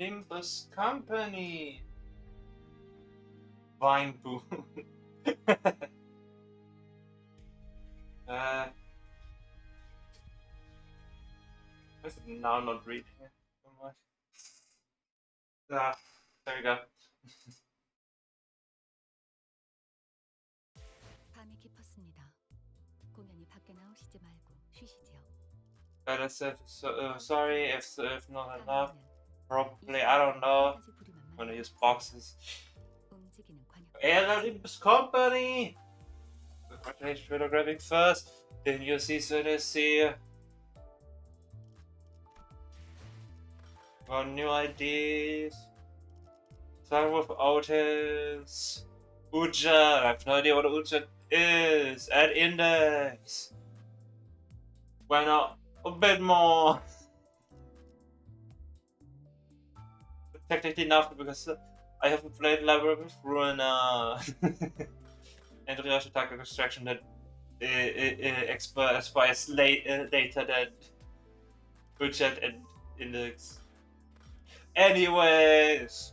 Limbus Company. Weinbuch. Is it now not reading so much? Ah, there we go. 밤이 깊었습니다. 공연이 밖에 나오시지 말고 쉬시지요. Better said, sorry if not enough. Probably, I don't know. I'm gonna use boxes. Limbus Company! Congratulations, photographic first. Then you see, so to see. Got new ideas. Starting with Otis. Uja. I have no idea what Uja is. Add index. Why not a bit more? Technically nothing because I haven't played Labyrinth Ruiner. And Ryoshi Taka Extraction that expires later than Budget and Index. Anyways.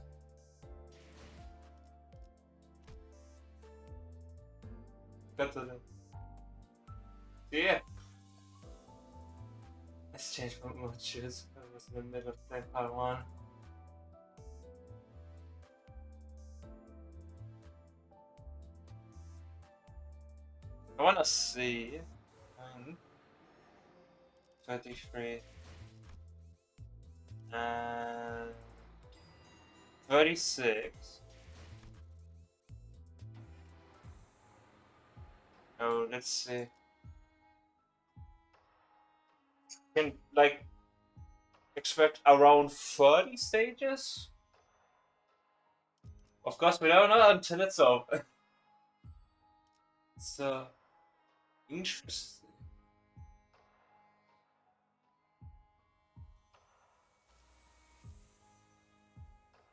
That's it. Yeah. Let's change my choose. I was in the middle of playing part 1. I wanna see 33 and 36. Oh, let's see. Can like expect around 30 stages? Of course, we don't know until it's over. So interesting.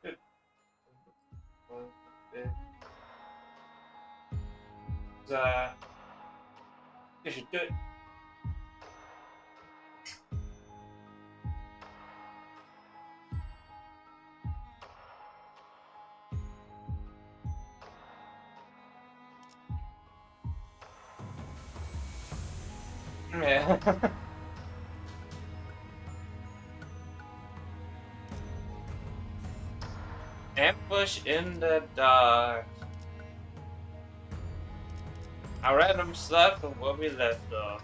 Good. You should do it. Yeah. Ambush in the dark. A random stuff from where we left off.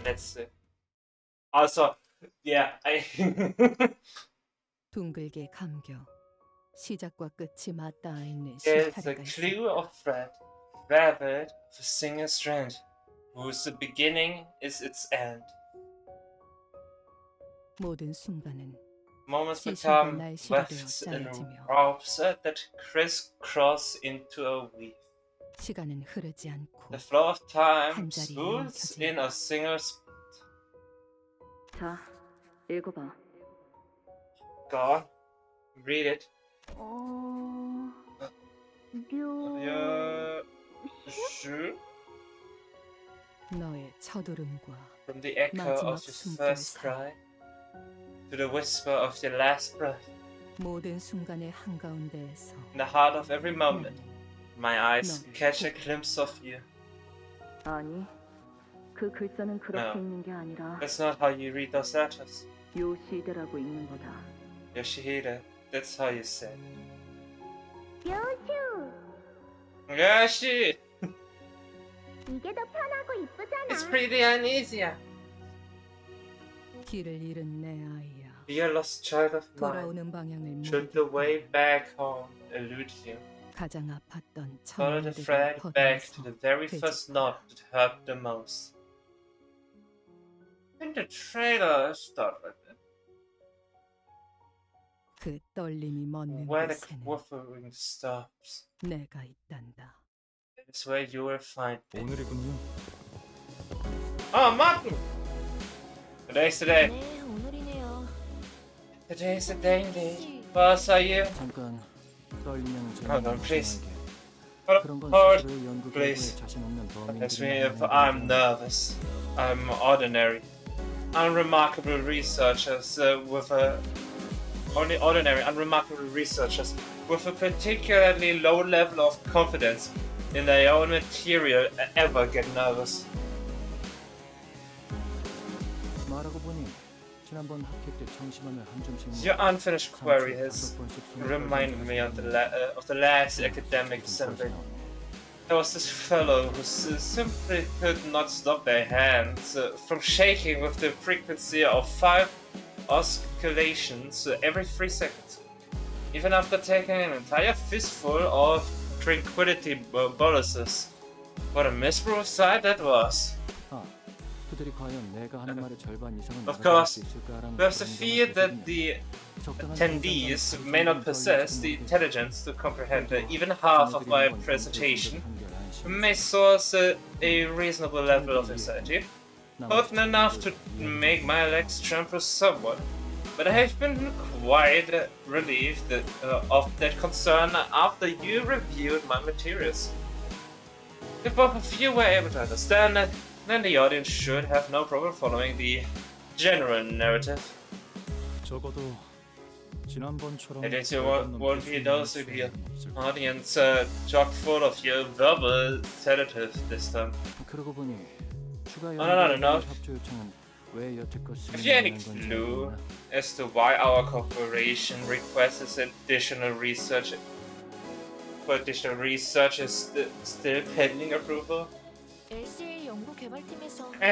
Let's see. Also, yeah, 둥글게 감겨 시작과 끝이 맞닿아 있는 It's a 실타래가 clue 있습니다. of thread, rabbit for single strand, whose the beginning is its end. 모든 순간은 Moments 시실과 become 날씨로 되어 wefts and 짜여지며 ropes that crisscross into a weave. 시간은 흐르지 않고 The flow of time 한 자리에 smooths in 멈춰진다. a single spot. 자, 읽어봐. Go on, read it. Sure. 너의 첫울음과 From the echo 마지막 of your 숨결 first 사이 cry to the whisper of your last breath. 모든 순간의 한가운데에서 In the heart of every moment, 나는 my eyes catch a glimpse of you. 아니, 그 글자는 그렇게 No. 읽는 게 아니라 That's not how you read those letters. 요시대라고 읽는 거다. Yoshihide, that's how you say it. 요슈! Yoshi! 이게 더 편하고 이쁘잖아. It's pretty and easier. 길을 잃은 내 아이야. Be a lost child of mine. 돌아오는 방향을 Should the 모르겠다. way back home elude you? 가장 아팠던 Follow the 천년들을 thread back to 퍼져서 the very first 되짚어라. knot that hurt the most. I think the trailer started like that. 그 떨림이 멎는 Where the 곳에는 quivering stops. 내가 있단다. That's where you will find me. 오늘이군요. Oh, Martin! Today's the day. 네, 오늘이네요. Today's the day indeed. Boss, are you? 잠깐 떨리면 Hold on, please. 그런 건 Hold. 스스로의 연구 please. 결과에 자신 없는 That's 범인들이 me if 하는 I'm 일이니까. nervous. I'm ordinary. unremarkable researchers with a only ordinary unremarkable researchers with a particularly low level of confidence in their own material ever get nervous. 말하고 보니 지난번 학회 때 청심환을 한 점씩 Your unfinished query has reminded me of the last academic assembly. There was this fellow who simply could not stop their hands from shaking with the frequency of 5 oscillations every 3 seconds. Even after taking an entire fistful of tranquility boluses. What a miserable sight that was. 그들이 과연 내가 하는 말의 절반 이상은 Of course, there's the fear that the attendees may not possess the intelligence to comprehend even half of my presentation, may source a reasonable level of anxiety, often enough to make my legs tremble somewhat. But I have been quite relieved of that concern after you reviewed my materials. If both of you were able to understand it, then the audience should have no problem following the general narrative. 적어도 지난번처럼 At least you won't be those with the audience chock full of your verbal sedative this time. 그러고 보니 추가 On another note, 협조 요청은 왜 여태껏 have you any clue as to why our corporation requests additional research? For additional research is still pending approval?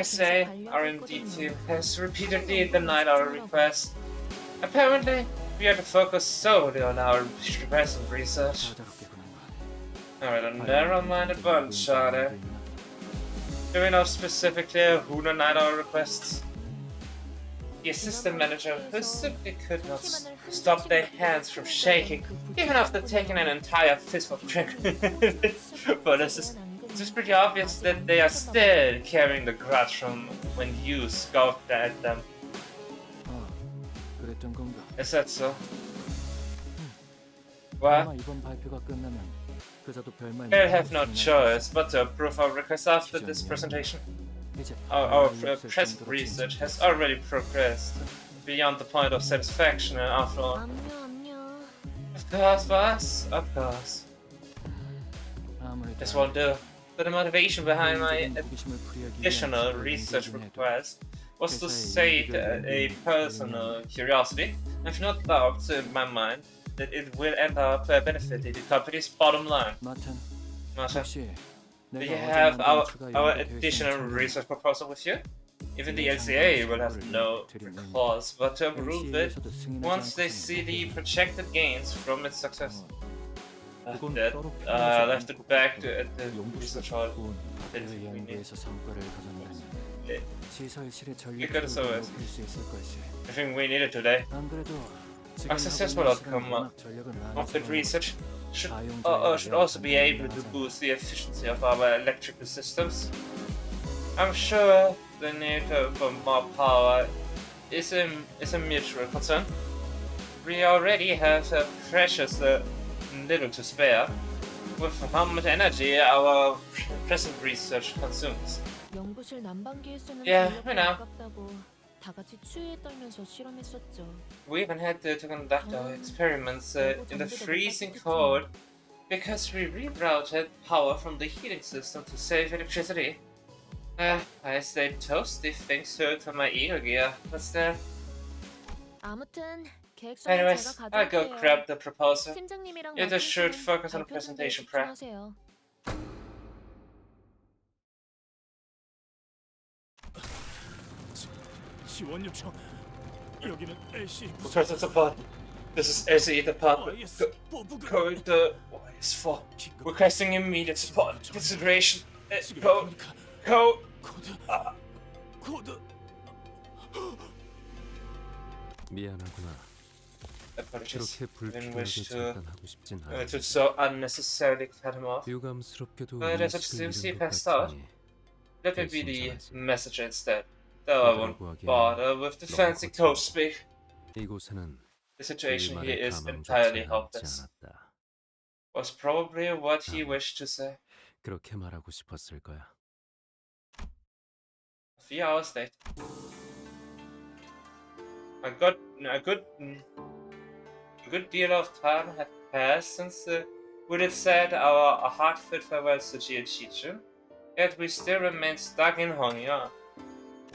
SA R&D team has repeatedly denied our request. Apparently, we are to focus solely on our present research. Alright, a narrow-minded bunch, are they? Do we know specifically who denied our requests? The assistant manager, who simply could not stop their hands from shaking, even after taking an entire fistful of drink. But it's pretty obvious that they are still carrying the grudge from when you scoffed at them. 그랬던 건가? Is that so? Well, 이번 발표가 끝나면 그자도 별말 they'll have no choice but to approve our request after this presentation. Our present research has already progressed beyond the point of satisfaction, and after all, of course, boss, of course. This won't do. But the motivation behind my additional research request was to sate a personal curiosity. I've no doubt in my mind that it will end up benefiting the company's bottom line. Martin, do you have our additional research proposal with you? Even the LCA will have no cause but to approve it once they see the projected gains from its success. That left it back at the research hall. You could have saw it. I think we need it today. A successful outcome of the research should also be able to boost the efficiency of our electrical systems. I'm sure the need for more power is a mutual concern. We already have precious little to spare with how much energy our present research consumes. Yeah, we know. We even had to conduct our experiments in the freezing cold because we rerouted power from the heating system to save electricity. I stayed toasty thanks to my ego gear, but still. Anyways, I'll go grab the proposal. You just should focus on the presentation prep. 지원 요청. 여기는 LC. Present support. This is LCE department. Code Y4. Requesting immediate support. Consideration. Code. 코드. 미안하구나. Apologies. 그렇게 Didn't wish 불필요하게 장난하고 싶진 않아. to so unnecessarily cut him off. 유감스럽게도 As it 인식을 seems he 잃은 것 passed out. 같으니 Let me be the messenger instead. Though I won't bother with the fancy code speak. 이곳에는 The situation 일말의 here is 감흥조차 entirely 남지 hopeless. 않았다. Was probably what he wished to say. 그렇게 말하고 싶었을 거야. A few hours later. A good deal of time had passed since we had said our heartfelt farewells to Chichichu, yet we still remain stuck in Hongya.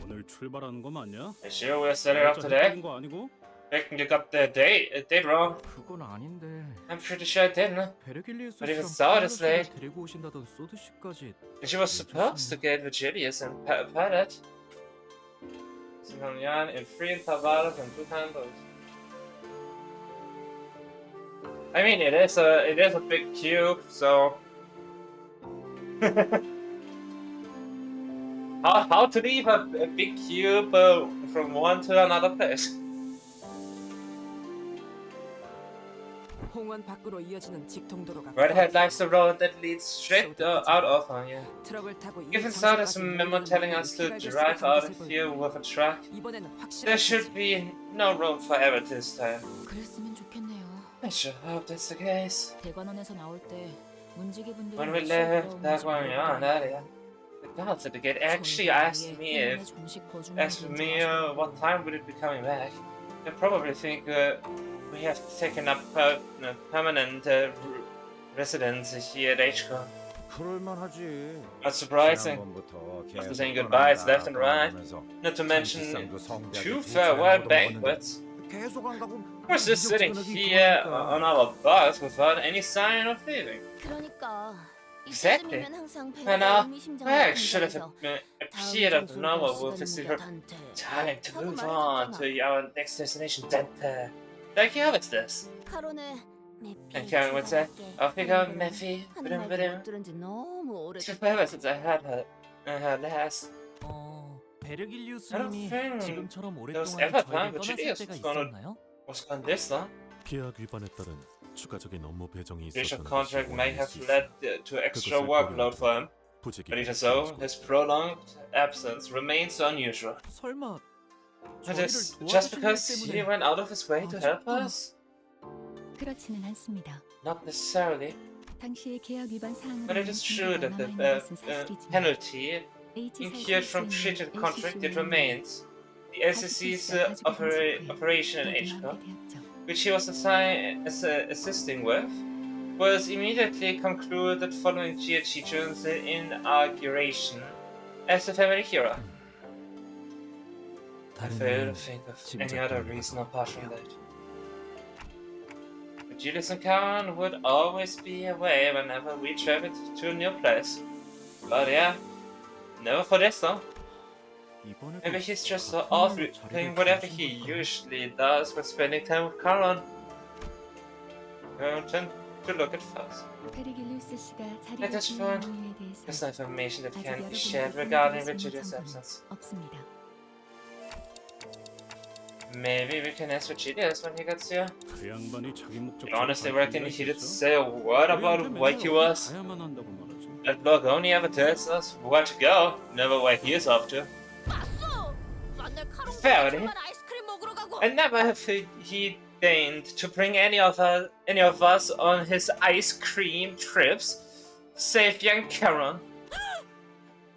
오늘 출발하는 거 맞냐? Sure, we're setting off 여자 today. 헷갈린 거 아니고? Reckon you got the date wrong. 그건 아닌데. I'm pretty sure I didn't. 베르길리우스 But even 씨랑 so, it's late. 데리고 오신다던 소드 씨까지. She was supposed to get Virgilius and Pilot. Simonian in free and Tavares and 2 handles. I mean, it is a big cube, so how to leave a big cube from one to another place? 홍원 밖으로 이어지는 직통도로가 Redhead likes the road that leads straight out of Hanya. 트럭을 타고 Even so, there's a memo telling us to drive out of here with a truck. 이번에는 확실한 There should be no room for error this time. 그랬으면 좋겠네요. I sure hope that's the case. 대관원에서 나올 때 문지기 분들이 When we left that one on earlier, the guards at the gate actually asked me what time would it be coming back. They probably think we have taken up permanent residence here at HCO. 그럴만하지. Not surprising. After saying goodbyes left and right, not to mention 2 farewell banquets. 계속 안 가고. We're just sitting here on our bus without any sign of leaving. 그러니까 Exactly. 이쯤이면 항상 And now, 의미심장한 I should have 분위기에서 appeared at the normal 장소로 with this 가시다는 단테. time to 하고 move on 말해줬잖아. to our next destination, Dente. Like how it's this. 카론의 And Karen would say, off we go, Mephi. 하는 말도 못 들은 지 너무 It's 오래됐다. forever since I had her last. 베르길리우스님이 I don't think 지금처럼 there was 오랫동안 ever a 저에게 time 떠났을 Virgilius 때가 was gonna 있었나요? was gone this long. 계약 위반에 따른 추가적인 업무 배정이 Breach of 있었던 contract may have 것이 led to extra workload for him, 부직이 but even so, his prolonged absence remains unusual. 설마 But 저희를 it's 도와주신 just 일 because he 때문에 went out of his way to help 아직도- us? 그렇지는 않습니다. Not necessarily, 당시의 계약 위반 사항으로 but it is true that the penalty incurred from breaching the contract it remains. The SEC's operation in HCO, which he was assigned assisting with, was immediately concluded following Chichichun's inauguration as a family hero. I fail to think of any other reason apart from that. But Julius and Karen would always be away whenever we traveled to a new place. But yeah, never for this though. 이번에도 Maybe he's just off doing whatever he usually does when spending time with Karen. I don't tend to look at first. 베르길리우스 씨가 At this point, there's no information that can be shared regarding Virgilius' absence. 없습니다. Maybe we can ask Virgilius when he gets here. 그 양반이 자기 목적. I honestly reckon he didn't say a word about where he was. 가야만 한다고 말하지. That bloke only ever tells us where to go, never where he is off to. 봤어. 맨날 카론 Fairly. 집에만 아이스크림 먹으러 가고. And never have he deigned to bring any of us on his ice cream trips, save young Karen.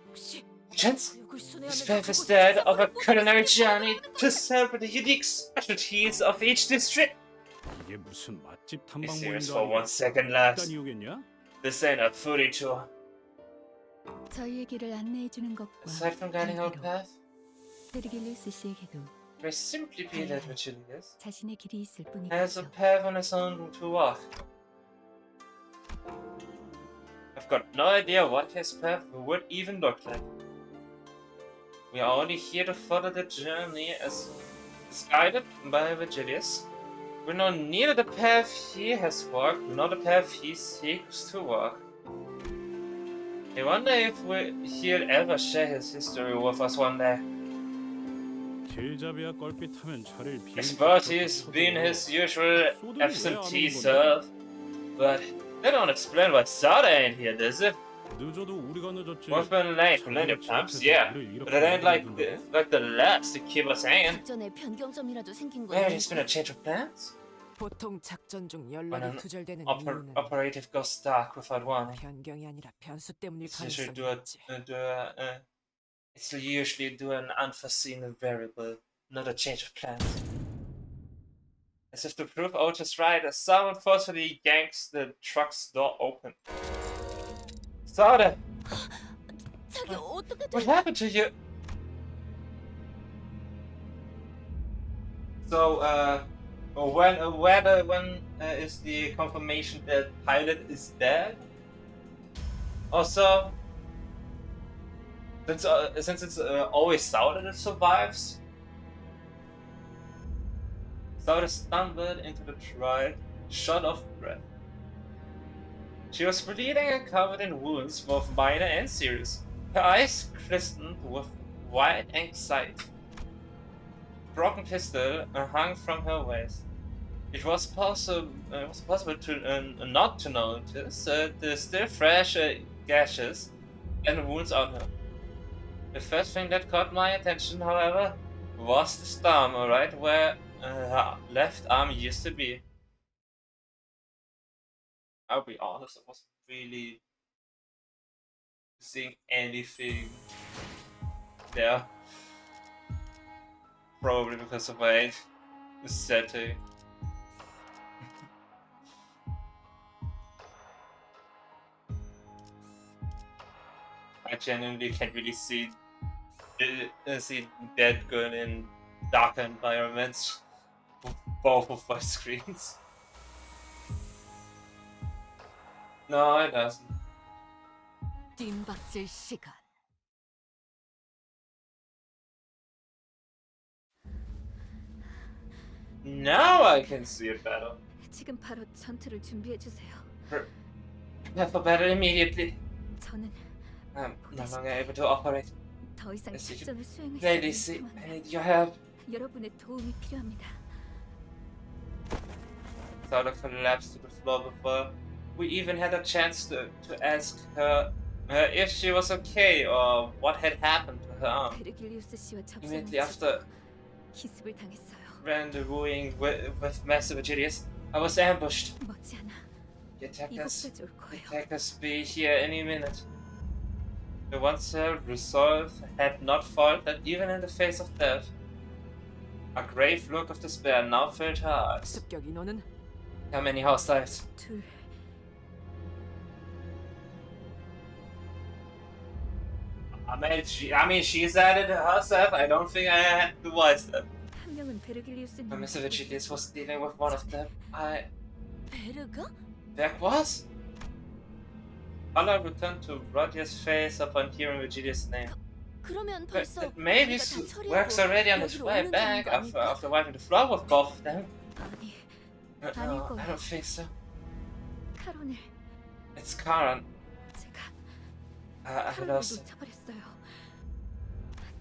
혹시 Chance, 교육을 his 순회하면서 path 그곳 instead of a 찾아보고 culinary 있었던 journey 거야? to celebrate the unique specialties of each district. 이게 무슨 맛집 Be 탐방 serious 모임도 for one 아니고 second, 일단 lads. 이유겠냐? This ain't a foodie tour. 저희의 길을 안내해 주는 것과 Aside from guiding our 반대로 path, 베르길리우스 씨에게도 it may simply be that Virgilius 자신의 길이 있을 has a 뿐이죠. path on his own to walk. I've got no idea what his path would even look like. We are only here to follow the journey as guided by Virgilius. We know neither the path he has walked nor the path he seeks to walk. I wonder if he'll ever share his history with us one day. 길잡이야 껄핏하면 차를 I suppose he's been his usual absentee self, but they don't explain why Sada ain't here, does it? 늦어도 우리가 늦었지. We've been late plenty of times, yeah, but it ain't like the last to keep us hanging. 작전에 변경점이라도 생긴 거야. Maybe it's been a change of plans? 보통 작전 중 When 연락이 an 두절되는 이유는 operative goes dark without warning, 변경이 아니라 변수 때문일 it's usually 가능성이 있지. it's usually due an unforeseen variable, not a change of plans. As if to prove Otis right, someone forcefully yanks the truck's door open. Soda, 자기 어떻게 what 된? happened to you? So, when is the confirmation that pilot is dead? Also, since it's always Sauda that survives, Sauda stumbled into the truck, short of breath. She was bleeding and covered in wounds, both minor and serious. Her eyes glistened with wild anxiety. A broken pistol hung from her waist. It was possible to not to notice the still fresh gashes and wounds on her. The first thing that caught my attention, however, was the stump right where her left arm used to be. I'll be honest, I wasn't really seeing anything there. Probably because of my setting. I genuinely can't really see that good in darker environments with both of my screens. No, it doesn't. 뜀박질 시간. Now I can see it better. 지금 바로 전투를 준비해 주세요. Prepare for battle immediately. 저는 I'm no longer able to operate. 더 이상 Yes, you 작전을 수행할 Lady 수 C, 없는 I 상황이라 need your help. 여러분의 도움이 필요합니다. Sauda collapsed to the floor before we even had a chance to ask her if she was okay or what had happened to her arm. 베르길리우스 씨와 Immediately 접선한 after 기습을 당했어요. rendezvousing with Master Virgilius, I was ambushed. 머지않아 The attackers 이곳까지 올 거예요. be here any minute. The once resolve had not faltered even in the face of death. A grave look of despair now filled her eyes. 습격 인원은 How many hostiles? 둘, I mean, she's added herself. I don't think I had to voice that. 한 명은 베르길리우스님. Mr. Virgilius was dealing with one of them. 베르가? There was. Color returned to Rodier's face upon hearing Virgilius' name. 그러면 But 벌써 maybe 우리가 다 처리하고 Work's already on his 여기로 way 오는 back 중인 거 아닐까? after wiping the floor with both of them. 아니, No, 아닐 거예요. I don't think so. 카론을 It's Karen. 제가 I 카론을 lost 놓쳐버렸어요.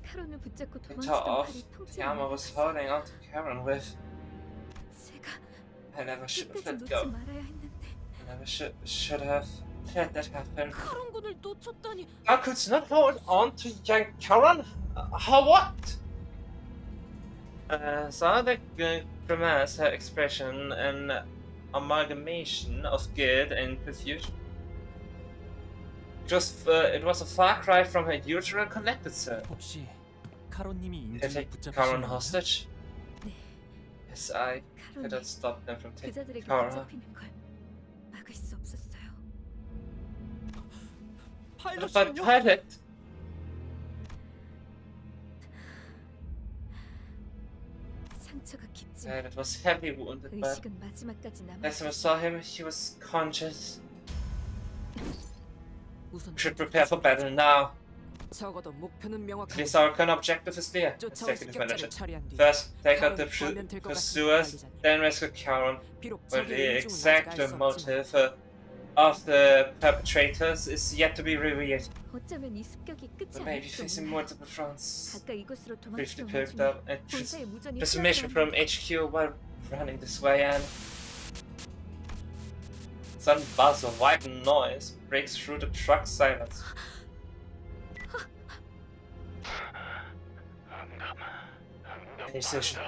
카론을 붙잡고 the top 도망치던 of 팔이 the 통째로 arm I was 날아갔어요. holding onto Karen with. 제가 I never should have 끝까지 let 놓지 go. 말아야 했는데 I never should have let that happen. 카론군을 놓쳤다니. I could not hold on to young Karen. How what? Saw the grimace, her expression, an amalgamation of guilt and confusion. It was a far cry from her usual collected self. 혹시 카로님이 They 인질을 take 붙잡으신 Karen 거예요? hostage? 네, Yes, I 카론이 cannot stop them from taking 그자들에게 Karen. 붙잡히는 걸 막을 수 없었어요. But pilot, 상처가 깊지만 it was heavily wounded, but 의식은 마지막까지 as I 남아. saw him, he was conscious. 우선 We should prepare for battle now. 적어도 목표는 At 명확하고 least our current objective is clear. 쫓아올 Executive Manager. 습격자를 처리한 뒤 First, take out the 카론이 구하면 될것 pursuers, 같습니다, then rescue Karen. 비록 But 적의 the 의중은 아직 exact 알 수 없지만 motive of the perpetrators is yet to be revealed. 어쩌면 이 습격이 끝이 We may be 아닐지도 facing 몰라요. multiple fronts. 가까이 이곳으로 Briefly 도망치던 picked 와중에 up and 본사의 무전이 transmission from 흘러들어왔는데 HQ while running this way, and some buzz of white noise breaks through the truck's silence. Any station.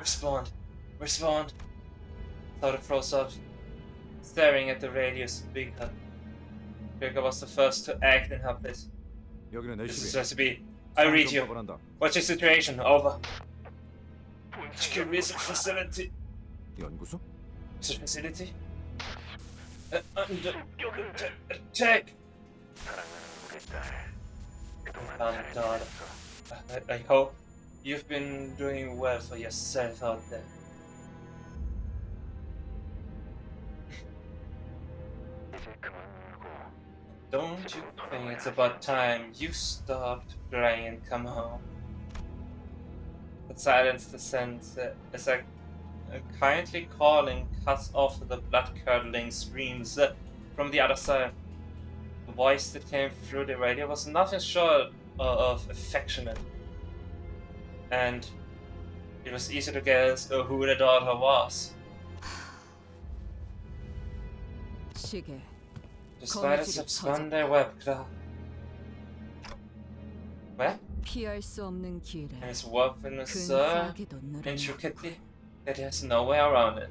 Respond. Respond. Thought it froze up, staring at the radio speaker. Gregor was the first to act in her place. 여기는 This is LCB. supposed to be. I read you. 한다. What's your situation? Over. HQ Music Facility. 연구소? Research facility? Under attack! Daughter. I hope you've been doing well for yourself out there. Don't you think it's about time you stopped crying and come home? The silence descends as a kindly calling cuts off the blood-curdling screams from the other side. The voice that came through the radio was nothing short of affectionate, and it was easy to guess who the daughter was. 시계. The spiders have spun their web, web? 피할 수 없는 길에 And it's woven so 근사하게도 늘어났고. intricately that there's no way around it.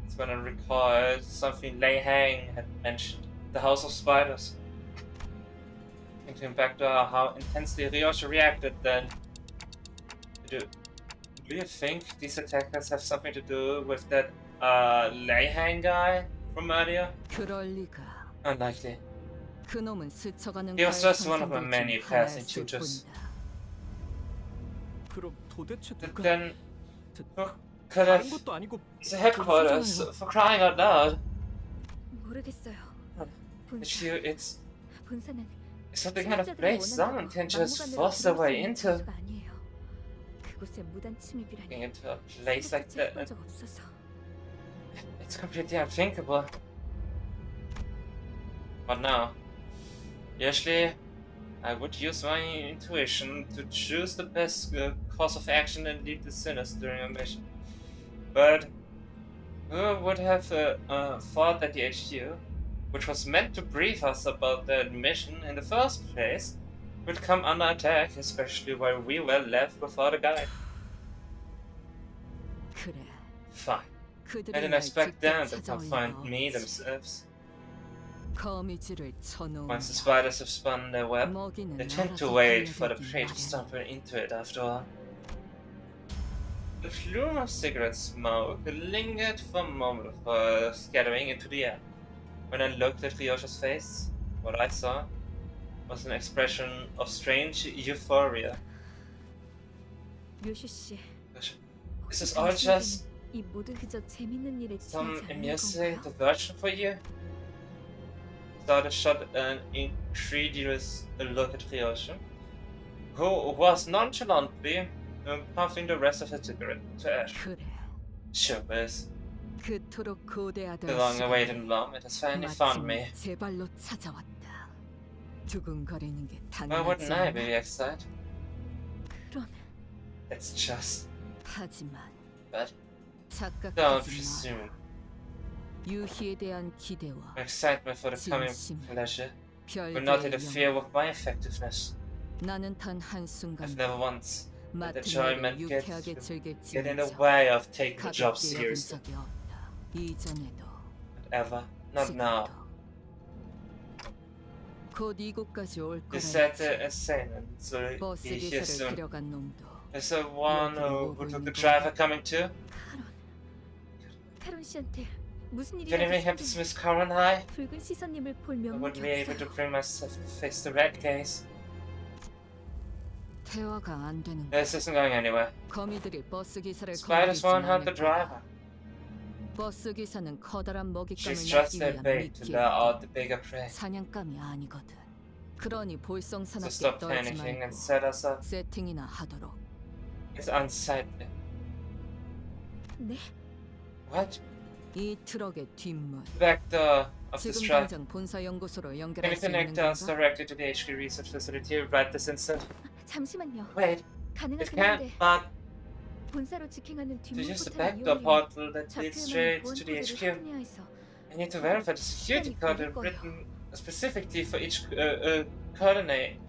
It's when I recalled something Lei Hang had mentioned, the House of Spiders. Thinking back to how intensely Ryoshi reacted then. Do you think these attackers have something to do with that Lei Hang guy from earlier? 그럴 리가. Unlikely. 그놈은 스쳐가는 He was 과일 just one of my 선생들 many 중 passing 하나였을 tutors. 뿐이다. 그럼 도대체 누가 Then who could have 다른 것도 아니고 the headquarters for crying out loud? 모르겠어요. It's 본사는 not the kind of place someone can just force their way into. 아니에요. 그곳에 무단 침입이라니. Getting into a place like that, 해본 적 없어서. it's completely unthinkable. But now, usually, I would use my intuition to choose the best course of action and lead the sinners during a mission. But who would have thought that the HQ, which was meant to brief us about the mission in the first place, would come under attack, especially while we were left without a guide? 그래. Fine. I 그들이 didn't 날 expect 직접 them to come 찾아올 find 리가 me 없지. themselves. 거미줄을 쳐놓은 Once the spiders have spun their web, 먹이는 they tend to 알아서 wait for the 달려들긴 prey to 마련. stumble into it after all. The plume of cigarette smoke lingered for a moment before scattering into the air. When I looked at Ryoshi's face, what I saw was an expression of strange euphoria. 묘슈 씨. Is this all just 이 모든 그저 재밌는 일에 some 지나지 않는 amusing 건가요? diversion for you? Started shot an incredulous look at Ryoshi, who was nonchalantly puffing the rest of her cigarette to ash. 그래. Sure is. 그토록 고대하던 The long 시간이 awaited lump, it has finally found me. 마침 제 발로 찾아왔다. 두근거리는 게 Why wouldn't 당연하지 I be 않나? excited? 그런 It's just 하지만 But don't 착각하지 마라. presume. 유희에 대한 기대와 My excitement for the coming 진심, pleasure will not 별개의 interfere 영. with my effectiveness. 나는 단 I've 한순간 never once let the 맡은 enjoyment 일을 get 유쾌하게 in 즐길지언정 the way of taking the job 가볍게 여긴 seriously. 적이 없다. 이전에도 Not ever, not now. 지금도. 곧 이곳까지 올 You said the 거라. assailant will 버스 be here 기사를 soon. 데려간 놈도 Is the one who 여기로 took the 오고 driver coming too? 카론 씨한테 무슨 Can you make him 일이라도 dismiss Karen High? 붉은 시선님을 볼 I 면목이 wouldn't be able to 없어요. bring myself to face the red case. 대화가 안 되는 거. This isn't going anywhere. 거미들이 버스 기사를 Spiders won't 건드리지는 hurt the 않을 driver. 거다. 버스 기사는 커다란 먹잇감을 She's 낳기 just their 위한 bait to 미끼. lure out the bigger prey. 사냥감이 아니거든. 그러니 So 볼썽사납게 stop 떨지 panicking and 말고 set us up. 세팅이나 하도록. It's unsightly. 네? What? 이 트럭의 뒷문. Back door of this 지금 truck. 당장 본사 연구소로 Can 연결할 you 수 있는 connect us 건가? directly to the HQ research facility right this instant? 잠시만요. Wait, it 가능하긴 can't, 한데 but 본사로 직행하는 to 뒷문 use the 포탈을 back door 이용하면 portal that leads 좌표에 straight 보안 to the 코드를 HQ. 확인해야 해서 I need to verify the security 시간이 code 걸릴 거예요. written specifically for each coordinate.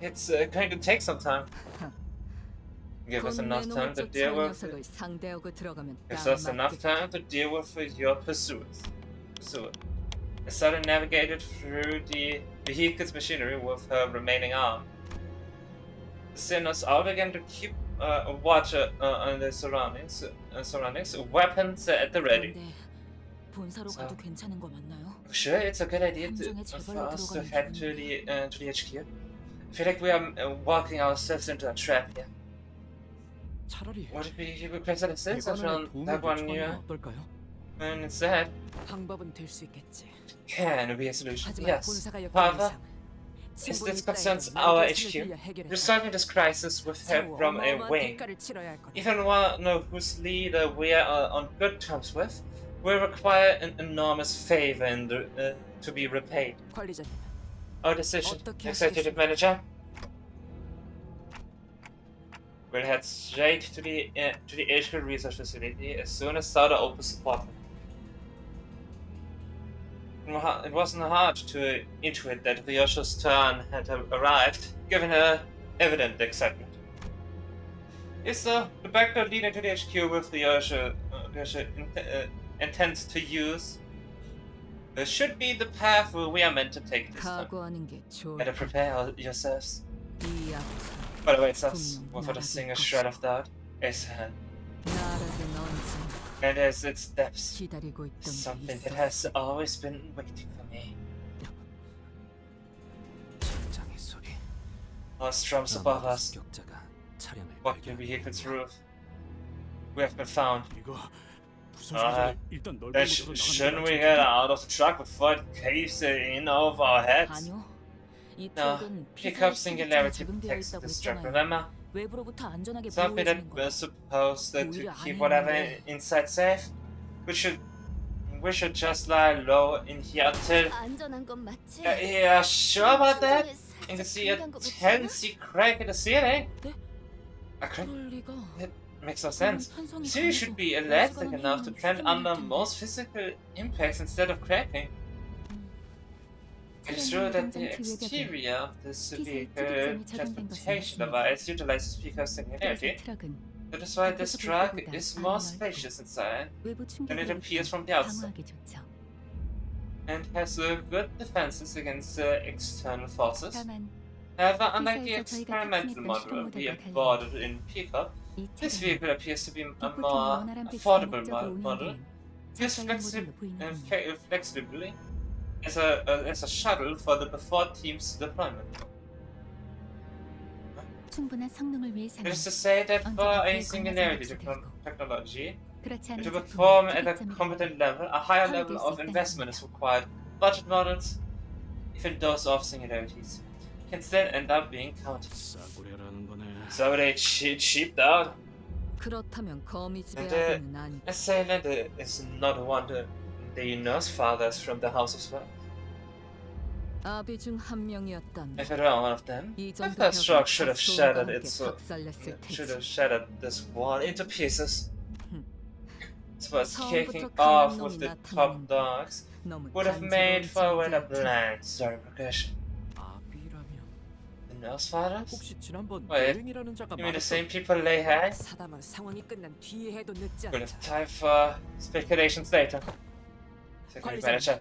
It's going to take some time. Give us 곧 enough 내 time 놈을 to 쫓아온 deal with. 녀석을 상대하고 들어가면 Gives 딱 us enough 맞겠다. time to deal with your pursuers. Pursuer. I started navigated through the vehicle's machinery with her remaining arm. To send us out again to keep watch on the surroundings. Weapons at the ready. 그런데 본사로 가도 괜찮은 거 맞나요? Sure, it's a good idea 함정에 for 제발로 us to 들어가면 head to the HQ. I feel like we are walking ourselves into a trap here. 차라리 Would it be requested assistance 대관원의 from 도움을 that one 요청하는 건 you 어떨까요? and instead 방법은 될 수 있겠지. can be a solution? 하지만 Yes. 본사가 엮인 However, 이상 as this 친분이 concerns 있다 our 해도 HQ, 빌려 해결해서 resolving this crisis with help from a 어마어마한 wing, 대가를 치러야 할 거다. even one whose leader we are on good terms with, will require an enormous favor to be repaid. 관리자님, Our decision, 어떻게 Executive Manager. We'll head straight to the HQ research facility as soon as Sada opens support. It wasn't hard to intuit that Ryosha's turn had arrived, given her evident excitement. Yes, sir. The backdoor leading to the HQ with Ryosha intends to use should be the path we are meant to take this time. 각오하는 게 좋을 Better prepare yourselves. 이 앞으로 By the way, it's us, without a single shred of doubt, is 나락의 넌지 and as its depths, 기다리고 있던 게 something that 있었어. has always been waiting for me. 천장의 소리. Our strums above us, 격자가 차량을 walk the vehicle's roof. We have been found. 이거 무슨 아, 소리야? 일단 넓은 Then 곳으로 shouldn't 나가는 we 게 get out of the truck before it caves in over our heads? 아니요. 이 No, 트럭은 pick 피사의 up singularity 적용되어 protects 있다고 this truck, 했잖아요. remember? 외부로부터 안전하게 Something that 보호해주는 was 거. supposed to 오히려 keep 안 whatever 했는데. inside safe. We should just lie low in here until. 안전한 건 맞지? Yeah, sure about that? 천장에 You can 살짝 see a 들어간 것 같지 않아? 10C crack in the ceiling. 네? A crack 그럴 리가. makes no sense. The ceiling should be elastic enough to bend under most physical impacts instead of cracking. It is true that the exterior of this vehicle transportation device utilizes speaker singularity. 트럭은 That is why this truck is more spacious inside 외부 than it 충격으로부터 appears from the outside, 방어하기 좋죠. and has good defenses against external forces. 다만 However, unlike the 회사에서 저희가 experimental 탑승했던 model we 실험보다도 have bought in pickup, 이 this 차량은 vehicle appears to be a 디포팅이 more 원활한 배치 affordable 목적으로 model. 운영되는 Used 작가용 모델로 보이는군요. flexibly as a shuttle for the before team's deployment. 충분한 성능을 It 위해서는 is to say that for 언제나 any 그에 singularity 건너서 technology 그렇지 않은 to 제품은 perform at a 특이점이 competent level, a higher 하게 level 될수 of 있다는 investment is 겁니다. required. Budget models, even those of singularities, can still end up being counted. 싸구려라는 거네. So they cheaped out. 그렇다면 거미집의 And 아들은 아니. Assailant is not a wonder. They nurse fathers from the house of swag. 아비 중 한 명이었다면 If it were one of them, 이 if 정도 that struck 벽은 should have 소음과 shattered 함께 its 박살냈을 should 테지. have shattered this wall into pieces. But 처음부터 kicking 강한 off with 놈이 the 나타나는 top 건 dogs 너무 would have made for with a 간지러운 bland story progression. 아비라면 The nurse fathers? 혹시 지난번 Wait, 여행이라는 자가 You mean the 말했던 same people lay hands? 사담은 상황이 끝난 뒤에 해도 늦지 We'll 않다. have time for speculations later. Secretary Manager,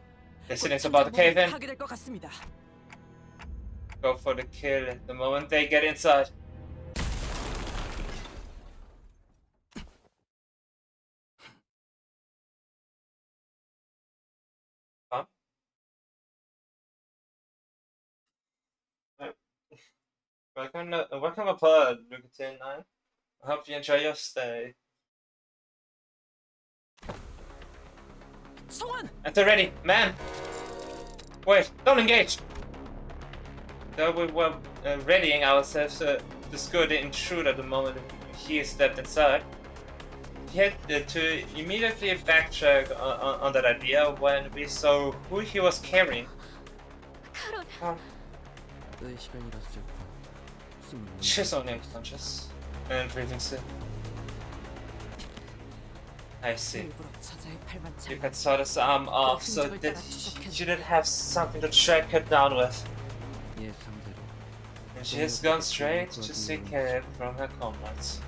listening's about to cave in. 하게 될 것 같습니다. Go for the kill the moment they get inside. Huh? Welcome aboard, Lucas 9. I hope you enjoy your stay. 성환! At the ready, man! Wait, don't engage! Though we were readying ourselves to score the intruder the moment he stepped inside, he had to immediately backtrack on that idea when we saw who he was carrying. 카론, 너의 시간이라서 좋고 숨을 She's only unconscious and breathing still. I see. 일부러 저자의 팔만 You 잡아 can sort his arm off so that you didn't have something to track her down with. 예상대로 And she has gone straight to seek help from her comrades.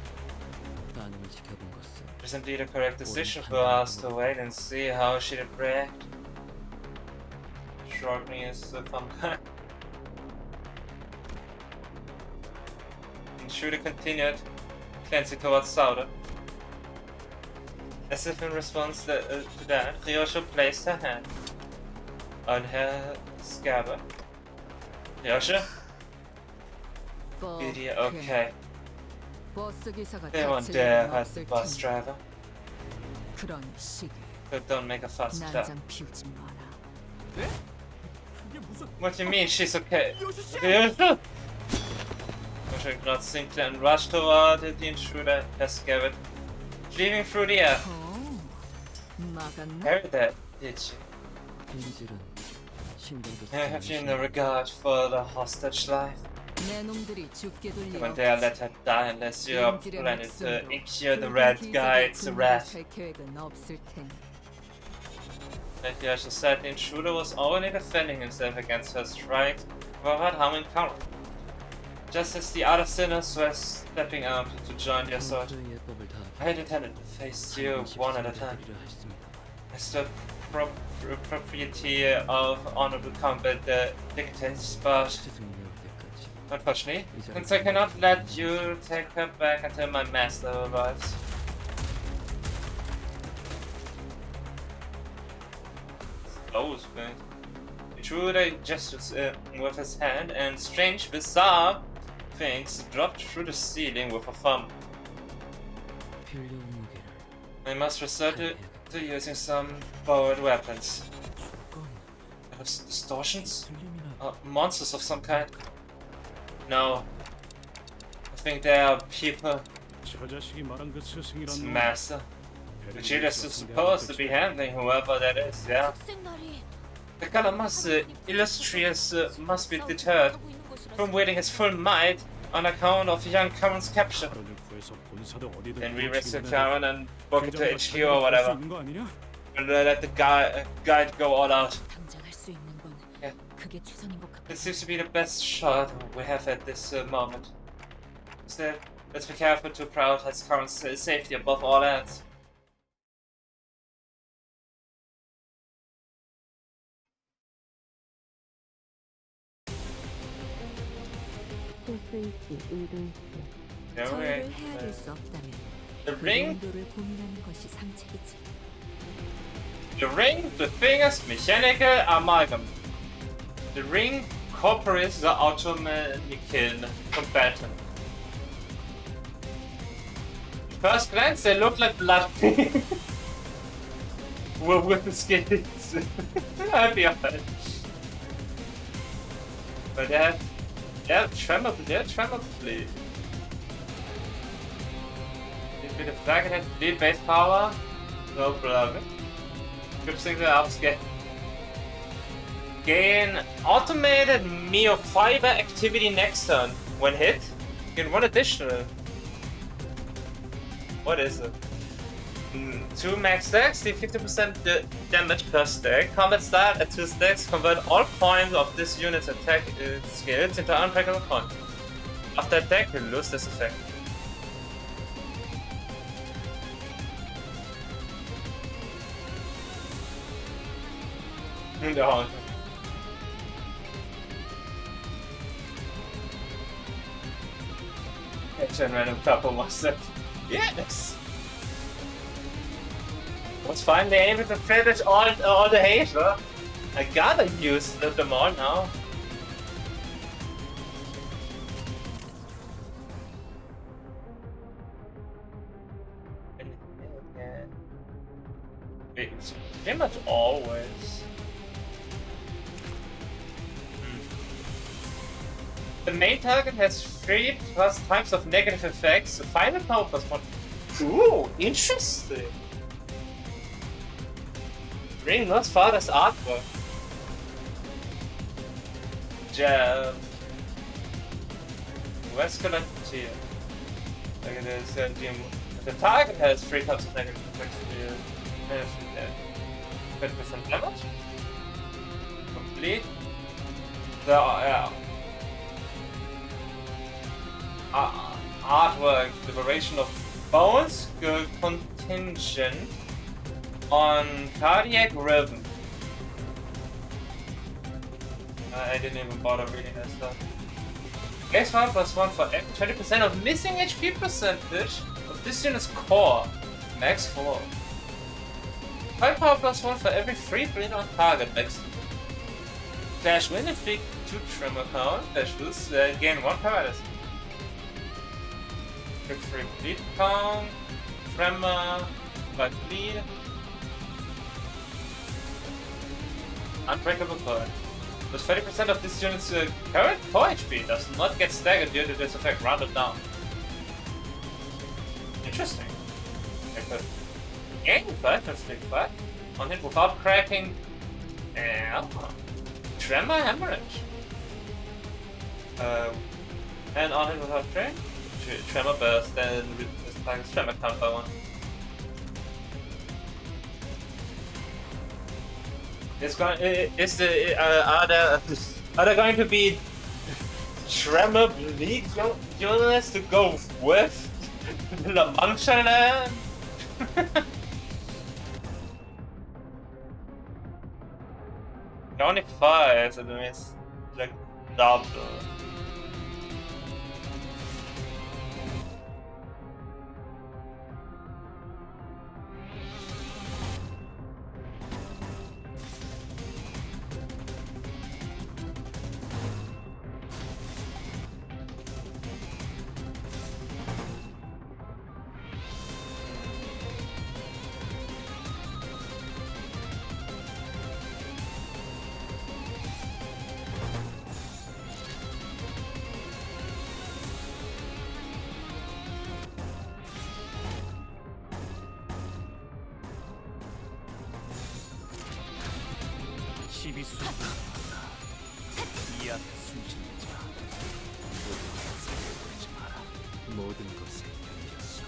따님을 지켜본 것은 It is indeed a correct decision for us to wait and see how she would react. Shrugging his thumb. Intruder continued. glancing towards Sauda. As if in response to that, Ryosho placed her hand on her scabbard. Ryosho? Idiot, okay. 버스 기사가 They won't 다칠 dare 일은 hurt 없을 the bus 테니 driver. 그런 시기 So don't make a fuss, child. 난장 피우지 마라. 그게 무슨 What do you mean she's okay? Ryosho! Ryosho ignored Sinclair and rushed toward the intruder, her scabbard, cleaving through the air. 막았나? Heard that, did you? 인질은 신경도 Have you no regard for the hostage life? 내 놈들이 죽게 둘 You 리 won't dare let her die unless your plan is to incur the red guide's wrath. 살 계획은 없을 테니. Like Yasha said, the intruder was only defending himself against her strikes without harming Karen. Just as the other sinners were stepping out to join the assault, 예법을 다 I had intended to face you one at a time. I stood propriety of honorable combat dictates, but unfortunately, since I cannot let you take her back until my master arrives. Close, man. Intruder gestures with his hand, and strange, bizarre things dropped through the ceiling with a thumb. I must resort to using some borrowed weapons. Distortions? Monsters of some kind? No. I think they are people. 저 자식이 말한 그 스승이란 It's 놈. master. The Judas is supposed to be handling whoever that is, yeah? 학생날이 The Calamus illustrious must be deterred from wielding his full might on account of young Karen's capture. 가론을 구해서 본사도 어디든 Then we 보내치기만 rescue 해. Karen and book it to 대장과 HQ or whatever. 있는 거 아니냐? And let the guide go all out. 당장 할 수 있는 건 Yeah. 그게 최선인 것 같아. It seems to be the best shot we have at this moment. Instead, let's be careful to prioritize Karen's safety above all else. The 저희를 ring, 헤아릴 수 없다면 the 그 ring, 용도를 고민하는 것이 상책이지. the fingers, mechanical amalgam. The ring incorporates the automechanical combatant. At first glance, they look like blood with the skins. I'll be honest. But they're tremblably. With the target has bleed base power, no problem. Good single ups gain automated myofiber activity next turn. When hit, gain one additional. What is it? 2 max stacks, deal 50% damage per stack. Combat start at 2 stacks, convert all points of this unit's attack skills into unbreakable points. After attack, you lose this effect. No. Action random couple was it? Yes! Was finally able to finish all the hate, huh? I gotta use them all now. It's pretty much always. The main target has 3 plus types of negative effects. The final power plus 1. Ooh, interesting. Ring not father's artwork. Jab. Vascular tier. Look at this. The target has 3 types of negative effects. 20% damage. Complete. The artwork, liberation of bones, contingent on cardiac rhythm. I didn't even bother reading that stuff. Max power +1 for 20% of missing HP percentage of this unit's core. Max 4. Firepower +1 for every free bleed on target. Max 2. Dash win inflict 2 tremor count. Dash lose gain 1 paralysis. Free bleed count. Tremor. 5 bleed. Unbreakable core. Plus 30% of this unit's current core HP does not get staggered due to this effect, rounded down. Interesting. Gain 5 and flick 5 on hit without cracking and tremor hemorrhage. And on hit without cracking tremor burst, then this target's tremor count by 1. It's going. Are there going to be tremor bleed units to go with the Munchland? Only 5, so that means like double.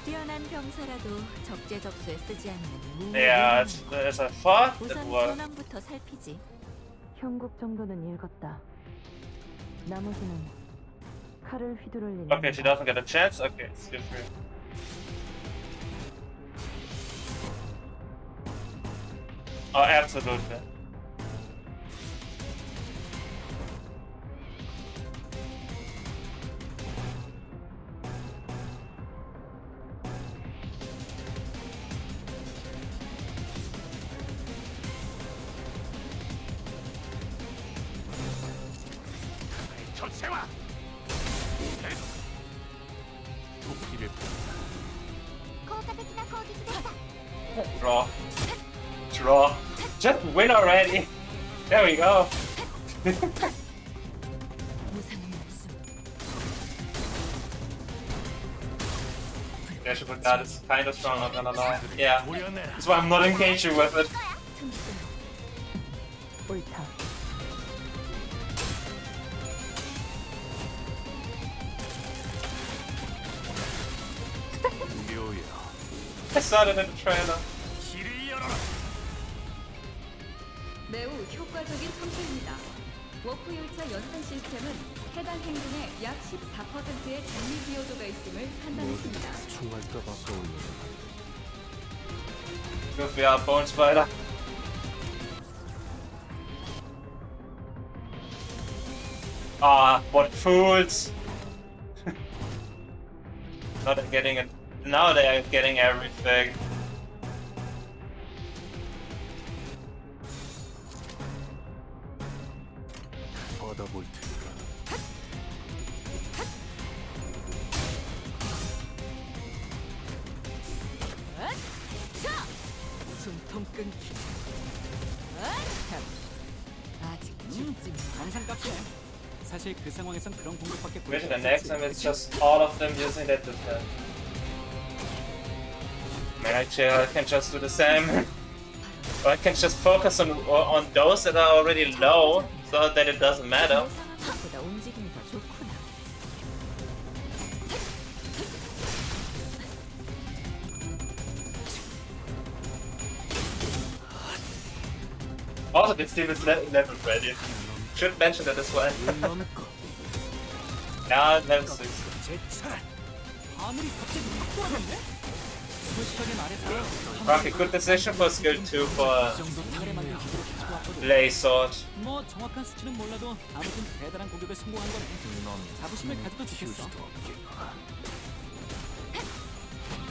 뛰어난 병사라도 적재적소에 쓰지 않는 Yeah, it's a thought that 우선 was. 전원부터 살피지. 형국 정도는 읽었다. 나머지는 칼을 휘두를 일. Okay, she doesn't get a chance. Okay, skip through. Oh, absolutely. Draw. Draw. Just win already. There we go. Yeah, she forgot it's kind of strong, not gonna lie. Yeah, that's why I'm not engaging with it. 옳다. I saw it in the trailer. 매우 효과적인 첨부입니다. 워크 열차 연산 시스템은 해당 행동에 약 14%의 장미 기여도가 있음을 판단했습니다. 총알값 아까워요. Goofy out, Bone Spider. Ah, what fools! Not getting it. Now they are getting everything. 받아볼 테니까. 숨통 끊기. 아직 죽지 상상값이야. 사실 그 상황에선 그런 공격밖에 보이지 Imagine the next time it's just all of them using that defense. Man, actually, I can just do the same. Or I can just focus on those that are already low, so that it doesn't matter. 보다 움직임이 더 좋구나. Also, this team is level ready. Should mention that as well. Yeah, level 6. 아무리 갑자기 확 돌아갔네? 솔직하게 말해서 Okay, good decision for skill 2 for 이 정도 탈에 만든 기술을 가지고 왔거든. Lay sword. 뭐 정확한 수치는 몰라도 아무튼 대단한 공격을 성공한 거네. 자부심을 가져도 좋겠어.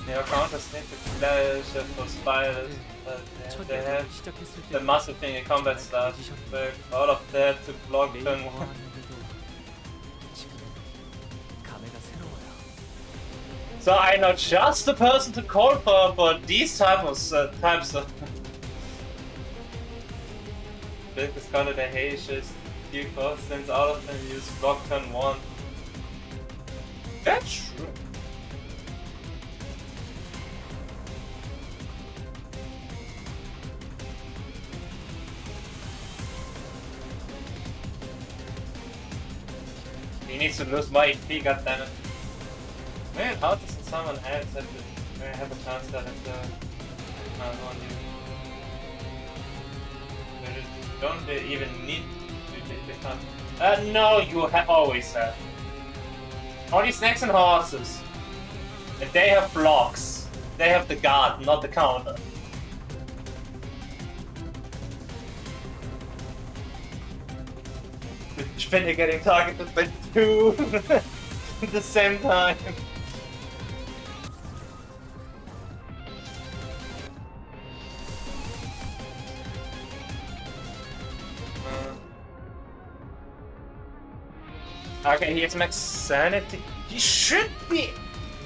Your counters need to flash for spiders, but 첫 they 대회를 have 시작했을 때 the massive thing in combat stuff. But all of that to block 매일 them. 보아하는데도 지금 감회가 새로워요. So I know just the person to call for these types of Biggest counter the Haitians, few costs, since all of them use block turn 1. That's true. He needs to lose my HP, goddammit. Man, how doesn't someone else have a chance that it's on you? Don't they even need to become... no, you always have. Only snakes and horses. And they have blocks. They have the guard, not the counter. Spinner getting targeted by 2 at the same time. Okay, he has max sanity. He should be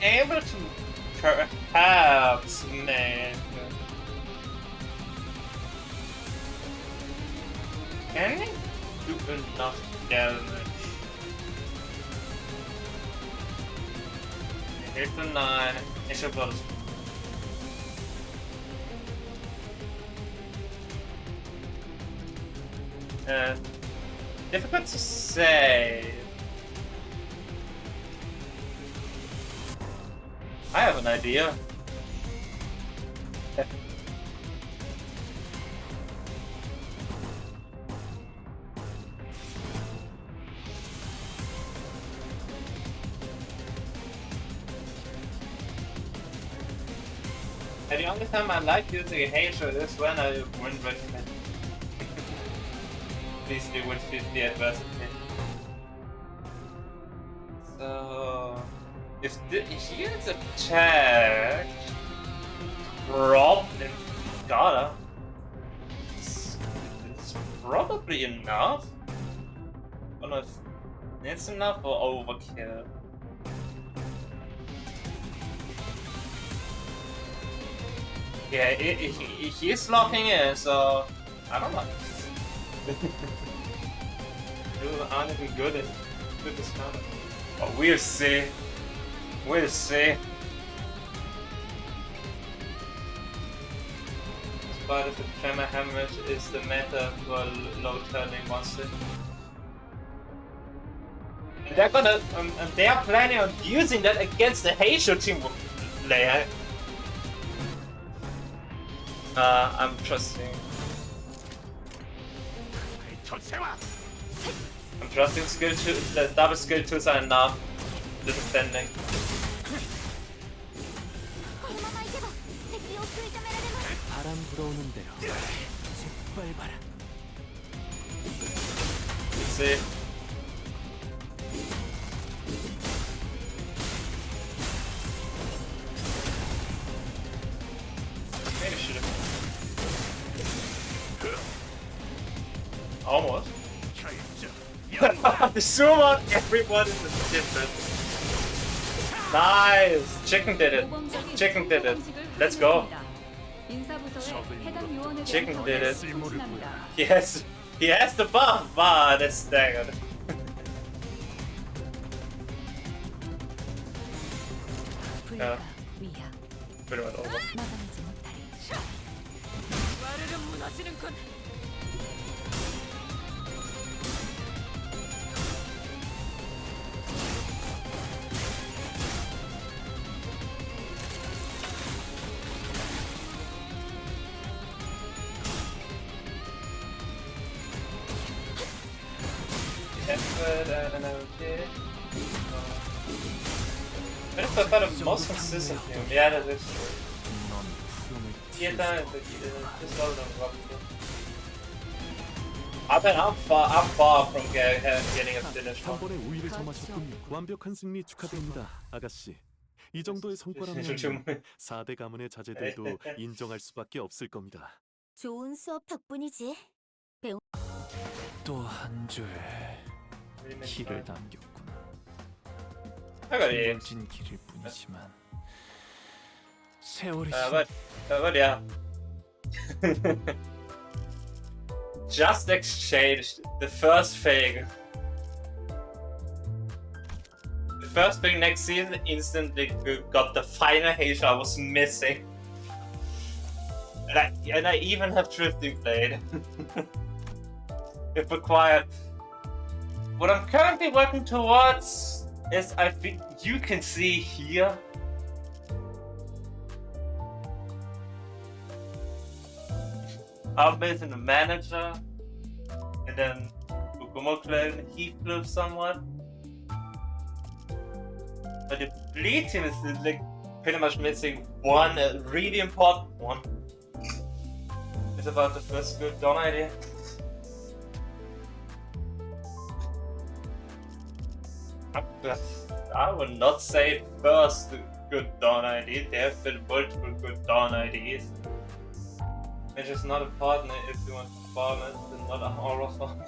able to perhaps make... Can he do enough damage? Hit the 9, it should blow. Difficult to say. I have an idea. And the only time I like using a Hater is when I win with it. Please do with 50 adversity. So... If he is attacked... Probably... Gotta... It's probably enough? I don't know if it's enough or overkill. Yeah, he's locking in, so... I don't know. You aren't even good at this counter. Oh, we'll see. We'll see. But if the Tremor Hemorrhage is the meta for low turning monster. And they're gonna... they are planning on using that against the Heisho team layer. I'm trusting. I'm trusting skill 2, the double skill 2s are enough. The defending. 바람 불어오는 대로 짓밟아라. See. Maybe should have. Almost. The summon everyone is different. Nice! Chicken did it. Chicken did it. Let's go. Chicken did it. Yes, he has the buff. Wow, that's staggered. Yeah, pretty much over. I just thought of the most consistent team. Yeah, that is true. Yeah, that is just load on rock. I mean, I'm far from getting a finish 한 one. 번에 우위를 점하셨군요. 완벽한 승리 축하드립니다, 아가씨. 이 정도의 성과라면 좀- 4대 가문의 자제들도 인정할 수밖에 없을 겁니다. 좋은 수업 덕분이지. 또 한 줄 길을 남겼구나. I got it. 먼진 길일 뿐이지만 세월이 But yeah. Just exchanged the first thing. The first thing next season instantly got the final Heisha I was missing. And I even have Drifting Blade. If required. What I'm currently working towards is, I think you can see here, I'm missing a manager, and then Kukumo clan Heathcliff somewhat. But the bleed team is like pretty much missing one really important one. It's about the first good Dawn idea. I would not say first good Dawn ID. There have been multiple good Dawn IDs. It's just not a partner if you want to farm it, and not a horror farm.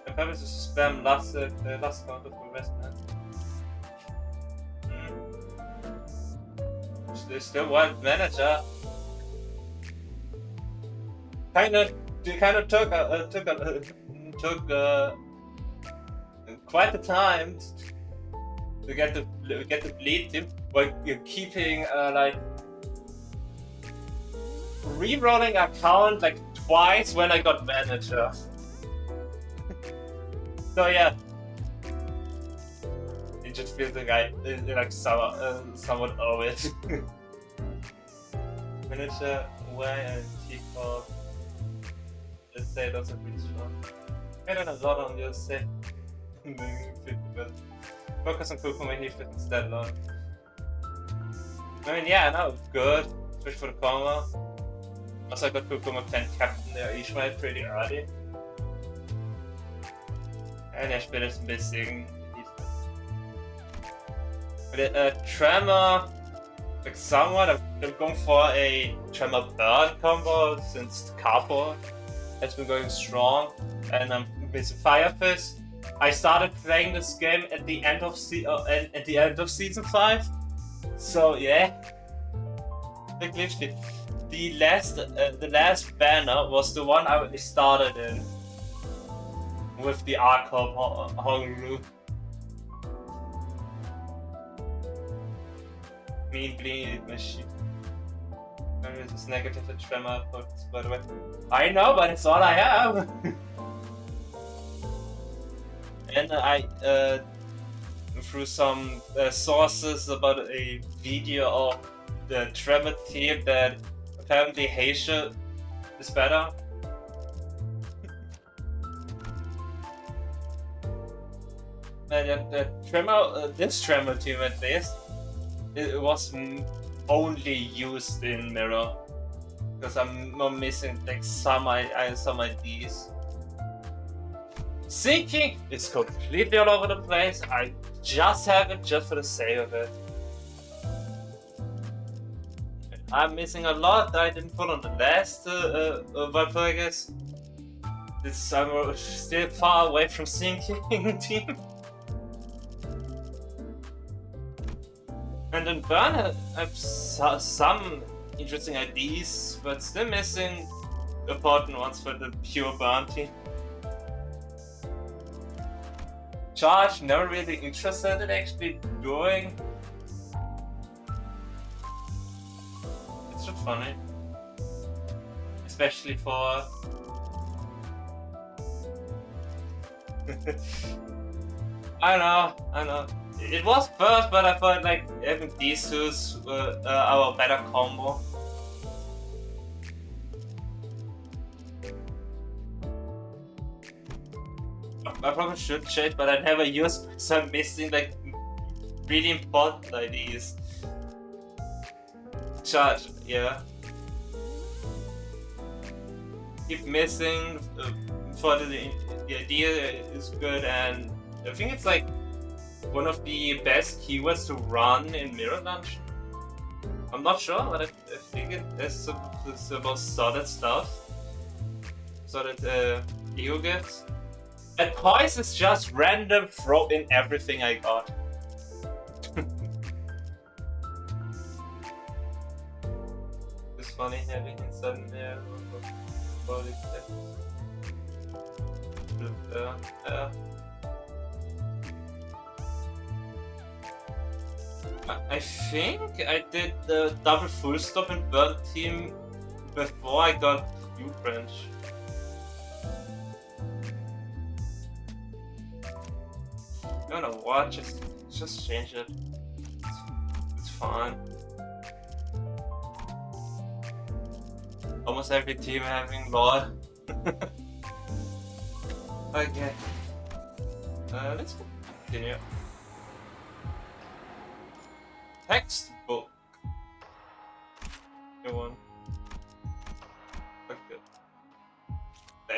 The purpose is to spam last counter for Westman. They still want manager. Kind of took quite the time to get the bleed team, but you're keeping like re-rolling account like twice when I got manager. So yeah, it just feels like I somewhat owe it. Manager, why and keep off. Let's say it doesn't reach one. I don't have a lot on your say. But focus on Kukumo Heathcliff instead, Lord. I mean, yeah, no, good. Especially for the combo. Also, I got Kukumo clan captain there Ishmael pretty early. And der Spieler ist ein bisschen. But Tremor, like somewhat, I'm going for a Tremor burn combo since Capo has been going strong, and I'm with Fire Fist. I started playing this game at the end of season 5, so yeah. Like literally, the last banner was the one I started in with the Arc of Honolulu. Mean bleed machine. This is negative at Tremor, by the way. I know, but it's all I have. And I through some sources about a video of the Tremor team that apparently Heisha is better. And this Tremor team at least, it was only used in Mirror, because I'm not missing like some IDs. Sinking is completely all over the place. I just have it just for the sake of it. I'm missing a lot that I didn't put on the last Valpurgis. I'm still far away from sinking team. And then Burn, I have some interesting IDs, but still missing important ones for the pure Burn team. Charge, never really interested in actually doing. It's just funny. Especially for... I know. It was first, but I thought like having these two were our better combo. I probably should change, but I never use, so I'm missing like really important IDs. Charge, yeah. keep missing. For the idea is good, and I think it's like one of the best keywords to run in Mirror Dungeon. I'm not sure, but I think it is the most solid stuff. Solid ego gifts. And poise is just random throw in everything I got. It's funny having inside there. Body I think I did the double full stop in Burn Team before I got U-Branch. I don't know what, just change it. It's fine. Almost every team having lore. Okay. Let's continue. Textbook. Good one. Okay. They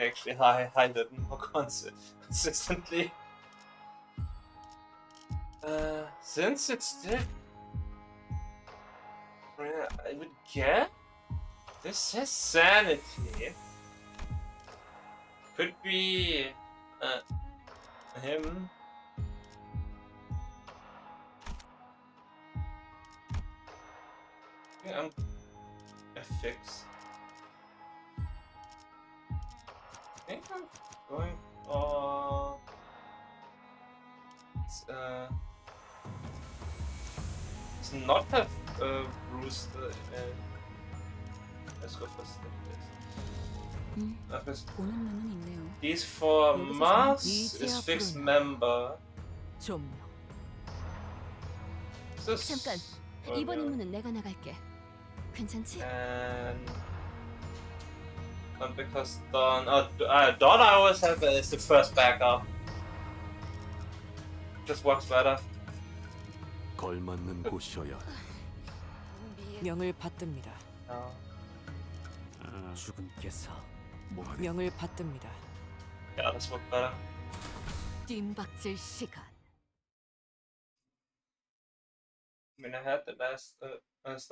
actually hide it more consistently. Since it's still, I would get this is sanity. Could be him. Yeah, I'm a fix. I think I'm going for it's not have Bruce. Let's go for 보는 눈은 있네요. These for Mars is fixed member. 좀. 잠깐. 이번 임무는 내가 나갈게. 괜찮지? And because Dawn, Dawn I always have is the first backup. Just works better. 걸맞는 곳이어야. 명을 받듭니다. 주군께서 명을 받듭니다. Yeah, this works better. 뜀박질 시간. I mean, I had the best, so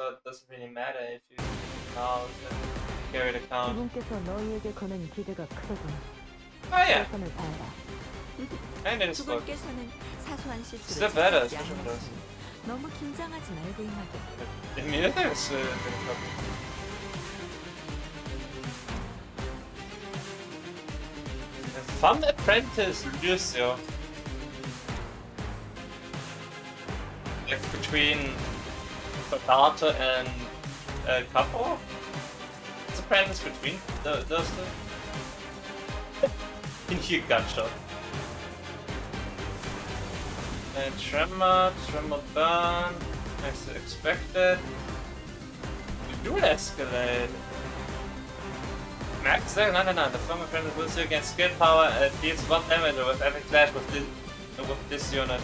it doesn't really matter if you now carry the count. 그분께서 너희에게 거는 기대가 크더군. Oh yeah, 최선을 다해라. and it is good. 주군께서는 사소한 It's 실수를 still better, 찾지 especially with 않으시니 너무 긴장하지 말고 임하게. The music is Fun Apprentice Lucio. Like between Data and Capo? It's apprentice between those two. In here gunshot. And Tremor Burn, as expected. Dual Escalade. Max 99, the former friend will see against skill power deals 1 damage with every clash with this unit.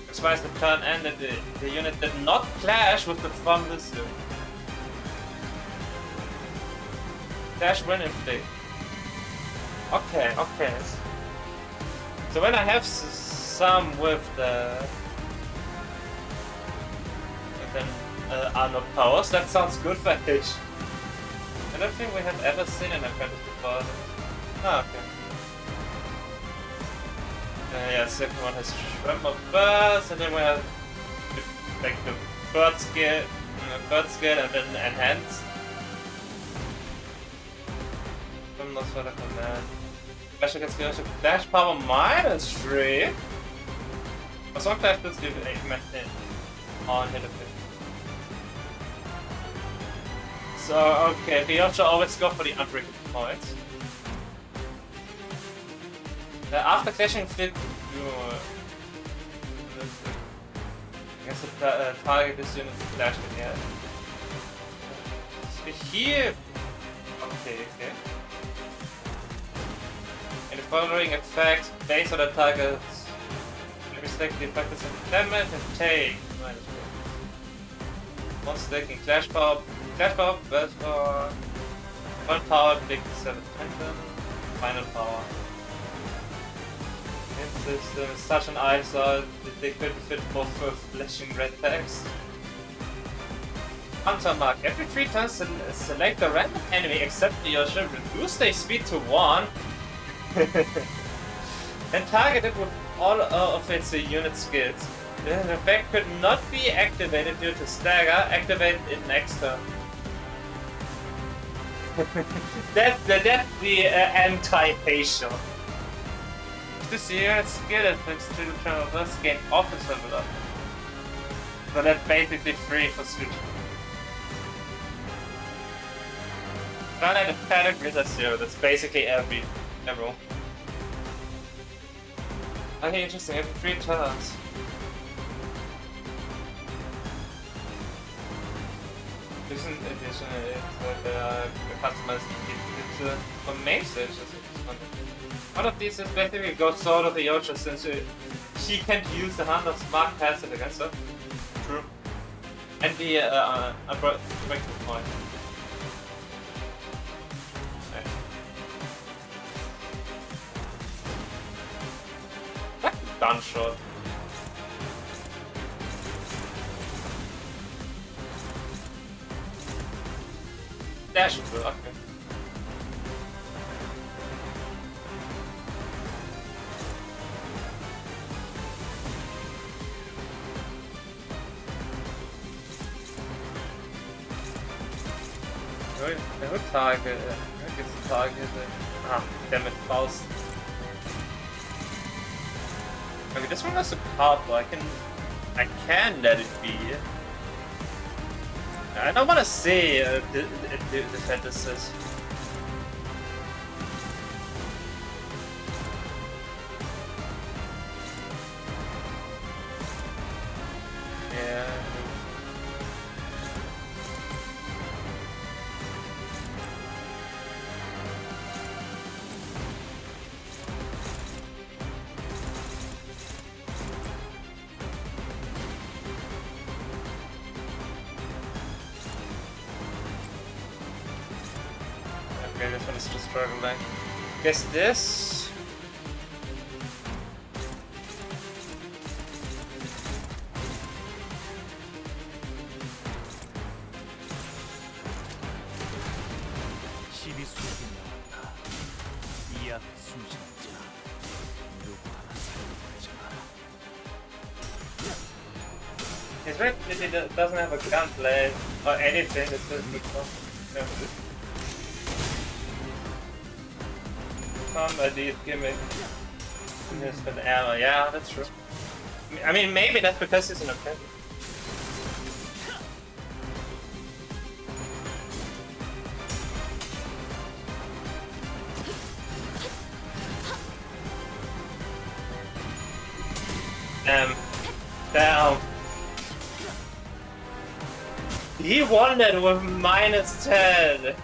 Expires the turn ended, the unit did not clash with the from this unit. Dash win inflict. Okay. So when I have some with the and then are not powers, that sounds good for H. I don't think we have ever seen an apprentice before. Ah, okay. Yeah, second one has Tremor Burst, and then we have like the third skill and then Enhance. I'm not sure I command. Clash against Dash Power -3. But some Clash does give a on hit of it. So, okay, we also always go for the unbreakable points. After clashing flip, you I guess the target this unit is flashed again. So here, okay. And the following effects based on the target's respect the effect of damage and take -1. Once taking Clash Pop, best for One power, big 7 tendon, final power. System is such an eyesore that they couldn't fit both for flashing red text. Hunter mark. Every 3 turns, select a random enemy except the Yosha, reduce their speed to 1, and target it with all of its unit skills. The effect could not be activated due to stagger, activate it next turn. That's the anti-facial. This year, skill effects to the travelers gain officer level. So that's basically free for switching. Run out of categories at 0, that's basically everyone. Okay, interesting, every 3 turns. Addition is customized for main stages. One of these is basically go Sword of the Yocha since she can't use the Hunter's Mark passive against her. True. And the breaking point. That's a gunshot. Dash through, okay. Who target? Who gets targeted? Ah, damn it, Faust. Okay, this one has a purple. I can let it be. I don't want to see the fantasies. Yeah. Okay, this one is still struggling. Guess this. It's right that it doesn't have a gunblade or anything. It's just Somebody give me just an ammo. Yeah, that's true. I mean, maybe that's because it's an offense. Damn. He won that with -10.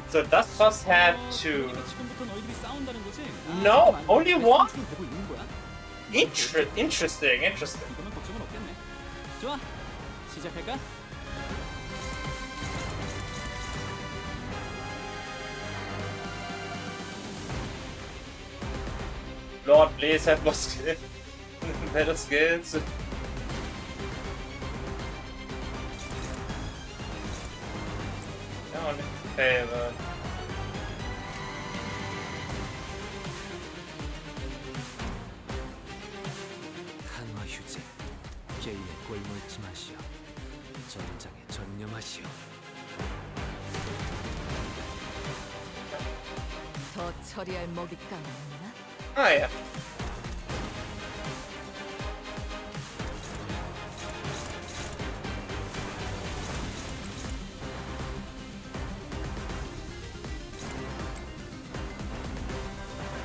So does Boss have to? No, only one. Interesting. 이거는 걱정은 없겠네. 좋아, 시작할까? Lord, please have more skill. Better skills. No, favor. 한화 휴재, 게임에 꼴물지 마시오. 전장에 전념하시오. 더 처리할 먹잇감이 있나? Oh yeah.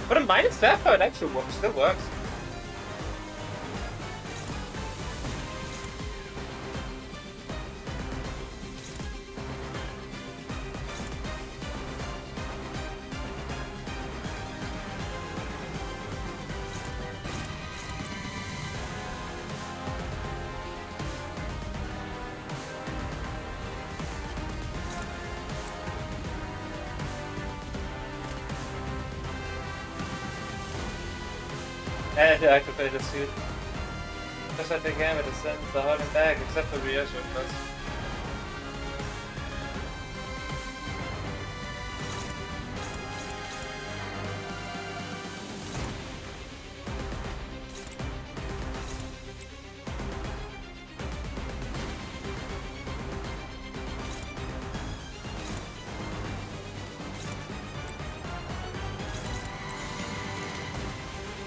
But a minus that it actually works. Still works. And to activate the suit. Just like the game, it sends the holding back, except for reaction plus.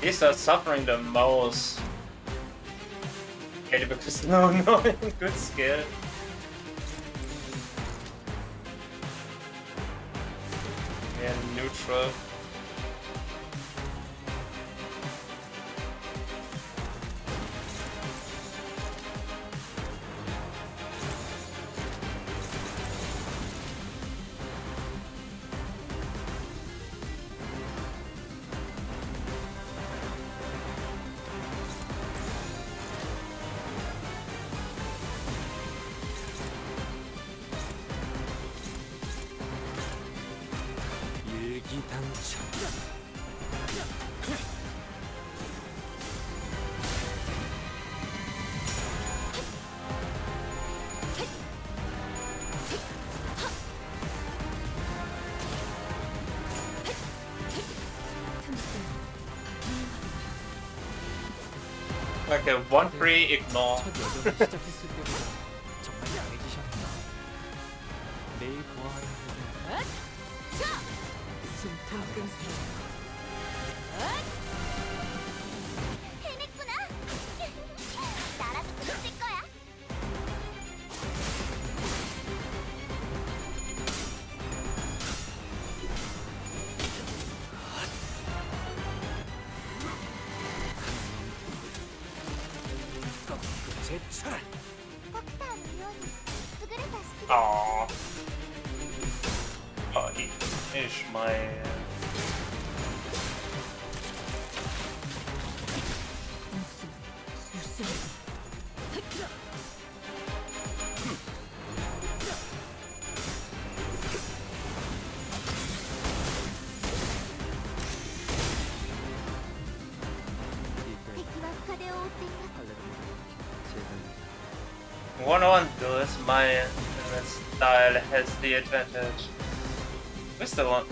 These are suffering the most. Okay, because no good skill. Yeah, neutral. 일기당천. Okay, 1-3 ignore. 첫 여정을 시작했을 때보다 정말 강해지셨네요. 내일 보아하는 분은 숨통끈 해냈구나. 나라도 그랬을 거야. 제철. 꽉다한 위원이優れた 스킬. Aww. Oh, Ishmael. One-on does my style has the advantage. Where's the one?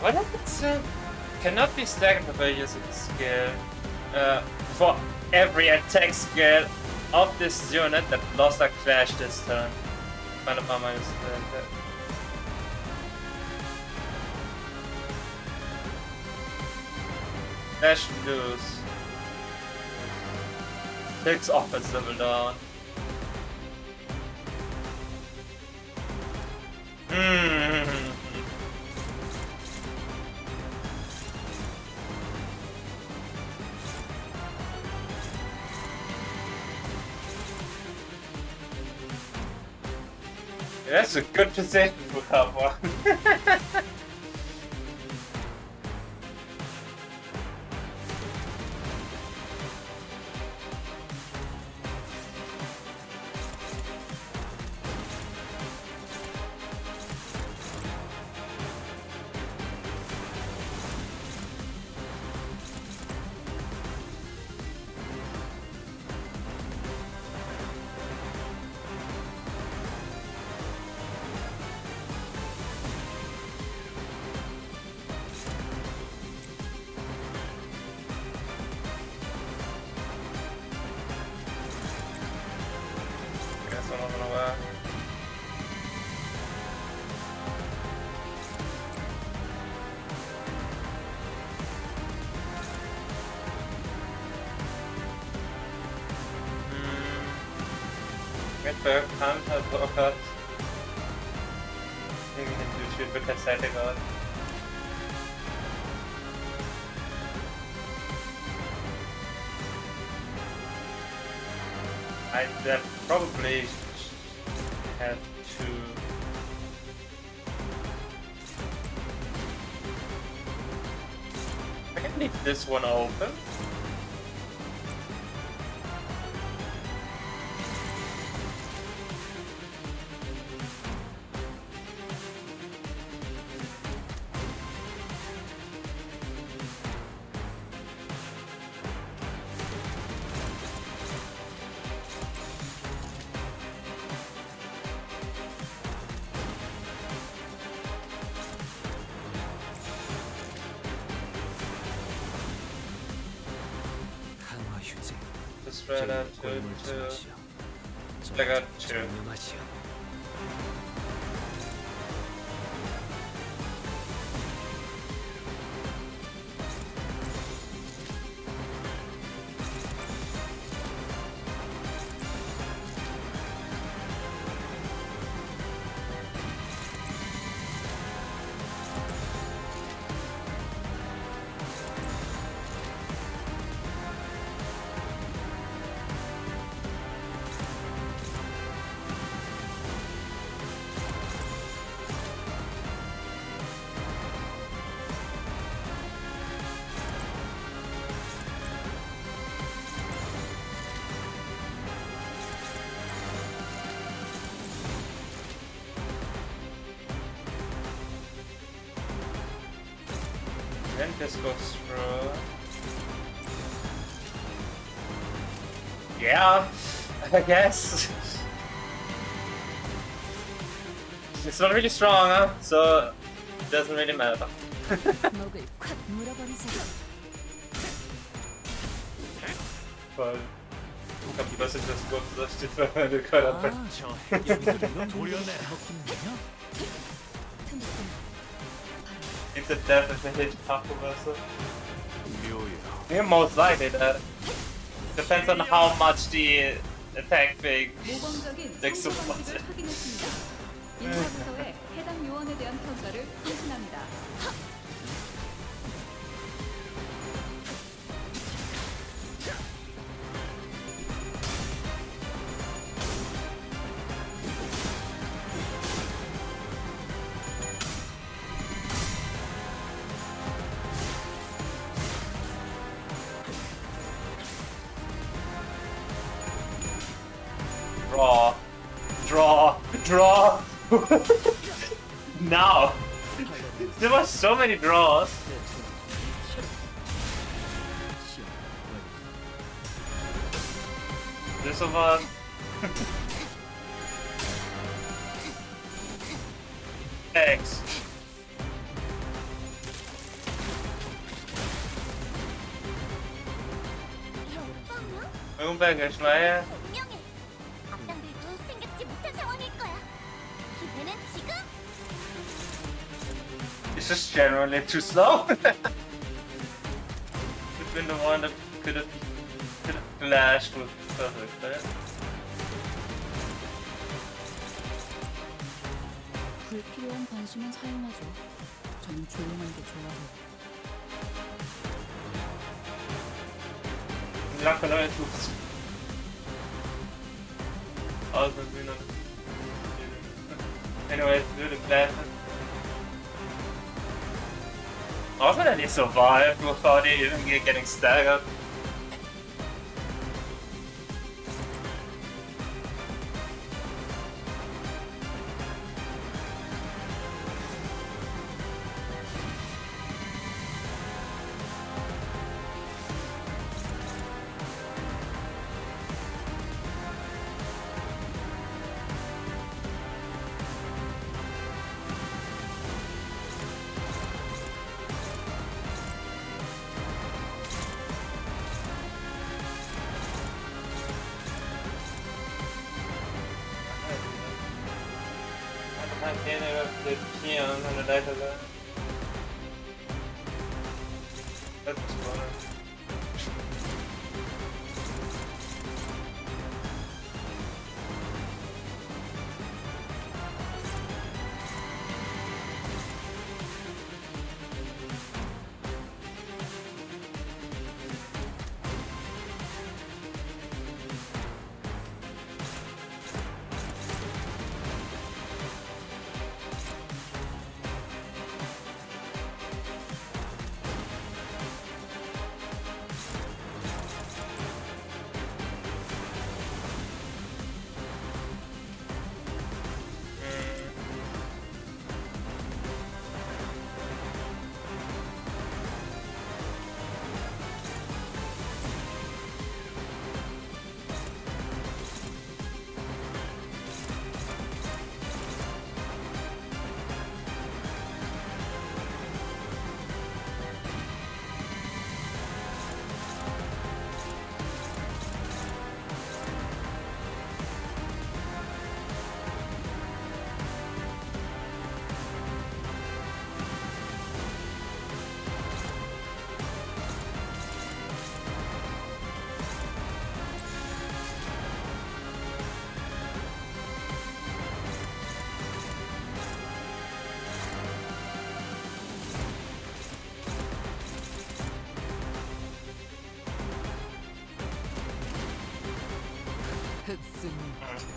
What happens? Cannot be staggered by using skill for every attack skill of this unit that lost a clash this turn. Final Farmer is Dash lose. Takes offense level down. That's a good position for cover. Guess I'm not gonna work. Midberg, Canto, Burkhardt. Gegen den Dude wird der Seite gerade. I probably have to. I can leave this one open. 제일의 꼴물지 마시오. 내가 전장에 전념하시오. And this goes through. Yeah, I guess. It's not really strong, huh? So it doesn't really matter. 목을 콱 물어버리자. But was it just good for us to throw the card up? 저 여기서 이런 돌연해 먹히는군요. It's a definitely hit Taco Versa. Yeah, most likely that. Depends on how much the attack thing 모범적인 makes so 성공 much. 방식을 확인했습니다. 인사부서에 해당 요원에 대한 평가를 선신합니다. Draw. Now. There were so many draws. This one. X. 응백 열심히 분명해. 악당들도 생각지 못한 상황일 거야. 기회는 지금. It's just generally too slow. Could have been the one that could have clashed with perfect there. 불필요한 관심은 사용하죠. 저는 조용한 게 좋아해요. Not gonna do this. Also, anyway, do the plan. Also, that he survived without even getting staggered. I can't have the peon on the dice of that. That's fun.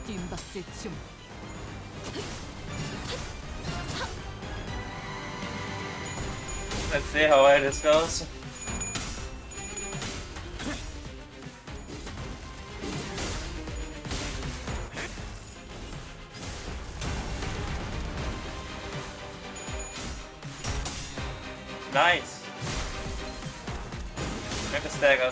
뜀박질 좀. Let's see how this goes. Nice. Make a stagger.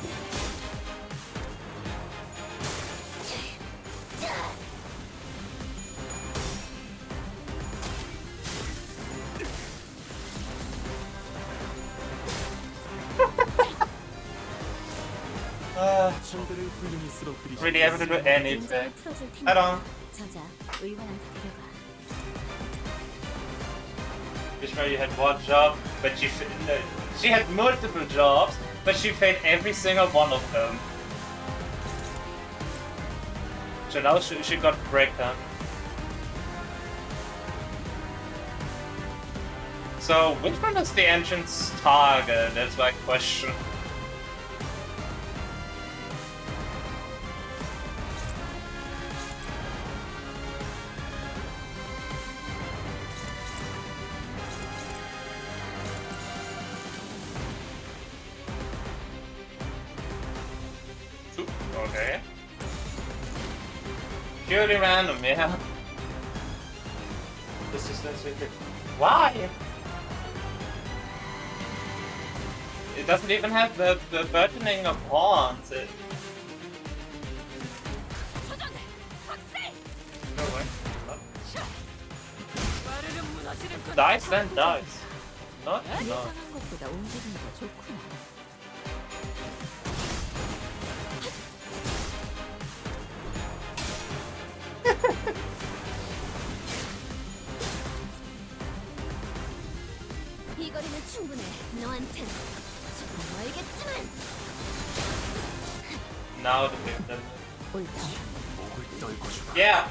상대를 훌륭히 쓰러뜨리시. Really able to do anything. 풀어줄 테니 Head on. 저자 의원한테 데려가. Before you had one job, but she had multiple jobs, but she failed every single one of them. So now she got breakdown. So which one is the entrance target? That's my question. Okay. Purely random, yeah. This is not so good. Why? It doesn't even have the burgeoning of horns. No way. Dice then dice. Not no. 예상한 것보다 움직임이 더 좋구나. 이 거리는 충분해. 너한텐 조금 멀겠지만. Now the victim. 옳다. 목을 떨고 주마. Yeah,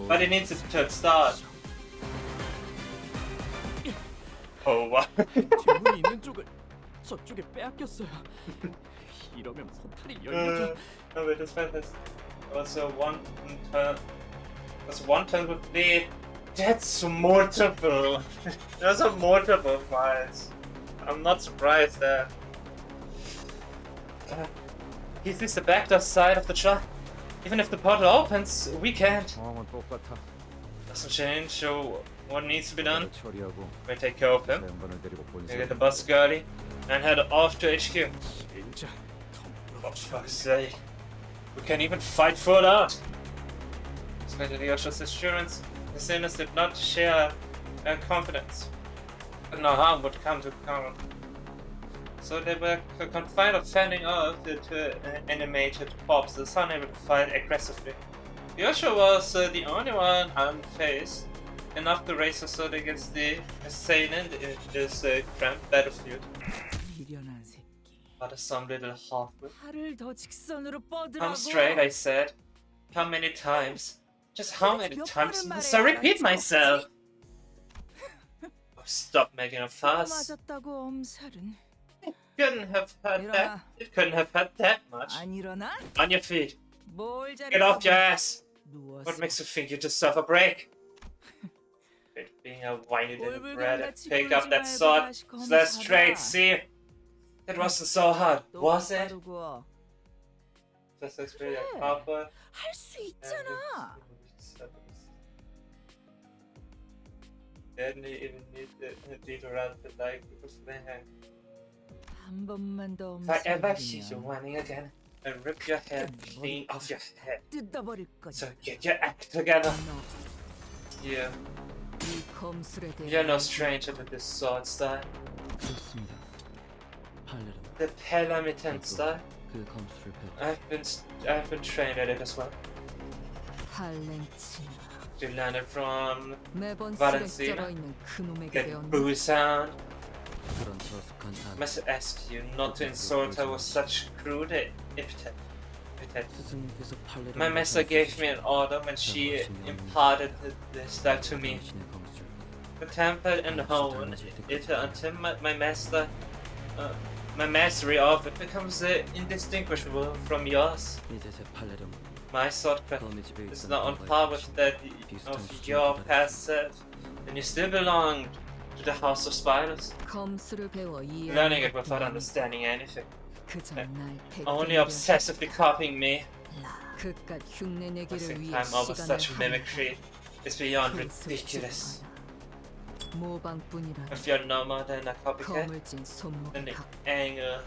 but it needs to start. Oh wow. 뒷문이 있는 쪽을 저쪽에 빼앗겼어요. 이러면 포탈이 열리죠. No, wait, this fight has also one turn. That's one turn with the. That's multiple. Those are multiple fights. I'm not surprised there. Is this the backdoor side of the truck? Even if the portal opens, we can't. 상황은 똑같아. Doesn't change, so what needs to be done? 처리하고 We take care of him. 양반을 데리고 We 본사. get the bus girlie and head off to HQ. 진짜 For fuck's sake. We can't even fight full out. Despite the Yosha's assurance, the sinners did not share their confidence. But no harm would come to Karen. So they were confined or fending off the animated corpses, unable to fight aggressively. Yosha was the only one unfazed enough to raise her sword against the assailant in this cramped battlefield. 미련한 새끼. But some little half-wit. 팔을 더 직선으로 뻗으라고. Come straight, I said. How many times? Just how many times must I repeat myself? Oh, stop making a fuss. 맞았다고 엄살은. Couldn't have had that. It couldn't have had that much. 안 일어나? On your feet. 뭘 잘했다고. Get off your ass. 누웠어. What makes you think you deserve a break? Quit being a whiny little brat. Pick up that sword. Slash straight. See? It wasn't so hard, was it? Just as really a copper. 할수 있잖아. Didn't even need to run the light because they hang. 한 번만 더 If I ever see you 엄살부리면 whining again, I'll rip your hair clean off your head. 뜯어버릴 거야. So get your act together. Yeah, 이 검술에 대해 you're no stranger to this sword style. 좋습니다. 팔레르 The Pelamitan style. 그 검수를 배워. I've been trained at it as well. 팔렌치나 You learned it from 매번 Valentina. 쓰레 있는 그놈에게 that 배웠는 boo sound. 그런 저속한 I 사람. must ask you not to insult her with such crude epithet. 스승님께서 팔레르. My master gave me an order when she imparted this style to me. The temple and hone it until my mastery of it becomes indistinguishable from yours. 이제 제 팔레르. my swordcraft 검의 집에 is 있던 not on 과거의 par with 도시. that 비슷한 of 수준에 your 도달했어. past self, and you still belong to the House of Spiders. 검수를 배워 Learning it 이해하는 without understanding anything, 그저 날 only obsessively copying me. 그깟 흉내 At the 내기를 same 위해 time, all of 시간을 such mimicry is beyond ridiculous. 모방뿐이라 If you're no more than a copycat, 검을 진 then 손목에 the 각 angle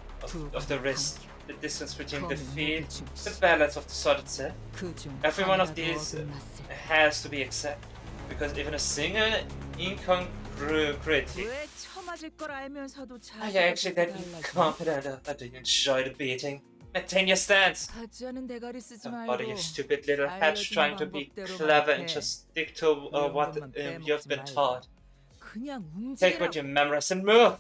of the wrist, the distance between the 검의 feet, 무게중 the balance of the sword itself, 그중 every one of 하나라도 these 어긋났을 has to be accepted, because even a single incongruity. 왜 처맞을 걸 알면서도 Are you actually that incompetent, or do you enjoy the beating? Maintain your stance! 하지 않은 대가리 쓰지 What are 말고 you stupid little hatch 알려준 trying to be 방법대로만 clever 해. and just stick to what 이런 것만 you've been 빼먹지 taught? 그냥 Take what 움직이라고. you memorize and move!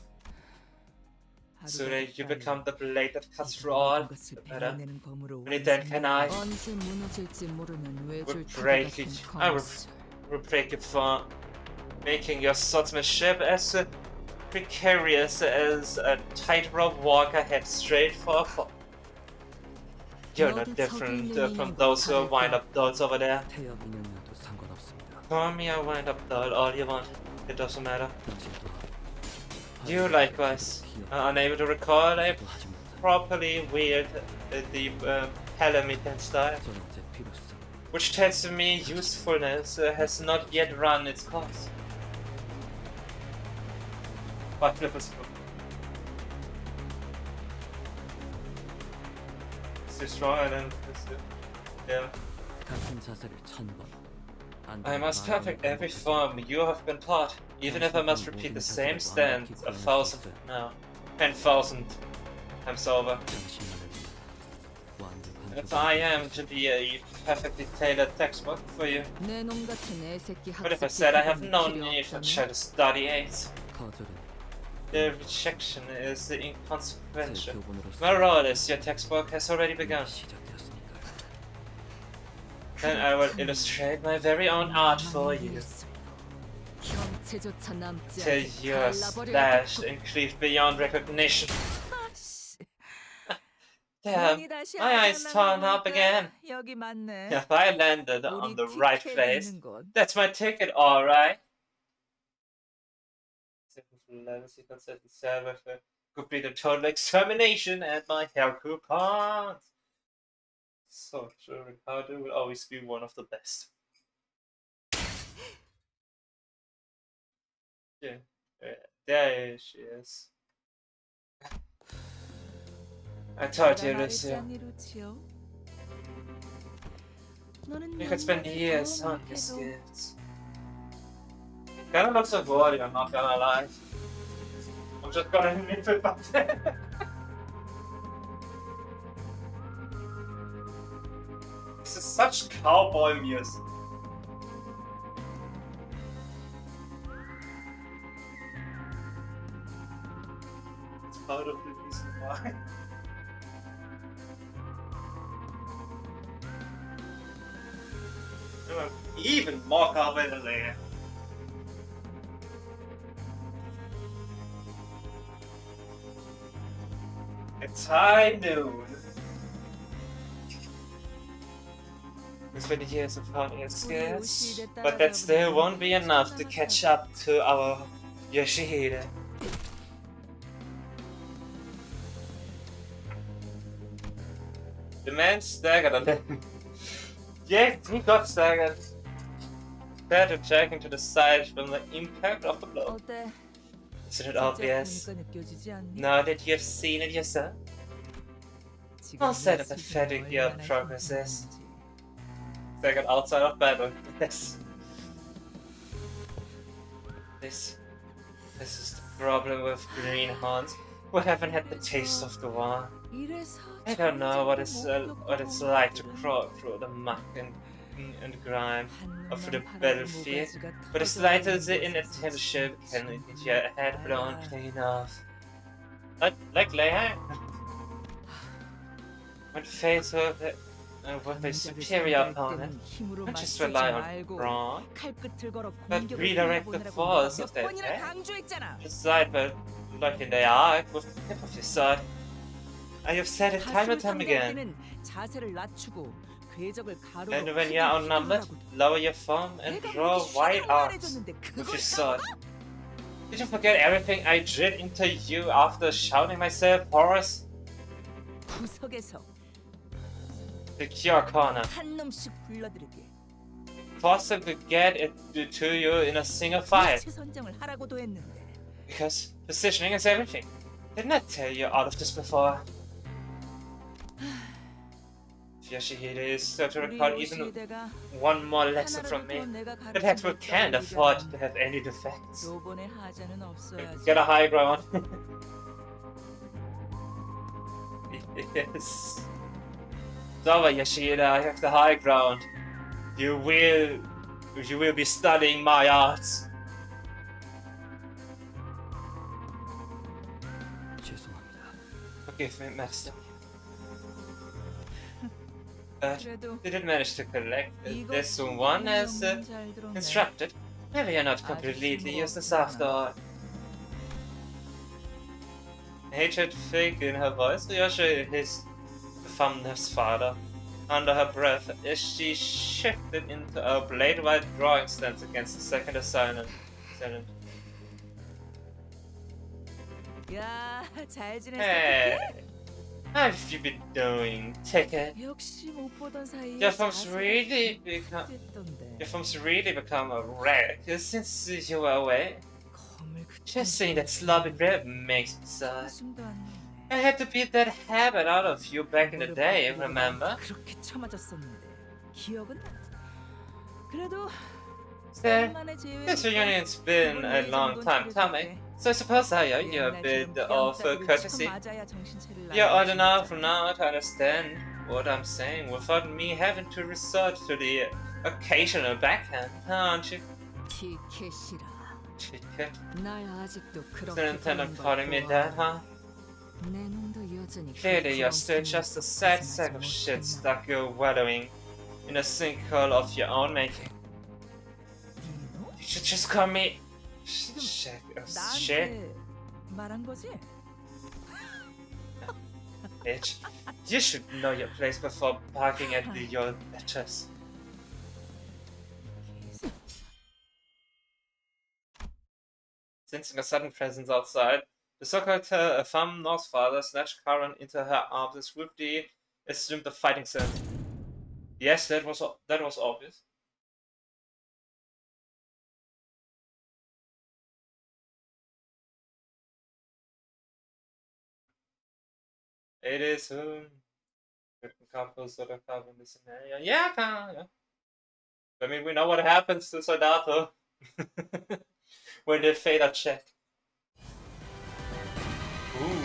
하루가 Sooner you 빨리 become the blade that cuts 이 through all, 모든 것을 the better. 배워내는 검으로 Only then can I 언제 무너질지 모르는 외줄 break 같은 it. I 검수. will break it for making your swordsmanship as precarious as a tightrope walker head straight for a fall. You're no different from those who are wind-up dolls over there. 태엽 인형이어도 상관없습니다. Call me a wind-up doll all you want. It doesn't matter. 당신도 You likewise are unable to recall a 하지도 하지 못한 properly wield the Palamitian style, 저런제 필요성. which tells me usefulness has not yet run its course. But Flippers. It's stronger than this. Yeah. 같은 자세를 1000번. I must perfect every form you have been taught, even if I must repeat the same stance 10,000, no, 10,000 times over. If I am to be a perfectly tailored textbook for you, 내놈 같은 애새끼 but if I 학습 said I have 기법은 no 필요 need for 없다면 child study aids, 거절은 the rejection is inconsequential. 제 교본으로서 My role is your textbook has already begun. 시작되었으니까요. Then I will illustrate my very own art for you, 형체조차 남지 till 않게 you are 갈라버려야겠고. slashed and cleaved beyond recognition. Damn, my eyes torn up again. 여기 맞네. If I landed on the right place, that's my ticket, alright. Could be the total extermination and my hair coupons. So true, Ricardo will always be one of the best. Yeah, there she is. I told you, Lucio. You could spend years on his gifts. Kinda looks so gaudy, I'm not gonna lie. I'm just gonna admit it, but this is such cowboy music. It's part of the reason why. Even more cowboy than there. It's high noon. It's been years of hunting and scares, but that still won't be enough to catch up to our Yoshihide. The man staggered a little. Yeah, he got staggered. Started jerking to the side from the impact of the blow. 어때? Isn't it obvious? 보니까 느껴지지 않니? Now that you've seen it yourself, 지금 I'll say the 이 수준이 pathetic your 얼마나 progress is. 힘들었는지. Second outside of battle. Yes. This is the problem with greenhorns who haven't had the taste of the war. 이래서 I don't know what 정직한 it's 목표 like to 검사들은 crawl through the muck and grime 한 of the 놈만 battlefield, 바라보고 but as 모가지가 light as the 터져버리는 inattention 것이 can 정말 get your head blown 알아. clean off. Like Leia. When faced with a superior opponent, 힘으로 don't just 맞서지 rely on 말고 brawn, 칼끝을 걸어 but 공격을 redirect the 해보내라고 force 몇 of that 번이나 attack. 강조했잖아. Decide by looking the eye with the tip of your sword. I have said it time and time 가슴 상대할 again. 때는 자세를 낮추고 궤적을 가로로 And when 크게 you're outnumbered, 휘두르라고. lower your thumb and 내가 draw 그렇게 wide 휘두르고 arcs 말해줬는데 with 그걸 your sword. Did you forget everything I did into you after shouting myself, Horus? 구석에서 Secure corner. 한 놈씩 불러들이게. Force them to get it to you in a single fight. 위치 선정을 하라고도 했는데. Because positioning is everything. Didn't I tell you all of this before? Yoshihide is still to 우리 record even 요시대가 one more lesson from me. The textbook can't afford to have any defects. 요번에 하자는 없어야지. Get a high ground. Yes. It's over, Yoshida. I have the high ground. You will be studying my arts. 죄송합니다. Forgive me, master. But 그래도 you did manage to collect 이거 this one as 잘 들었네. instructed. Maybe you're not completely useless after all. Hatred thick in her voice, Yoshi hissed Famna's father. Under her breath, as she shifted into a blade-wide drawing stance against the second assailant. 야, 잘 지냈어. Hey, how have you been doing, Ticket? 역시 못 보던 사이에 Your thumbs 자세가 really become 됐던데. your thumbs really become a wreck since you were away. 검을 Just seeing that sloppy breath makes me sigh. 숨도 안 나네. I had to beat that habit out of you back in the day, remember? 그렇게 쳐맞았었는데 기억은 나지. 그래도 Still, 오랜만에 제외. this reunion's been a long time coming, so I suppose I owe you a bit of courtesy. You're old enough now to understand what I'm saying without me having to resort to the occasional backhand, aren't you? 티켓이라. Ticket. 날 아직도 그렇게 Still intend on 보는 걸 calling me that, huh? 내 눈도 여전히 Clearly, you're still just a sad sack of shit stuck wallowing in a sinkhole of your own making. You should just call me shit of shit, 나한테 말한 거지? bitch. You should know your place before barking at your letters. Sensing a sudden presence outside, the so-called Famnor's father snatched Karen into her arms and swiftly assumed the fighting sense. Yes, that was obvious. It is written couples that are covered in this scenario. Yeah, yeah. I mean, we know what happens to Soldato when they fail a check. Ooh.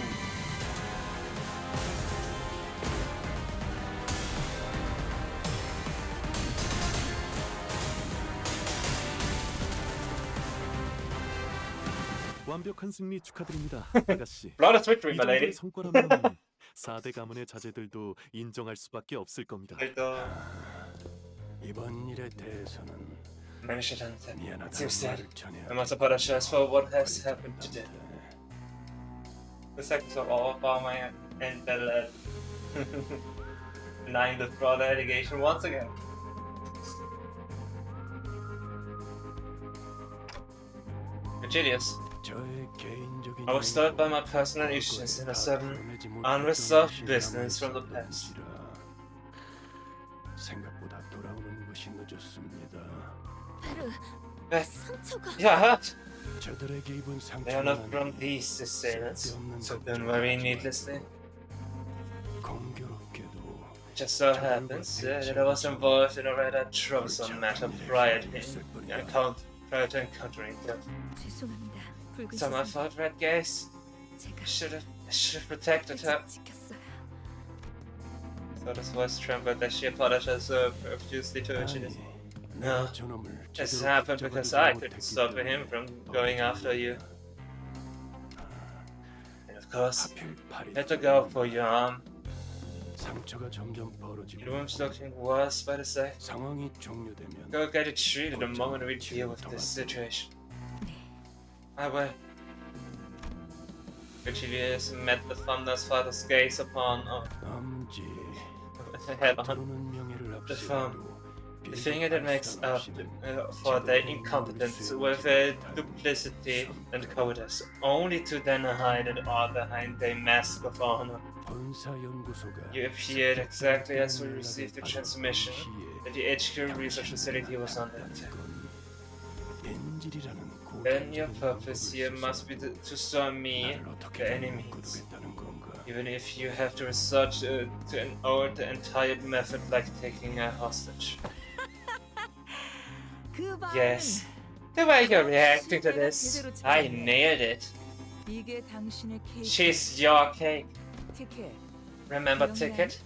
완벽한 승리 축하드립니다, 아가씨. Flawless victory, 이 my 정도의 lady. 성과라면 4대 가문의 자제들도 인정할 수밖에 없을 겁니다. 일단 이번 일에 대해서는 매니저한테 미안하다는 seems that 말을 전해야 I must apologize for what has happened today. The seconds of all Obama and Bel denying the fraud allegation once again. Virgilius, 저의 개인적인 I was stirred by my personal issues and a certain unresolved business from the past. 생각보다 돌아오는 것이 늦었습니다. Beth, 상처가 you're hurt. 저들에게 입은 They are not 상처는 from these assailants, so don't worry needlessly. 공교롭게도 Just so happens that I was involved in a rather troublesome matter prior to encountering them. 죄송합니다. 붉은 So my 시선. fault, Red Gaze. 제가 I should have protected her. 지켰어요. Soda's voice trembled as she apologized so profusely to Virgilius. No, this happened because I couldn't stop him from going after you. And of course, I had to go for your arm. 상처가 점점 It 벌어지고 was looking worse by the second. 상황이 종료되면 Go get it treated the moment we deal with this situation. I will. Virgilius met the Thunder's father's gaze upon 엄지 head on. 앞으로는 명예를 of the film. The thing that makes up for their incompetence with duplicity and cowardice, only to then hide it all behind their mask of honor. You appeared exactly as we received the transmission that the HQ research facility was under attack. Then your purpose here must be to storm me, the enemies. Even if you have to resort to an old and tired method like taking a hostage. Yes. The way you're reacting to this, I nailed it. She's your cake. Remember Ticket?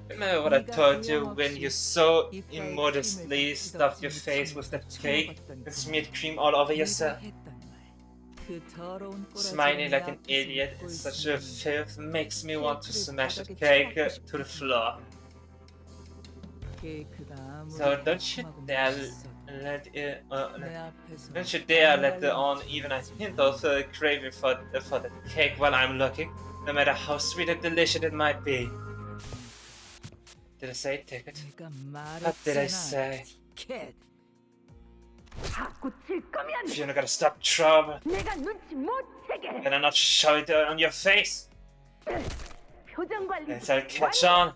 Remember what I told you when you so immodestly stuffed your face with that cake and smeared cream all over yourself? Smiling like an idiot in such a filth makes me want to smash the cake to the floor. So don't you dare let on even a hint of craving for the cake while I'm looking, no matter how sweet and delicious it might be. Did I say Ticket? What did I say? If you're not gonna stop trouble, then I'm not show it on your face. Yes, I'll catch on.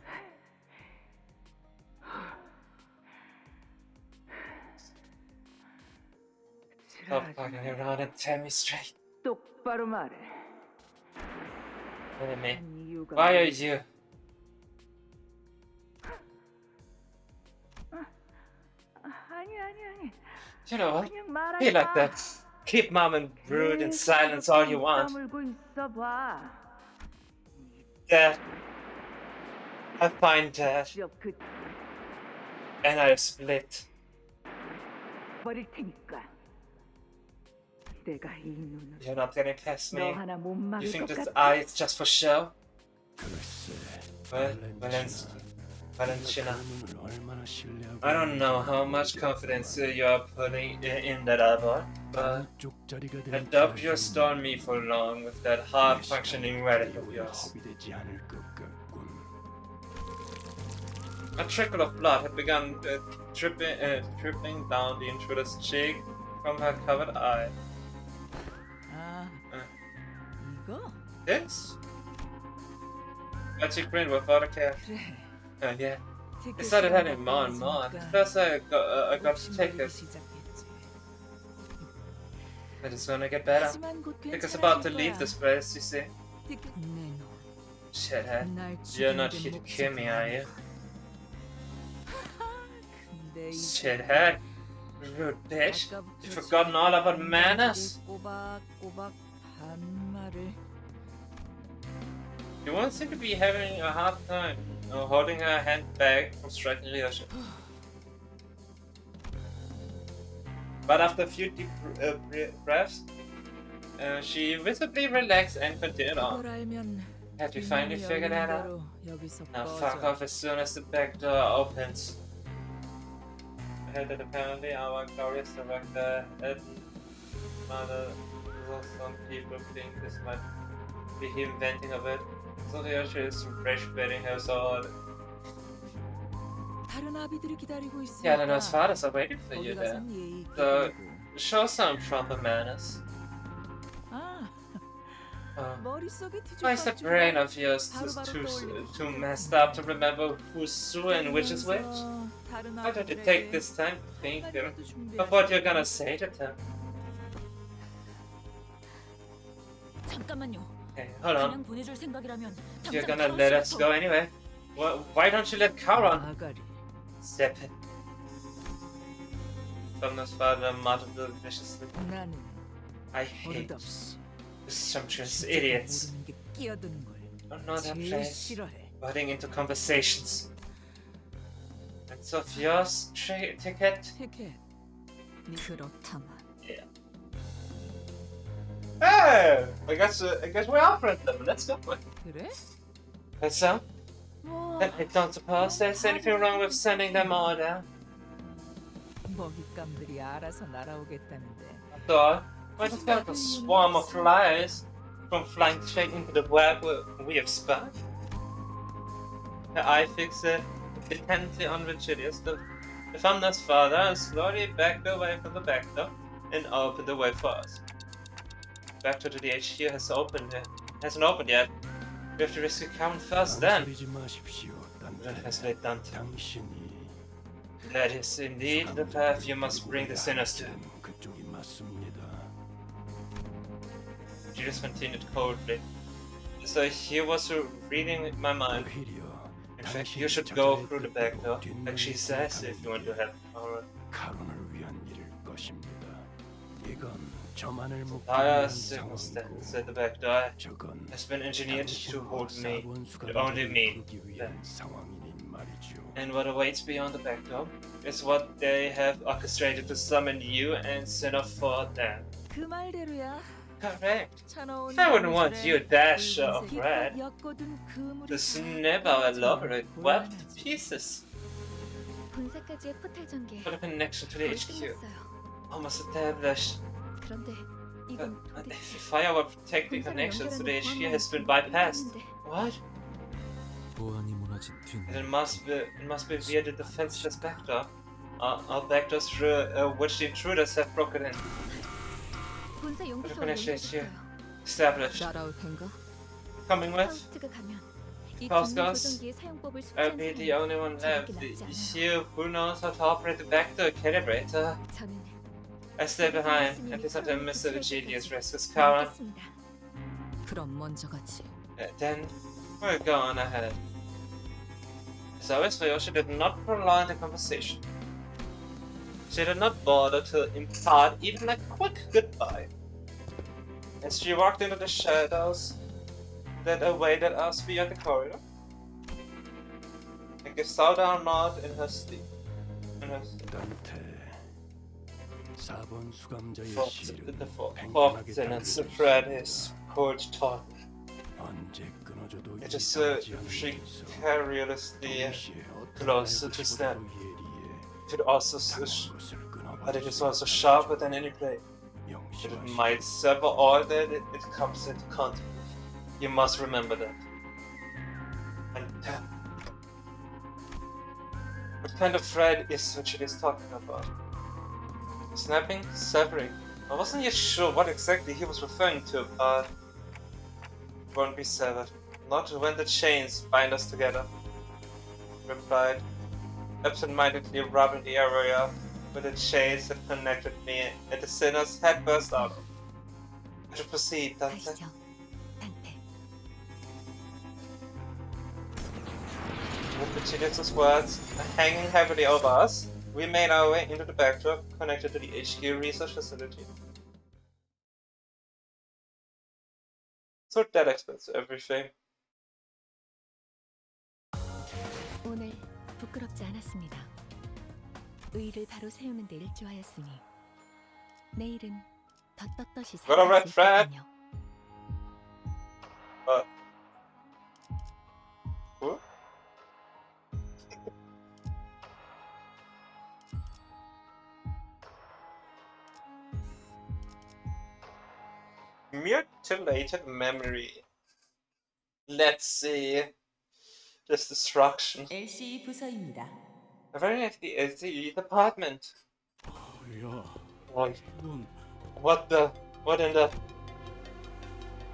Stop fucking around and tell me straight. Enemy, why are you? You know what? Be like that. Keep mum and brood in silence all you want. Dad. I find Dad. And I split. You're not getting past me. You think this eye is just for show? Well, Valentina, I don't know how much confidence you are putting in that eyeball, but I doubt you'll storm me for long with that hard-functioning relic of yours. A trickle of blood had begun dripping down the intruder's cheek from her covered eye. This? But she grinned without a care. Yeah. It started happening more and more. At first I got to take it. But it's gonna get better. Because about to leave this place, you see. Shithead. You're not here to kill me, are you? Shithead. Rude bitch. You've forgotten all about manners? You won't seem to be having a hard time holding her hand back from striking leadership. But after a few deep breaths, she visibly relaxed and continued on. Have you finally figured that out? Now fuck off as soon as the back door opens. I heard that apparently our glorious director had mother, some people think this might be him venting a bit. So here she is fresh bedding her sword. Yeah, I know his fathers are waiting for you there. So show some proper manners. Why is that brain of yours too messed up to remember who's who and which is which? Why don't you take this time to think of what you're gonna say to them? Hey, hold on. You're gonna let us go anyway? Why don't you let Charon? Step it. Sumner's father muttered viciously. I hate presumptuous idiots. Don't know their place, butting into conversations. And so if yours, Ticket? Yeah. Hey! I guess we are friends then. Let's go. And so? Then I don't suppose there's anything wrong with sending them all down. After all, why just got a swarm of flies from flying straight into the web we have spun? Her eye fixed it, intently on Virgilius. The Famna's father slowly backed away from the back door and opened the way for us. Back door to the HQ hasn't opened yet. We have to rescue Count first then. 망설이지 마십시오, Don't 단테. hesitate, Dante. 당신이 That is indeed the path you must bring the sinners to. 그쪽이 맞습니다. Julius continued coldly. So he was reading my mind. 오히려 In fact, you should go through the back door, like she says, if you want to help. Alright. 카론을 위한 일일 것입니다. 이건 저만을 목표로 Dire 한 circumstance 상황이고 at the back door 저건 has been engineered to 당신과 hold me, 사본수가 to only me. 부르기 위한 상황이니 말이죠. And what awaits beyond the back door is what they have orchestrated to summon you and Sinner for them. 그 말대로야. Correct. 차가운 I wouldn't want 고무줄에 you a dash of 붉은색 red. 엮어둔 그물이 The snip I love it, wept to pieces. 본사까지의 포탈 전개 What a connection to the 거의 HQ. 끝났어요. Almost established. 그런데 이건 도대체 If firewall protecting 본사를 connections to the 연결하는 HQ has been 보안망이 bypassed. 있는데 What? 보안이 무너진 뒷문. It must be via the defenseless back door. Our back doors through which the intruders have broken in. 본사 용기소와 connection is here. 연결됐어요. Established. 따라올 텐가? Coming with? 파우스트가 가면 이 Faust 뒷문 goes, 조종기의 사용법을 I'll 숙지한 be the 사람이 only one 저밖에 left. 남지 It's 않아요. you who knows how to operate the back door calibrator. 저는 I stay behind until Santa Mr. Virgilius rescues Karen. 남겠습니다. 그럼 먼저 가지. Then we're going ahead. As always, Ryosha did not prolong the conversation. She did not bother to impart even a quick goodbye. As she walked into the shadows that awaited us beyond the corridor, and gave Sauda a nod in her sleep. 단테 4번 수감자의 The 시일은 fourth 팽팽하게 sentence 달려져 spread 있습니다. his cold thought. 언제 끊어져도 It is 이상하지 않는 곳에서 precariously 동시에 어떤 close 알고 to 싶어도 stand. 예리해 It also 당한 것을 끊어버리지 but it is also sharper than any blade. That it 명심하시오. might sever all that it comes into contact with. You must remember that. And what kind of thread is what she is talking about? Snapping? Severing? I wasn't yet sure what exactly he was referring to, but it won't be severed. Not when the chains bind us together. Replied, absent-mindedly rubbing the area with the chains that connected me, and the sinner's head burst out. I should proceed, Dante. 가시죠, 단테. With Virgilius' words hanging heavily over us, we made our way into the back door connected to the HQ research facility. So that explains everything. 오늘 부끄럽지 않았습니다. 의를 바로 세우는 데 일조하였으니 내일은 더 떳떳이 Got a red 살아갈 수 flag? 있거든요. What? Mutilated memory. Let's see. This destruction. LC 부서입니다. A very nifty LTE department. 야, What? 이건 What in the...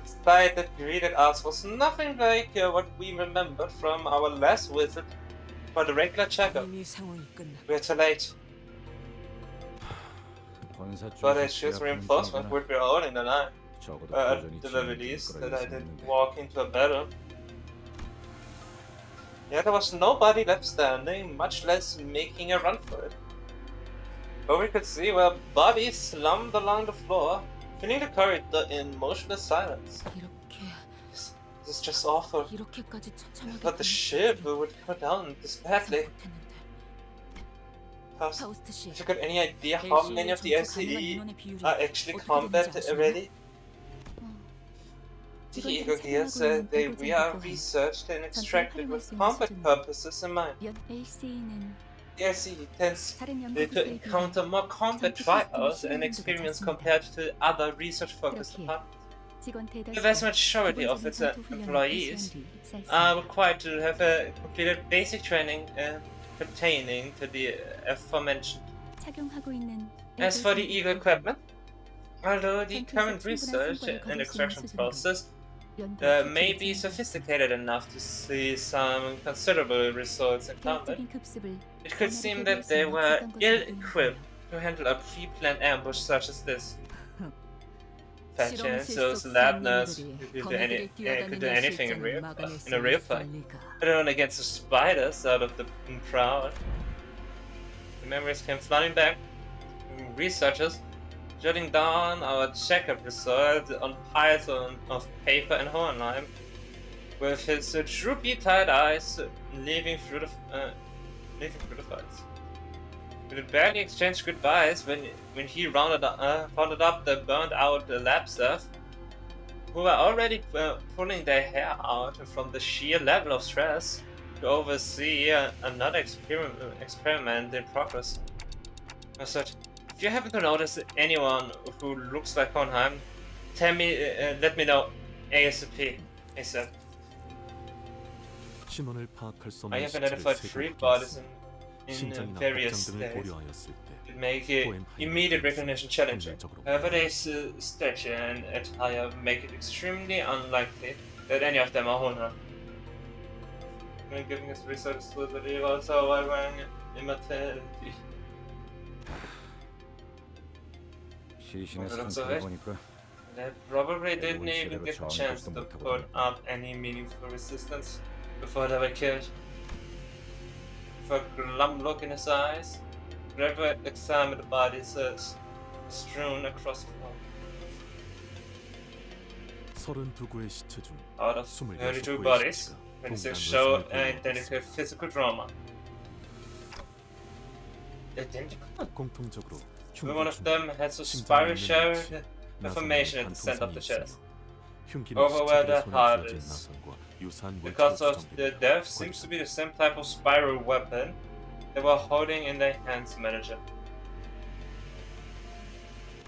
The sight that greeted us was nothing like what we remembered from our last visit for the regular checkup. 이미 상황이 끝나. We're too late. 본사 But 쪽에서 it's just 지압하는 reinforcement 중이구나. would be all in the night. 적어도 At 도전이 the very 진행되는 least, 거라 that I didn't 예상했는데. walk into a battle. Yeah, there was nobody left standing, much less making a run for it. But we could see where bodies slumped along the floor, filling the corridor in motionless silence. This is just awful. 이렇게까지 처참하게 But the ship would go down this badly. 파우스트 씨, Have you got any idea how many of the LCE are actually combat ready? The Eagle here said we are researched and extracted with combat purposes in mind. LCE는 The LCE tends 다른 to 연구소에 encounter more combat trials and experience compared to other research-focused 그렇기에 departments. The vast majority of its employees are required to have completed basic training pertaining to the aforementioned. As for the eagle equipment, although the current research and extraction process may be sophisticated enough to see some considerable results in combat, it could seem that they were ill-equipped to handle a pre-planned ambush such as this. Fat those lab nerds could do anything in a real fight. Let against the spiders out of the crowd. The memories came flooding back. Researchers jotting down our checkup results on piles of paper and hornlime, with his droopy tight eyes leaving through the files. We had barely exchanged goodbyes when he rounded up the burned out lab staff, who were already pulling their hair out from the sheer level of stress to oversee another experiment in progress. I said, if you happen to notice anyone who looks like Hohenheim, let me know ASAP. He said. 신원을 파악할 수 I 없는 have 시체를 identified 세 3 개를 bodies 발견했습니다. in 신장이나 various 복장 등을 states. 고려하였을 때 It make immediate recognition challenging. However, their stature and attire make it extremely unlikely that any of them are Hohenheim. When giving his research to the leader also while wearing immortality. They probably didn't even get a chance to put up any meaningful resistance before they were killed. With a glum look in his eyes, Trevor examined the bodies strewn across the floor. 32구의 시체 중 Out of 32 bodies, 26 show identical physical trauma. Identical? 공통적으로 Every one of them has a spiral shell deformation at the center of the chest, over where the heart is. The cause of the death seems to be the same type of spiral weapon they were holding in their hands, manager.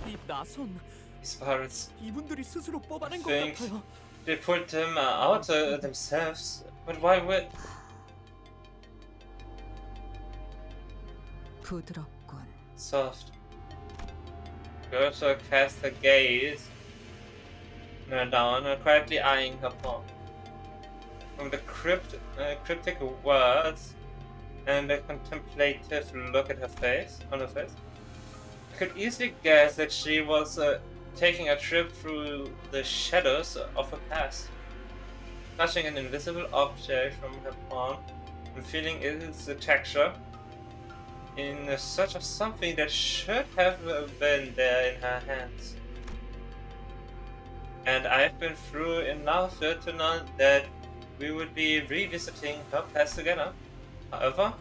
이 나선 These pirates 이분들이 스스로 뽑아낸 것 think 같아요. they pulled them out themselves, but why would? 부드럽군. Soft. Gertrude cast her gaze down, quietly eyeing her palm. From the cryptic words and the contemplative look at her face, I could easily guess that she was taking a trip through the shadows of her past, touching an invisible object from her palm and feeling its texture in search of something that should have been there in her hands. And I've been through enough to know that we would be revisiting her past together. However,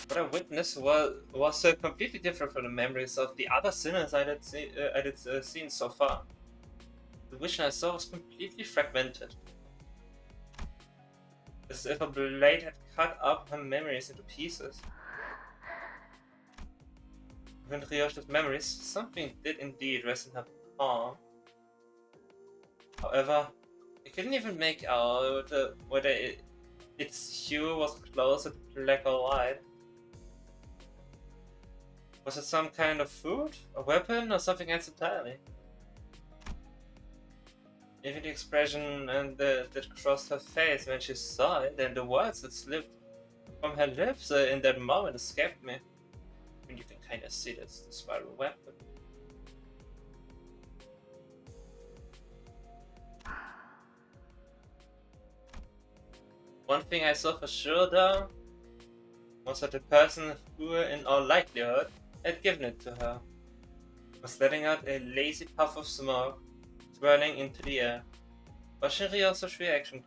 what I witnessed was completely different from the memories of the other sinners I had seen so far. The vision I saw was completely fragmented, as if a blade had cut up her memories into pieces. Within Ryosh's memories, something did indeed rest in her palm. However, I couldn't even make out whether its hue was closer to black or white. Was it some kind of food, a weapon, or something else entirely? Even the expression that crossed her face when she saw it, and the words that slipped from her lips in that moment escaped me. I mean, you can kind of see that's the spiral weapon. One thing I saw for sure, though, was that the person who, in all likelihood, had given it to her was letting out a lazy puff of smoke, swirling into the air, watching Ryosu's reaction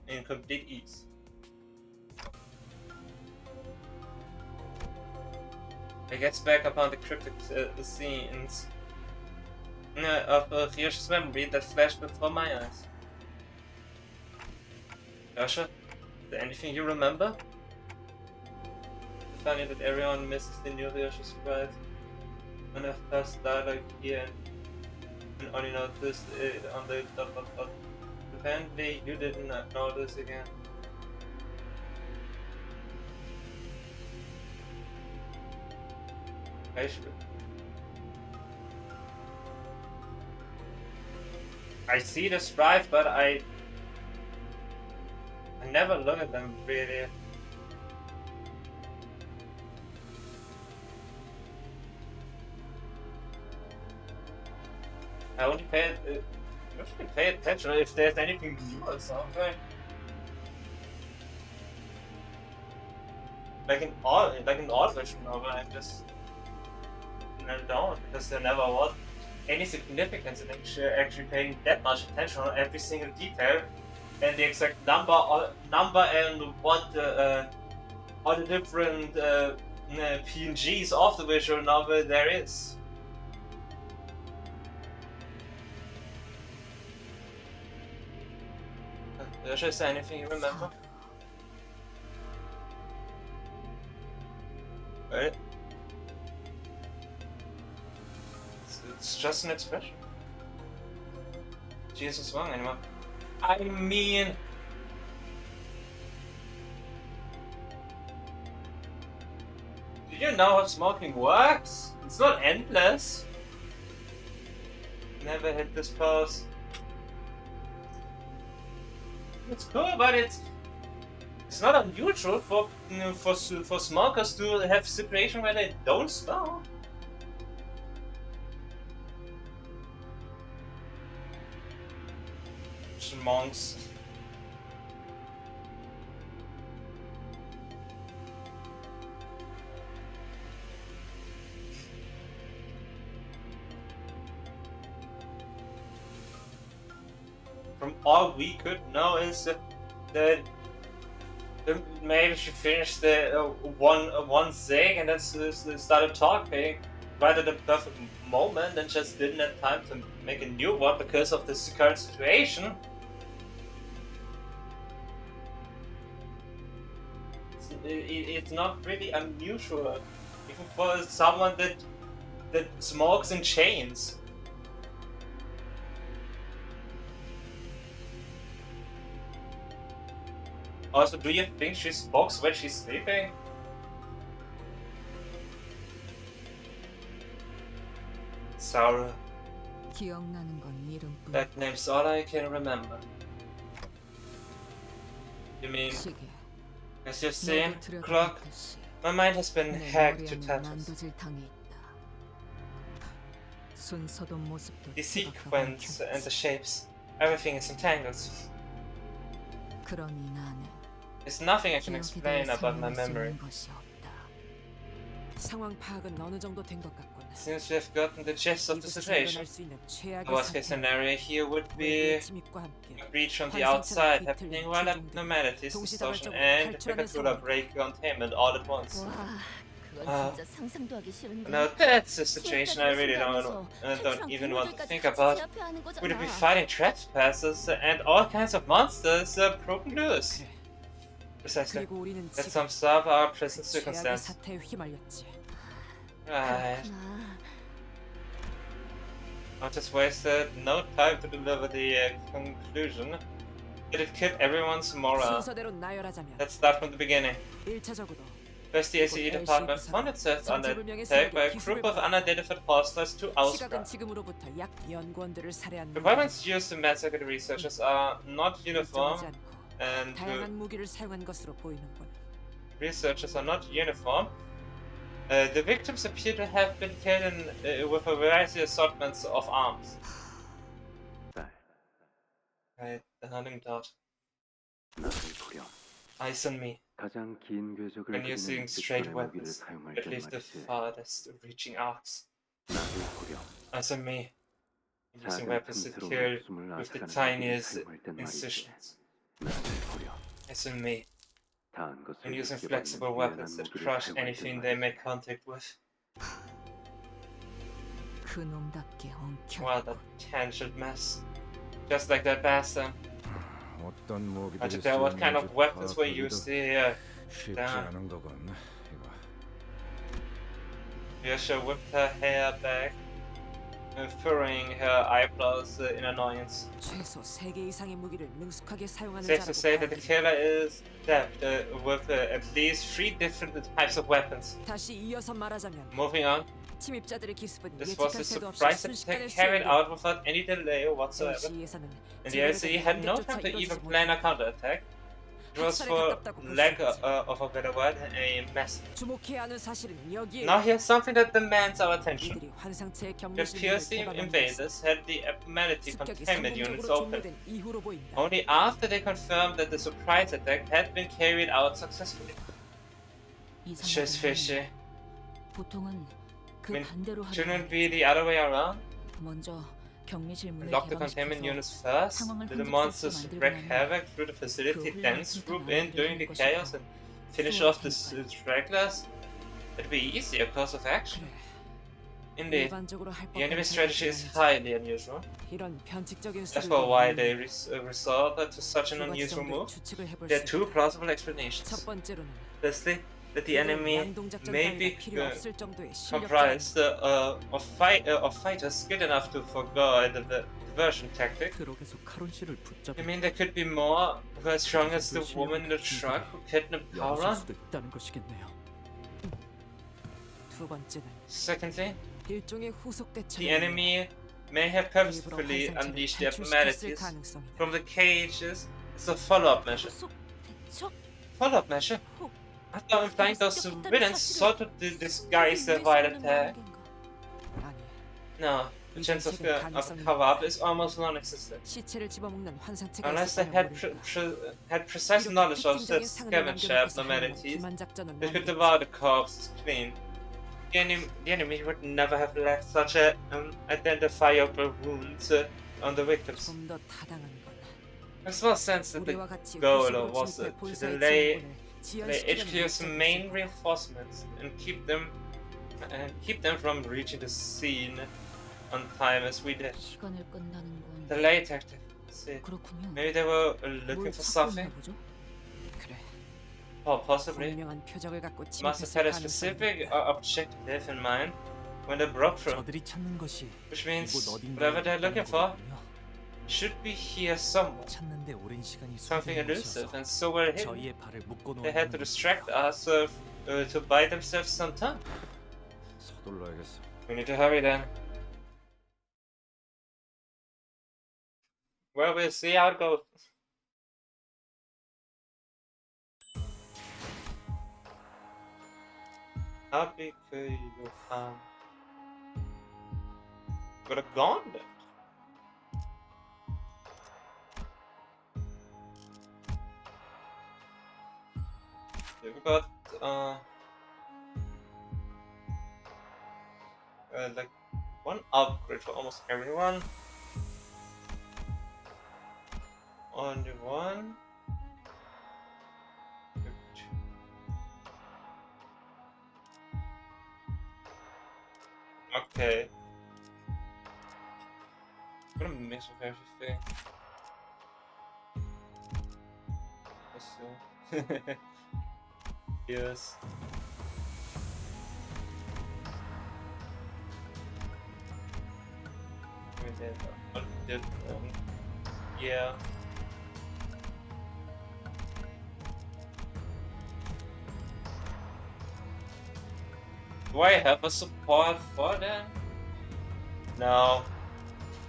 in complete ease. I gazed back upon the cryptic scenes of Ryosu's memory that flashed before my eyes. Ryosha, is there anything you remember? It's funny that everyone misses the new Ryosha surprise. when I first dialogue here and only noticed it on the dot dot dot. Apparently you didn't notice again. I see the sprites, but I never look at them really. I only usually pay attention if there's anything new or something. Like an odd version novel, I just don't, because there never was any significance in actually paying that much attention on every single detail and the exact number and what all the different PNGs of the visual novel there is. Should I say anything you remember? Right? It's just an expression. Jesus wrong anymore. I mean, do you know how smoking works? It's not endless. Never hit this pose. It's cool, but it's not unusual for smokers to have situations where they don't smoke. Monks. From all we could know is that maybe she finished the one thing and then started talking right at the perfect moment and just didn't have time to make a new one because of this current situation. It's not really unusual, even for someone that smokes in chains. Also, do you think she smokes when she's sleeping? Sarah. That name's all I can remember. You mean, as you've seen, clock, my mind has been hacked to tatters. The sequence and the shapes, everything is entangled. There's nothing I can explain about my memory. Seems we have gotten the gist of the situation. The worst case scenario here would be a breach from the outside happening while abnormalities, distortion, and the Picatula break containment all at once. Now that's a situation I really don't even want to think about. Would be fighting trespassers and all kinds of monsters broken loose? Precisely. That sums up our present circumstance. Right. I just wasted no time to deliver the conclusion. Did it kill everyone's morale? Let's start from the beginning. First, the ACE department found itself under attack by a group of unidentified hostiles to Austria. The weapons used to massacre the researchers are not uniform, and researchers are not uniform. The victims appear to have been killed with a variety of assortments of arms. Right, the hunting dart. Eyes on me. When using straight weapons, at least the farthest reaching arcs. Eyes on me. When using weapons that kill with the tiniest incisions. Eyes on me. And using flexible weapons that crush anything they make contact with. What a tangled mess. Just like that bastard. I should tell what kind of weapons were used here. Yasha whipped her hair back, furrowing her eyebrows in annoyance. 최소 3개 이상의 무기를 능숙하게 사용하는 Safe to 자라고 say that the 봐야 돼. killer is adept with at least 3 different types of weapons. 다시 이어서 말하자면 Moving on, 침입자들의 기습은 this was 예측할 a 새도 없이 surprise 순식간에 attack carried 수행돼. out without any delay whatsoever. LC에서는 And the LCE had no time to even plan a counterattack. It was, for lack of a better word, a mess. 주목해야 하는 사실은 여기에 Now here's something that demands our attention. 이들이 환상체의 The 경계심을 POC 개발한 것은 invaders had the abnormality 습격이 containment units 성공적으로 open. 종료된 이후로 보인다. Only after they confirmed that the surprise attack had been carried out successfully. Just fishy. 보통은 그 I mean, 반대로 shouldn't 하는 it be the other way around? 먼저 격리실 문을 Lock the containment 개방시켜서 units first, 상황을 let the 흔들릴 monsters 수 wreak 만들고 havoc through the facility, then swoop in during the chaos and finish off the stragglers. It'd be easier course of action. 그래. Indeed, 일반적으로 할 the enemy 법한 strategy is 사용이라는 highly unusual. 이런 편측적인 As 수를 for why 보면 they resort to such an 두 가지 unusual 정도의 move, 추측을 해볼 there 수 are two 있다. plausible 첫 explanations. 번째로는 Firstly, that the enemy 양동작전 may 따위가 be 필요 없을 정도의 실력자다. comprised of fighters good enough to forgo the diversion tactic. 트럭에서 카론 씨를 붙잡아 You mean there could be more who are as strong as the woman in the truck who kidnapped 열어줄 Paula? 수도 있다는 것이겠네요. 두 번째는 Secondly, 일종의 후속 대처. the enemy may have purposefully unleashed the abnormalities from the cages as a follow-up measure. 후속 대처? Follow-up measure? I thought implying those civilians sought to disguise their violent attack. 아니, No, the chance of a cover-up is almost non-existent. 시체를 집어먹는 환상체가 Unless they had precise knowledge of the scavenger abnormalities, they could devour the corpses clean. The enemy would never have left such identifiable wounds on the victims. 좀더 타당한 건 Makes more sense that the 우리와 같이 goal 후속으로 was 진입해 to 본사의 delay 지원군을 HQ's 지연시키려는 main 목적이었을 reinforcements and keep them from reaching the scene on time as we did. 시간을 끝나는 건 Delay tactic. See, 그렇군요. maybe they were looking 뭘 for 찾고 something. 있나 보죠? 그래. Or possibly, 분명한 표적을 갖고 must have had a specific objective in mind when they broke through. 저들이 찾는 것이 Which means 이곳 어딘가에 whatever they're 있다는 looking for 거군요. should be here somewhere. 찾는데 오랜 시간이 Something 소요된 elusive 것이어서 and so well hidden. 저희의 발을 묶어 They had to 놓은 distract us to buy themselves some time. 서둘러야겠어. We need to hurry then. Well, we'll see how it goes. Happy Kyohan. Got a gauntlet. We've got like one upgrade for almost everyone. Only one. Okay. I'm gonna mix with everything. Let's see. Yes. Yeah. Do I have a support for them? No.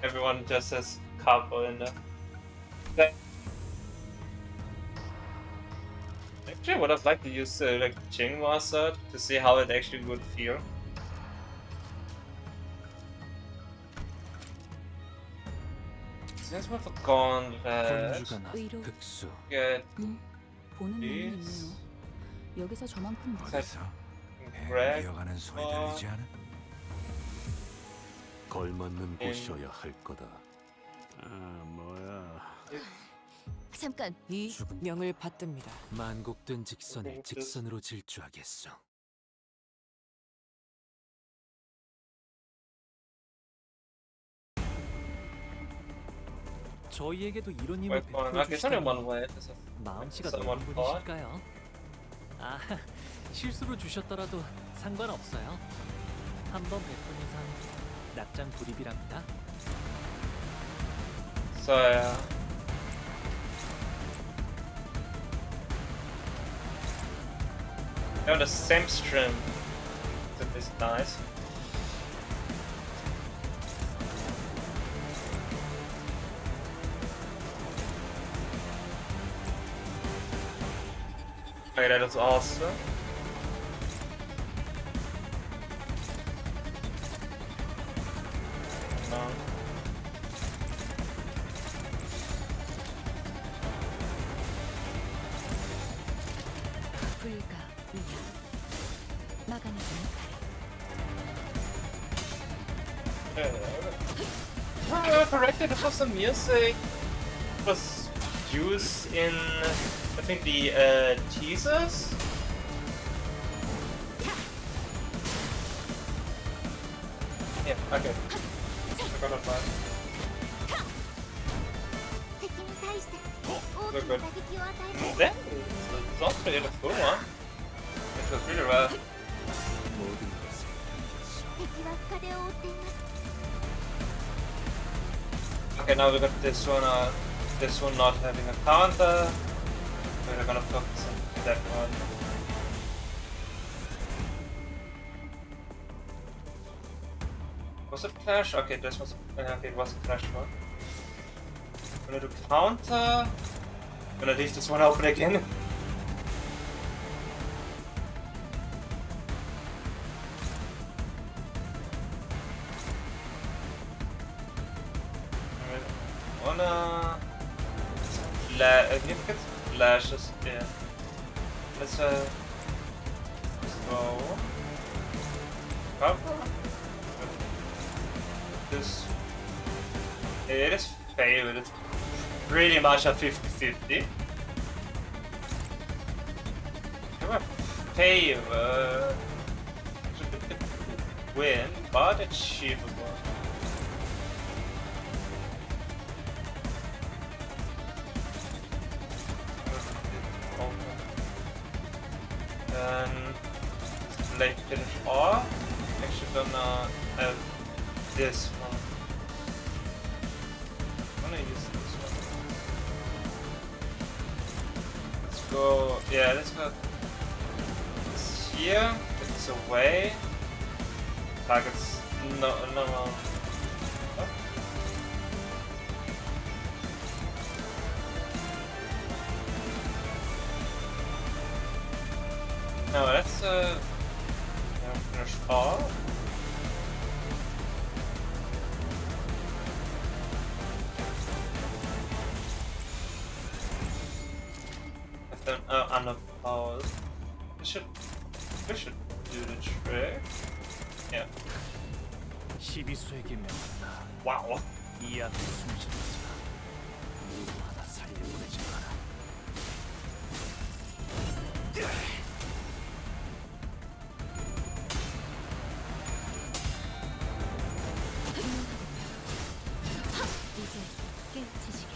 Everyone just has Capo in there. Actually, I would have liked to use like Jingwa sword to see how it actually would feel. Since we've gone 권주가 의료 극수. get 보는 눈은 Yes. 있네요. 여기서 저만큼 멀- 어디서 Greg 이어가는 소리 들리지 않아? 걸맞는 곳이어야 할 거다. 아 뭐야. 잠깐. 이 명을 받듭니다. 만곡된 직선을 직선으로 질주하겠소. 저희에게도 이런 힘을 Wait, I 베풀어 guess only one 주시다니 way. This is 마음씨가 someone 넓은 thought. 분이실까요? 아, 실수로 주셨더라도 상관없어요. 한번 뵙은 이상 납장 불입이랍니다. So yeah. They're on the same stream. That is nice. Okay, that is awesome. 불가 위야 막아내는 Corrected, it was some music was used in, I think, the teasers. Yeah, okay. I got that right. 敵に対して大きな打撃を与えて That sounds pretty cool, huh? It was really well. 모든 것을 남겼어. 敵は深手を負っています Okay, now we got this one not having a counter. We're gonna focus on that one. Was it flash? Okay, this was okay. It was a flash one. Gonna do counter. Gonna leave this one open again. Wanna give it flashes? Yeah. Let's go. Cover. This. It is favored. It's pretty much a 50-50. Favor. Win, but achievable. Then late finish off. Actually gonna have this one. I'm gonna use this one. Let's go. Yeah, let's go. It's here. It's away. Targets. No. What? No, that's finish off. I've done unopposed. This should do the trick. Yeah. 시비수에게 명한다. Wow. 이 앞에 숨쉬는 자 누구 하나 살려보내지 마라. 이제 깨우치시게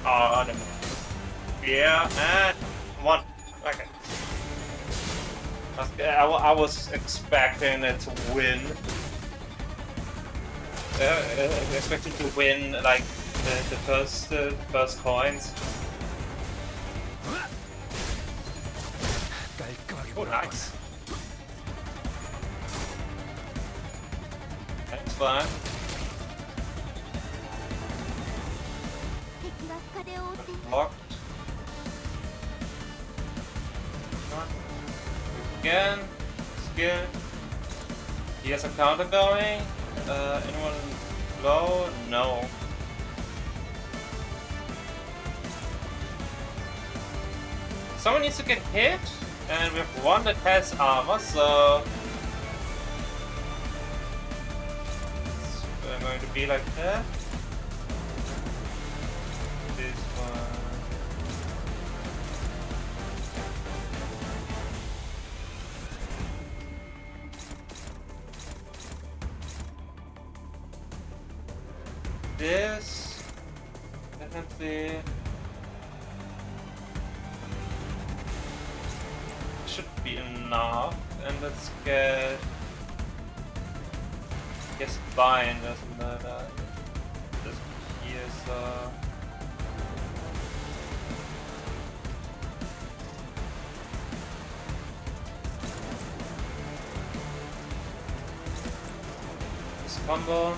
Oh, no. Yeah, and one. Okay. I was expecting it to win. Expecting to win like the first coins. 깔끔하게 Oh, 몰아버려. nice. That's fine. 敵は深手を負っています Locked. Again. Skill. He has a counter going. Anyone low? No. Someone needs to get hit, and we have one that has armor, so it's going to be like that. This one. This definitely. should be enough. And let's get bind, doesn't matter. This piercer. This combo.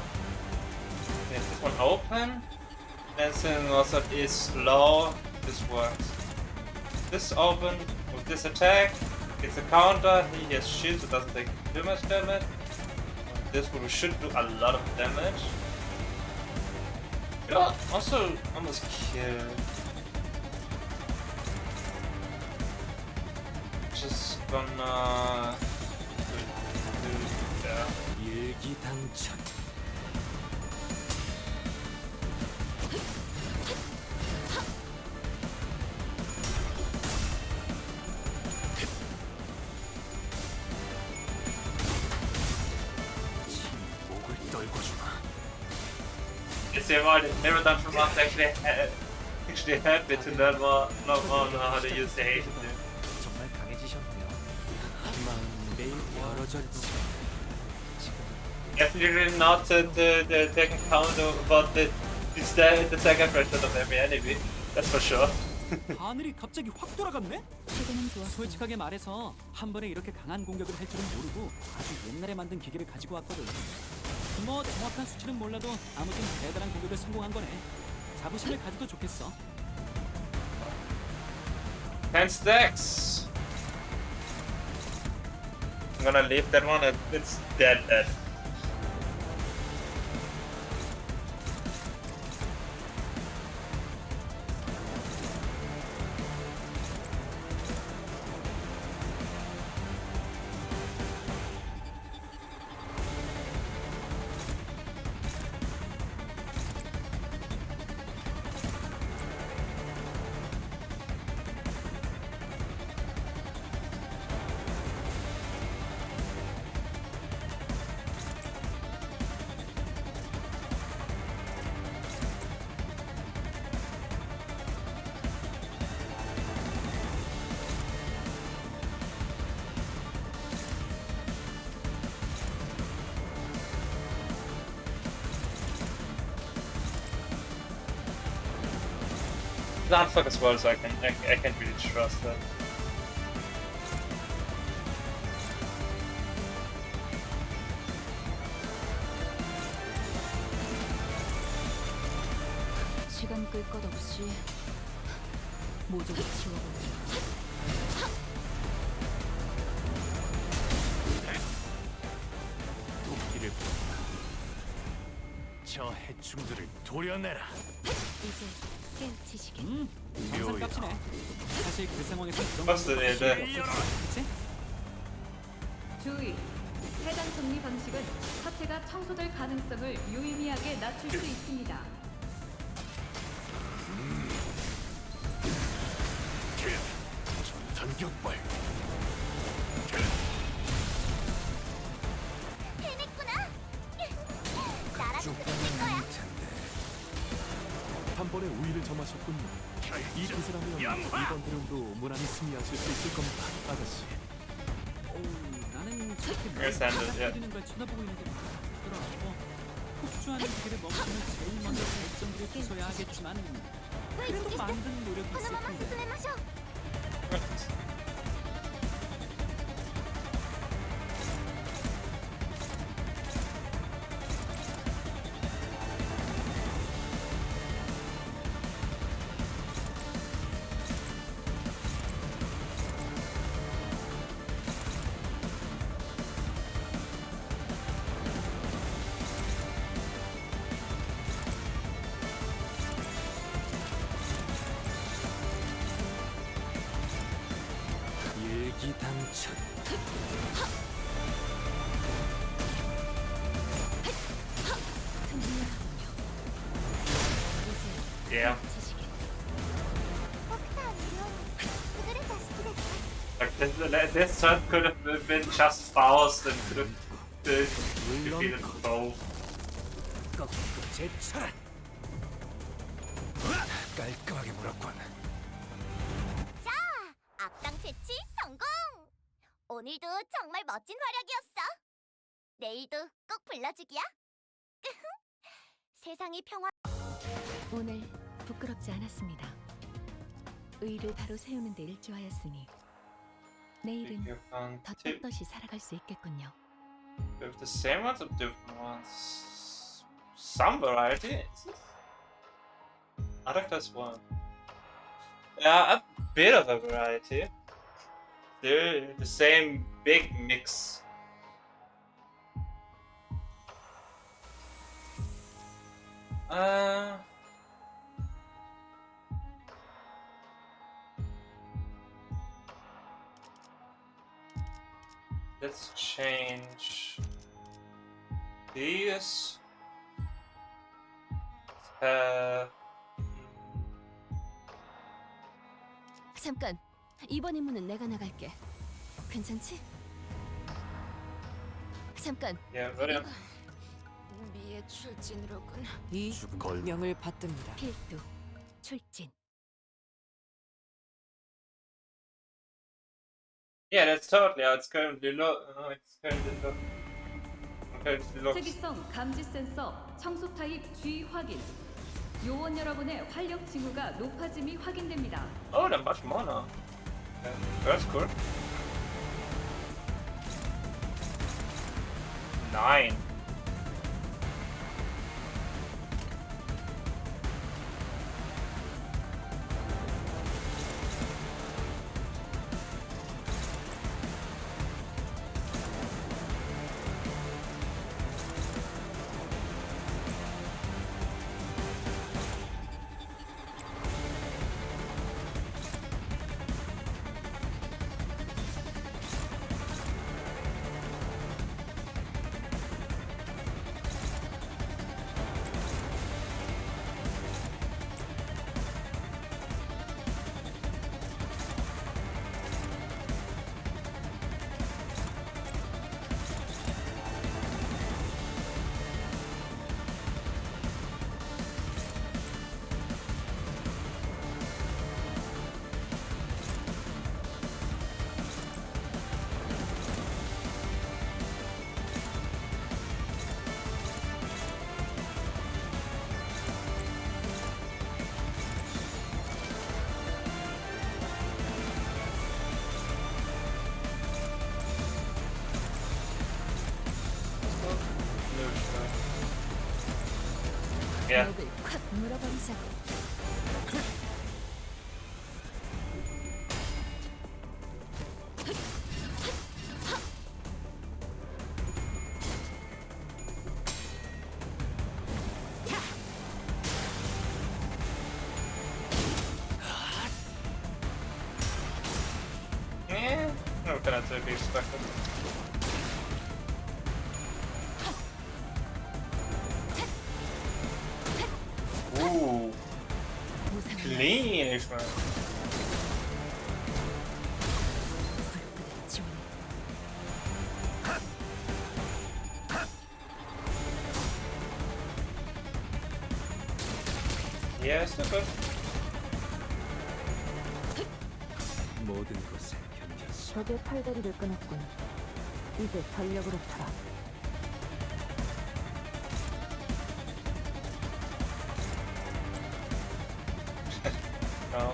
Get this one open. And since also is slow, this works. This open with this attack, it's a counter. He has shield, so it doesn't take too much damage. This one should do a lot of damage. Yeah, also almost kill. Just gonna do yeah. 일기당천. It's never done from us actually help me to learn more how to use the haste. 정말 강해지셨네요. 마음 매일 여러 절도 Definitely not the second counter, but it's the second pressure of every enemy. That's for sure. 하늘이 갑자기 확 돌아갔네? 최근엔 좋았어. 솔직하게 말해서 한 번에 이렇게 강한 공격을 할 줄은 모르고 아주 옛날에 만든 기계를 가지고 왔거든. 뭐 정확한 수치는 몰라도 아무튼 대단한 공격을 성공한 거네. 자부심을 가져도 좋겠어. 10 stacks. I'm gonna leave that one. It's dead. Not fuck as well, so I can't really trust that. 시간 끌 것 없이 모조리 치워버려. 도끼를 부었다. 저 해충들을 도려내라. 이제 깨우치시게. 정상값이네. 사실 그 상황에서 그런 What's the 그치? 주의! 해당 정리 방식은 사태가 청소될 가능성을 유의미하게 낮출 수 있습니다. 전격발. 해냈구나. 나라도 끝낼 거야. 한 번에 우위를 점하셨군요. 이 기세라면 이번 대련도 무난히 승리하실 수 있을 겁니다, 아가씨. 나는 저렇게 Yes, and, yeah. 때리는 걸 쳐다보고 있는 게 부끄러워. 폭주하는 기계를 멈추면 제일 먼저 발전기를 부숴야 하겠지만 그래도 만든 노력이 この 있을 まま 텐데. 進めましょう。 일기당천. Yeah. 僕とは優れた式です。 Like this turn could have been just Faust and could have defeated both. 제철. 깔끔하게 물었군. 자, 악당 퇴치 성공! 오늘도 정말 멋진 활약이었어. 내일도 꼭 불러주기야. 세상이 평화. 오늘 부끄럽지 않았습니다. 의를 바로 세우는 데 일조하였으니 내일은 Different 더 tip 떳떳이 살아갈 수 있겠군요. with the same ones or different ones. Some variety. I think that's one. Yeah, a bit of a variety. They're the same big mix. Let's change these. 잠깐, 이번 임무는 내가 나갈게. 괜찮지? 잠깐, Yeah, brilliant. 미의 출진으로군. 이 걸 명을 받듭니다. 필두, 출진. Yeah, that's totally how it's currently low. It's currently low. Currently looks. 특이성 감지 센서 청소 타입 G 확인. 요원 여러분의 활력 징후가 높아짐이 확인됩니다. Oh, they're much more now. Yeah, that's cool. 9. Yeah. 목을 콱 물어버리자고. Yeah. No, cannot be expected. Ooh. Cleanish, man. 지원해. Yeah, still good. 모든 것에 견뎠어. 적의 팔다리를 끊었군. 이제 전력으로 쳐라. No.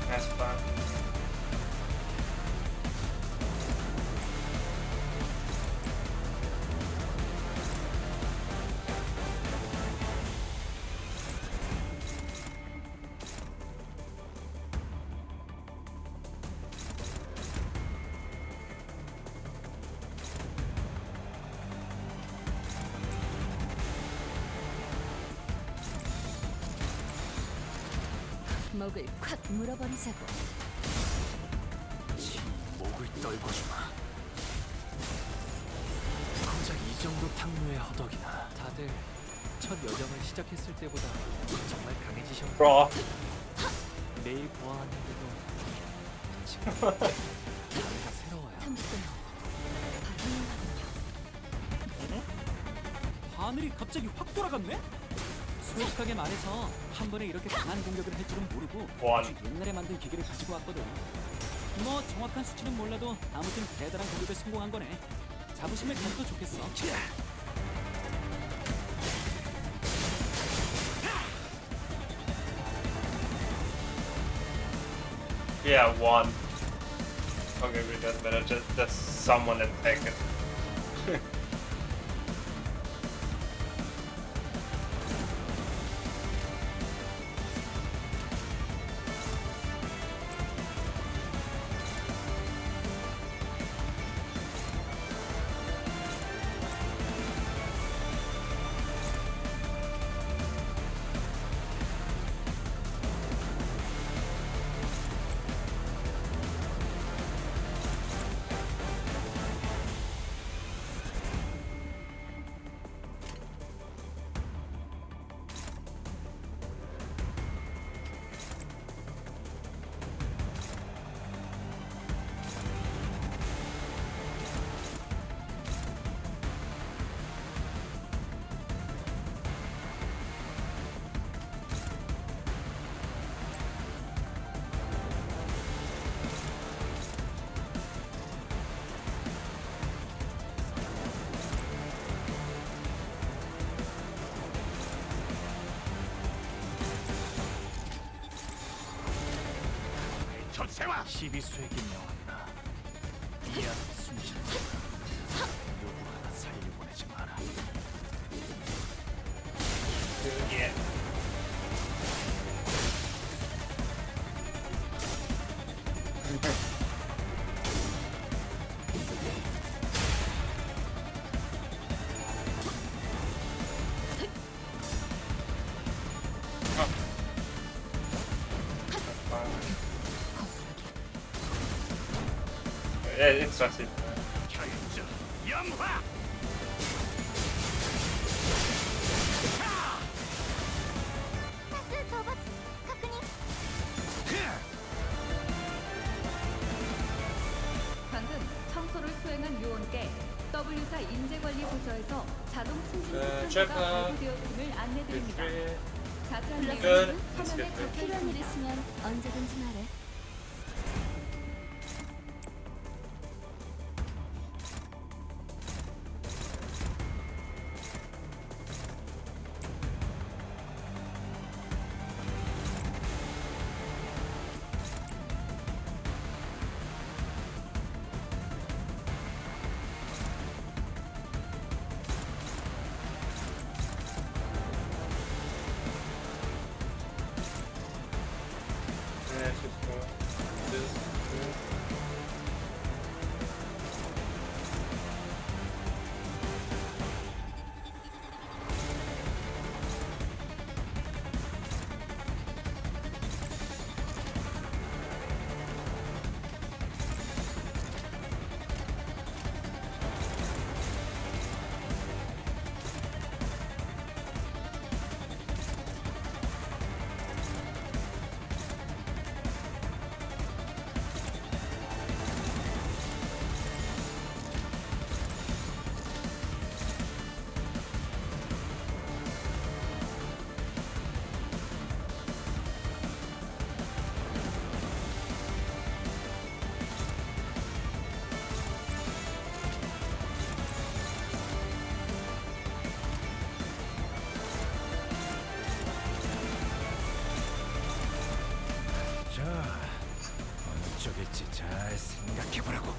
That's fun. 목을 콱 물어버리자고. 목을 떨궈주마. 정도 탕류의 허덕이나 다들 첫 여정을 시작했을 때보다 정말 강해지셨고 Bro. 매일 보아하는데도 다르가 새로워요. 하늘이 갑자기 확 돌아갔네? 솔직하게 말해서 한 번에 이렇게 강한 공격을 할 줄은 모르고 원. 아주 옛날에 만든 기계를 가지고 왔거든. 뭐 정확한 수치는 몰라도 아무튼 대단한 공격에 성공한 거네. 자부심을 가져도 좋겠어. Yeah, one. Okay, we doesn't matter. Just someone attack it. 시비수에게 명한다. 미안 숨지 마. 누구 하나 살려 보내지 마라. Yeah. Yeah, it's just it. 파스 도박確認 방금 청소를 수행한 요원께 W사 인재관리부서에서 자동 승진 check 추천서가 out. 발부되었음을 안내드립니다. Good. 자세한 Good. 내용은 Let's 서면에 get 적혀 필요한 일 있습니다. 있으면 언제든지 말해. Yeah, it's just this. 자, 어느 쪽일지 잘 생각해보라고.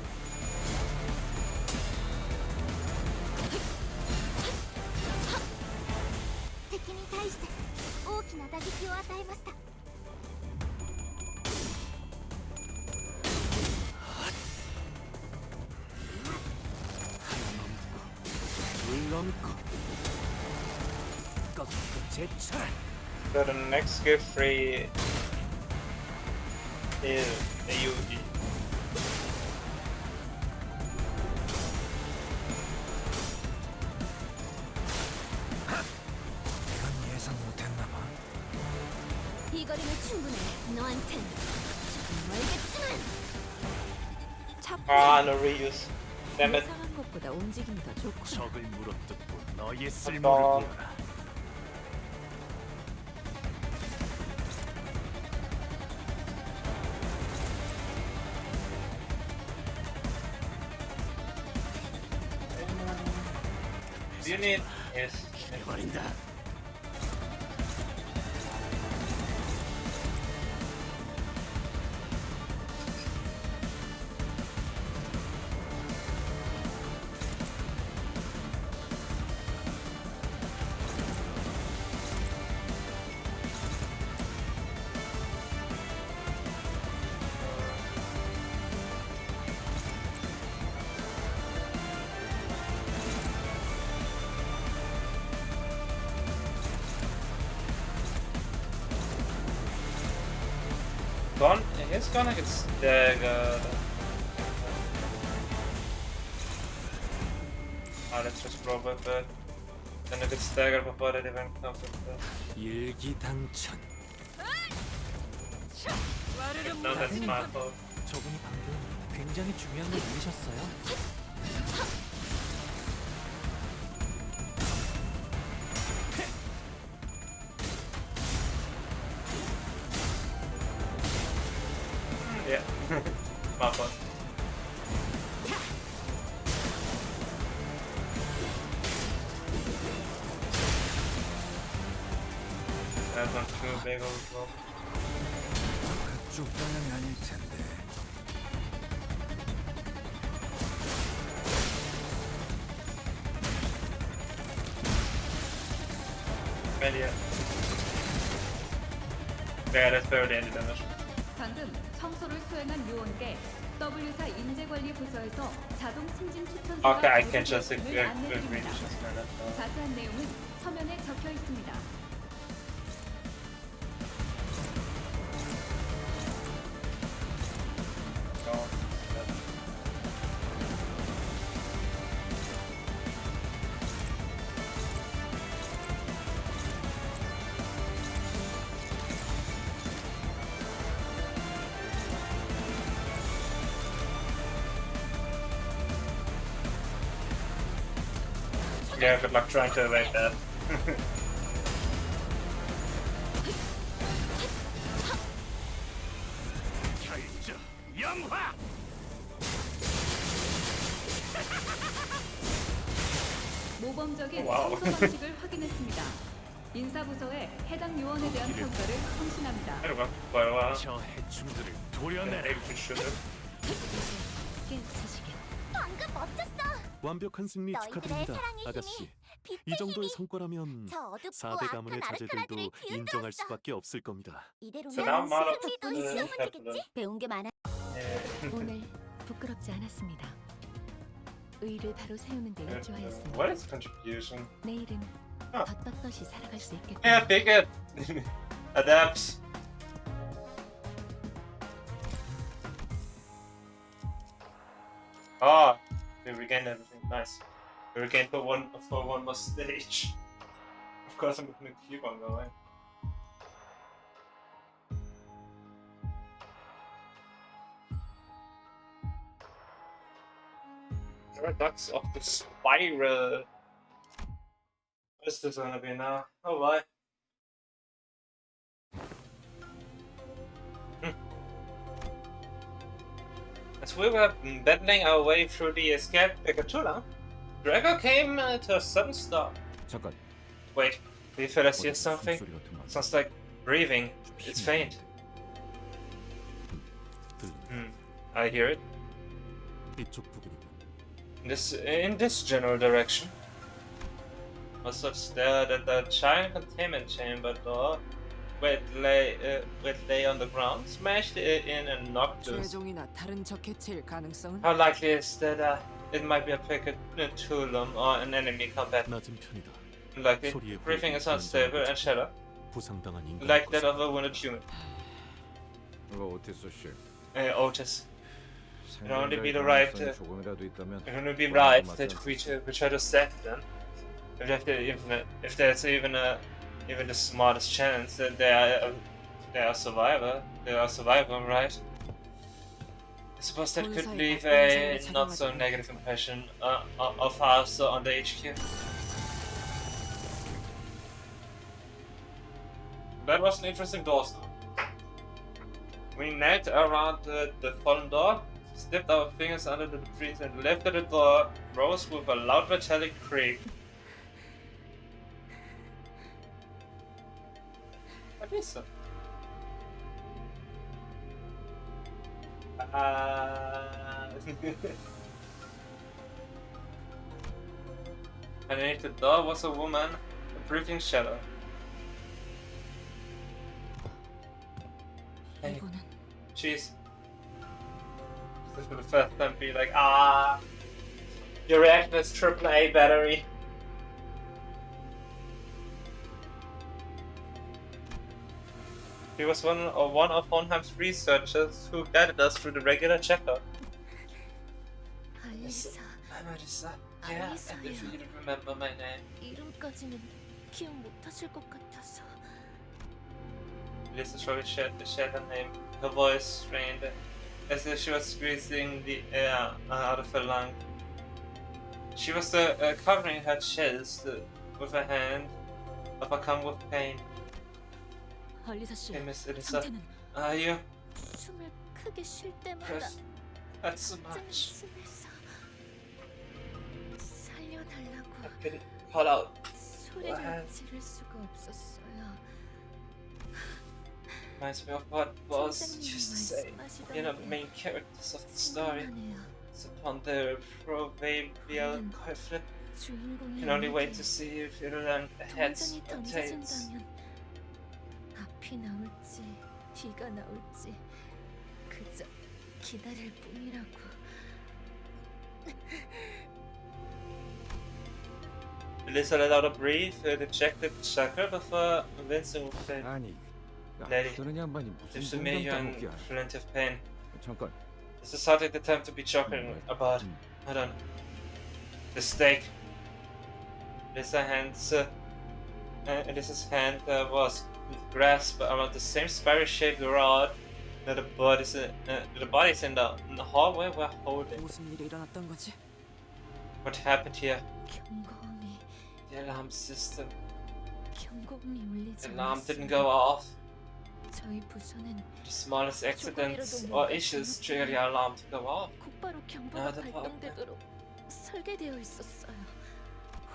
敵に対して大きな打撃を与えました。 물넘고 꺾고 제철. So the next gift free is AUG. 이 거리면 충분해. 너한텐 조금 멀겠지만. Ah, no reuse. Damn it. 예상한 것보다 움직임이 더 좋고. 적을 물어뜯고 너의 어. 쓸모를 보여라. You need yes. 해버린다. He's gonna get staggered. Let's just roll with it. Then if it's staggered before that event comes with it. 일기당천. No, that's my fault. 저분이 방금 굉장히 중요한 걸 잃으셨어요. Yeah. My fault. That's not too big of a problem. 그쪽 방향이 아닐 텐데. Media. Yeah, that's barely any damage. 방금 청소를 수행한 요원께 W사 인재관리 부서에서 자동 승진 추천서가 Okay, I can just 발급되었음을 agree 안내드립니다. just for that. 자세한 내용은 서면에 적혀 있습니다. Oh, yeah, good luck trying to evade that. 결정 영화. 모범적인 와우. 청소 방식을 확인했습니다. 인사부서에 해당 요원에 대한 평가를 성신합니다. There we go. Quite a while. 저 해충들을 Yeah, 도려내라. maybe we should have. 깨우치시게. 방금 멋졌어. 완벽한 승리 너희들의 축하드립니다, 사랑의 아가씨. 힘이, 빛의 이 정도의 힘이 성과라면 저 어둡고 4대 가문의 악한 자제들도 아르카라들을 인정할 뒤흔들었어. 수밖에 없을 겁니다. 이대로면 So now Mara 승리도 is 시험 happy. 문제겠지? 배운 게 많아. Yeah. 오늘 부끄럽지 않았습니다. 의를 바로 세우는 데 일조하였습니다. What is contribution? 내일은 아. 더 떳떳이 살아갈 수 있겠군요. Yeah, pick it. Adapts. Ah, we regained everything. Nice. We regained for one more stage. Of course, I'm gonna keep on going. Paradox of the Spiral. What is this gonna be now? Oh, why? As we were battling our way through the escape Picatula, Drago came to a sudden stop. 잠깐. Wait, do you feel I hear something? Sounds like breathing. It's faint. I hear it. 이쪽 부근이다. In this general direction. Must have stared at the giant containment chamber door where it lay on the ground, smashed it in and knocked loose. 최종이나 다른 적 해체일 가능성은? How likely is that it might be a Picatulum or an enemy combat? 낮은 편이다. Likely. Breathing is unstable and shallow, 부상당한 인간. like that of a wounded human. 이거 어땠어, 씨? Otis. It would only be 조금이라도 있다면 right that we try to save them. If there's even the smartest chance that they are They are survivor. They are survivor, right? I suppose that could leave a not so negative impression of us on the HQ. That was an interesting door stop. We knelt around the fallen door, slipped our fingers under the debris and lifted the door, rose with a loud metallic creak. What is that? Underneath the door was a woman, a breathing shadow. Hey, jeez. This is for the first time be like, your reaction is AAA battery. He was one of Hohenheim's researchers who guided us through the regular checkup. 알리사. I'm Alisa. Yeah, and if you remember my name. 이름까지는 기억 못하실 것 같아서. Lisa slowly shared her name. Her voice strained, as if she was squeezing the air out of her lung. She was covering her chest with her hand, overcome with pain. 알리사 씨, Hey, Miss Elisa, 상태는 are you? 숨을 크게 쉴 때마다 Press. That's so much. 숨에서 살려달라고 I couldn't call out. 소리를 지를 수가 없었어요. Reminds me of what was used to say. You know, the main characters of the story. It's upon the proverbial conflict. Can only wait to see if it'll land heads or tails. 앞이 나올지 뒤가 나올지 그저 기다릴 뿐이라고. Elisa let out a brief, dejected chuckle before wincing with pain. 아니, Lady, 그런 양반이 seems to 무슨 me you're in 공감 plenty of pain. 잠깐. This is hardly the time to be joking about. Hold on. The stake. Elisa's hand was grasped around the same spiral-shaped rod that the bodies in the hallway were holding. 무슨 일이 일어났던 거지? What happened here? 경고음이 The alarm system. 경고음이 울리지 The alarm didn't 않았어요. go off. 저희 부서는 The smallest accidents or issues trigger the alarm to go off. 곧바로 경보가 나도 봐. 발동되도록 설계되어 있었어요.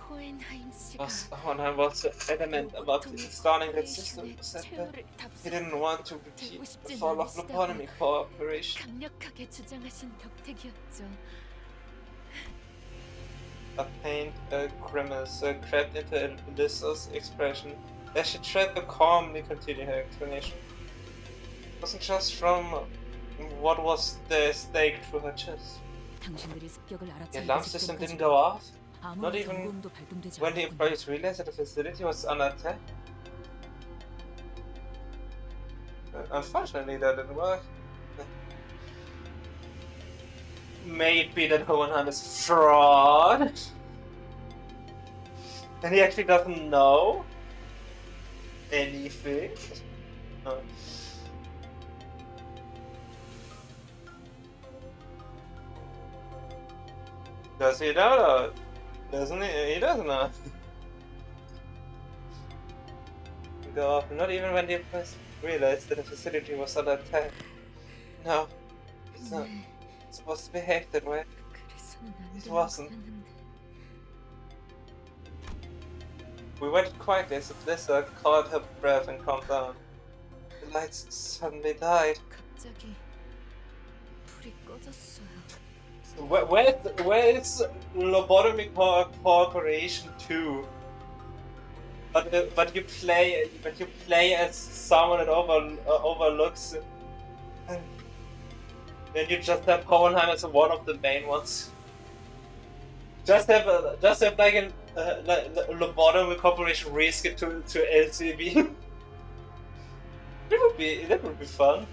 호헨하임 씨가 Hohenheim was adamant about installing that system. Said that he didn't want to repeat the fall of lobotomy cooperation. 강력하게 주장하신 덕택이었죠. A pained grimace crept into Elisa's expression as she tried to calmly continue her explanation. It wasn't just from what was the stake through her chest. 당신들이 습격을 알았지. The alarm system didn't go off, not even when the employees realized that the facility was under attack. Unfortunately, that didn't work. May it be that Hohenheim is fraud, and he actually doesn't know anything. Does he know? Doesn't he? He doesn't know. Go off, not even when the employees realized that the facility was under attack. No, it's not supposed to behave that way. 그래서는 안 It 되는 wasn't. 거였는데. We waited quietly as Lisa caught her breath and calmed down. The lights suddenly died. 갑자기 불이 꺼졌어요. Where is Lobotomy Corporation 2? But you play as someone that overlooks, and then you just have Hohenheim as one of the main ones. Just have like a Lobotomy Corporation risk it to LCB. That would be fun.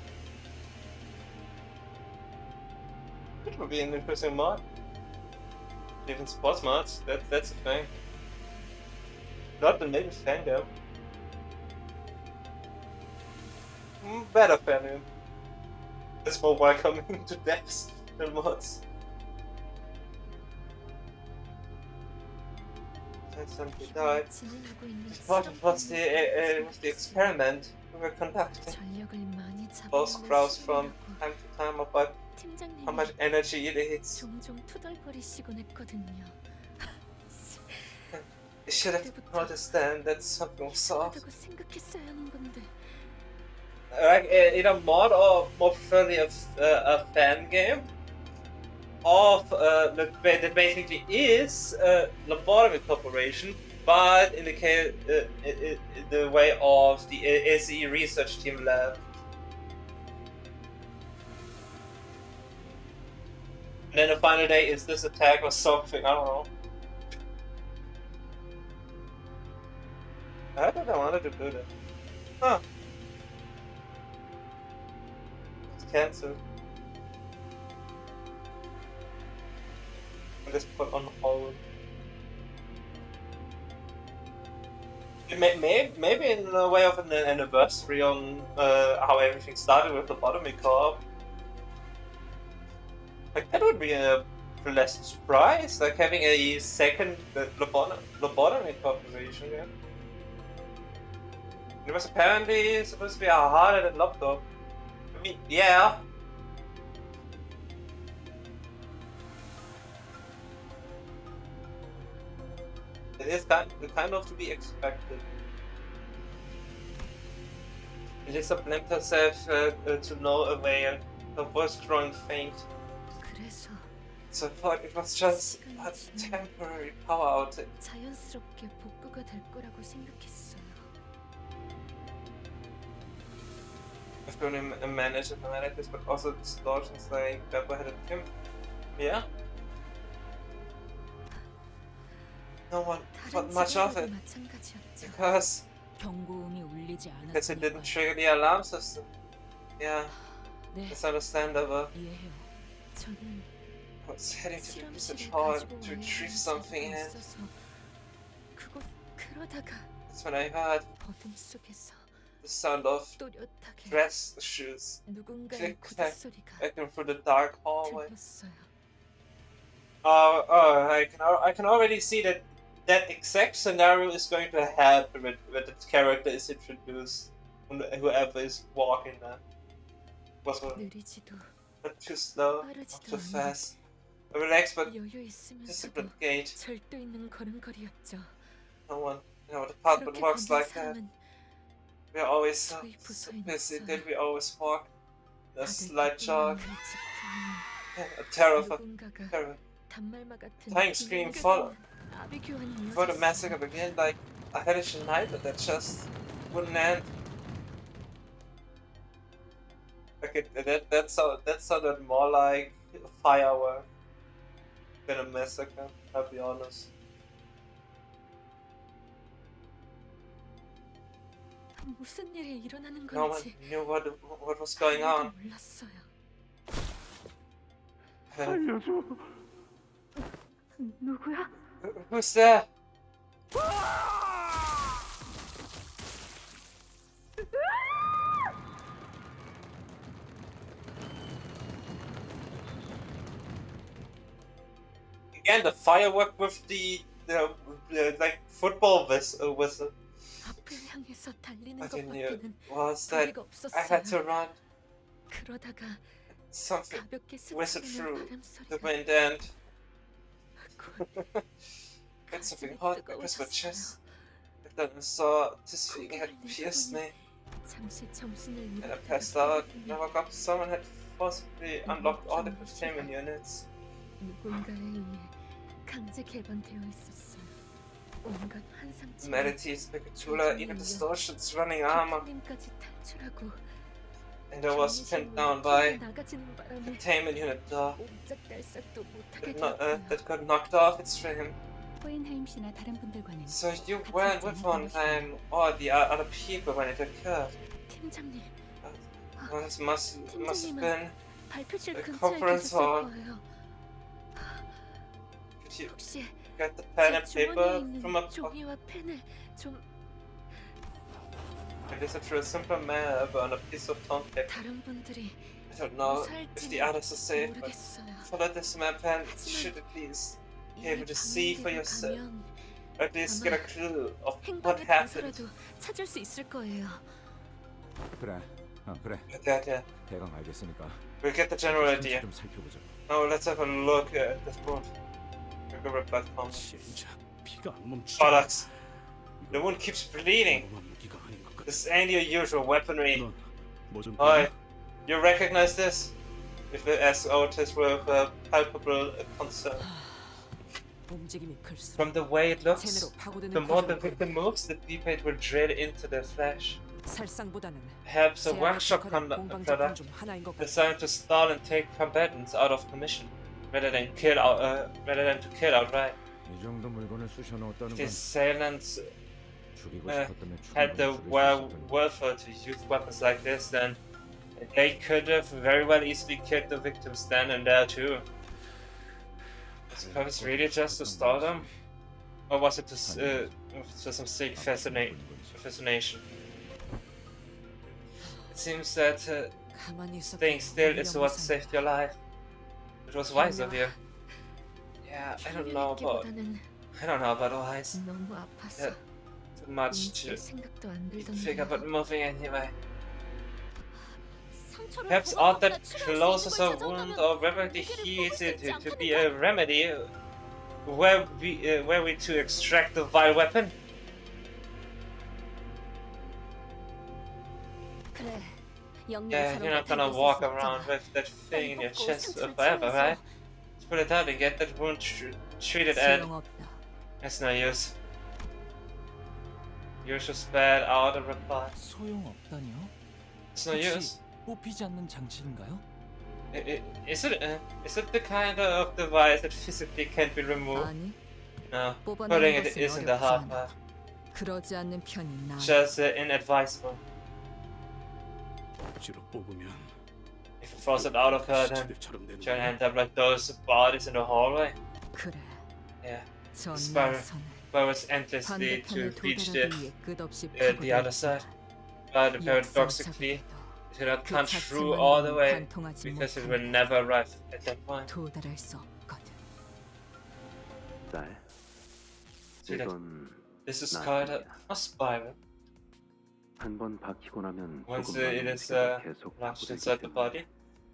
It would be an interesting mod. Even sports mods, that's a thing. Not the main fandom. Better fan. It's more welcoming to devs than mods. Something died. What was the experiment we were conducting? Both crowds from time to time about how much energy it is. 종종 투덜거리시곤 했거든요. You should have understand that something was off. 하다고 생각했어야 하는 건데. Like in a mod or more preferably a fan game of that basically is a lobotomy corporation, but in the case in the way of the SE research team lab. And then the final day is this attack or something, I don't know. I thought I wanted to do that. Huh. It's cancelled. I just put on hold. Maybe in the way of an anniversary on how everything started with the Lobotomy Co-op. Like, that would be a pleasant surprise, like having a second Lobotomy corporation, yeah. It was apparently supposed to be a harder than laptop. I mean, yeah. It is kind of to be expected. Elisa blamed herself to no avail. Her voice growing faint. So I thought it was just a temporary power outage. 자연스럽게 복구가 될 거라고 생각했어요. I've been a manager for this, but also distortions like double-headed Tim. Yeah? No one thought much of it, because it didn't trigger the alarm system. Yeah, it's understandable. I was heading to the research hall to retrieve something and that's when I heard the sound of dress shoes click-clack echoing through the dark hallway. I can already see that exact scenario is going to happen when the character is introduced, whoever is walking there. Was not too slow, not too fast. A relaxed but disciplined gait. No one in our department walks like that. We are always so busy that we always walk in a slight jog. A terror for terror. Dying scream followed. Before the massacre began, like a hellish nightmare that just wouldn't end. Like that sounded more like a firework than a massacre, I'll be honest. No one knew what was going on. 누구야? Who's there? Again, the firework with the like football whistle. I didn't hear was that I had to run. Something whistled through the wind and it's something hot across my chest. I then saw this thing had pierced me. And I passed out and I woke up. Someone had forcibly unlocked all the containment units. Humanity, spectacular, even distortions, running armor. And I was pinned down by a containment unit door that got knocked off its frame. So you weren't with one time or the other people when it occurred. Well, this must have been a conference hall. Could you get the pen and paper from up? I listen through a simple map on a piece of tone paper. 다른 분들이 I don't know if the 무사할지는 others are safe, but 모르겠어요. follow this map and 하지만 should at least be 이 able to see for 방향대로 yourself. 가면 Or at least get a 아마 clue of what 행방에 happened. 대해서라도 찾을 수 있을 거예요. 그래. 그래. Yeah. 대강 알겠으니까. We'll get the general idea. 좀 살펴보자. Now let's have a look at this wound. We'll go platform. 진짜 피가 안 멈추. Bollocks. The wound keeps bleeding. 너무한 무기가 아닌 것 같아. This ain't your usual weaponry. 넌뭐좀 Hi. You recognize this? If they ask Otis with a palpable concern. 움직임이 클수록 From the way it looks, 재미로 파고드는 the more the 구조를 victim moves, the deeper it will drill into their flesh. 살상보다는 Perhaps a 제한을 workshop 척하는 공방 제품 product 중 하나인 것 같아. designed to stall and take combatants out of commission, rather than to kill outright. 이 정도 물건을 쑤셔 넣었다는 The 건 assailants 죽이고 싶었다면 had the 충분히 죽일 수 있었던 wherewithal to use weapons like this, then they could have very well easily killed the victims then and there too. Was the purpose really just to stall them? Or was it for some sick fascination? It seems that 가만히 있었던 staying still is what 위험한 saved your life. It was wise of you. Yeah, I don't know about wise. 너무 아파서 Yeah, too much 움직일 to 생각도 안 think 들던데. about moving anyway. 상처를 Perhaps 보호하거나 ought that 치료할 수 closes 있는 a 걸 wound 찾아온다면 or remedy 무기를 heals 뽑을 수 it 있지 to be 않겠는가? a remedy. Were we to extract the vile weapon? 그래. Yeah, you're not gonna walk around with that thing in your chest forever, right? Let's put it out and get that wound treated and 소용없다. it's no use. You should spell out a reply. 소용없다니요? It's no use. 뽑히지 않는 장치인가요? Is it the kind of device that physically can't be removed? 아니, No, 뽑아내는 putting it 것은 isn't the 어렵지 hard 않아. part. 그러지 않는 편이 나아. Just inadvisable. 억지로 뽑으면 If you force it out of her, then 시체들처럼 되는 she'll 거야. end up like those bodies in the hallway. 그래. Yeah, 전 Spiral. 나선을 whereas endlessly to 반대편에 reach 도달하기 위해 끝없이 the other side. But paradoxically, it cannot come through all the way because it will never arrive at that point. 도달할 수 없거든. 딸, See that? 이건 This is called a spiral. 한번 박히고 나면 Once 조금만 it is 움직여도 계속 launched 박고되기 inside the 때문에 body,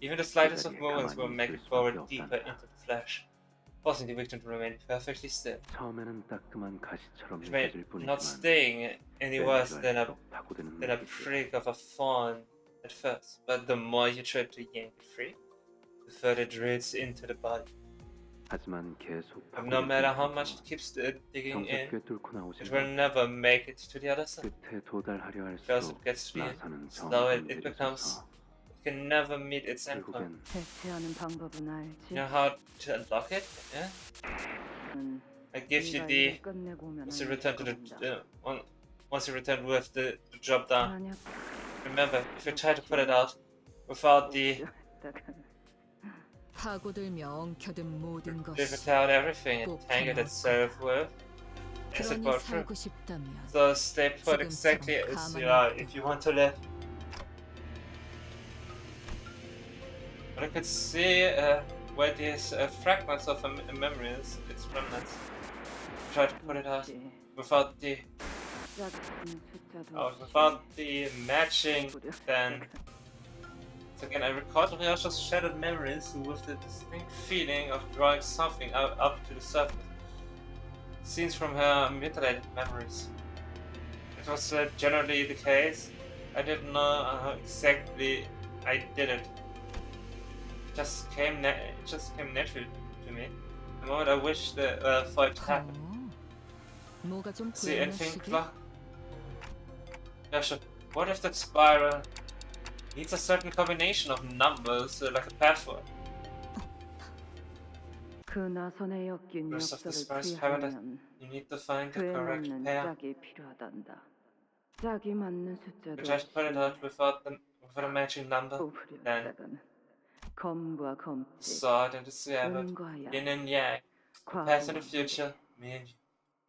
even the slightest of movements will make it forward deeper into the flesh, forcing the victim to remain perfectly still. 처음에는 따끔한 가시처럼 It may 느껴질 not 뿐이지만 sting any worse than a 파고드는 than a 무기지. prick of a fawn at first, but the more you try to yank it free, the further it drills into the body. 하지만 계속 And no matter how much it 파고들기 keeps digging 정작 in, 꿰뚫고 나오신 it will never make it to the other side. 끝에 도달하려 Because 할수록 it gets real, 나사는 slow 점점 it becomes, 느려져서 it can never meet its endpoint. 결국엔 대체하는 방법은 알지. You know how to unlock it? Yeah? I give you the once you return to the once you return with the job done. 만약 Remember, if you try to put it out without the 파고들며 엉켜든 mo든 if 것이 without everything entangled itself with, as it 그러니 brought through. 살고 싶다면 So stay put exactly as you are if you want to live. But I could see where these fragments of a memory is, its remnants. Try to put it out without the without the matching then. So again, I recall Ryosh's shattered memories with the distinct feeling of drawing something up to the surface. Scenes from her mutilated memories. It was generally the case. I didn't know how exactly I did it. It just came naturally to me. The moment I wished for it to happen. 뭐가 좀 See anything, 구현하시게? Clark? Yeah, sure. What if that spiral needs a certain combination of numbers, like a password? 그 나선에 엮인 Rest of the 역사를 spirals have it. 피하려면 You need to find the 그에 correct 맞는 pair. 짝이 필요하단다. 짝이 맞는 숫자도 You just put it out without a matching number. Then 뽑으려다가는 검과 검지, sword and the sword, 은과 양, yin and yang, the past and the future, me and you.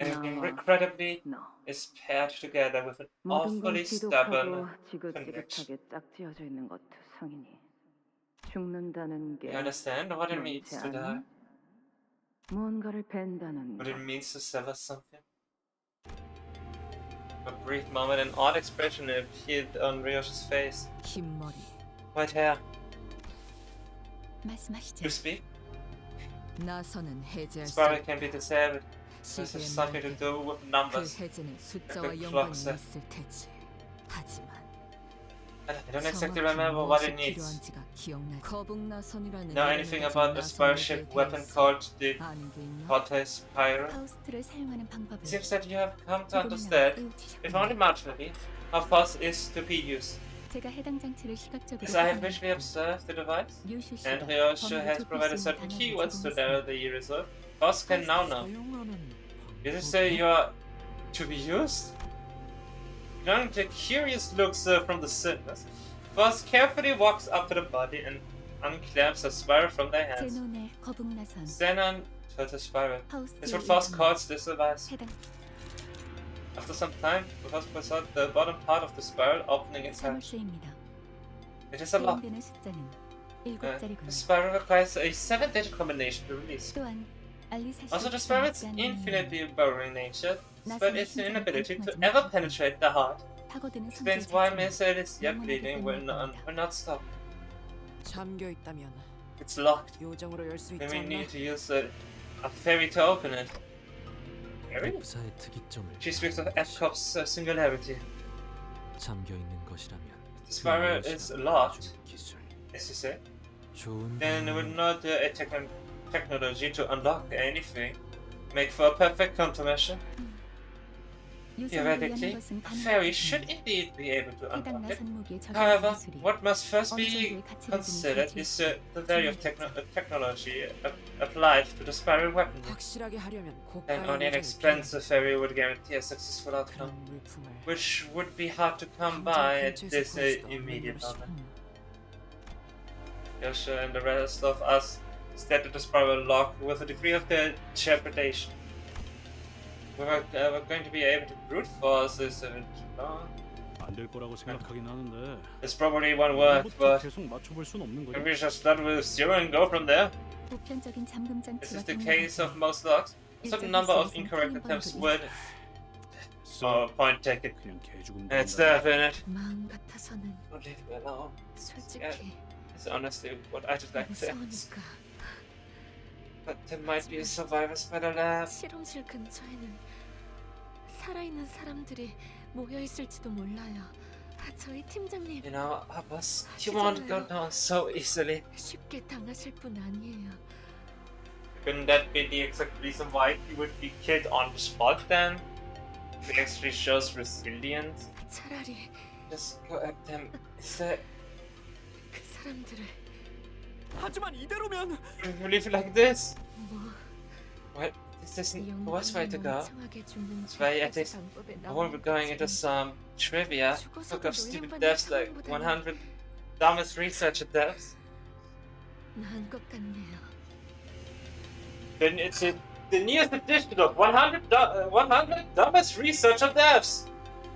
And 나와 regrettably 너 is paired together with an 모든 건 awfully stubborn 지독하고 conviction. 지긋지긋하게 짝지어져 있는 것도 성인이 죽는다는 게 You understand what it 뭔지 means to die? 아니? 무언가를 벤다는 What it 것. means to sever something? A brief moment, an odd expression appeared on Ryosh's face. 흰 머리. White hair. 말씀하시죠. You speak? 나서는 해제할 수 Spiral 없다. can be disabled. This has 시계의 something to 말에 do with 그 numbers. 해제는 숫자와 The 연관이 clock said. 있을 테지. 하지만 I don't exactly 정확히 remember what 무엇이 it needs. 필요한지가 기억나지. 거북나선이라는 Know 이름을 anything 가진 about the 나선에게 spaceship 대해서 weapon called the 아는 게 있나? Hotel Spiral? 파우스트를 사용하는 방법을 It seems that you have come to 조금이나마 understand, 깨우치셨군요. if only marginally, how fast is to be used. 제가 해당 장치를 시각적으로 As I have 확인해 visually observed the device, 유슈 and 씨가 Ryosho 범위를 has 좁힐 provided 수 있는 certain 단어를 keywords to 제공했습니다. narrow the result, Boss can now know. 사용하는 Does it say you are to be used? Ignoring the curious looks from the sinners, Boss carefully walks up to the body and unclamps a spiral from their hands. 제논의 거북나선 Xenon Total Spiral. 파우스트의 That's what Boss 이름은 calls this device. 해당 After some time, Boss pulls out the bottom part of the spiral, opening its hatch. 자물쇠입니다. It is a lock. 사용되는 숫자는 The 7자리군요. spiral requires a 7-digit combination to release. 또한 Also, the spiral is infinitely burrowing nature, but its inability to ever penetrate the heart 파고드는 explains 성질 why 자체는 Miss is yet 영원하기 bleeding will 때문입니다. not stop. 잠겨 있다면 It's locked. 요정으로 열 수 Then 있지 we 않나? need to use a fairy to open it. Fairy? F의 특이점을 She speaks of Epcot's singularity. 잠겨 있는 것이라면 The spiral is locked, 기술 as you say. 좋은 Then with not a technology to unlock anything, make for a perfect countermeasure. Theoretically, a fairy should indeed be able to 해당 unlock it. 나선무기의 적용 However, 기술이 what must first 어느 be 정도의 가치를 두는 considered 상태일 is the value of technology applied to the spiral weapon. 확실하게 하려면 And 고가의 only an 요정을 expensive fairy would guarantee a successful 필요해. outcome, 그런 물품을 which would be hard to come 당장 by at 근처에서 this 볼 수도 없는 immediate 것이다. moment. Yosha and the rest of us stared at the spiral lock with a degree of trepidation. We were going to be able to brute force this 안될 거라고 생각하긴 하는데 It's probably one word, but 계속 맞춰볼 순 없는 거지. maybe we should start with 0 and go from there. 보편적인 잠금 This 장치와 is the 동일하게 case of most locks. A certain number of incorrect attempts would point taken. 그냥 개죽음. And it's definite. 마음 같아서는 Don't leave me alone. 솔직히 It's honestly what I just like to ask. 무서우니까 But there might be a survivor spider lab. 실험실 근처에는 살아있는 사람들이 모여 있을지도 몰라요. 저희 팀장님 You know, Abbas, you won't go down so easily. 쉽게 당하실 분 아니에요. Couldn't that be the exact reason why he would be killed on the spot then? He actually shows resilience. 차라리 Just go at them. Is that 그 사람들을 하지만 이대로면 you live like this? 뭐 What? This isn't the worst way to go. 멍청하게 죽는 That's why I 몇 think 가지 방법에 before we're going into some trivia, look up stupid 죽어서도 deaths like 노예받는 100 dumbest researcher deaths. 나은 것 같네요. Then it's the newest edition of 100 dumbest researcher deaths.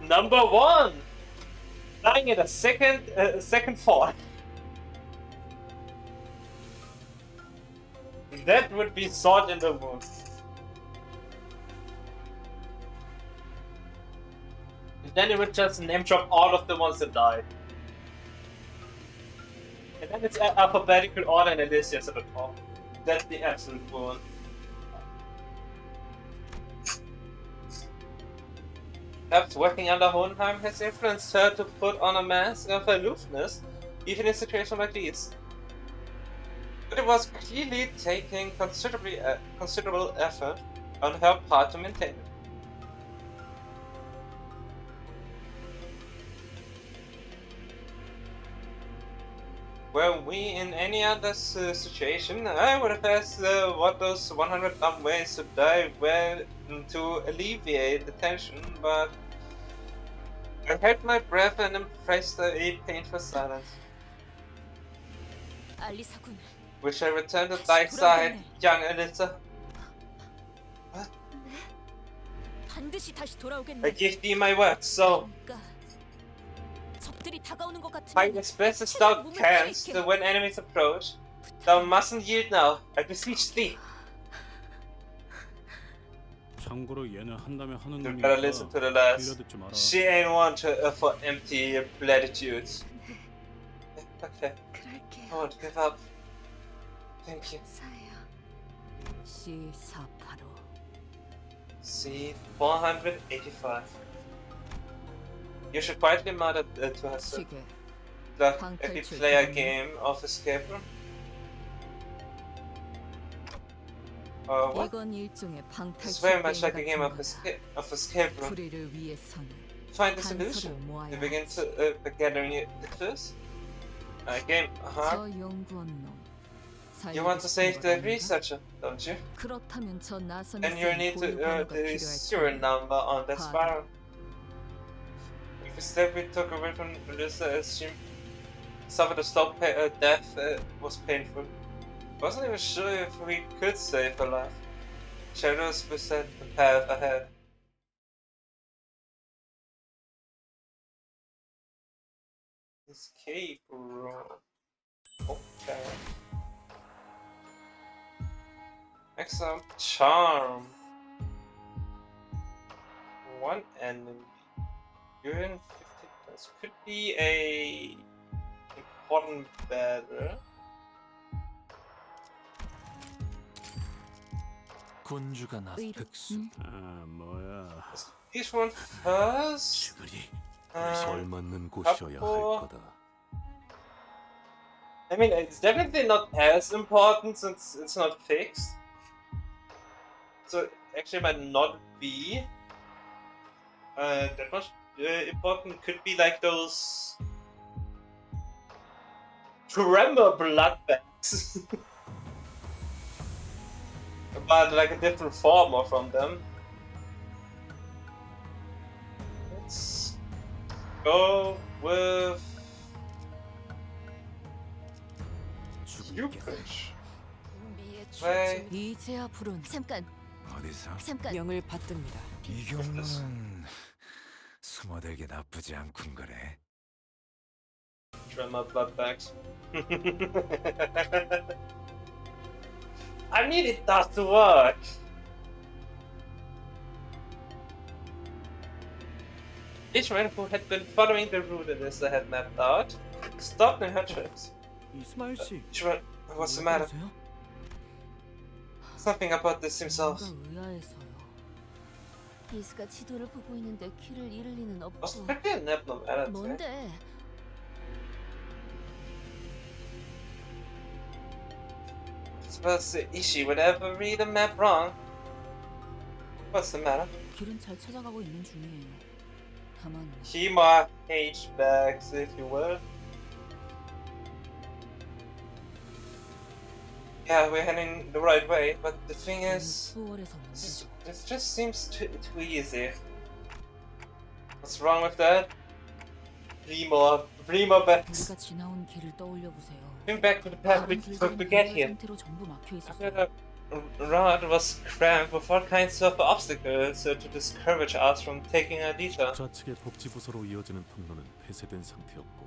Number 1, dying in a second fall. That would be salt in the wound. And then it would just name drop all of the ones that died. And then it's alphabetical order and Elysius at the top. That's the absolute one. Perhaps working under Hohenheim has influenced her to put on a mask of aloofness, even in situations like these. But it was clearly taking considerable effort on her part to maintain it. Were we in any other situation, I would have asked what those 100 dumb ways to die were to alleviate the tension, but I held my breath and embraced a painful silence. 알리사군. Wish I returned to thy side, young Alyssa. What? 반드시 다시 I 돌아오겠네. give thee my word, so 그러니까 적들이 다가오는 것 fight 같으면 as best as thou canst when enemies approach. Thou mustn't yield now, I beseech thee. 참고로 얘는 한다면 하는 You better listen to the lads. 빌려듣지 마라. She ain't one for empty platitudes. Okay, 그럴게요. I won't give up. Thank you. 사야. C485. C485. You should quietly mutter to herself. 시계. Like if you play a game of escape room. What? 이건 일종의 It's 방탈출 very much 게임 like a game 같은 of escape room. 불의를 위해서는 Find the 단서를 solution. 모아야 You begin 하지. to gathering the clues. Game, 저 연구원 놈. You want to save the 살리고 싶은 건 아닌가? researcher, don't you? 그렇다면 저 나선에 And you need to the serial number on that spiral. If the step we took away from Melissa, assume suffered a slow death was painful. Wasn't even sure if we could save her life. Shadows beset the path ahead. Escape room. Okay. Excellent charm. One enemy. You're in 50 plus. Could be a important battle. 군주가 나 백수. 아 뭐야. This one first. 지글이 Uh, 걸맞는 곳이어야 할 거다. I mean, it's definitely not as important since it's not fixed. So actually might not be that much important. Could be like those tremor blood bags. But like a different form from them. Let's go with Cupid. 왜? 이제야 불은 잠깐 어디서? 잠깐 명을 받듭니다. 이 경로는 숨어들기 나쁘지 않군 그래. Tremor blood bags. I need it does to work. Each man who had been following the route Alyssa had mapped out stopped in her tracks. 이스마일 씨. Each one, what's the matter? 그러세요? Something about this himself. 뭔가 의아해서요. 이스가 지도를 보고 있는데 길을 잃을 리는 Was 없고. pretty an abnormality. 뭔데? Suppose the issue would ever read the map wrong. What's the matter? 길은 잘 찾아가고 있는 중이에요. 다만 Key more H-bags, if you will. Yeah, we're heading the right way, but the thing is, 수월해서 this just seems too easy. What's wrong with that? Three more bags. 우리가 지나온 길을 떠올려 보세요. Think back to the path we took to get here. 상태로 전부 막혀 After 있었어요. the road was cramped with all kinds of obstacles to discourage us from taking a detour. 좌측의 복지부서로 이어지는 통로는 폐쇄된 상태였고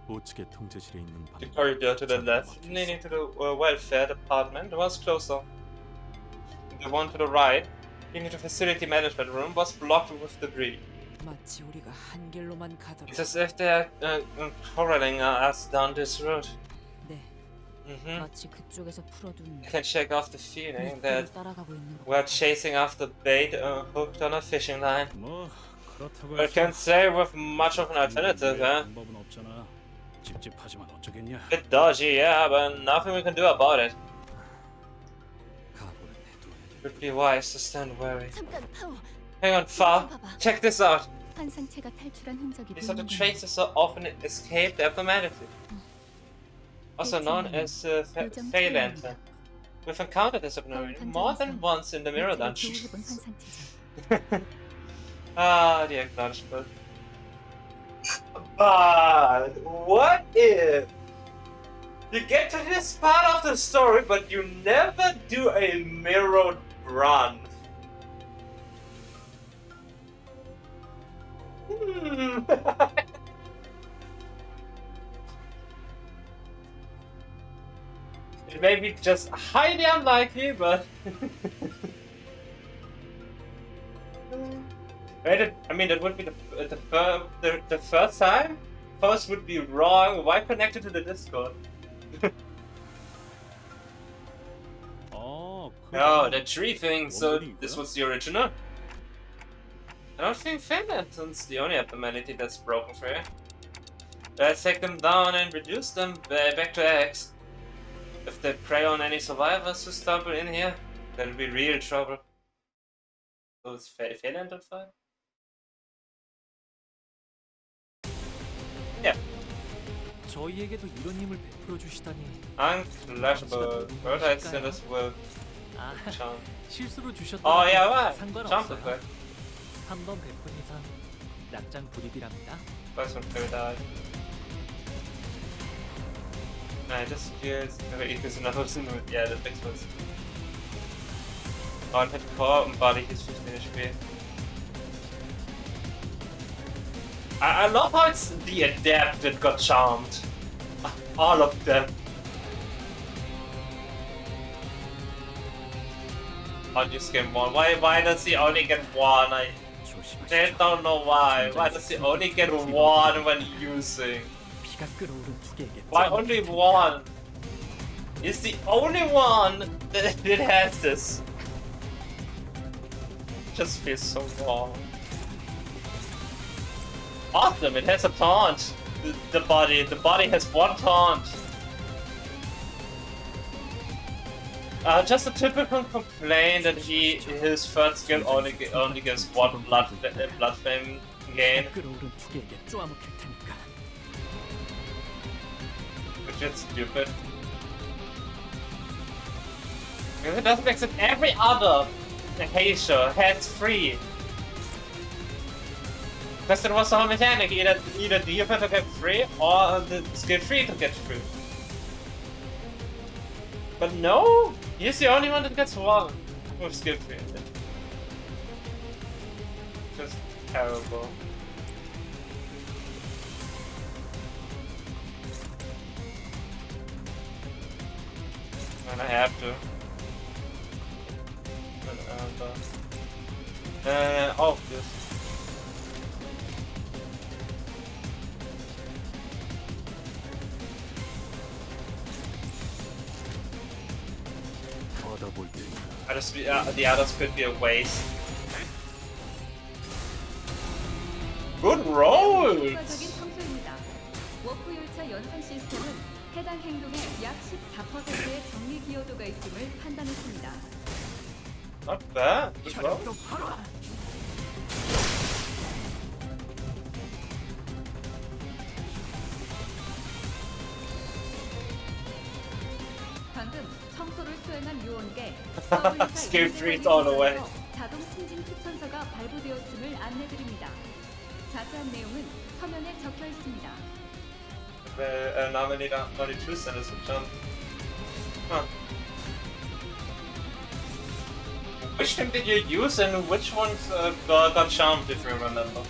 우측의 통제실에 있는 The 방은 corridor to the left, 막혀 leading to 있었다. the welfare department, was closer. The one to the right, leading to the facility management room, was blocked with debris. 마치 우리가 한 길로만 가더라도. It's as if they're corralling us down this road. 네. 마치 그쪽에서 풀어둔 I can shake off the feeling that 따라가고 있는 것 we're chasing after bait hooked on a fishing line. 뭐 그렇다고 I can't say with much of an alternative, huh? 방법은 없잖아. 찝찝하지만 어쩌겠냐. Bit dodgy, yeah, but nothing we can do about it. 각오는 해둬야 돼. Would be wise to stand wary. 잠깐 파워. Hang on, Fa. Check this out. 환상체가 탈출한 흔적이 These are the 보이는군요. traces of often escaped abnormality, also known as Fey Lantern. We've encountered this abnormality more than once in the Mirror Dungeon. 해본 환상체죠. Ah, the acknowledgement. But what if you get to this part of the story, but you never do a mirrored run? It may be just highly unlikely, but I mean, that would be the first time. First would be wrong. Why connected to the Discord? 어, Oh, the tree thing. So this was the original. I don't think Finland's the only abnormality that's broken for you. Let's take them down and reduce them back to X. If they prey on any survivors who stumble in here, that'll be real trouble. So it's Finland on fire? Yeah. 저희에게도 이런 힘을 베풀어 주시다니. Unclashable. Vertex centers will charm. 실수로 주셨다면 Oh yeah, what? Jump 상관없어요. effect. 한번 베푼 이상 낙장 불입이랍니다. First one clear died. Nah, just kills. Equals another sin with, yeah, the fixed ones. On hit core and body he's 15 HP. I love how it's the adept that got charmed. All of them. On just game one. Why does he only get one? I don't know why. Why does he only get one when using? Why only one? He's the only one that has this. Just feels so wrong. Awesome, it has a taunt. The body has one taunt. Just a typical complaint that his third skill only gives one blood flame gain. Which is stupid. Because it doesn't make sense. Every other Heisha has 3. Because it was the whole mechanic, either the defense to get 3 or the skill 3 to get 3. But no! He's the only one that gets 1 with skill 3. Just terrible. And I have to. Oh, yes. The others could be a waste. Good rolls! 효과적인 청소입니다. 워프 열차 연산 시스템은 해당 행동에 약 14%의 정리 기여도가 있음을 판단했습니다. Not bad. Good roll. 방금 청소를 수행한 요원께 Skill 3 all the way. 자동 승진 추천서가 발부되었음을 안내드립니다. 자세한 내용은 서면에 적혀 있습니다. Now we need only 2 centers to jump. Huh. Which team did you use and which ones got charmed, if you remember?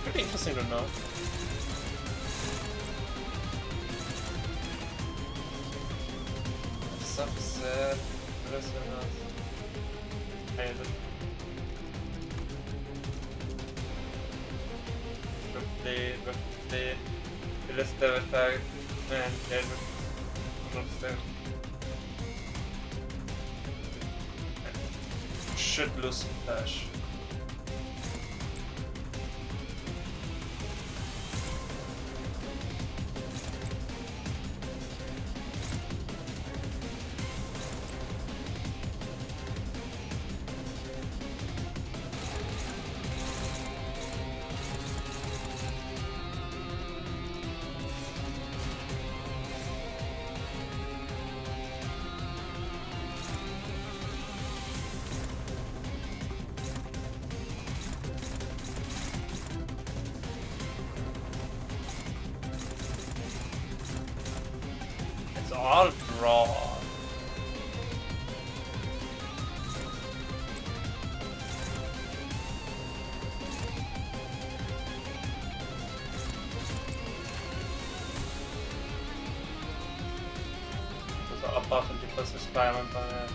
Pretty interesting to know. Subset, listeners. Roughly, list the effect and then should lose flash. All draw. often because of Spider-Man, but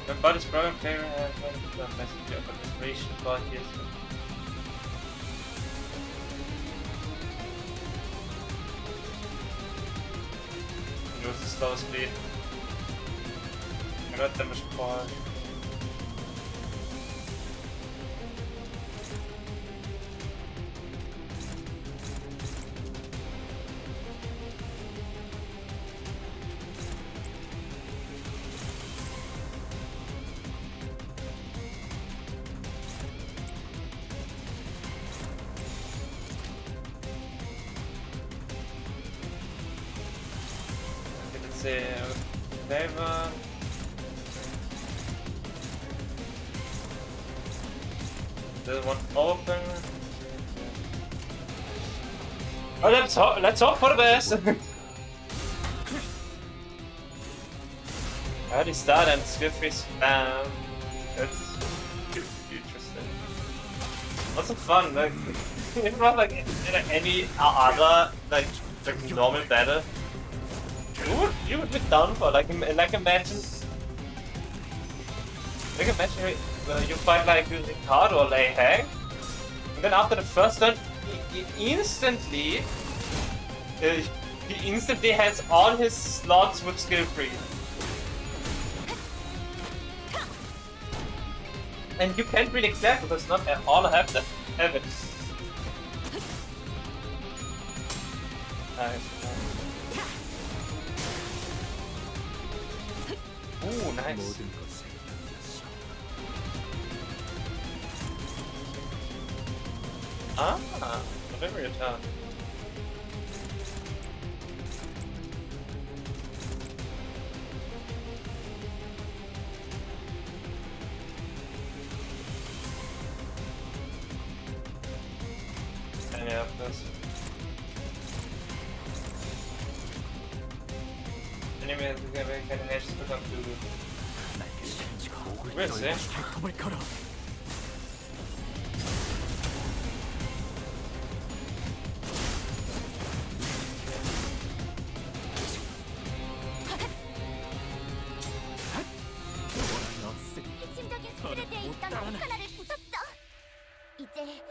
my body's broken favorite has a messenger of inspiration for years. Use the slow speed. I got damage point. Favor. There's one open. Oh, let's hope for the best. I already started and skill free spam. That's interesting. Lots of fun, like it's not like in any other like normal battle. You would be down for like imagine you fight like Canto or Hang, and then after the first turn he instantly has all his slots with skill free, and you can't really clear because not all have that have it. Nice. Ooh, nice. Ah, whatever your turn. And yeah, this. Anyway, we can hedge to come to. Where's it?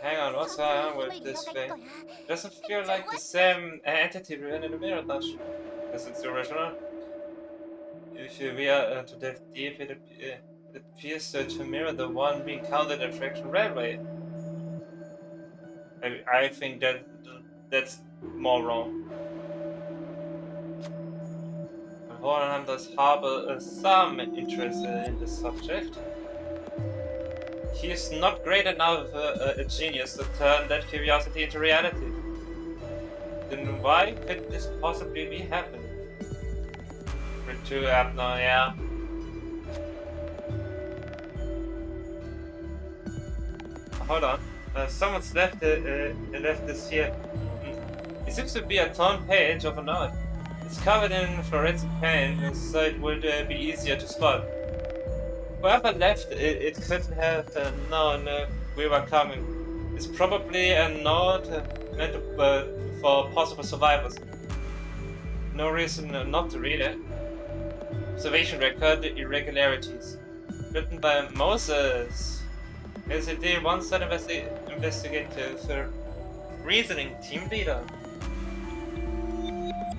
Hang on, what's on with this thing? Doesn't feel like the same entity written in the mirror, does it? Because it's the original. If we are to dive deep, it appears to mirror the one we encountered at Fraction Railway. I think that's more wrong. Hohenheim does harbor some interest in the subject. He is not great enough a genius to turn that curiosity into reality. Then why could this possibly be happening? We're too apt now, yeah. Hold on. Someone's left this here. It seems to be a torn page of a note. It's covered in fluorescent paint, so it would be easier to spot. Whoever left it couldn't have known we were coming. It's probably a note meant for possible survivors. No reason not to read it. Observation record irregularities. Written by Moses. SAD one-side investigative reasoning team leader.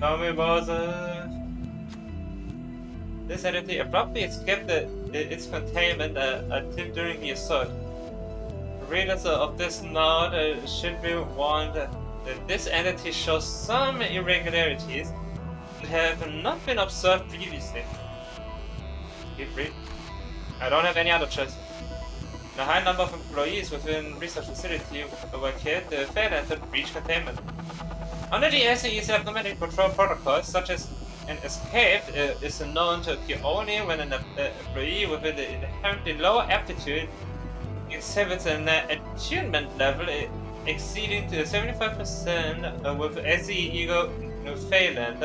Tommy Moses. This entity abruptly escaped its containment until during the assault. The readers of this note should be warned that this entity shows some irregularities that have not been observed previously. Keep reading. I don't have any other choice. A high number of employees within research facility were killed, failed and breach containment. Under the SAE's abnormal control protocols, such as an escape is known to occur only when an employee with an inherently lower aptitude exhibits an attunement level exceeding to 75% with SAE ego failure,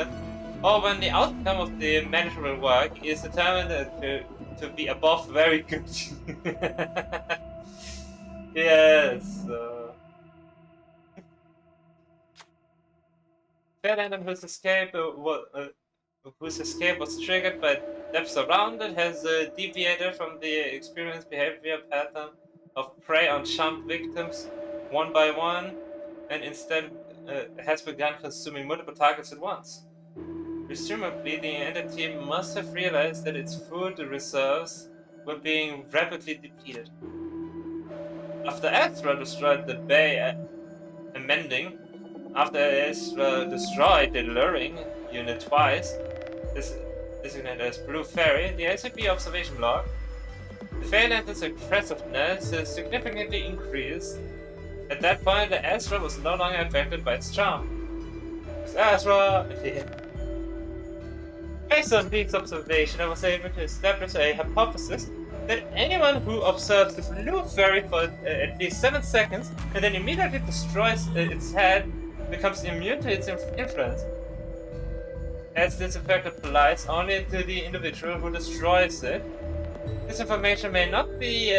or when the outcome of the managerial work is determined to be above very good. Yes. Fairlander whose escape whose escape was triggered by depths around it has deviated from the experienced behavior pattern of prey on charmed victims one by one, and instead has begun consuming multiple targets at once. Presumably, the entity must have realized that its food reserves were being rapidly depleted. After Ezra destroyed the bay amending, after Ezra destroyed the luring unit twice, designated as Blue Fairy, the ACP observation log, the Phalanx's aggressiveness is significantly increased. At that point, the Ezra was no longer affected by its charm. With Ezra, based on Peak's observation, I was able to establish a hypothesis that anyone who observes the Blue Fairy for at least 7 seconds and then immediately destroys its head becomes immune to its influence. As this effect applies only to the individual who destroys it, this information may not be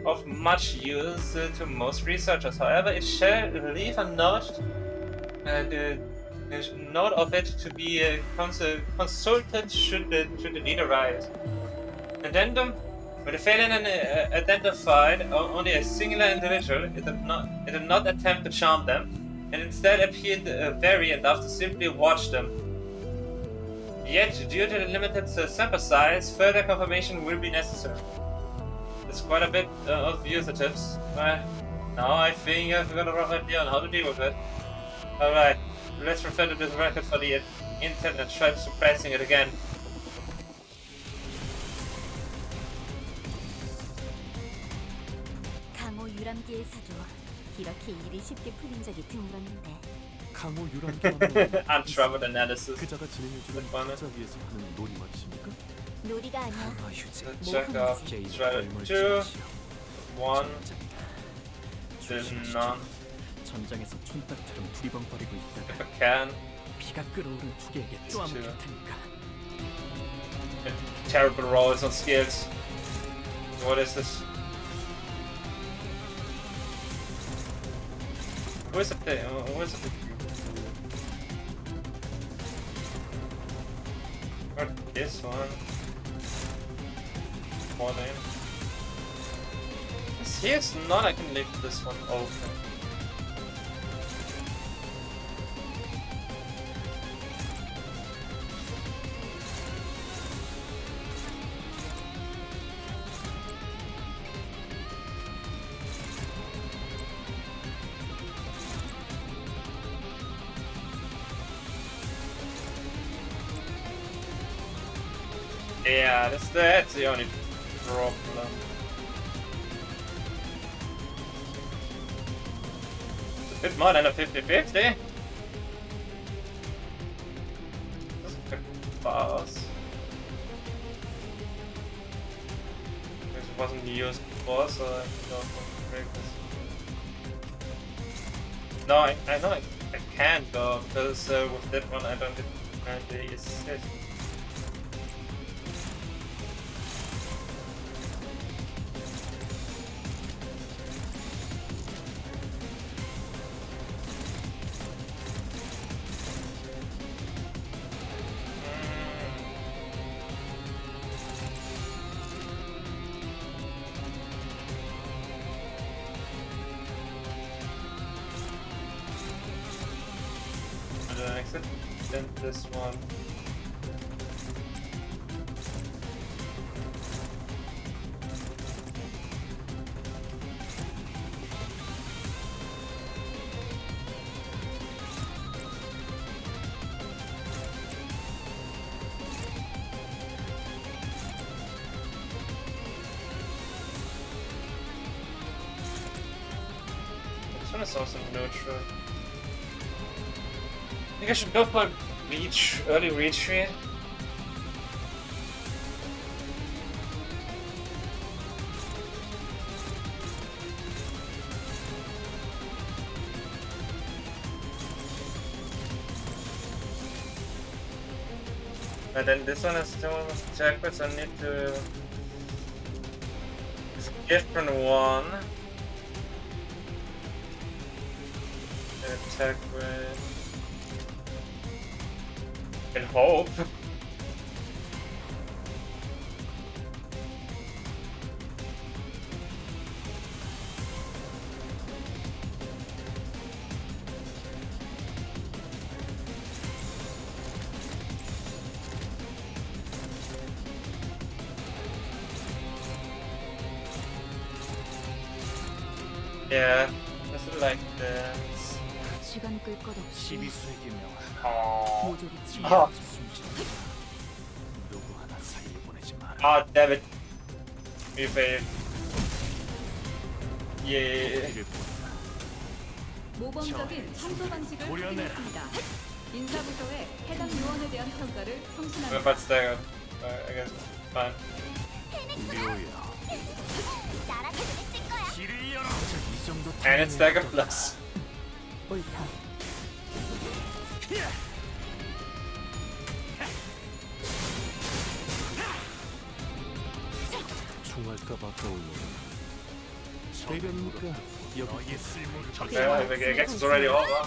of much use to most researchers. However, it shall leave a note of it to be consulted should the need arise. Addendum: when the Phalan identified only a singular individual, it did not attempt to charm them, and instead appeared wary enough to simply watch them. Yet, due to the limited sample size, further confirmation will be necessary. There's quite a bit of usatives. Now I think I've got a rough idea on how to deal with it. Alright, let's refer to this record for the intent and try suppressing it again. 강호 유람기에서도 이렇게 일이 쉽게 풀린 적이 드물었는데. 강호 유람기라면 Untroubled analysis. 그자가 진행해주는 투자 위에서 하는 놀이 말이십니까? 놀이가 아니야. Check off Strategy 2, 1, there's none. 전장에서 촌딱처럼 두리번거리고 있다가 If I can. 피가 끓어오른 두 개에게 쪼아먹힐 테니까. Terrible rolls on skills. What is this? Where's the thing? Where's the thing? Or this one. More than. Here's none. I can leave this one open. Yeah, that's the only problem. It's a bit more than a 50-50. That's a bit fast. It wasn't used before, so I don't want to break this. No, I know I can't go, because with that one I don't get the assist. Then this one. This one is also neutral. I think I should go for early retreat. And then this one is still attack with, so I need to it's a different one. Attack with. Can hope. Yeah, doesn't like this. 시간 끌 것 없이 12수에게 명한 Oh, 모조리 아. 치워 숨쉬는 누구 하나 살려보내지 마라. Ah, damn it. We failed. Yeah. 이를 보내라. 모범적인 청소 방식을 도려내라. 확인했습니다. 인사부서의 해당 요원에 대한 평가를 We're 성신합니다. about to stagger. I guess fine. 묘야. 나라도 했을 거야. 길을 열어. 이 정도 And it's stagger plus. 옳다. 총알값 아까울로. 대변이니까 여기 너의 쓸모를 Okay, I guess it's already over.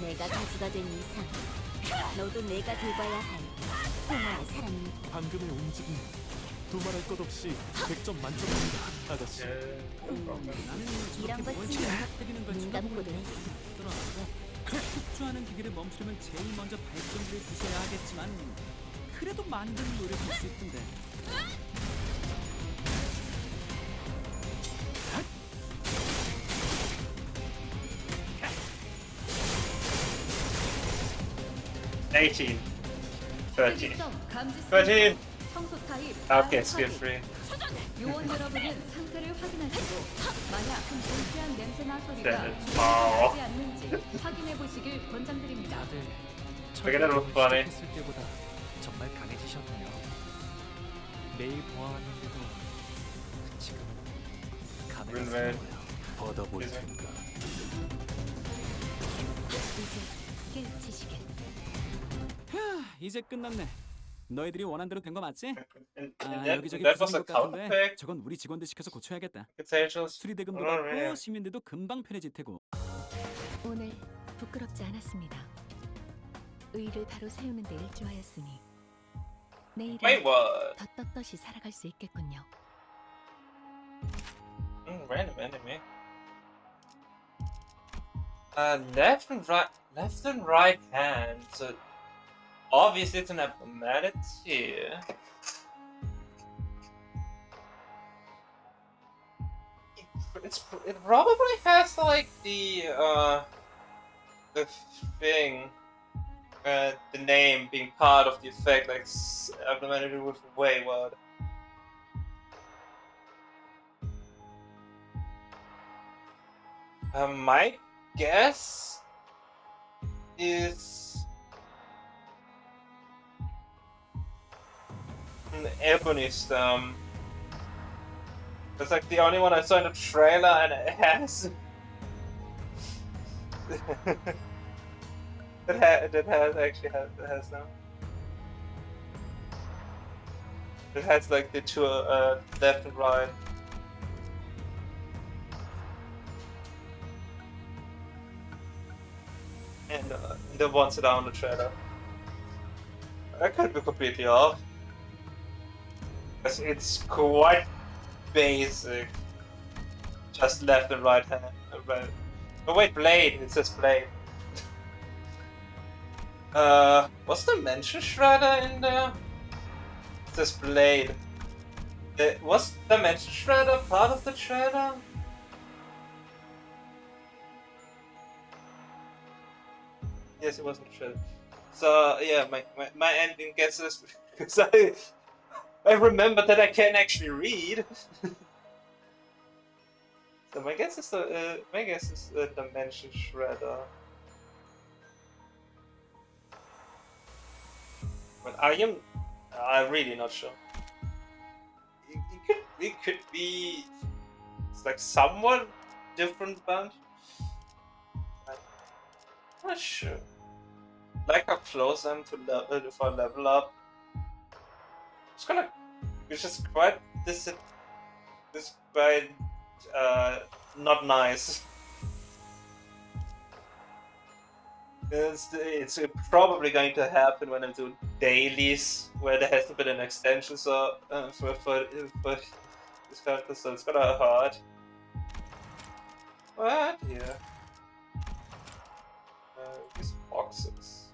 내가 가수가 된 이상 너도 내가 돌봐야 할 하나의 사람이 방금의 움직임 두말할 것 없이 100점 만점입니다, 아가씨. 나는 이런 저렇게 거 뭘 치면 잘못되기는 걸 눈 감고도 해. 더라고 흡수하는 기계를 멈추려면 제일 먼저 발전기를 부숴야 하겠지만 그래도 만든 노력일 수 있던데. 18. 13. 특이성 감지 13. 청소 타입 Okay, 다음 skill 타입. free. 요원 여러분은 상태를 확인하시고 만약 불쾌한 냄새나 소리가 네. 나지 않는지 확인해 보시길 권장드립니다. 다들 Look at that look funny. 시작했을 때보다 정말 강해지셨네요. 매일 보아왔는데도 지금 웬. 가능했어요. 받아볼 이제. 텐가. 이제 깨우치시게. 이제 끝났네. 너희들이 원한 대로 된 거 맞지? And 아, 여기저기 that was 부서진 a 것 counter 같은데 pick. 저건 우리 직원들 시켜서 고쳐야겠다. Potentials. 수리대금도 Oh, 받고 yeah. 시민들도 금방 편해질 테고. 오늘 부끄럽지 않았습니다. 의를 바로 세우는 데 일조하였으니 내일은 Wait, what? 더 떳떳이 살아갈 수 있겠군요. Random enemy. Left and right hand. So obviously it's an abnormality. It probably has like the thing, the name being part of the effect, like abnormality with wayward. My guess is an ebony stem. That's like the only one I saw in the trailer, and it has. It has now. It has like the two left and right. And the ones that are on the trailer. I could be completely off. Because it's quite basic. Just left and right hand. Right. Oh wait, blade. It says blade. What's the dimension shredder in there? It says blade. Was dimension shredder part of the trailer? Yes, it wasn't shredder. So yeah, my ending guesses because I remember that I can actually read. So my guess is the dimension shredder. But I'm really not sure. It could be. It's like somewhat different bunch. I'm not sure. Like how close I'm to for level up. It's just quite this quite not nice. It's probably going to happen when I do dailies where there hasn't been an extension so for this character, so it's gonna hurt. What? Yeah. These boxes.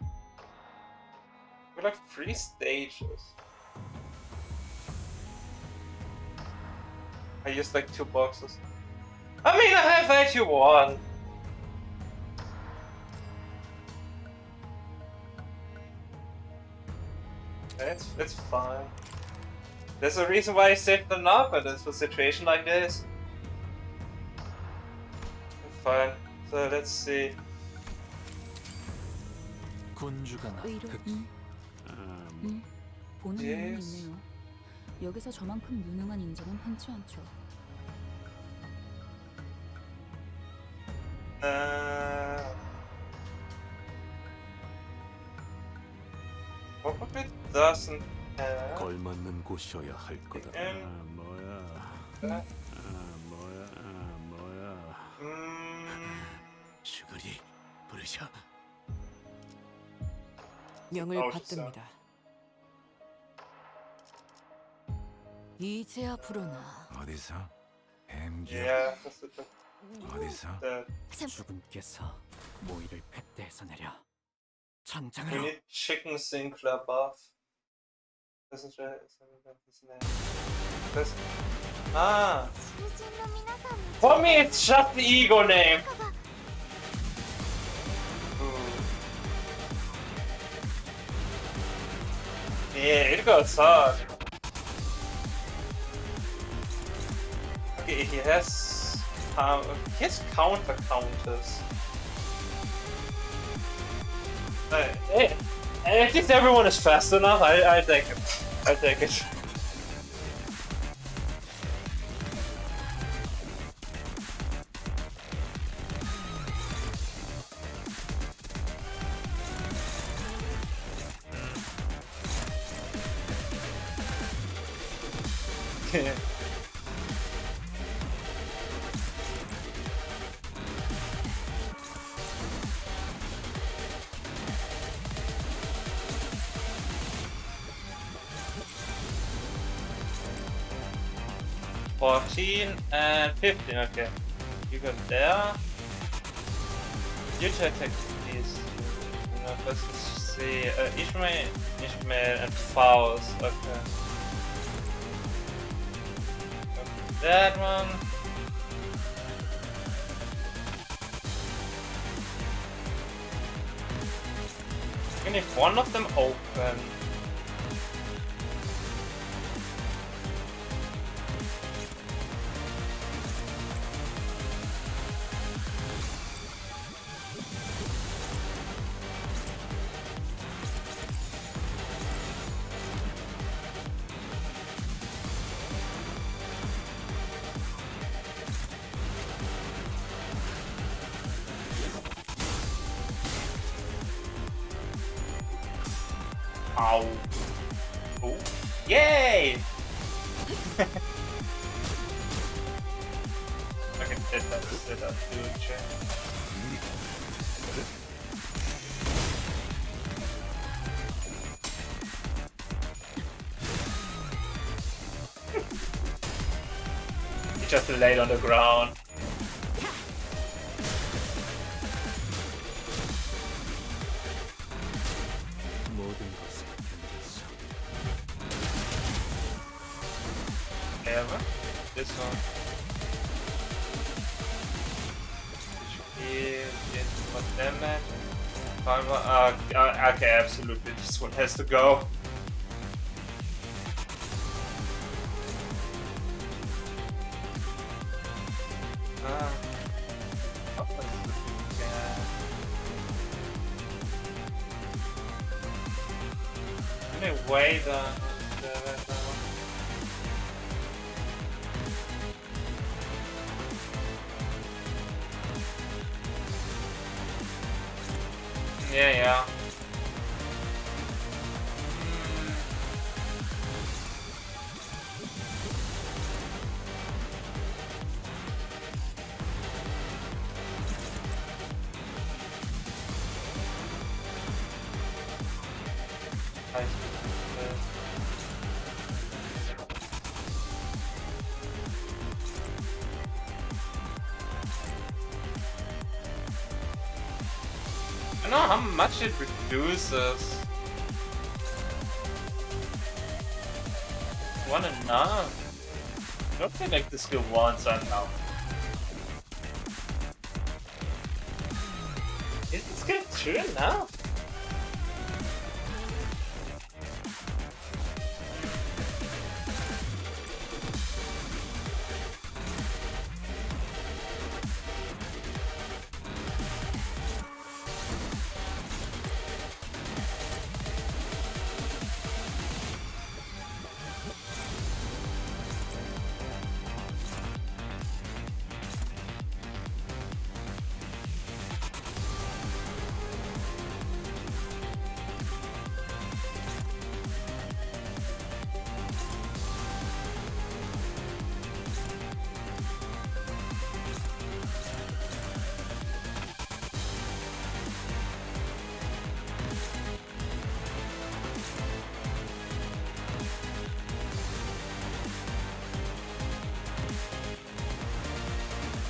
We're like 3 stages. I used like 2 boxes. I mean, have 81. It's fine. There's a reason why I saved them up, and it's a situation like this. Fine. So let's see. 군주가 나. 의료. 보는 눈은 있네요. 여기서 저만큼 유능한 인재는 흔치 않죠. What if it doesn't have? 걸맞는 곳이어야 할 거다. 뭐야. 슈그리 부르셔. 명을 받듭니다. 이제야 불어나. 어디서? 뱀기. Yeah, that's it. 어디서? 주군께서 모이를 백대에서 내려 We 전장으로. need chicken Sinclair buff. This is right. His name. This. Ah. For me, it's just the ego name. Yeah, it goes hard. Okay, he has counter counters. Hey, at least everyone is fast enough. I take it. I take it. $14 and $15. Okay, you go there. You check these. Let's see. Ishmael, and Faust. Okay. That one. Even if one of them open. Ow. Oh. Yay! I can hit that dude check. He just laid on the ground. This one. Did what damage? Okay, absolutely. This one has to go. Anyway, yeah. I don't know how much it reduces. One enough? I don't think like the skill once enough. True enough.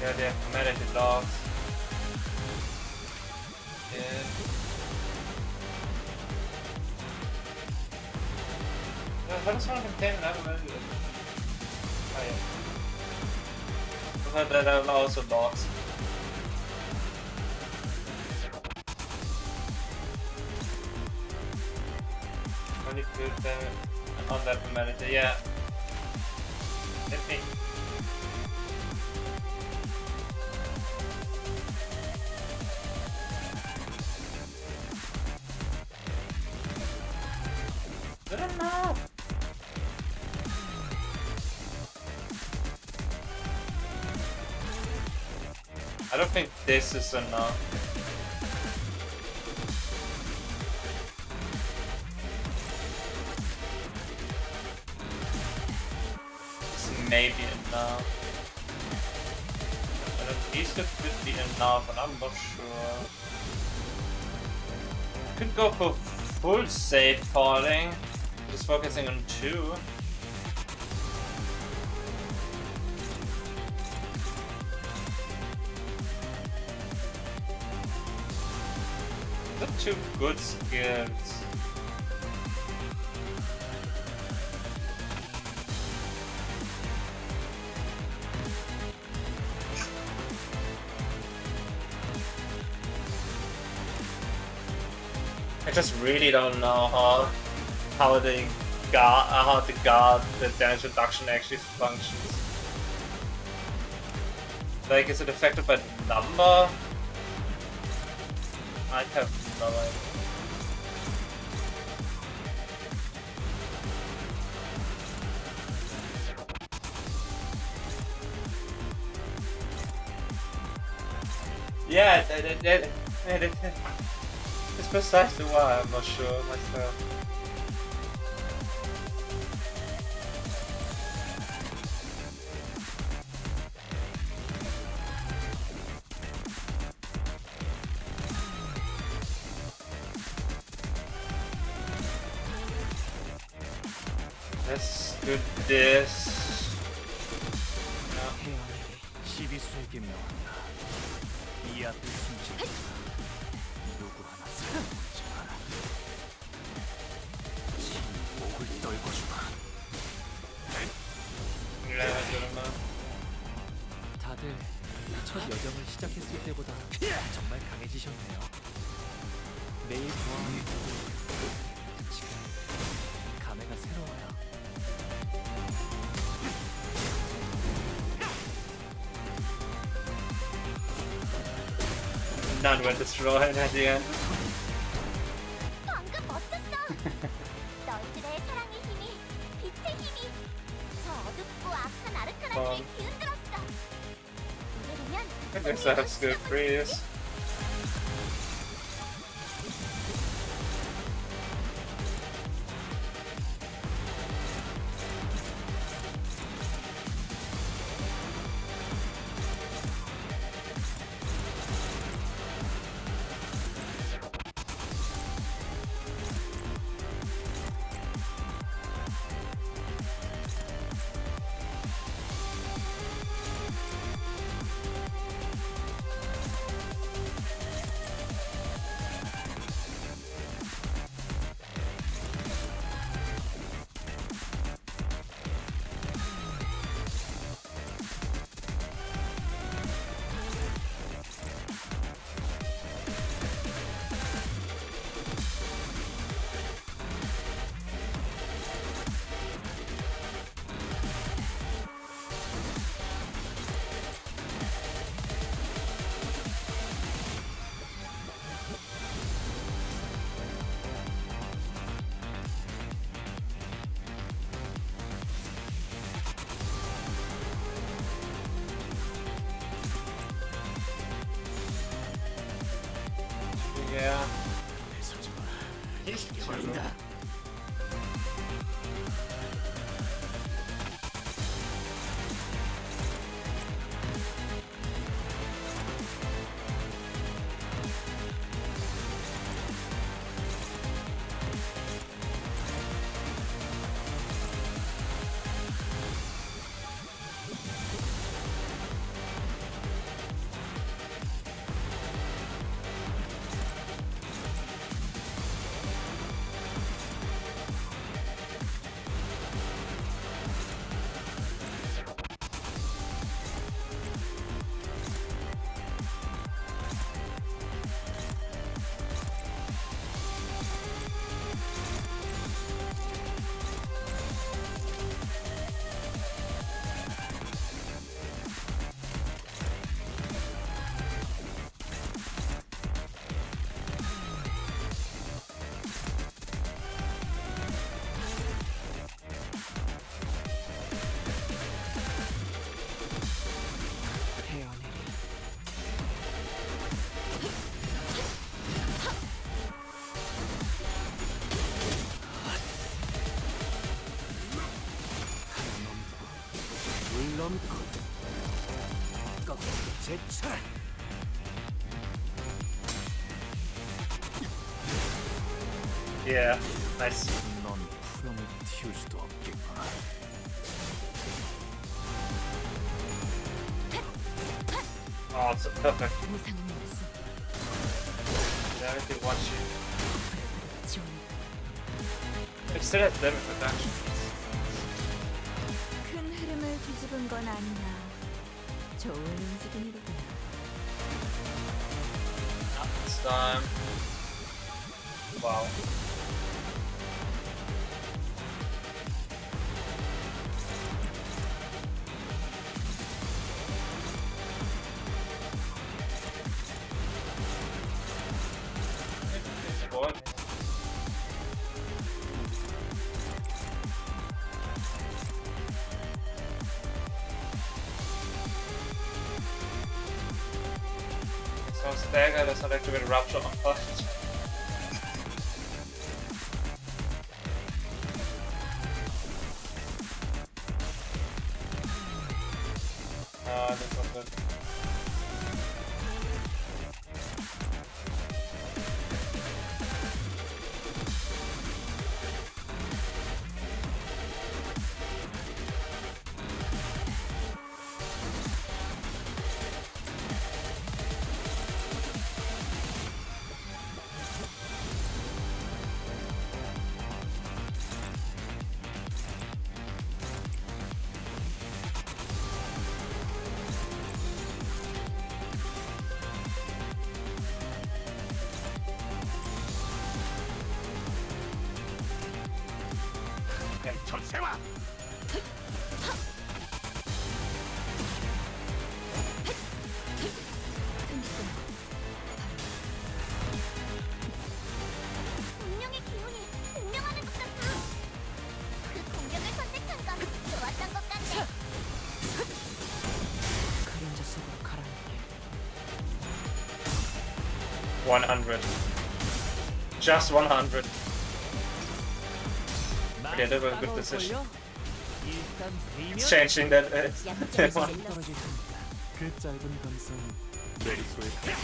Yeah, they have commanded dogs. Yeah. How does one contain an animated? Oh yeah. That are also dogs. Only good on that humanity, yeah. Let me. Good enough. I don't think this is enough. This may be enough. And at least it could be enough, and I'm not sure. Could go for full save falling. Just focusing on 2. They're 2 good skills. I just really don't know how the damage reduction actually functions. Like, is it affected by number? I have no idea. Yeah, it's precisely why I'm not sure myself. Let's do this. 태양에게 12수에게 명한다. 이 앞에 숨지는 누구 하나 살아남지 마라. 침묵을 떨궈주마. 다들 첫 여정을 시작했을 때보다 정말 강해지셨네요. 매일 보아하는 지금 감회가 새로워요. None were destroyed at the end. 방금 멋졌어. 너희들의 사랑의 힘이, 빛의 힘이 저 어둡고 악한 아르카나들을 뒤흔들었어. 이대로면 I guess I have to go freeze. Yeah. 서지 마. He's too. 말이다. 물넘고 꺾고 제철. Yeah, nice. 넌 풀엄을 틔울 수도 없겠구나. Oh, it's perfect. 보상은 없어. Yeah, I think one shoot. 지원. It still has damage reduction. 큰 흐름을 뒤집은 건 아니나 좋은 움직임이로구나. This time. Wow. What? So stagger doesn't activate rupture on first. That's not good. 전세와. 운명의 기운이 공명하는 것 같아. 그 공격을 선택한 건 좋았던 것 같네. 그림자 속으로 가라앉게. 100. Just 100. Okay, that was a good decision. Exchanging that. 그 짧은 감성 메리소의 가슴.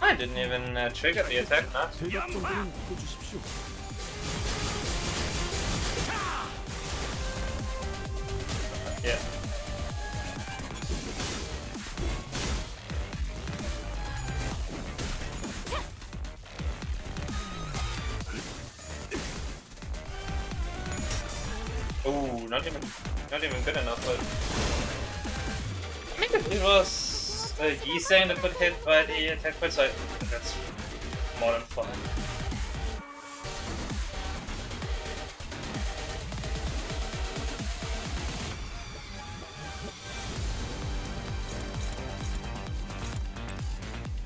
I didn't even trigger the attack, huh? 대략 정도는 보여주십시오. Yeah. Oh, not even good enough, but I mean, if it was Yisang that got hit by the attack points, that's more than fine.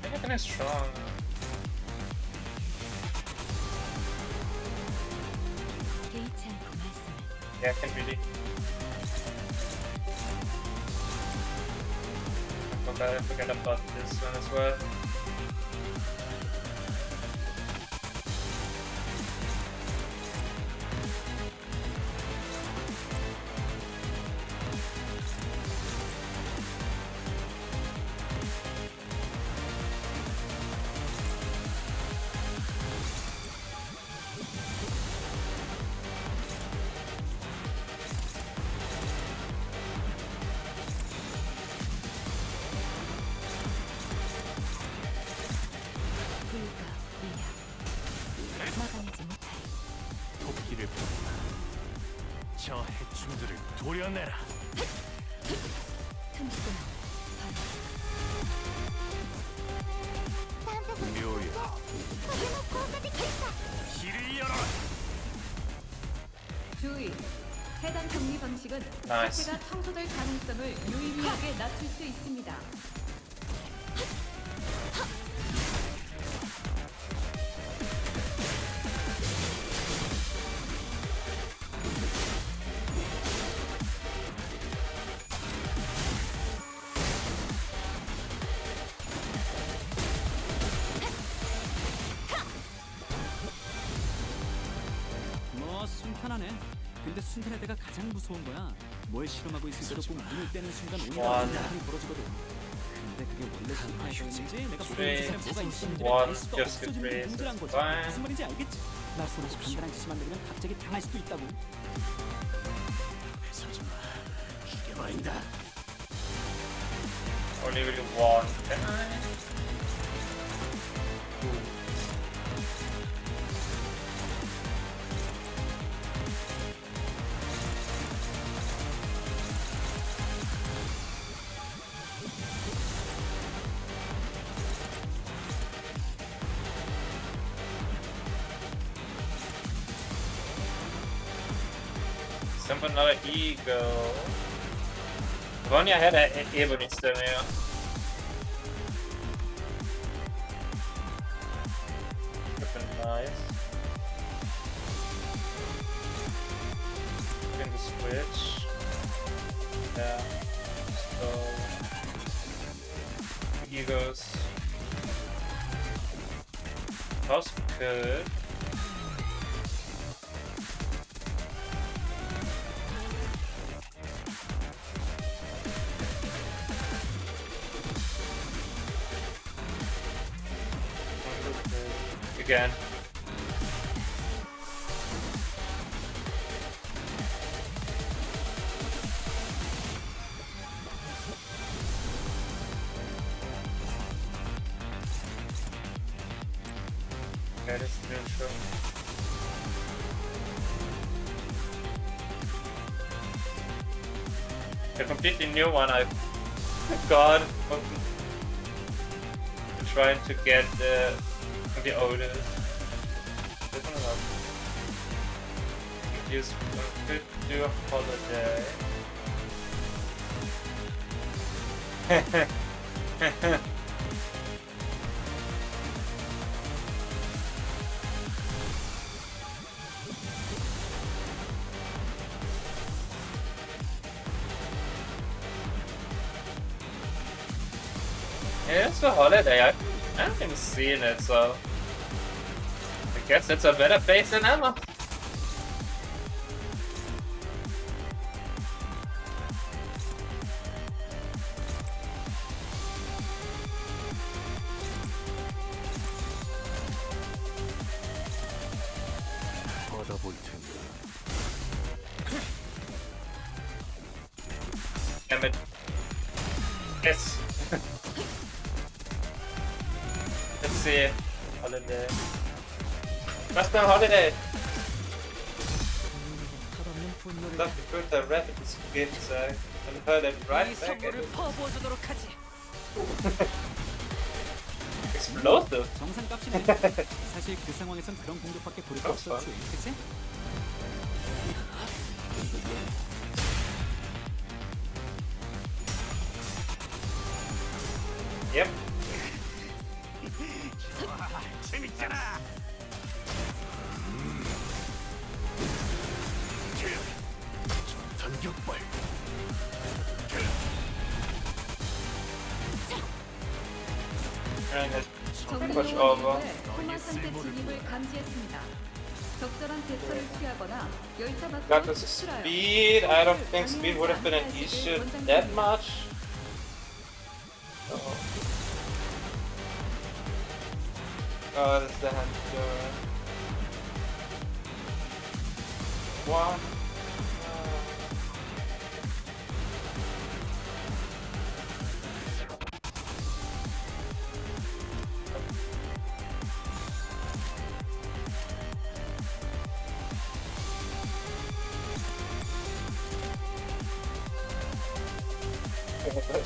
I think it's strong. Yeah, I can really. I forgot about this one as well. 도려내라. 틈스구나. 묘야. 길을 열어라. 주의. 해당 격리 방식은 나이스. 사체가 청소될 가능성을 유의미하게 낮출 수 있습니다. 뭐 순탄하네. 근데 순탄할 때가 가장 무서운 거야. 뭘 실험하고 있을 때도 꼭 눈을 떼는 순간 와. 온갖 사건이 벌어지거든. 근데 그게 원래 상태였는지 내가 보는 Three, 짓에 뭐가 있었는지 one, 알 수가 just 없어지는 good 게 동질한 거지. fine. 무슨 말인지 알겠지? 말씀하십시오. 간단한 지시만 내리면 갑자기 당할 수도 있다고. 서지 마. 죽여버린다. Only really one. Can I? Someone another ego. If only I had an ebony still here. Would've been nice. Spin the switch. Yeah. So egos. Toss could. Again. That is neutral. A completely new one I got from trying to get the oldest. This one not. Use could do a holiday. Yeah, it's a holiday. I haven't seen it, so I guess it's a better face than ever. 받아볼 텐데. Damn it. Yes. Let's see. Holiday. Master holiday. Love to put the rabbit is good, so I'll put it right back at it. Explosive. 정상값이네. 사실 그 상황에선 그런 공격밖에 고를 거 없었지. 그치? Yep. 재밌잖아. 전격발. And it's pretty 정리 much over. 코마 상태 진입을 감지했습니다. 적절한 대처를 취하거나 열차 Got 밖으로 the 추출하여 speed. I don't think speed would have been an issue that much. Oh, that's the hand door. One. Good.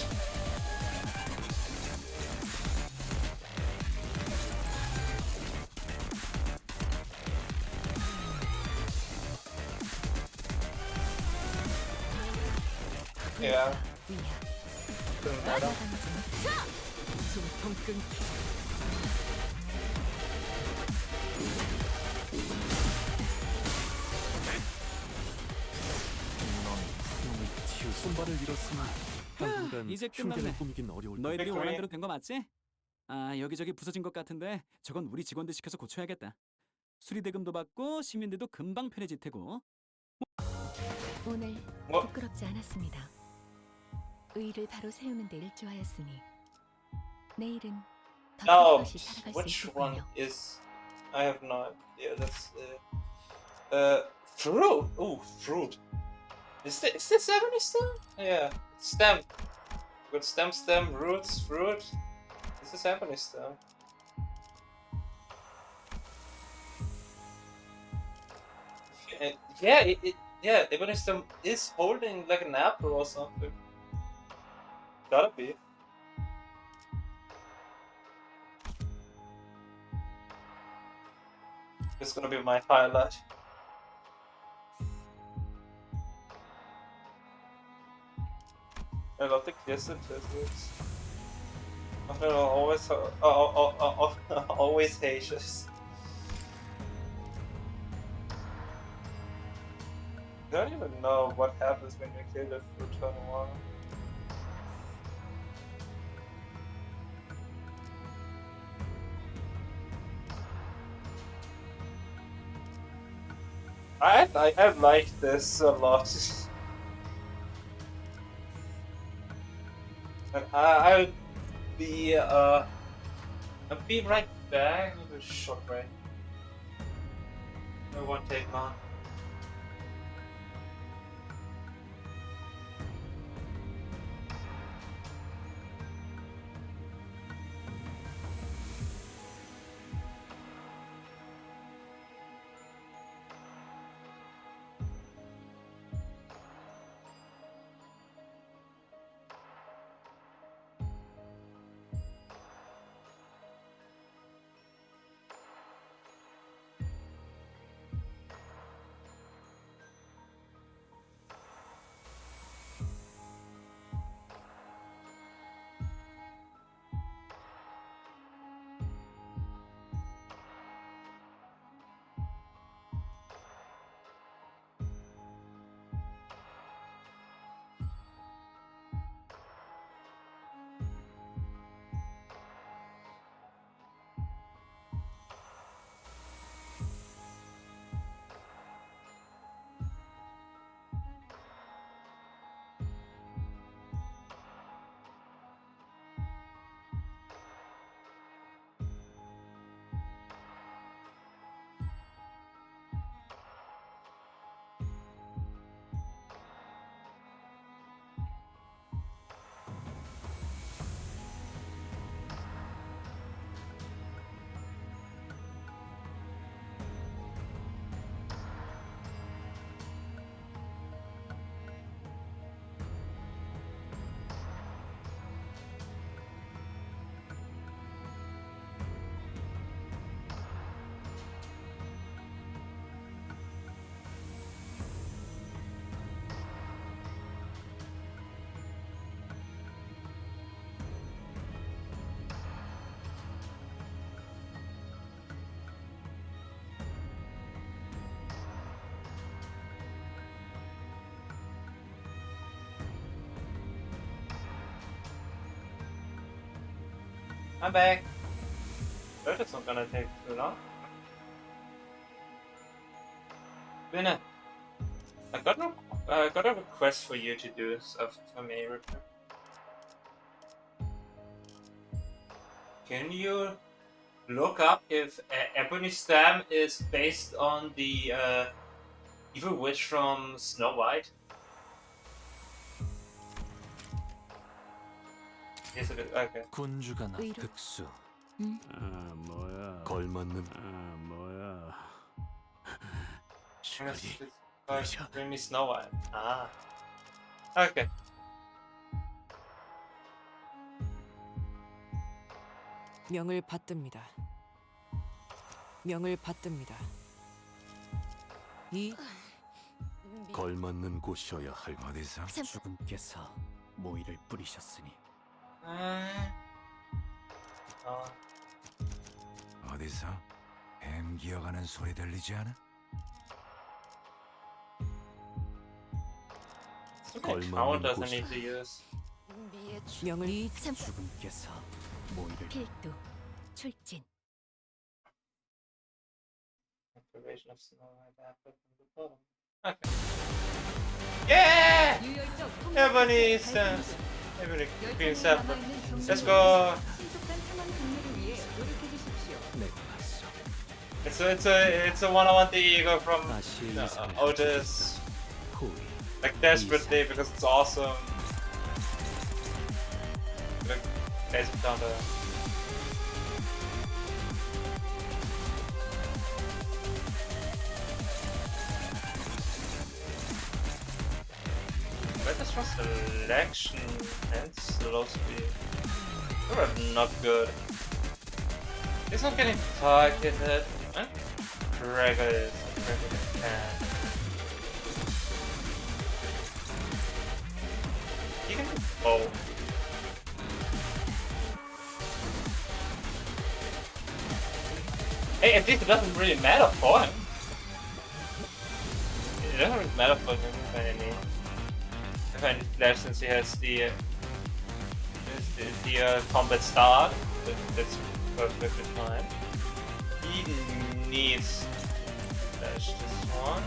Yeah. Doesn't matter. 숨통 끊기. 놈이 튀어 손발을 잃었으니 당분간 이제 흉계를 끝났네. 꾸미긴 어려울 거야. 너희들이 원한 대로 된 거 맞지? 아, 여기저기 부서진 것 같은데 저건 우리 직원들 시켜서 고쳐야겠다. 수리대금도 받고 시민들도 금방 편해질 테고. 오늘 뭐? 부끄럽지 않았습니다. 의를 바로 세우는 데 일조하였으니 내일은 더 Oh, 꿋꿋이 살아갈 수 which one 있겠군요. is? I have no idea. That's fruit. Oh, fruit. Is this ebony stem? Yeah, stem. Good stem, roots, fruit. This is ebony stem. Yeah, yeah, ebony stem is holding like an apple or something. Gotta be. It's gonna be my highlight. I love the kisses. I always, always Haitians. I don't even know what happens when you kill the fruit turn one. I like this a lot. But I'll be right back with a short break. It won't take long. I'm back. But it's not gonna take too long. Winner, I got a request for you to do stuff for me. Can you look up if Ebony Stam is based on the evil witch from Snow White? Yes, it is. Okay. 군주가 나 의로- 흑수 아 뭐야? 걸맞는 아 뭐야? 시간이 Bring me Snow White. Ah. Okay. 명을 받듭니다. 명을 받듭니다. 이 걸맞는 곳이어야 할 어디서? 주군께서 모이를 뿌리셨으니 어디서? 뱀 기어가는 소리 들리지 않아? Counters I need to use. 명을 이 주군께서 모이를 필두 출진. Activation of snow like that from the bottom. Okay. Yeah! 유혈적 Ebony 통로에서 stands. 발생시 Ebony 열차에 green sapphire. 남아있는 경비원들은 Let's go. 신속한 상황 정리를 위해 노력해 주십시오. 내가 갔어. It's a one-on-one Diego from 다시 Otis. 후이 Like desperately because it's awesome. Like basic counter. Weapons for selection and slow speed. They were not good. He's not getting targeted. Huh? Regular can. He can do both. Hey, at least it doesn't really matter for him. It doesn't really matter for him if I need flash since he has the combat start. That's perfectly fine. He needs flash this one.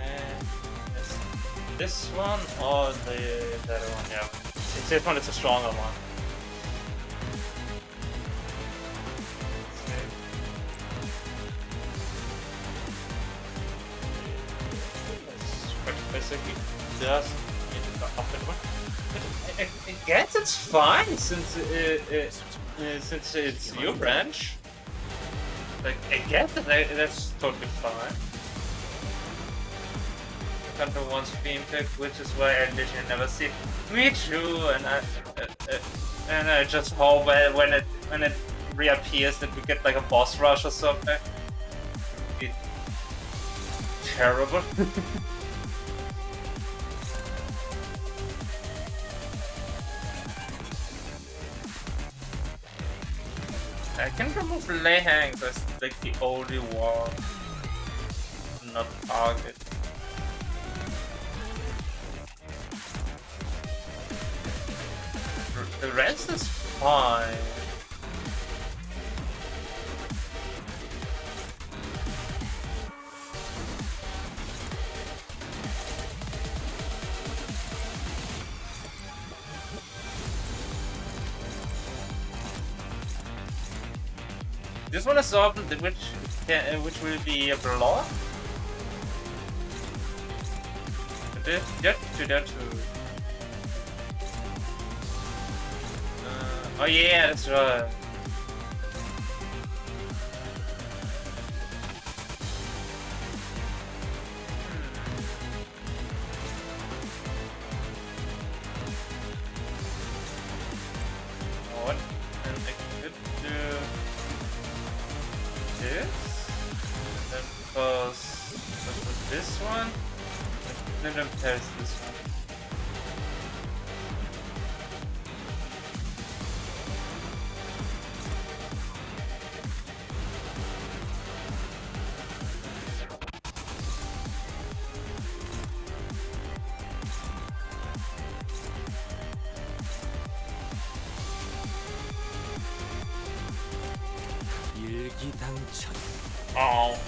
And this one or the other one, yeah. It's this one, it's a stronger one. Basically just up and one. But I guess it's fine since it's your branch. Like I guess that's totally fine. Canto wants beam pick, which is why I literally never see. Me too, and I just hope when it reappears that we get like a boss rush or something. It would be terrible. I can remove lay hangs as like the only one not target. The rest is fine. This one is open, which will be a block. That too. Oh yeah, that's right. What? And I could do this, and then because with this one, and then there's this one. 일기당천. Oh.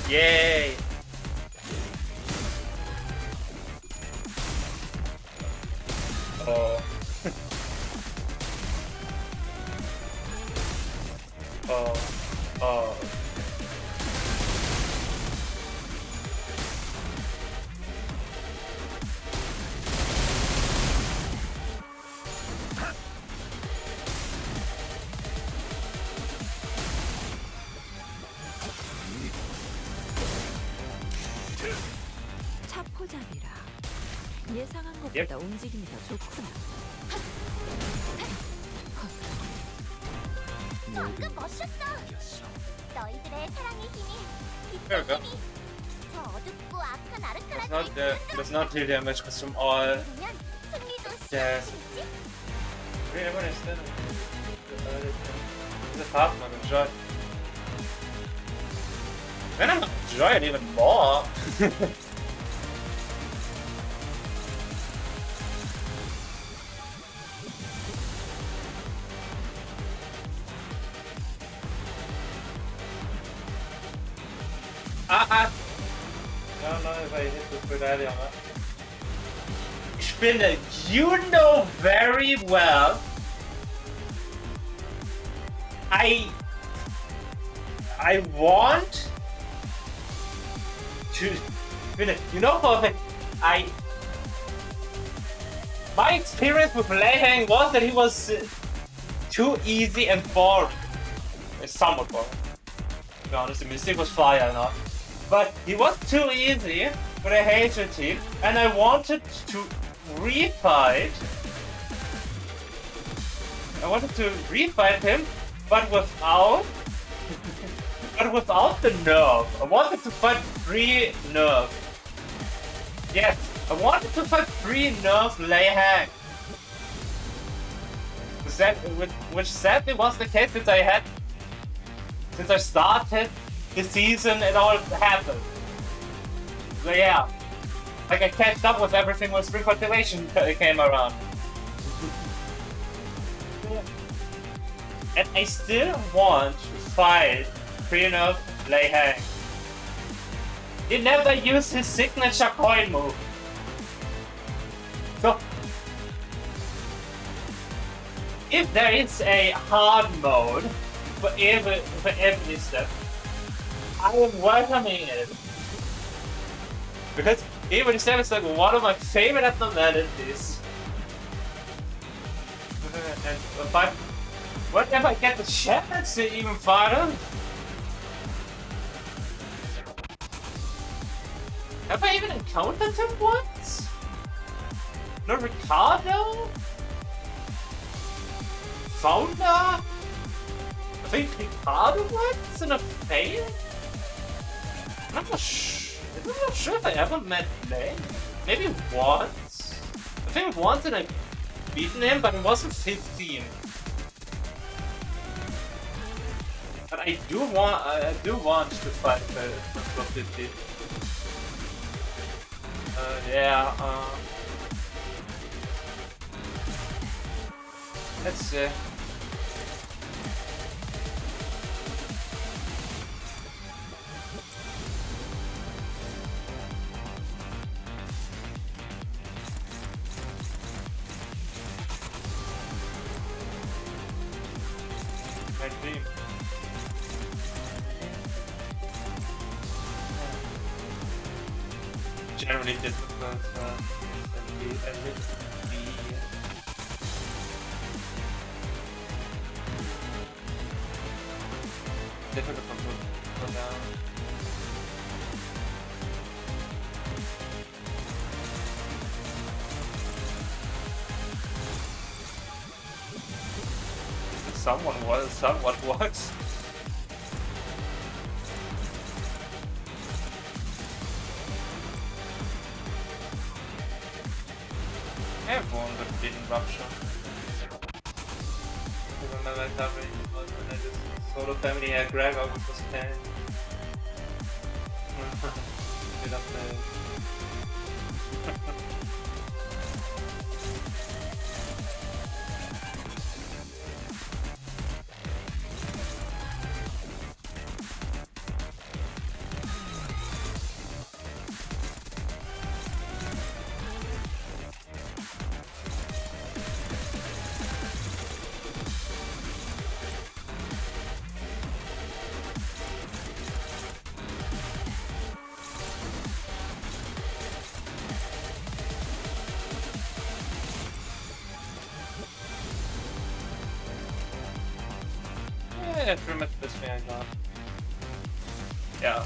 Yay! Oh. Oh. Oh. 차포잡이라 예상한 것보다 움직임이 더 좋구나. 방금 멋있었어. 너희들의 사랑의 힘이 There we go. 빛의 힘이 저 어둡고 악한 That's 아르카라즈를 not deal damage because from all. 그러면 승리도 Yes. 시작이겠지? Really, what is that? Is it half man enjoy? Then I'm enjoy it even more. I don't know if I hit this with that or not. Spinner, you know very well I want to Spinner, you know for a fact my experience with Lehang was that he was too easy and boring. Somewhat boring. To be honest, the Mystic was fire enough. But he was too easy for the hatred team, and I wanted to refight. Him, but without the nerf. I wanted to fight free nerf. Yes, I wanted to fight free nerf Lehang. Which sadly was the case since I started the season, it all happened. So yeah, like I catched up with everything when Spring Cultivation came around. And I still want to fight Pre-Nerf Lehang. He never used his signature coin move. So, if there is a hard mode for every step, I am welcoming it. Because every step is like one of my favorite abnormalities. And whenever I get the chance to even fight him, have I even encountered him once? No Ricardo? Founder? I think Ricardo once in a fail? I'm not sure if I ever met Lane. Maybe once? I think once and I've beaten him, but it wasn't 15. But I do want to fight for 50. Yeah, let's see. My dream. Generally difficult difficult to put down. Somewhat works. Everyone but didn't rupture. I remember that when I just solo family had Gregor with this pen. Get up there. Yeah, pretty much this way I got. Yeah.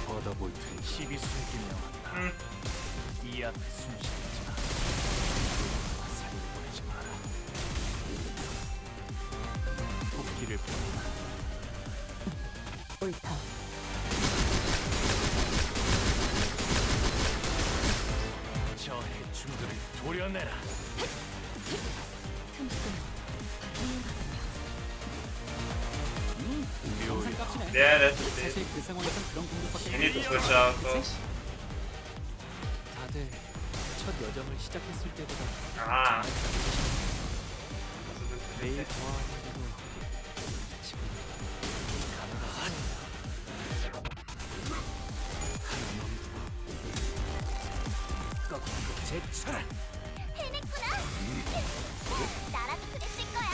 버더볼트의 12수에게 명한다. 이 앞에 숨쉬지 마. 살인을 보내지 마라. 옳다. 저 해충들을 도려내라. 정상값이네. Yeah, that's it. 사실 그 상황에선 그런 공격밖에 You need to switch out those. 다들 첫 여정을 시작했을 때보다 Ah. 매일 좋아하는데도 지금 제쳐라. 해냈구나. 나라도 그랬을 거야.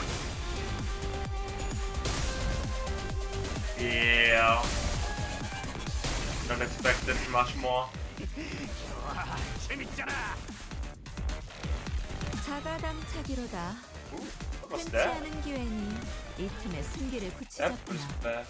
Yeah. Don't expect this much more. 재밌잖아. 자가당차기로다. What's 흔치 that? 않은 기회니 이 틈에 승기를 That was 붙이자꾸나. bad.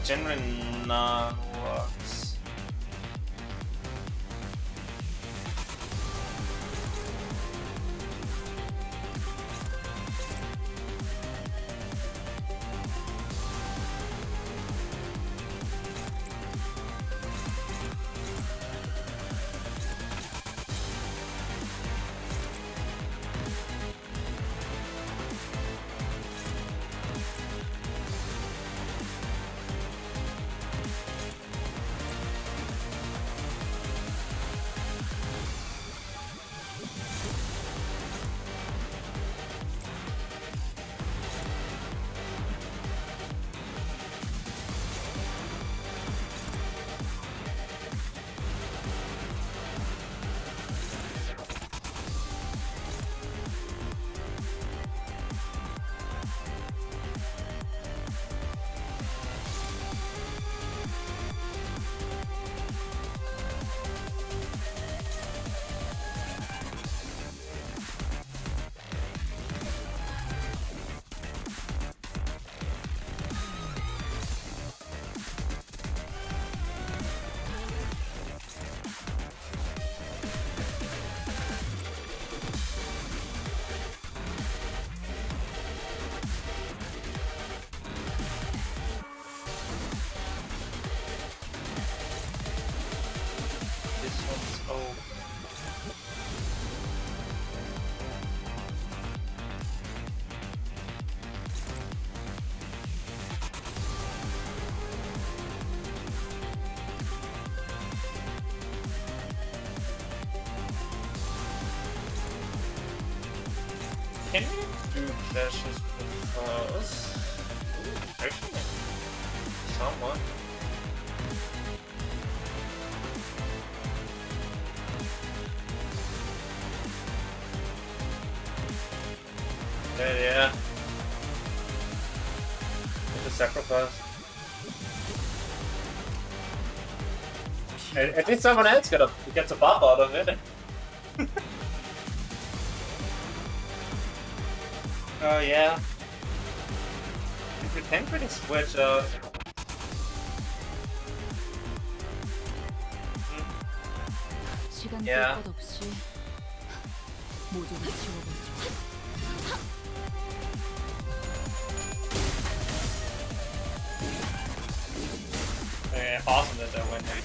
Generally none works. This one's open. Can we do clashes with us? Actually, somewhat. Yeah. It's a sacrifice. At least someone else gets a buff out of it. Oh yeah. If we can pretty switch out. 시간 Yeah. 끌 것 없이 모조리 지워버리죠. Yeah, awesome that they're winning.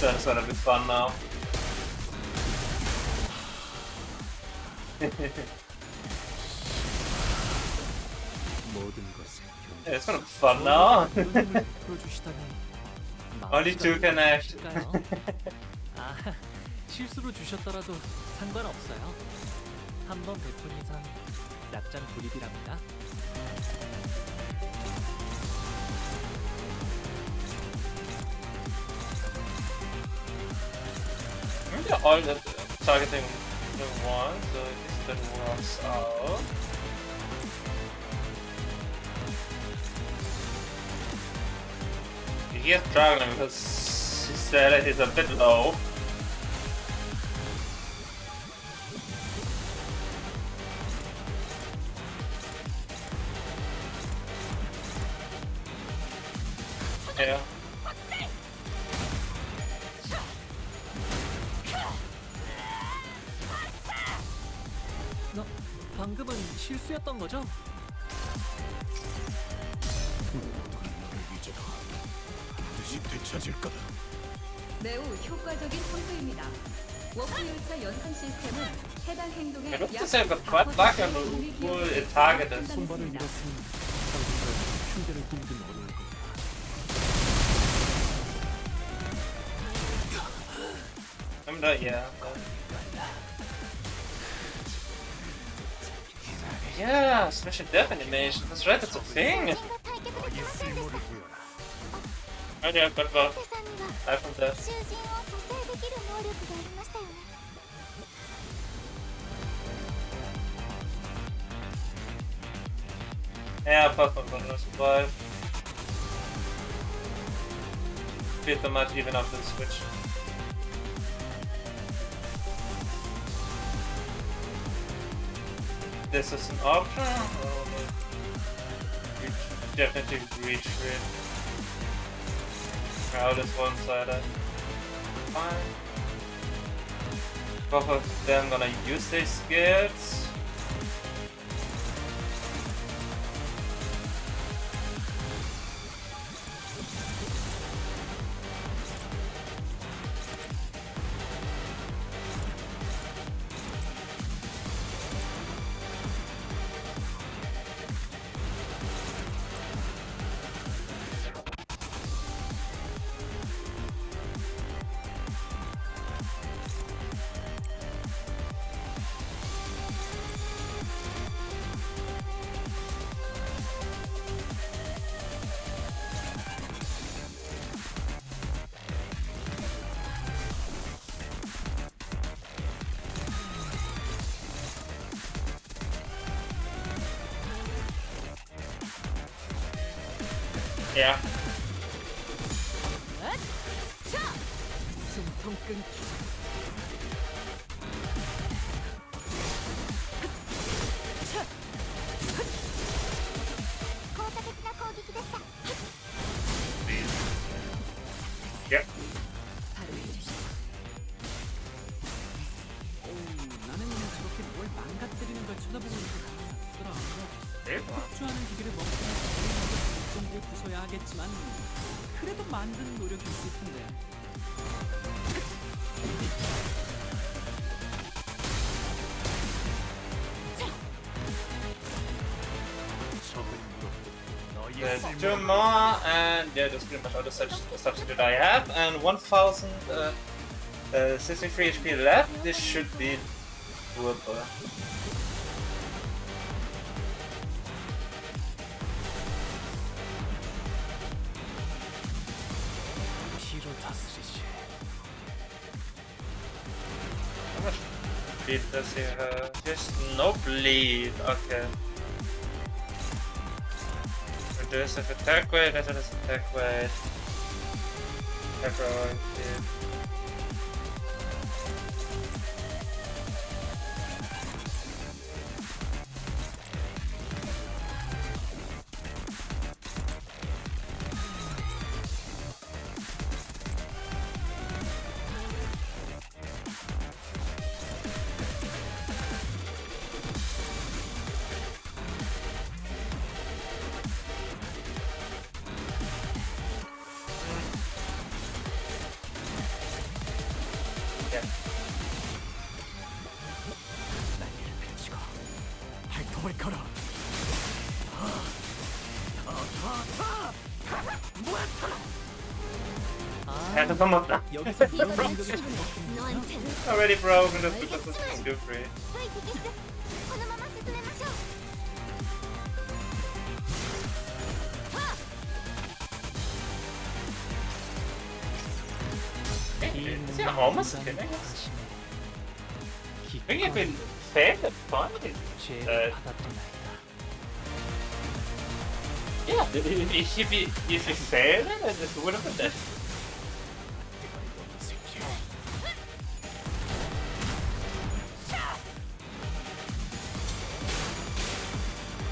That's gonna be fun now. Yeah, it's gonna be fun now. Only two can act. 아, 실수로 주셨더라도 상관없어요. 한 번 베푼 이상 납작 불입이랍니다. Maybe all the targeting the one, so often works out. He is struggling because his status is a bit low. Yeah. 너 방금은 실수였던 거죠? 반드시 되찾을 거다. 매우 효과적인 청소입니다. 워프 열차 연산 시스템은 해당 행동에 It looks 약 as if the flat back and who it targeted. 손발을 잃었으니 당분간 흉계를 보기는 어려울 겁니다. I'm not, yeah. Yeah, special death animation. That's right, that's a thing. Oh yeah, but about life from death. 囚人を蘇生できる能力がありましたよね。 Yeah, Papa gonna survive. Beat them out even after the switch. This is an option. Oh, no. Definitely reach for it. Now this one sided. Fine. Both of them gonna use their skills. Yeah. Yep. 나는 저렇게 뭘 망가뜨리는 걸 쳐다보고 있는 게 나쁘더라. 폭주하는 기계를 멈추는 정도에 부숴야 하겠지만 그래도 만드는 노력이 있을 텐데. There's two more, and yeah, that's pretty much all the substitute I have, and 1063 HP left. This should be doable. How much bleed does he have? Just no bleed. Okay. Reduce of attack weight, better this attack weight. Aggro bleed. Yeah. 발톱을 걸어. Canto come up now. 여기서 Already broken just because it's skill free. はい、敵質。このまま進めましょう。 Is he almost killing us? I think if it fair point. Yeah, if he failed it, it would have been that.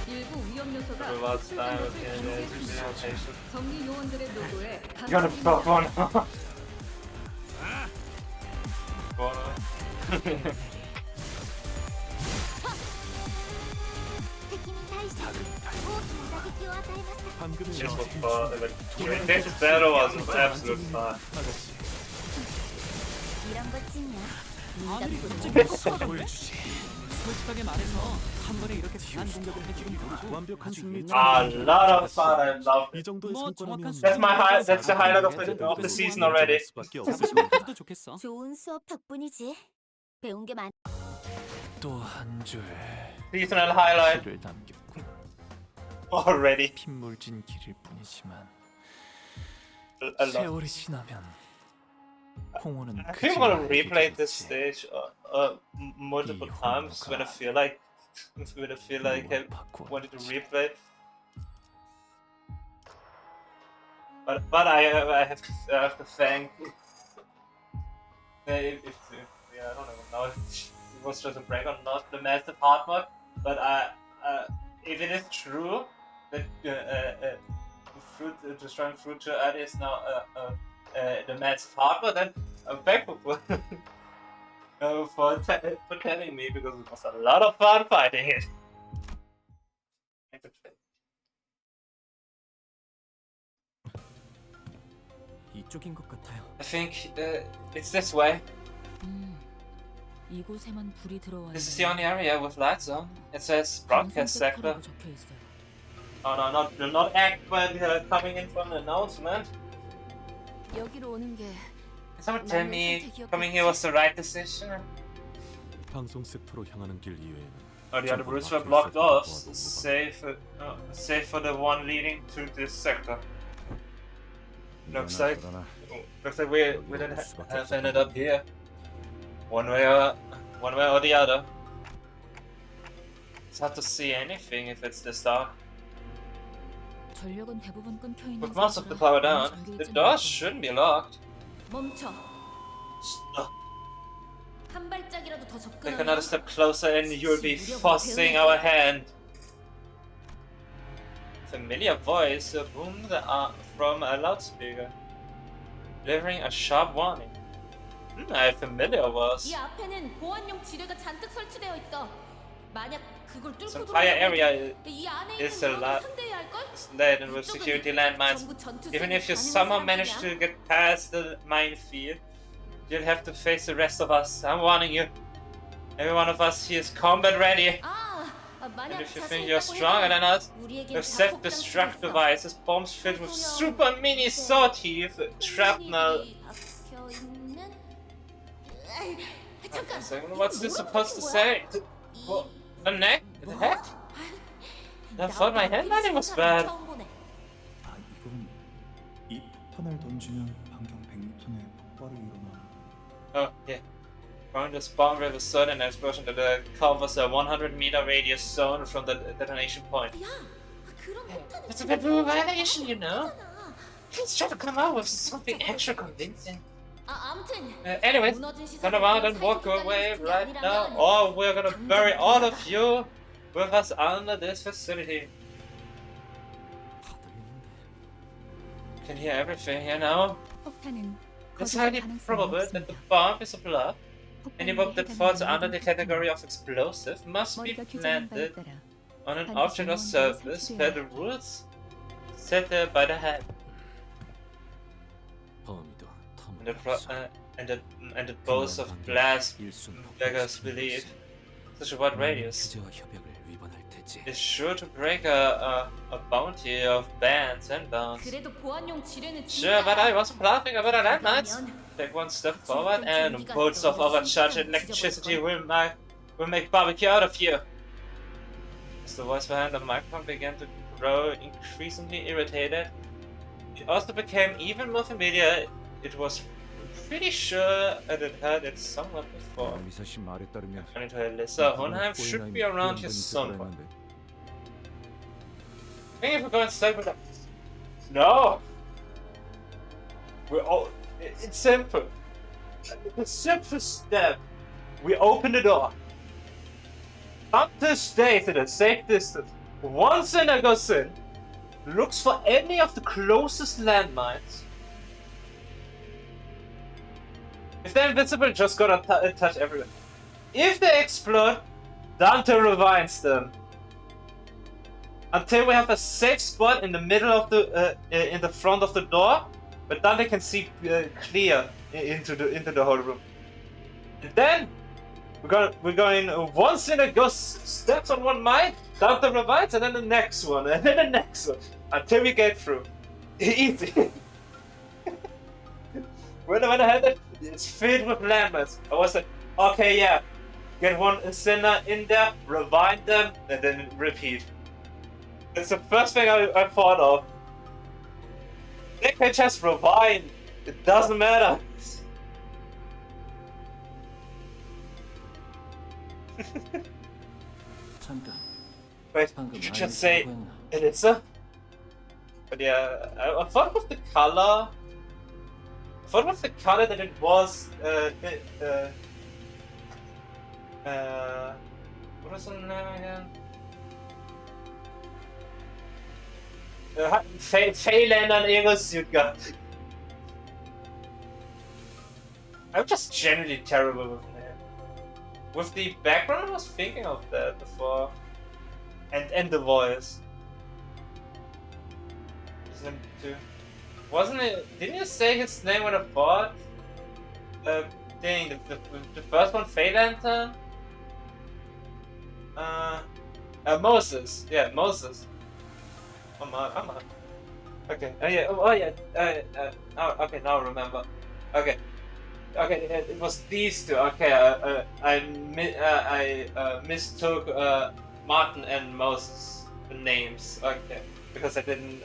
일부 위험 요소가 Rewards 수술된 time 것을 with the 기록해 주십시오. rotation. 정리 요원들의 노고에 You got a tough one. This battle was absolute fun. 이런 것 찐이야. 솔직하게 말해서 한 번에 이렇게 강한 공격을 할 줄은 모르고 완벽한 승리. A lot of fun. I love 이 it. 정도의 성과라면 That's the highlight of the season already. 수밖에 없을 도 좋겠어. 좋은 수업 덕분이지. 배운 게 많. 또한 줄 Seasonal highlight 피를 남겼군. already. 핏물진 길일 뿐이지만 I love. 세월이 지나면 홍어는 I think I'm gonna replay this stage multiple times when I feel like I wanted to replay. But I have to thank. I don't even know if it was just a break or not, the massive hard mod. But if it is true that destroying fruit too early is now the massive hard mod, then I'm thankful for telling me, because it was a lot of fun fighting it. 이쪽인 것 같아요. I think it's this way. 이곳에만 불이 들어와. This is the only area with lights on. It says broadcast sector. Oh no, not act, but coming in from the announcement. 여기로 오는 게 Can someone tell me coming here was the right decision? 방송 섹터로 향하는 길 이외에는 Oh, the other routes were blocked off, save for the one leading to this sector. Looks like we didn't have ended up here. One way or the other. It's hard to see anything if it's this dark. 전력은 대부분 끊겨 있는. With most of the power down, the doors shouldn't be locked. 멈춰. Stop. 한 발짝이라도 더 Take another 접근하면 step closer and you'll be forcing our hand. Familiar voice boomed from a loudspeaker, delivering a sharp warning. A familiar voice. 이 앞에는 보안용 지뢰가 잔뜩 설치되어 있어. 만약 그걸 뚫고 Some fire area 이 안에 is 있는 a 물건을 lot 상대해야 할 걸? laden with security landmines. Even if you somehow manage to get past the minefield, you'll have to face the rest of us. I'm warning you. Every one of us here is combat ready. And if you think you're stronger than us, with self-destruct devices, bombs filled with super mini sword teeth, shrapnel. What's this supposed to say? What? A neck? The head? I thought my handwriting was bad. 이건 이 폭탄을 던지면 반경 100m의 폭발이 일어나. Oh, yeah. Found this bomb with a sudden explosion that covers a 100-meter radius zone from the detonation point. That's a bit of a violation, you know. Let's try to come up with something extra convincing. Anyways, turn around and walk away right now, or we're gonna bury all of you with us under this facility. You can hear everything here now. It's highly probable that the bomb is a bluff. Any bomb that falls under the category of explosive must be planted on an object or surface per the rules set there by the head. And the bows of blast beggars believe such a wide radius is sure to break a bounty of bands and bounds. Sure, but I wasn't bluffing about the landmines. Take one step forward and bolts of overcharged electricity will make barbecue out of you. As the voice behind the microphone began to grow increasingly irritated, it also became even more familiar. It was pretty sure that it had it somewhere before. 미사 씨 말에 따르면 According to Alyssa, Hohenheim should be around here somewhere. Thank you for going straight with that. No! We're all. It's simple. The simple step. We open the door. Up the stairs at a safe distance. One sinner goes in, looks for any of the closest landmines. If they're invincible, just gotta touch everyone. If they explode, Dante rewinds them. Until we have a safe spot in the middle of the in the front of the door, but Dante can see clear into the whole room. And then we're going one sinner goes steps on one mine, Dante revives, and then the next one, and then the next one, until we get through. Easy. When I had it, it's filled with landmines. I was like, okay, yeah, get one sinner in there, revive them, and then repeat. It's the first thing I thought of. They can just revive. It doesn't matter. Wait, you should just say Elitza? But yeah, I thought with the color. I thought with the color that it was. What was the name again? Feylander and Egosuga. I'm just generally terrible with names. With the background, I was thinking of that before. And the voice. Wasn't it? Didn't you say his name when I thought? Dang, the first one, Feylander? Moses. Yeah, Moses. I'm on. Okay. Okay, now I remember. Okay, it was these two. Okay, I mistook Martin and Moses the names. Okay, because I didn't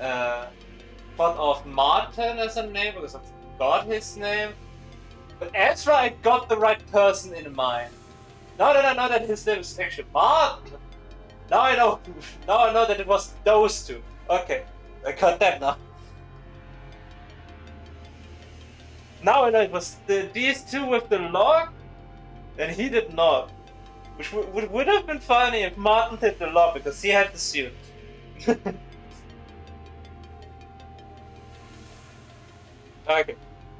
thought of Martin as a name because I forgot his name. But Ezra, I got the right person in mind. Now that I know that his name is actually Martin, now I know. Now I know that it was those two. Okay, I got that now. Now I know it was these two with the log, and he did not. Which would have been funny if Martin did the log because he had the suit. Okay,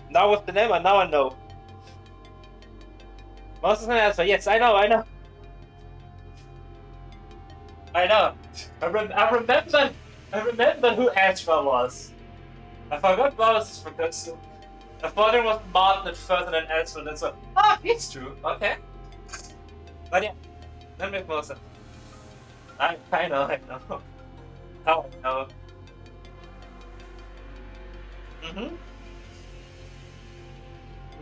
now with the name, now I know. Moses and Ezra, yes, I know. I know. I remember who Ezra was. I forgot Moses for that too. I thought it was Martin at first and then Ezra and then so. Ah, it's true. Okay. But yeah, that makes more sense. I know. How I know.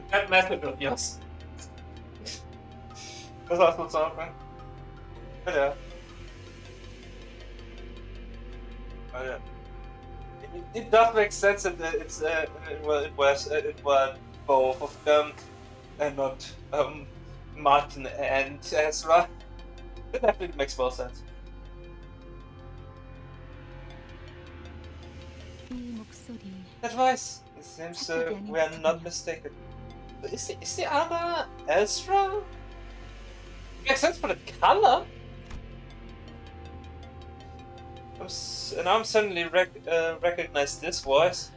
That message of yours. Das war's mit Something. But yeah. Oh yeah. It does make sense that it's it was both of them and not Martin and Ezra. It definitely makes more sense. That voice. It seems we are not mistaken. Is the other Ezra? Makes sense for the color. And I'm suddenly recognize this voice.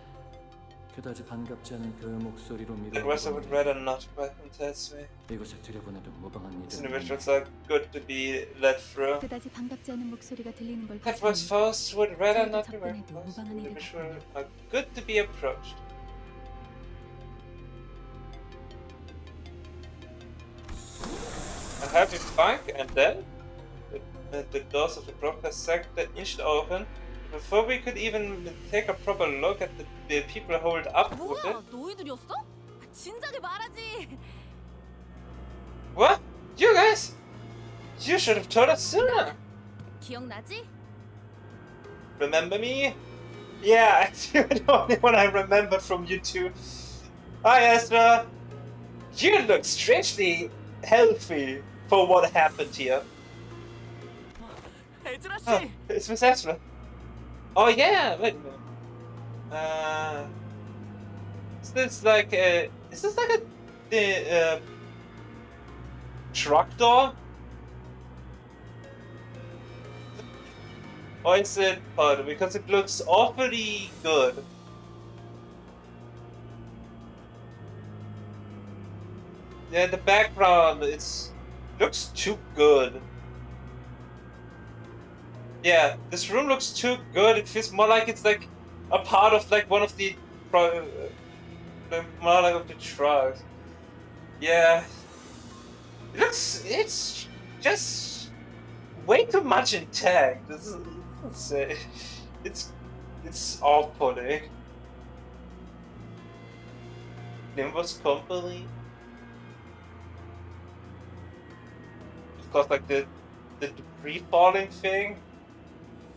그다지 반갑지 않은 그의 목소리로 The rest I would rather not welcome to its way. 이곳에 들여보내도 무방한 These 일은 individuals are good to be led through. 그다지 반갑지 않은 목소리가 들리는 걸 That was first would rather not be 접근해도 welcomed. 무방한 일은 Individuals are good to be approached. A happy funk and then the doors of the broadcast sector inched open. Before we could even take a proper look at the people holed up with it. 너희들이었어? 진작에 말하지. What? You guys? You should have told us sooner. 기억나지? Remember me? Yeah, the only one I remembered from you two. Hi Ezra. You look strangely healthy for what happened here. 에즈라 씨. Oh, it's Miss Ezra. Oh yeah, wait a minute. Is this like a truck door? Or is it odd? Because it looks awfully good. Yeah, the background looks too good. Yeah, this room looks too good. It feels more like it's like a part of like one of the more like of the trucks. Yeah, it's just way too much intact. It's off-putting. Limbus company. Of course, like the debris falling thing.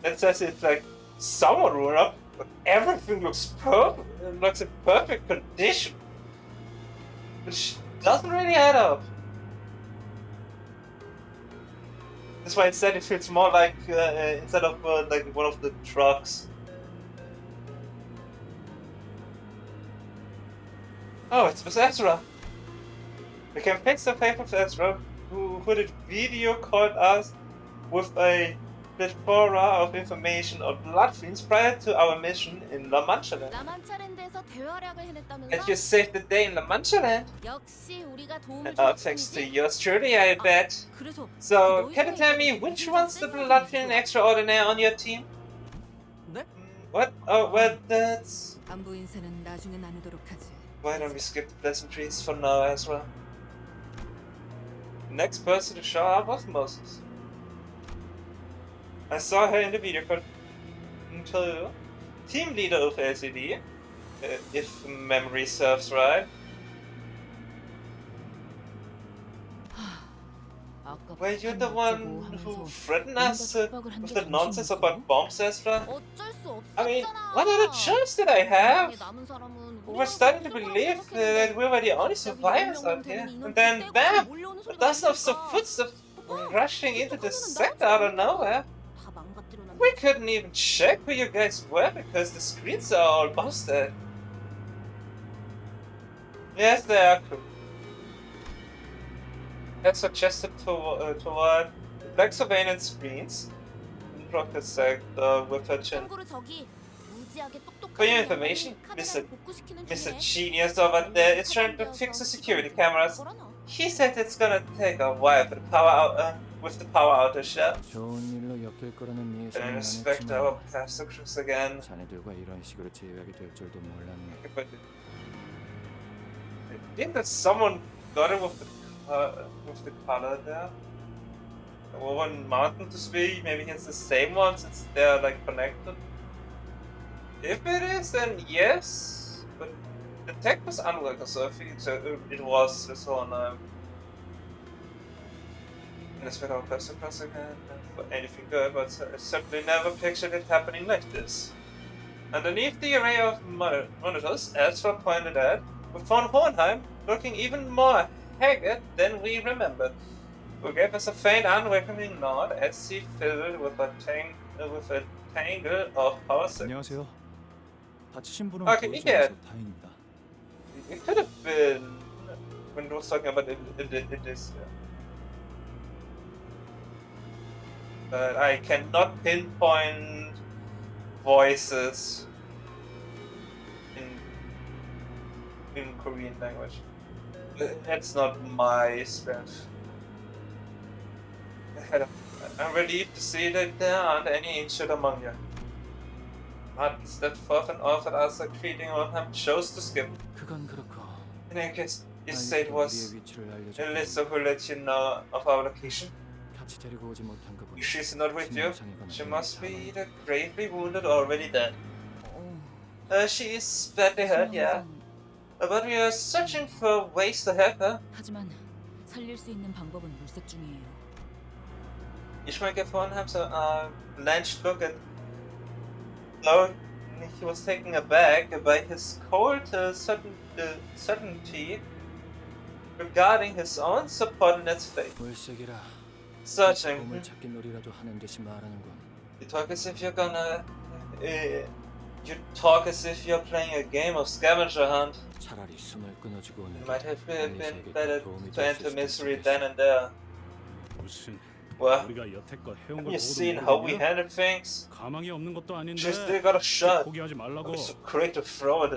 That says it's like somewhat run up, but everything looks perfect. It looks in perfect condition, which doesn't really add up. That's why instead it feels more like instead of like one of the trucks. Oh, it's Miss Ezra. We can fix the paper with Ezra, who did video called us with a plethora of information on blood fiends prior to our mission in La Mancha Land. And you saved the day in La Mancha Land. Thanks to yours truly, I bet. So, can you tell me which one's the blood fiend extraordinaire on your team? What? Oh, well, that's... Why don't we skip the pleasantries for now, Ezra? Next person to show up was Moses. I saw her in the video call too. Team leader of LCD, if memory serves right. Were you the one who threatened us with the nonsense about bombs, Ezra? I mean, what other choice did I have? We were starting to believe that we were the only survivors out here. And then, bam! A dozen of some footsteps rushing into the sector out of nowhere. We couldn't even check who you guys were because the screens are all busted. Yes, they are cool. As suggested toward the black surveillance screens in the sector with her chin. For your information, Mr. Genius over there is trying to fix the security cameras. He said it's gonna take a while for the with the power outage there. And respect our pacifists again. I think that someone got it with the color there. Or one mountain to speak, maybe it's the same one since they're like connected. If it is, then yes, but the tech was unworking, so I think it was this whole let's get our best across again for anything good, but I simply never pictured it happening like this. Underneath the array of monitors, Ezra pointed at, we found Hohenheim looking even more haggard than we remembered, who gave us a faint, unwelcoming nod as he fiddled with a tangle of power circuits. Okay, yeah. It could have been when it was talking about this. But I cannot pinpoint voices in Korean language. That's not my strength. I'm relieved to see that there aren't any injured among you. But that forth and offered us a greeting on him chose to skip. In any case, you said it was Elisa who let you know of our location. If she's not with you, she must be either gravely wounded or already dead. She is badly hurt, yeah. But we are searching for ways to help her. 하지만 살릴 수 있는 방법은 물색 중이에요. Ishmael gave Hohenheim a blanched look, and though he was taken aback by his cold certainty, regarding his own subordinate's fate. 물색이라. Searching. 보물 찾기 놀이라도 하는 듯이 말하는군. You talk as if you're gonna. You talk as if you're playing a game of scavenger hunt. 차라리 숨을 끊어주고 오는 It 게 might have been 알리사에게 better 도움이 to 될 enter 수 misery 있겠어. then and there. 무슨 What? 우리가 여태껏 해온 Have 걸 you 보고도 seen how we 모르겠냐? handle things? 가망이 없는 것도 아닌데 She still got a shot. 포기하지 말라고. It's so quick to throw in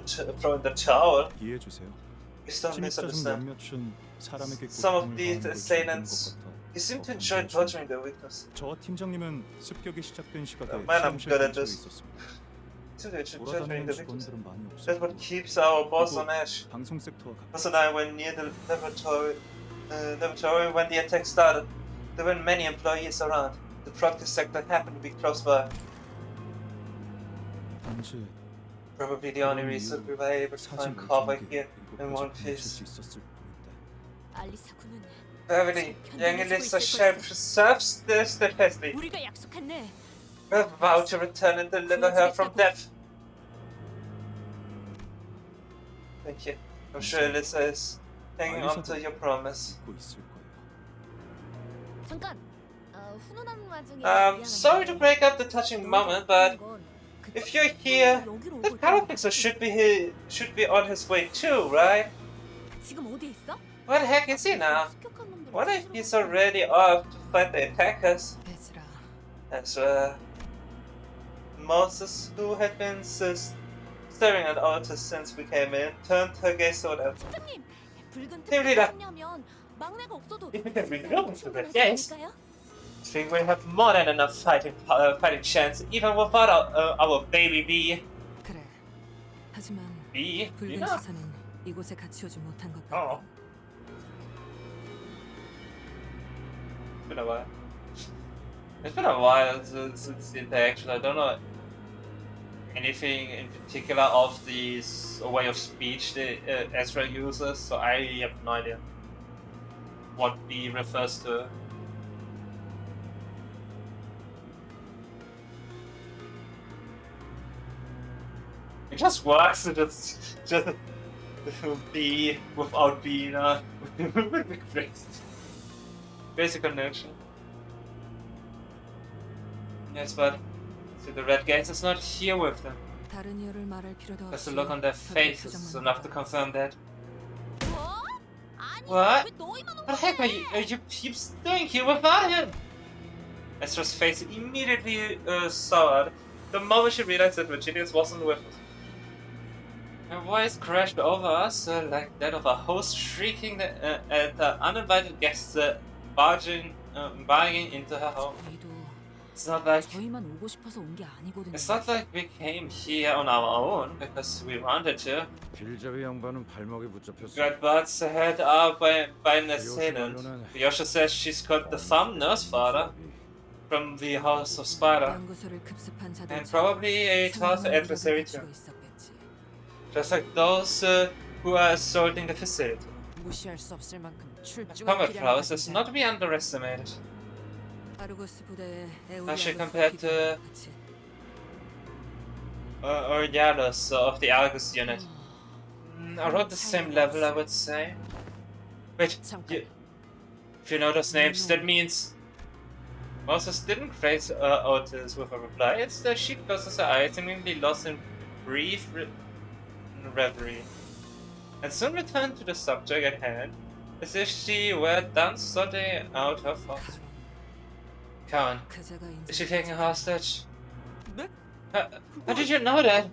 the towel. 이해해 주세요. Please don't 침입자 중 misunderstand. 몇몇은 사람에게 Some of 고통을 these 가하는 걸 assailants, 즐기는 것 같아. you seem to enjoy torturing their weakness. 저와 팀장님은 습격이 시작된 시각에 Man, I'm 실험실 good at 근처에 this. 있었습니다. Torturing 돌아다니는 the victims. 직원들은 많이 That's what 없었고 keeps our boss on edge. 방송 섹터와 Boss and I were near the laboratory when the attack started. There weren't many employees around. The broadcast sector happened to be close by. 단지 Probably the only reason we were able to 사진 find cover 물증기 here 그리고 in one 펼칠 piece. 수 있었을 뿐인데 알리사 군은 Beverly, young Elisa shall preserve steadfastly. 우리가 약속했네. We have vowed to return and deliver her from death. Thank you. I'm sure Elisa is hanging on to your promise. 믿고 있을 거예요. 잠깐. 훈훈한 와중에 Sorry to break up the touching moment, but if you're here, the Carapixel should be on his way too, right? 지금 어디 있어? Where the heck is he now? What if he's already off to fight the attackers? 베즈라. As Moses, who had been staring at Otis since we came in, turned her gaze toward us. 팀장님, 붉은 Team leader. 특별하냐면 막내가 없어도 If we can rebuild the red gates, 아닐까요? I think we have more than enough fighting chance, even without our baby B. 그래. 하지만 B? You 붉은 know? 시선은 이곳에 같이 오지 못한 것 Oh. 같고. It's been a while. It's been a while since the interaction. I don't know anything in particular of this way of speech the Ezra uses, so I have no idea what B refers to. It just works. It just B without B, you know. Basic connection. Yes, but see, the Red Gates is not here with them. 다른 이유를 말할 필요도 Just the 없이 look on their 저들 faces is 표정만 enough to 봐. confirm that. 뭐? 아니, What? 왜 너희만 온 What the heck are you peeps doing here without him? Ezra's face immediately soured the moment she realized that Virginius wasn't with us. Her voice crashed over us like that of a host shrieking at the uninvited guests barging into her home. 저희도 It's not like 저희만 오고 싶어서 온 게 아니거든요. It's not like we came here on our own because we wanted to. 빌자의 양반은 발목에 붙잡혔어. Got butts head up by an assailant. Yosha says she's got the thumb nurse father from the House of Spider, 연구소를 급습한 자들 and probably a tough adversary too. 있었겠지. Just like those who are assaulting the facility. 무시할 수 없을 만큼 Combat prowess is not to be underestimated. 아르고스 부대의 Actually, compared to Oryalos of the Argus unit, around the same level, I would say. Wait, if you know those names, that means Moses didn't praise Otis with a reply. Instead, she closes her eyes, seemingly lost in brief reverie, and soon returned to the subject at hand, as if she were done sorting out her thoughts. Karen, is she taking a hostage? How did you know that?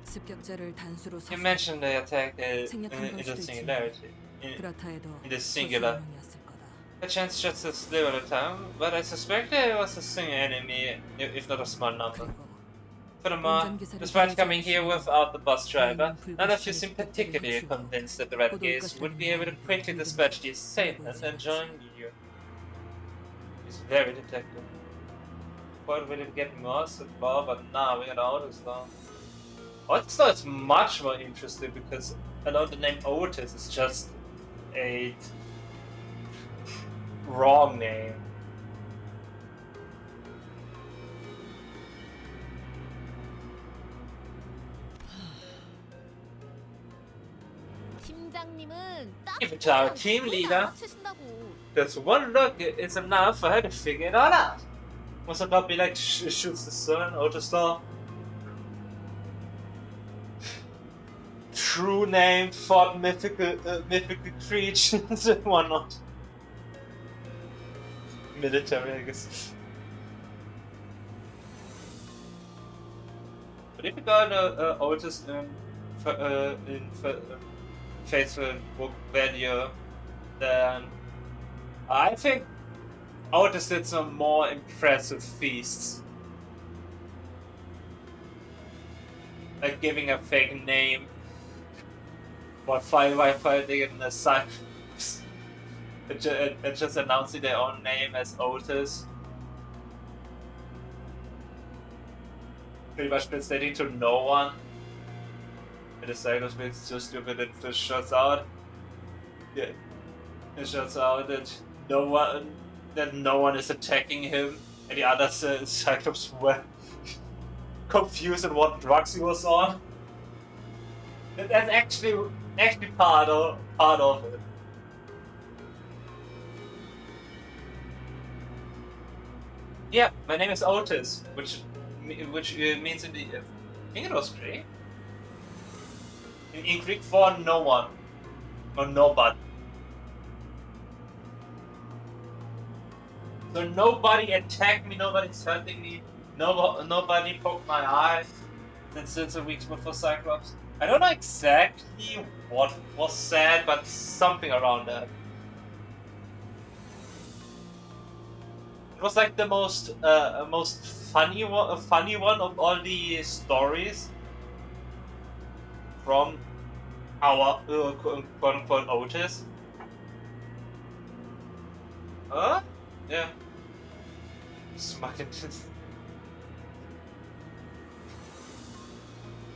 습격자를 단수로 You mentioned the attack in 생략한 걸 the 수도 singularity. 있지만 그렇다 해도 In the 소수 singular. 인원이었을 거다. A chance just a sliver of time, but I suspect there was a single enemy, if not a small number. 그리고 Furthermore, despite coming here without the bus driver, none of you seem particularly convinced that the Red Gates would be able to quickly dispatch the assailant and join you. He's very detective. What will it get Moss involved? But nah, we got Otis though. Otis though is much more interesting because although the name Otis is just a wrong name. 팀장님은 Give it to our team leader. Just one look is enough for her to figure it all out. Must not be like shoots the sun or just true name for mythical creatures and whatnot. Military, I guess. But if we got Otis in faithful book value, then I think Otis did some more impressive feasts. Like giving a fake name. What fighting in the Cyclops. And just announcing their own name as Otis. Pretty much been stating to no one. And the Cyclops being so stupid and just shuts out. Yeah. It shuts out that no one is attacking him, and the other Cyclops were confused on what drugs he was on. That's actually part of it. Yeah, my name is Otis, which means in the I think it was Greek. In Greek for no one or nobody. So nobody attacked me, nobody's hurting me, nobody poked my eye since a week's worth for Cyclops. I don't know exactly what was said, but something around that. It was like the most funny one of all the stories from our quote-unquote Otis. Yeah. Smacking.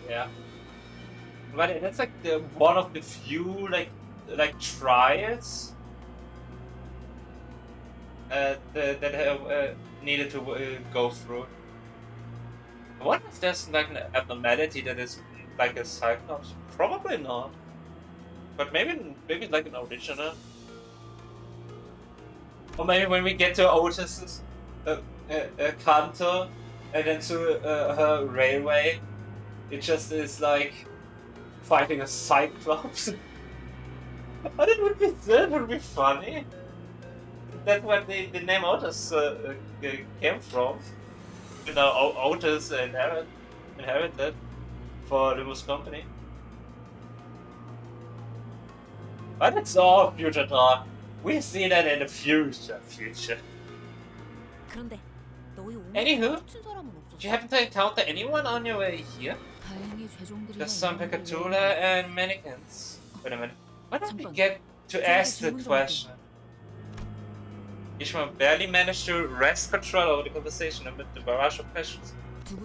Yeah. But that's like the one of the few like trials that have needed to go through. I wonder if there's like an abnormality that is like a Cyclops. Probably not. But maybe like an original. Or maybe when we get to Otis's Canto and then to her railway, it just is like fighting a Cyclops. But it would be funny. That's where the name Otis came from. You know, Otis inherited for Limbus company. But it's all future talk. We see that in the future. Anywho, did you happen to encounter anyone on your way here? Just some Picatula and mannequins. Wait a minute. Why don't we get to ask the question? Ishmael barely managed to wrest control over the conversation amid the barrage of questions. You're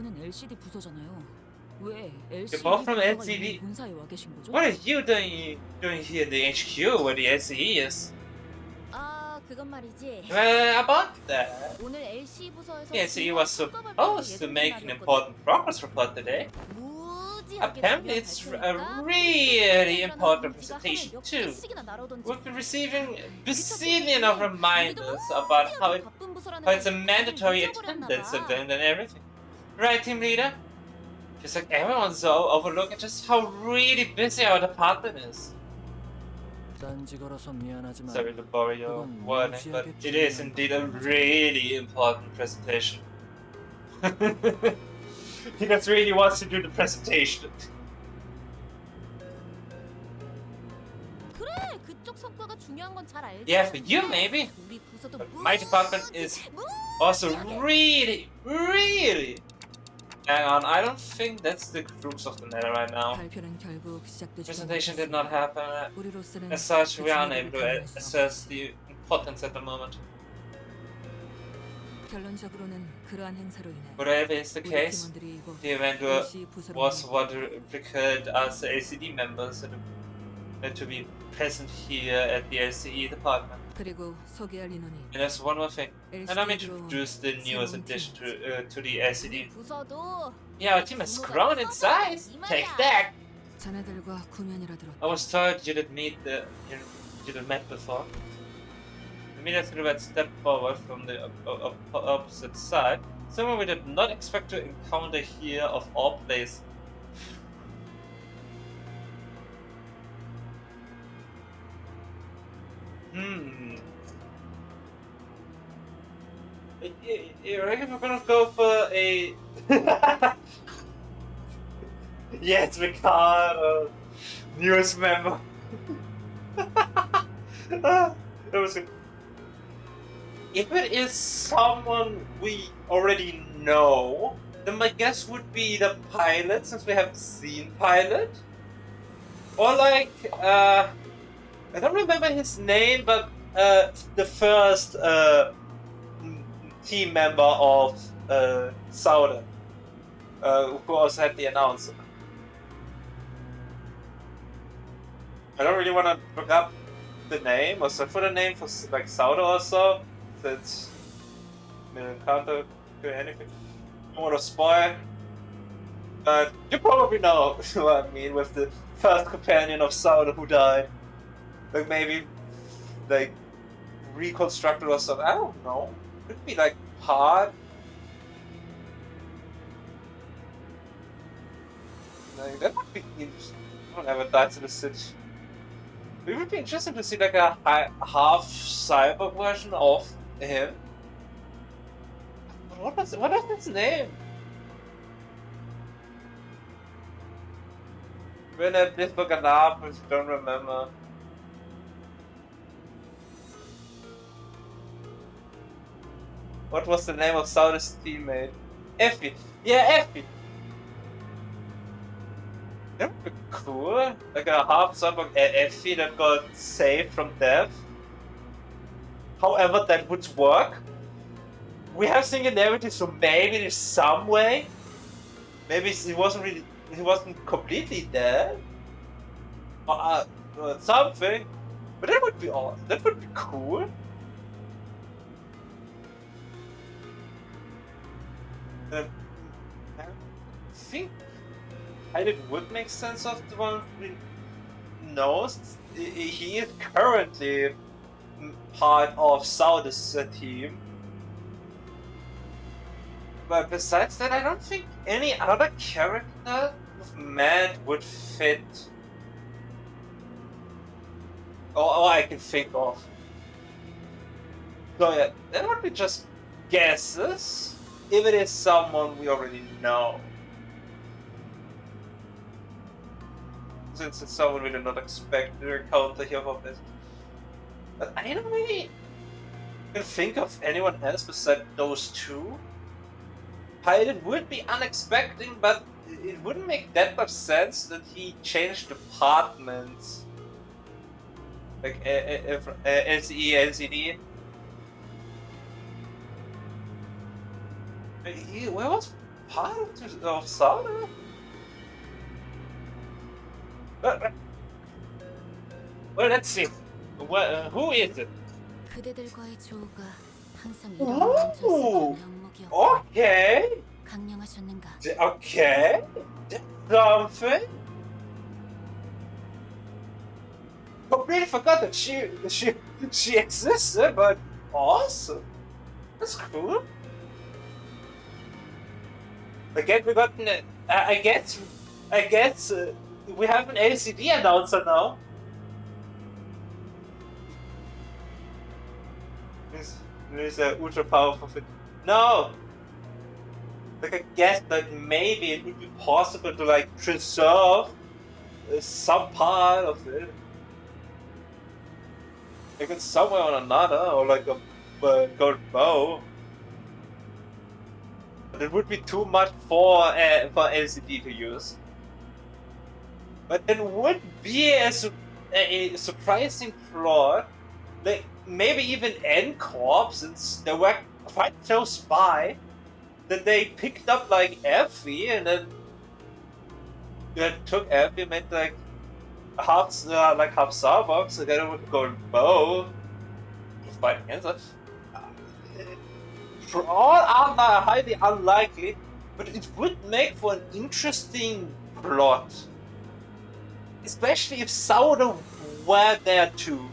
both from LCD. What are you doing here in the HQ where the LCE is? Well, about that. The LCE was supposed to make an important progress report today. Apparently it's a really important presentation too. We've been receiving bazillion of reminders about how it's a mandatory attendance event and everything. Right, team leader? Just like everyone's so overlooking just how really busy our department is. Sorry to borrow your wording, but it is indeed a really important presentation. He just really wants to do the presentation. Yeah, for you maybe. But my department is also really hang on, I don't think that's the crux of the matter right now. The presentation did not happen. As such, we are unable to assess the importance at the moment. Whatever is the case, the event was what required us LCD members to be present here at the LCE department. And there's one more thing. Allow me to introduce the newest addition to the LCD. Yeah, our team has grown in size. Take that! 자네들과 구면이라 들었다. I was told you didn't met before. The media silhouette stepped forward from the opposite side. Someone we did not expect to encounter here of all places. You reckon we're gonna go for a... Yes, Ricardo! Newest member! That was good. If it is someone we already know, then my guess would be the pilot, since we haven't seen pilot. Or like, I don't remember his name, but the first team member of Sauder, who also had the announcer. I don't really want to look up the name or search for the name for like Sauder or so. Since Canto could anything. I don't want to spoil, but you probably know what I mean with the first companion of Sauder who died. Like maybe like reconstructed or something. I don't know. Could be like hard. Like, that would be interesting. I don't ever died to the city. It would be interesting to see like a half cyber version of him. What was his name? When I did look it up, I don't remember. What was the name of Sauder's teammate? Effie. Yeah, Effie. That would be cool. Like a half cyborg Effie that got saved from death. However, that would work. We have singularity, so maybe there's some way. Maybe he wasn't completely dead. Or something. But that would be awesome. That would be cool. I think it would make sense of the one who knows. He is currently part of Sauder's team. But besides that, I don't think any other character with Matt would fit. Or I can think of. So yeah, that would be just guesses. If it is someone we already know. Since it's someone we did not expect to encounter here for this. But I don't really can think of anyone else besides those two. Pilot would be unexpected, but it wouldn't make that much sense that he changed departments. Like LCE, LCD. Where was part of Sauder? Well, let's see. Who is it? 그대들과의 조우가 항상 Oh, okay. 강령하셨는가? Okay. Something. Completely forgot that she existed, but awesome. That's cool. Again, we got an, I guess we have an LCD announcer now. This is ultra powerful. No. Like I guess that maybe it would be possible to like preserve some part of it, like in some way or another, or like a gold bow. But it would be too much for LCD to use. But it would be a surprising plot, like maybe even N-Corp, since they were quite close by, that they picked up like Effie and then took Effie, made like half Starbucks together with gold bow to fight against us. For all are highly unlikely, but it would make for an interesting plot. Especially if Sauron were there too.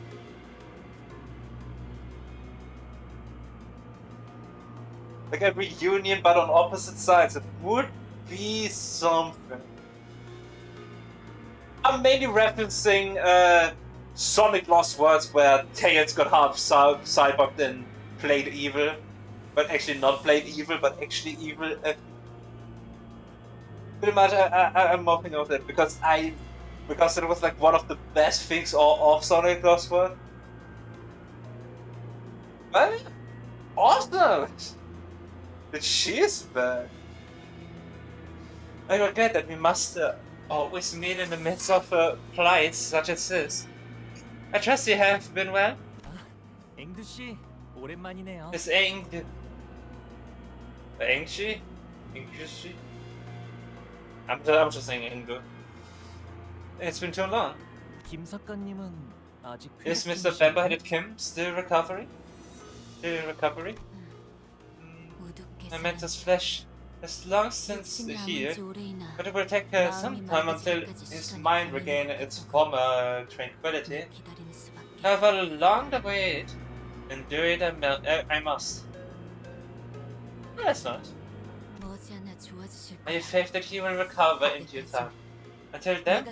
Like a reunion, but on opposite sides. It would be something. I'm mainly referencing Sonic Lost Worlds, where Tails got half cyborged and played evil. But actually not played evil, but actually evil. Pretty much, I'm mopping off that because it was like one of the best things of Sonic Lost World. Well, awesome! But she is bad. I regret that we must always meet in the midst of plights such as this. I trust you have been well. 앵두 씨, 오랜만이네요. Miss Eng. Engshi? Engshi? I'm just saying Engdu. It's been too long. 김 작가님은 아직 Is Mr. Vampire-headed Kim still recovering? Still in recovery? Memento's flesh has long since healed, but it will take some time until his mind regains its former tranquility. However long the wait, endure it I must. Oh, that's nice. I have faith that he will recover in due time. Until then,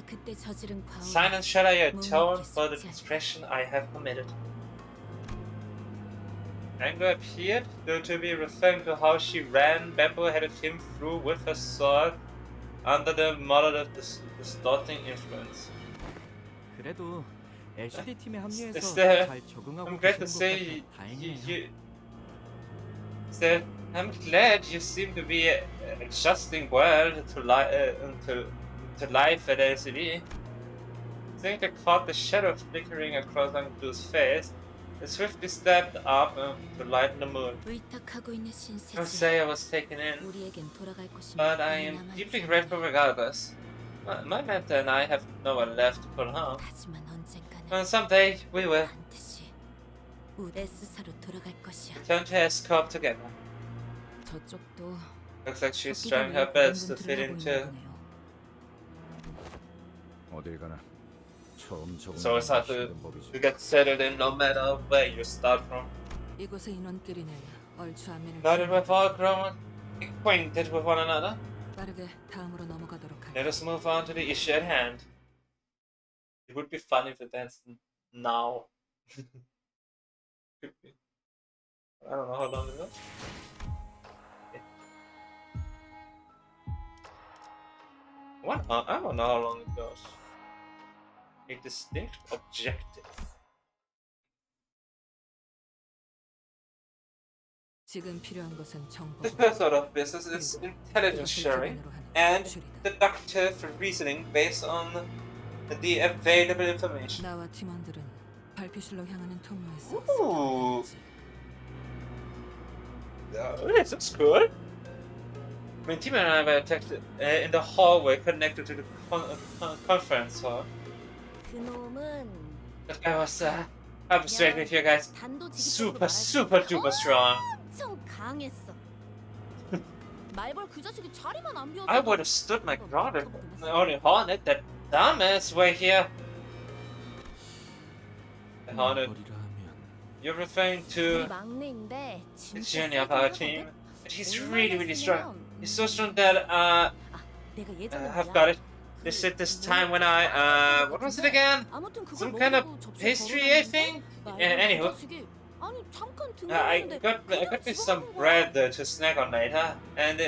silence shall I atone for the transgression I have committed. Anger appeared, though to be referring to how she ran Bamboo-headed him through with her sword under the moderate distorting influence. 그래도 LCD 팀에 합류해서 잘 적응하고 I'm glad to 계시는 것 say 같아 다행이네요. I'm glad you seem to be adjusting well to life at LCD. Zinka caught the shadow flickering across Angdu's face. It swiftly stepped up to lighten the mood. Don't say I was taken in, but I am deeply grateful regardless. My mentor and I have no one left to call home. And someday we will return to Escorp together. Looks like she's trying her best to fit in too. 어딜 가나 처음 적응. So it's hard to get settled in no matter where you start from. 이곳의 인원끼리는 얼추 안면을 Now that we've all grown acquainted with one another, 빠르게 다음으로 넘어가도록 할게. let us move on to the issue at hand. It would be fun if it ends now. Could be. I don't know how long it goes. What? I don't know how long it goes. A distinct objective. 지금 필요한 것은 정보. The first order of business is intelligence sharing and deductive reasoning based on the available information. 나와 팀원들은 발표실로 향하는 통로에서. Ooh. This looks cool. I mean, Tim and I were attacked in the hallway connected to the conference hall. That guy was, I'm straight with you guys, super duper strong. I would have stood my ground if only Hornet, that dumbass, were here. The Hornet. You're referring to the junior of our team. But he's really strong. He's so strong that, I've got it. They said this time when I, what was it again? Some kind of pastry, I think? Anywho. I got me some bread to snack on later, and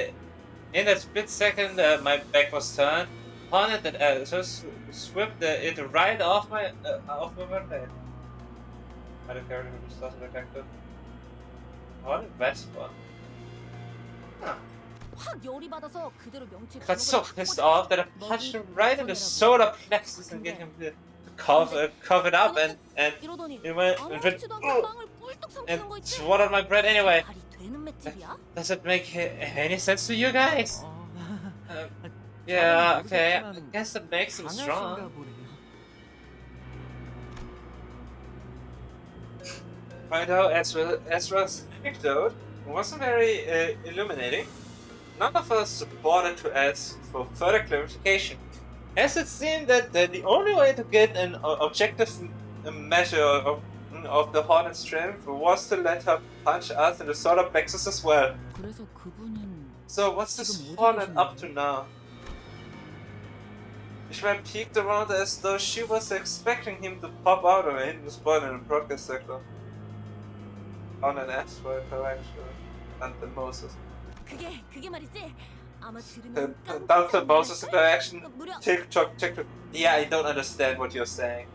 in that split second my back was turned. Hornet that just swept it right off my head. I don't care who started the Canto. Hornet Vespa. Huh. Got so pissed off that I punched him right in the solar plexus and get him to cover it up and it went and swallowed my bread anyway. Does it make any sense to you guys? Yeah, okay, I guess it makes him strong. Right now, Ezra's anecdote wasn't very illuminating. None of us bothered to ask for further clarification. As it seemed that the only way to get an objective measure of the Hornet's strength was to let her punch us in the solar plexus as well. 그래서 그분은 So what's this 지금 어디 Hornet up 계시는 to 거예요? now? Ishmael peeked around as though she was expecting him to pop out of a hidden spot in the broadcast sector. On an asteroid direction. Dr. Moses. 그게 말이지. 아마 The 들으면 Dr. Moses interaction. 무려 TikTok. Yeah, I don't understand what you're saying.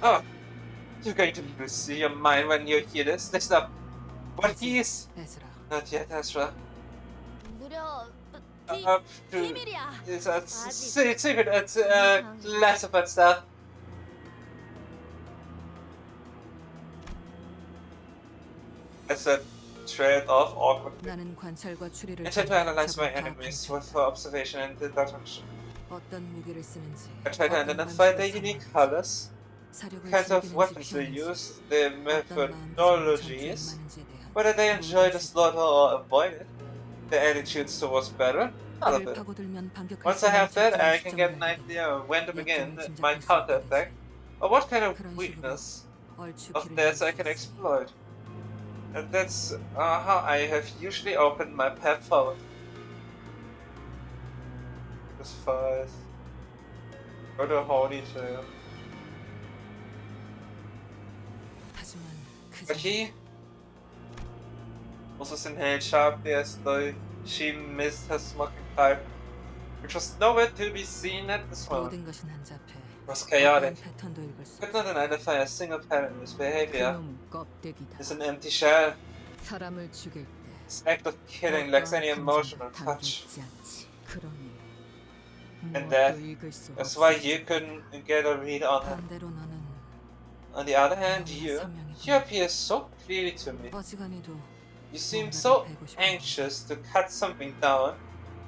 Oh, you're going to lose your mind when you hear this. Next up, what he is? 에즈라. Not yet, Ezra. 무려 Bi밀이야. It's a secret. It's classified stuff. It's a trade off awkward. 나는 관찰과 추리를 I try to analyze my enemies with observation and deduction. 어떤 무기를 쓰는지, I try to identify their unique colors, kinds of weapons they use, their methodologies, whether they enjoy the slaughter or avoid it, their attitudes towards battle, all of it. Once I have that, I can get an idea of when to begin my counterattack, or what kind of weakness of theirs I can exploit. And that's how I have usually opened my path forward. As far as go to a holy trail. But he also inhaled sharply as though she missed her smoking pipe, which was nowhere to be seen at this moment. It was chaotic. Could not identify a single pattern in his behavior. It's an empty shell. This act of killing lacks any emotional touch. And that's why you couldn't get a read on him. On the other hand, you appear so clearly to me. You seem so anxious to cut something down.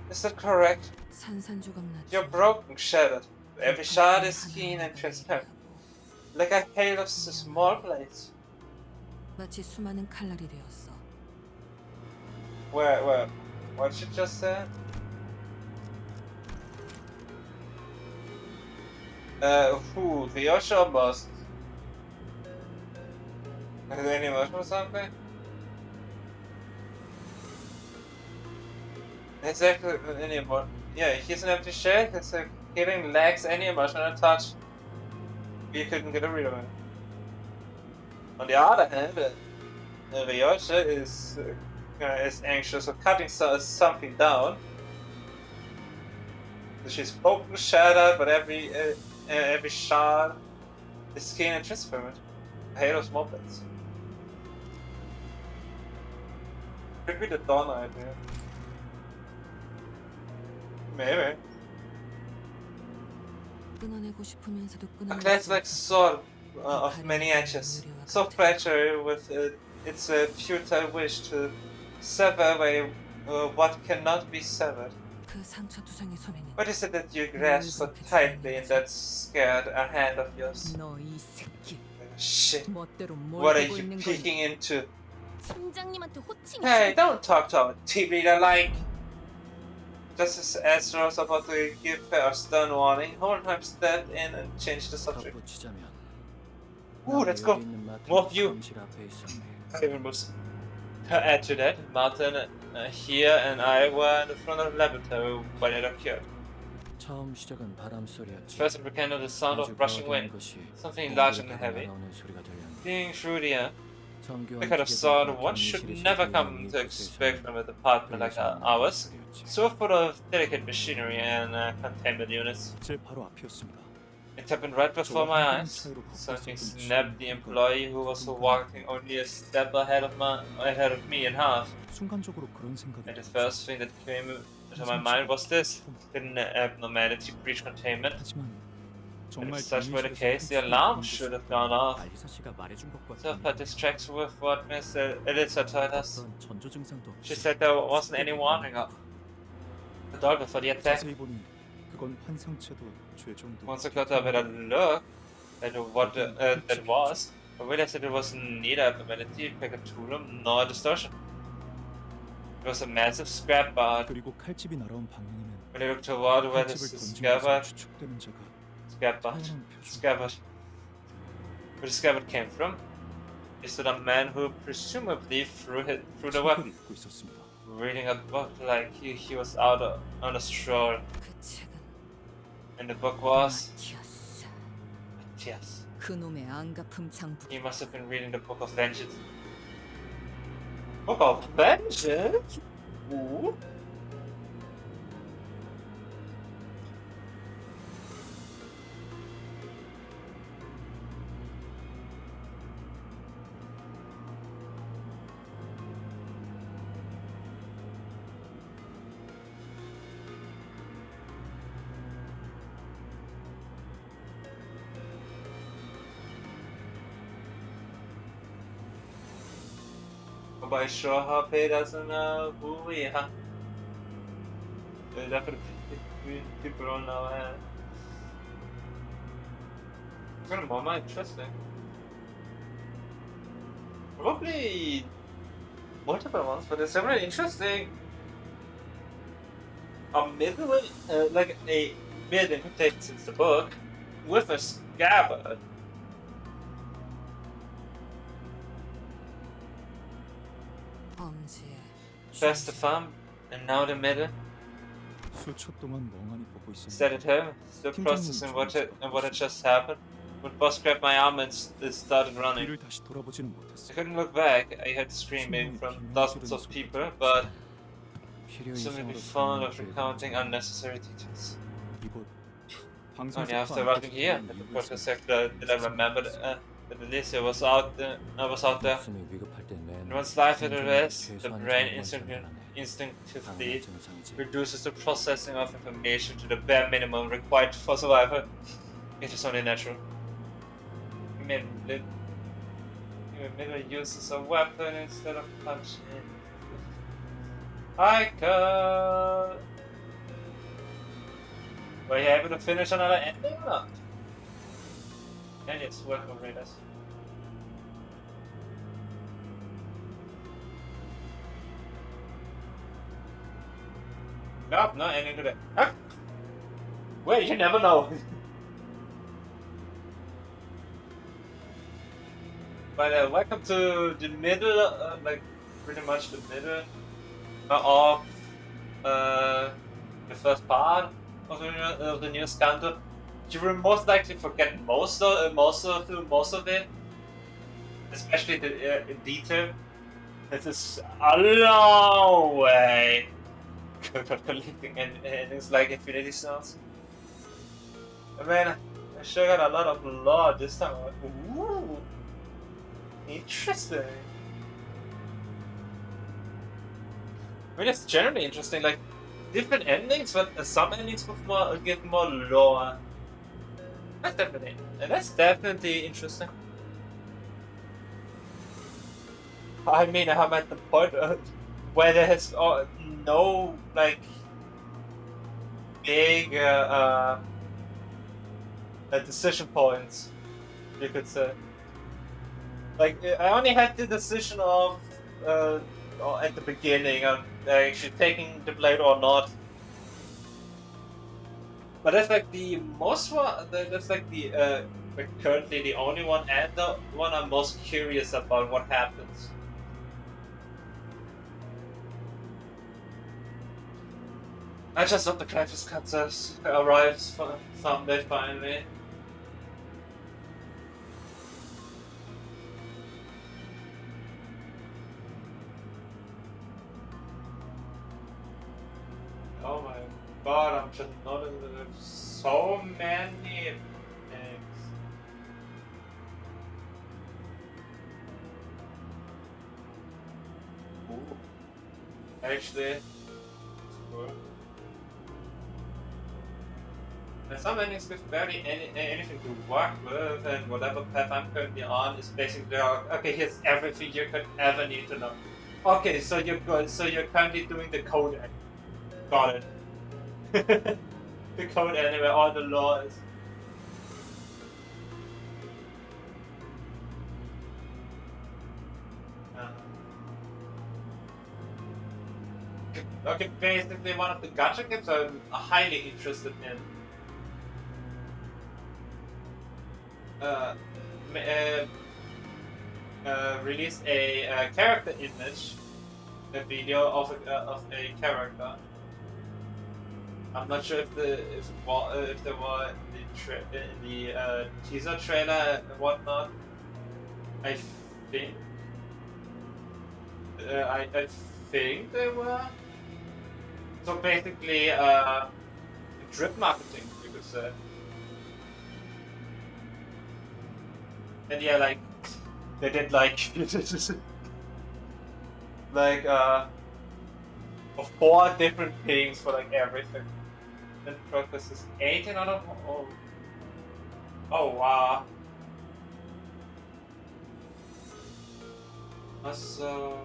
Is that correct? You're broken, shattered. Every shard is keen and transparent, like a hail of small blades. Where? What did you just say? Who? The Yosha or boss? Is there any emotion or something? Exactly, any emotion. Yeah, he's an empty shell. It's like killing lacks any emotional touch. You couldn't get a read of it. On the other hand, Ryosha is anxious of cutting something down. She's broken, shattered, but every shard is keen and transparent. A hail of small bits. Could be the dawn idea. Maybe. A classic sword of many edges, so fragile with its futile wish to sever away what cannot be severed. What is it that you grasp so tightly in that scared hand of yours? Shit, what are you peeking into? Hey, don't talk to our team leader like... Just as Ezra was about to give her a stern warning, Hohenheim stepped in and changed the subject. Ooh, let's go! More view! Even was add to that, Martin here and I were in the front of the laboratory when it occurred. First it began with the sound of rushing wind, something large and heavy. Being through the air, we could have thought one should never come to expect from a department like ours, so full of delicate machinery and containment units. It happened right before my eyes. Something snapped the employee who was walking only a step ahead of me in half. And the first thing that came to my mind was this: did an abnormality breach containment? And if such were the case, the alarm should have gone off. So if I distract with what Miss Elitza told us, she said there wasn't any warning of the door before the attack. Once I got a better look at what that was, I realized that it was neither abnormality, pegatulum, nor distortion. It was a massive scrap but 그리고 칼집이 날아온 방향에는 when you look toward where the 칼집을 던진 것으로 scabbard 추측되는 자가 scabbard where the scabbard came from is that a man who presumably threw the weapon. 읽고 있었습니다. Reading a book like he was out on a stroll. And the book was Matthias. 그놈의 안가품 장부. He must have been reading the Book of Vengeance. Book of Vengeance? Ooh. By sure how pay doesn't know who we are. People don't know. It's gonna be more interesting. Probably multiple ones, but it's really interesting. A middle, like a mid who takes the book with a scabbard. First the thumb, and now the middle. 수초 동안 멍하니 보고 있었는데 Sat at home, still processing what had just happened. When boss grabbed my arm and started running. 뒤를 다시 돌아보지는 못했어. I couldn't look back. I heard screaming from dozens of people, but suddenly be fond of recounting unnecessary details. 이곳 Only after arriving here, at the protest sector, did I remember that Alicia was out there. And once life at rest, the brain instinctively reduces the processing of information to the bare minimum required for survival. It is only natural. Middle uses a weapon instead of punching. I could. Were you able to finish another ending or not? And it's worth of readers. Nope, no ending today. Huh? Wait, you never know. But welcome to the middle, like pretty much the middle of the first part of the new Canto. You will most likely forget most of it, especially the detail. This is a long way collecting endings like Infinity Stones. I mean, I sure got a lot of lore this time. Ooh, interesting. I mean, it's generally interesting. Like different endings, but some endings with give more lore. That's definitely interesting. I mean, I'm at the point where there has no like big decision points, you could say. Like I only had the decision of at the beginning of actually taking the blade or not. But that's like the most one. That's like the like currently the only one, and the one I'm most curious about what happens. I just hope the collector's cut arrives someday finally. Oh my god, I'm just noticing that there's so many things. Ooh. Actually, it's cool. And some endings with barely anything to work with, and whatever path I'm currently on is basically okay. Here's everything you could ever need to know. Okay, so you're good. So you're currently doing the code. Got it. The code anyway, all the laws. Okay, basically one of the gacha games I'm highly interested in. Released a character image, a video of a character. I'm not sure if there were in the teaser trailer and whatnot. I think I think they were. So basically, drip marketing, you could say. And yeah, like they did like like 4 different things for like everything. And progress is 18 out of oh wow. So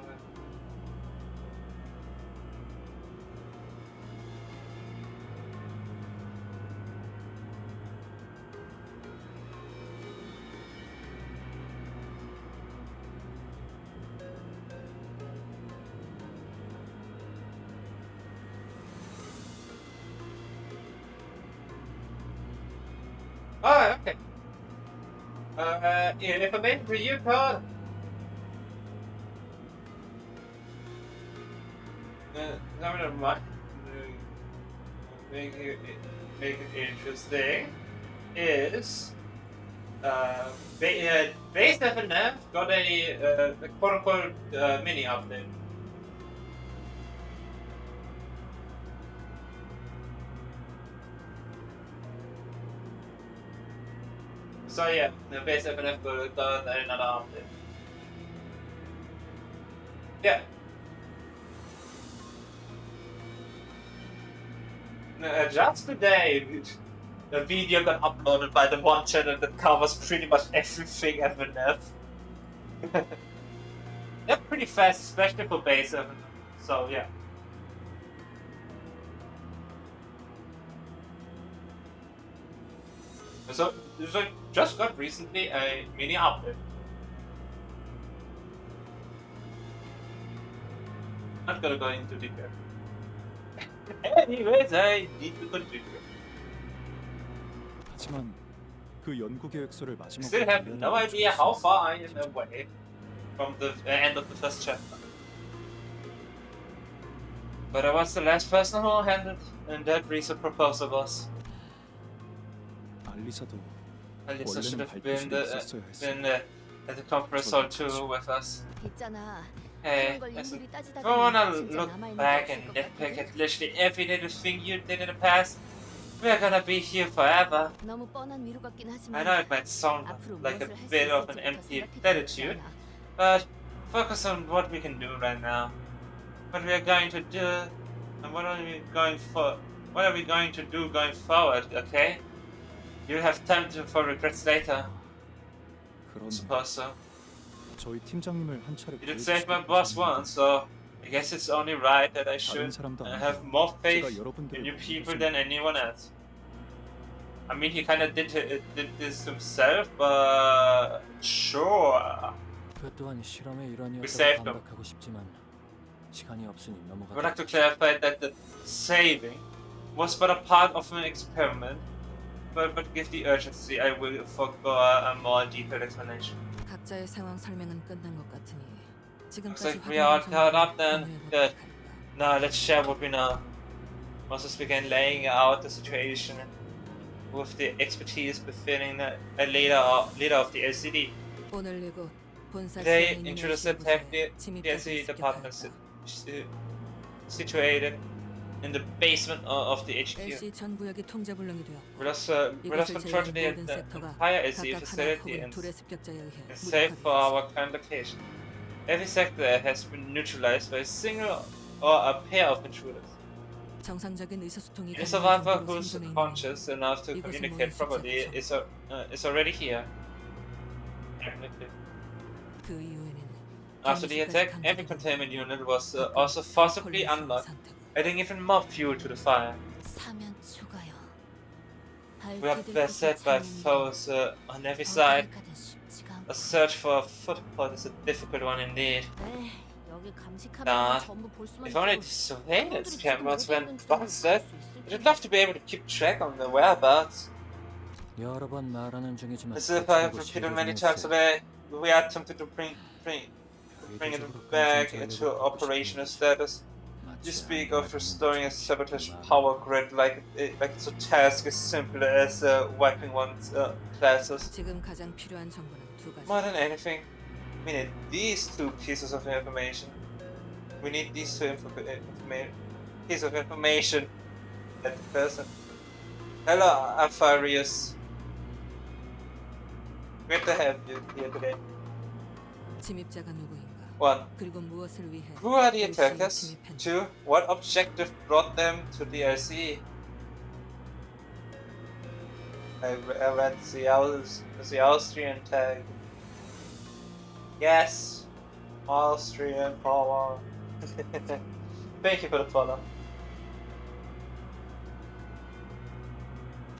oh, okay. Information for you, Carl. Never mind. Make it interesting. Is base FNF got a quote-unquote mini update. So yeah, the base FNF got another update. Yeah. Just today, the video got uploaded by the one channel that covers pretty much everything FNF. They're pretty fast, especially for base FNF. So yeah. So I just got recently a mini update. Not gonna go into detail. Anyways, I need to continue. 하지만 그 연구 계획서를 마지막으로 Still have no idea how far I am away from the end of the first chapter. But I was the last person who handled in that research proposal was. 알리사도 Alisa should 원래는 have 발표 시에 있었어야 했어. been at the conference hall too with us. 있잖아. Hey, listen, if I wanna look back and nitpick at literally every little thing you did in the past, we're gonna be here forever. 너무 뻔한 위로 같긴 I 하지만 know it might sound like a bit of an empty platitude, but focus on what we can do right now. What we are going to do, and what are we going to do going forward, okay? You'll have time for regrets later. 그런 Suppose so. 저희 팀장님을 한 차례 You did save my boss once, so I guess it's only right that I 다른 should 사람도 have more faith 제가 여러분들을 in you 위해서 people than anyone else. I mean, he kind of did this himself, but sure. 그 또한 실험의 We 일환이었다고 saved him. 반박하고 싶지만 시간이 없으니 I 넘어가. would like to clarify that the saving was but a part of an experiment, but give the urgency, I will forgo a more detailed explanation. 각자의 상황 설명은 끝난 것 같으니 Looks 지금까지 like we are caught up then. 공유해보도록 Good. 할까? Now let's share what we know. Moses began laying out the situation with the expertise befitting a leader of the LCD. 오늘 이곳 본사 They 지하에 있는 introduced LCD the 부서에 침입자가 LCD department 습격하였다. situated in the basement of the HQ. LC 전 구역이 통제불능이 되었고 We lost control of the 모든 섹터가 entire LCD 각각 하나 facility 혹은 and 둘의 습격자에 의해 safe for our current location. Every sector has been neutralized by a single or a pair of intruders. 정상적인 의사소통이 Any 가능한 survivor 정도로 who's 생존해 있는 conscious enough to 이곳은 communicate 모두 properly 수색하죠. is already here. Technically. 그 이후에는 After the attack, every containment unit was also forcibly unlocked, adding even more fuel to the fire. 사면 추가요. We are beset by foes on every side. A search for a foothold is a difficult one indeed. 여기 감식하면 Nah. 전부 볼 수만 If only 있어도 the surveillance 사람들이 지금 cameras 어디 went 있는지는 busted, 알 수 있을 I'd 텐데. love to be able to keep track on the whereabouts. 여러 번 말하는 중이지만 As if I have 거칠고 repeated many 시도중일세. times today, we attempted to bring it 의도적으로 back 금전 into 자료를 걷고 operational 싶은 status. 마치 You speak 안 of 가지고 restoring a 있는 sabotage 마음이 power grid like it's a task as simple as wiping one's classes. 지금 가장 필요한 정보는 두 가지. More than anything, we need these two pieces of information. We need these two pieces of information at the person. Hello, Alpharius. Great to have you here today. 침입자가 누구인가? 1. 그리고 무엇을 위해 Who are the LC에 attackers? 침입했는가? 2. What objective brought them to the LC? I read the Austrian tag. Yes, Austrian power. Thank you for the follow.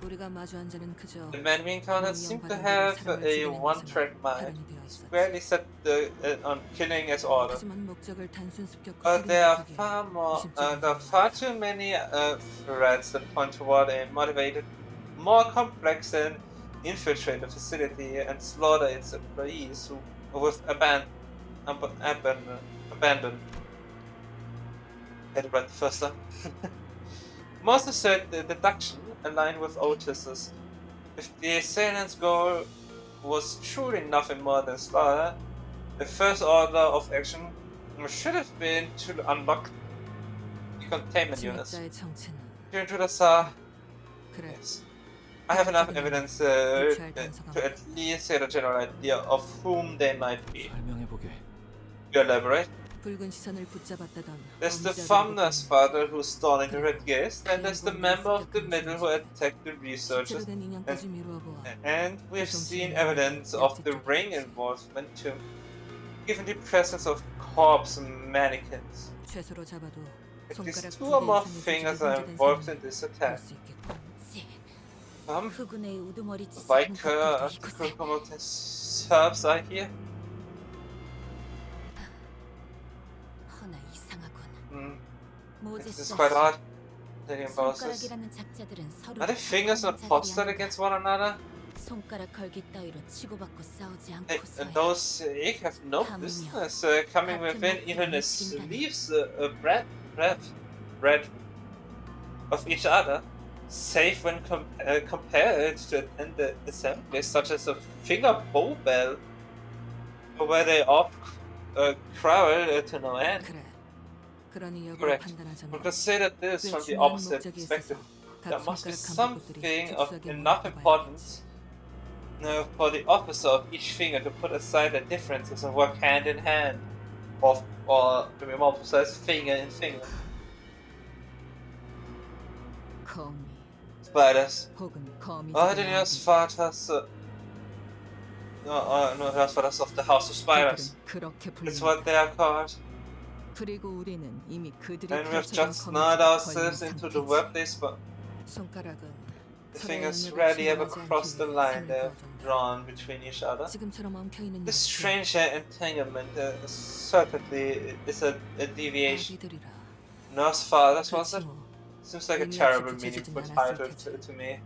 우리가 마주한 자는 그저 The men we encountered seem to have a one-track mind. Squarely set on killing as ordered. 하지만 목적을 단순 습격과 But there are 살인을 there are far too many threats that point toward a motivated, more complex and infiltrate the facility and slaughter its employees who with abandon. Had it right the first time. Most assert the deduction aligned with Otis's. If the assailant's goal was truly nothing more than slaughter, the first order of action should have been to unlock the containment units. 침입자의 정체는 During to the SAR, 그래. yes. I have enough evidence to at least get a general idea of whom they might be. 설명해보게. You elaborate? 붉은 시선을 붙잡았다던 There's the farmer's father who's stalling the red gas, and there's the member of the middle who attacked the researchers. 실제로 된 인형까지 미루어 보아. And we've seen evidence of the ring involvement too, given the presence of corpse mannequins. 최소로 잡아도 At 손가락 least 두 2 or 개 more 이상의 fingers 조직이 are 분재된 involved 사람을 in this 볼 attack. 수 있겠고. 흑운의 우두머리 짓을 Like 하는 것들도 the 이곳에. serfs are here. 허나 이상하군. This is 모제스 quite odd. Thinking about this. 손가락이라는 작자들은 서로 Are the fingers not 자기만의 posted 자들이 against one another? 손가락 걸기 따위로 치고받고 싸우지 And 않고서야. those have no business coming within even a sleeves breadth of each other, save when compared to attend the assemblies such as a finger bow bell, where they off quarrel to no end. 그래. 그러니 여부를 Correct. 판단하자면 We'll consider this 꽤 from the 중요한 opposite 목적이 perspective. 있어서 There 각 must be 손가락 감독들이 something of 특수하게 enough 몰아봐야겠지. importance for the officer of each finger to put aside their differences and work hand in hand, or to be more precise, finger in finger. 거미 Spiders. 혹은 거미 Ordinary Vaters. No, Vaters of the House of Spiders. 그렇게 That's what they are called. 그리고 우리는 이미 그들이 And we've 펼쳐진 just 거미줄에 snarled 걸린 ourselves into the 상태지. web they spun. 손가락은 The 서로의 fingers 영역을 rarely ever 침범하지 cross the 않기 위해 line 선을 they've 그어준다. drawn between each other. 지금처럼 엉켜있는 This 녀석들, strange entanglement certainly is a deviation. 아기들이라. Nurse fathers, was 그렇지 it? 뭐. Seems like a 의미 없이 terrible 붙여주진 meaningful 않았을 title 테지. to me.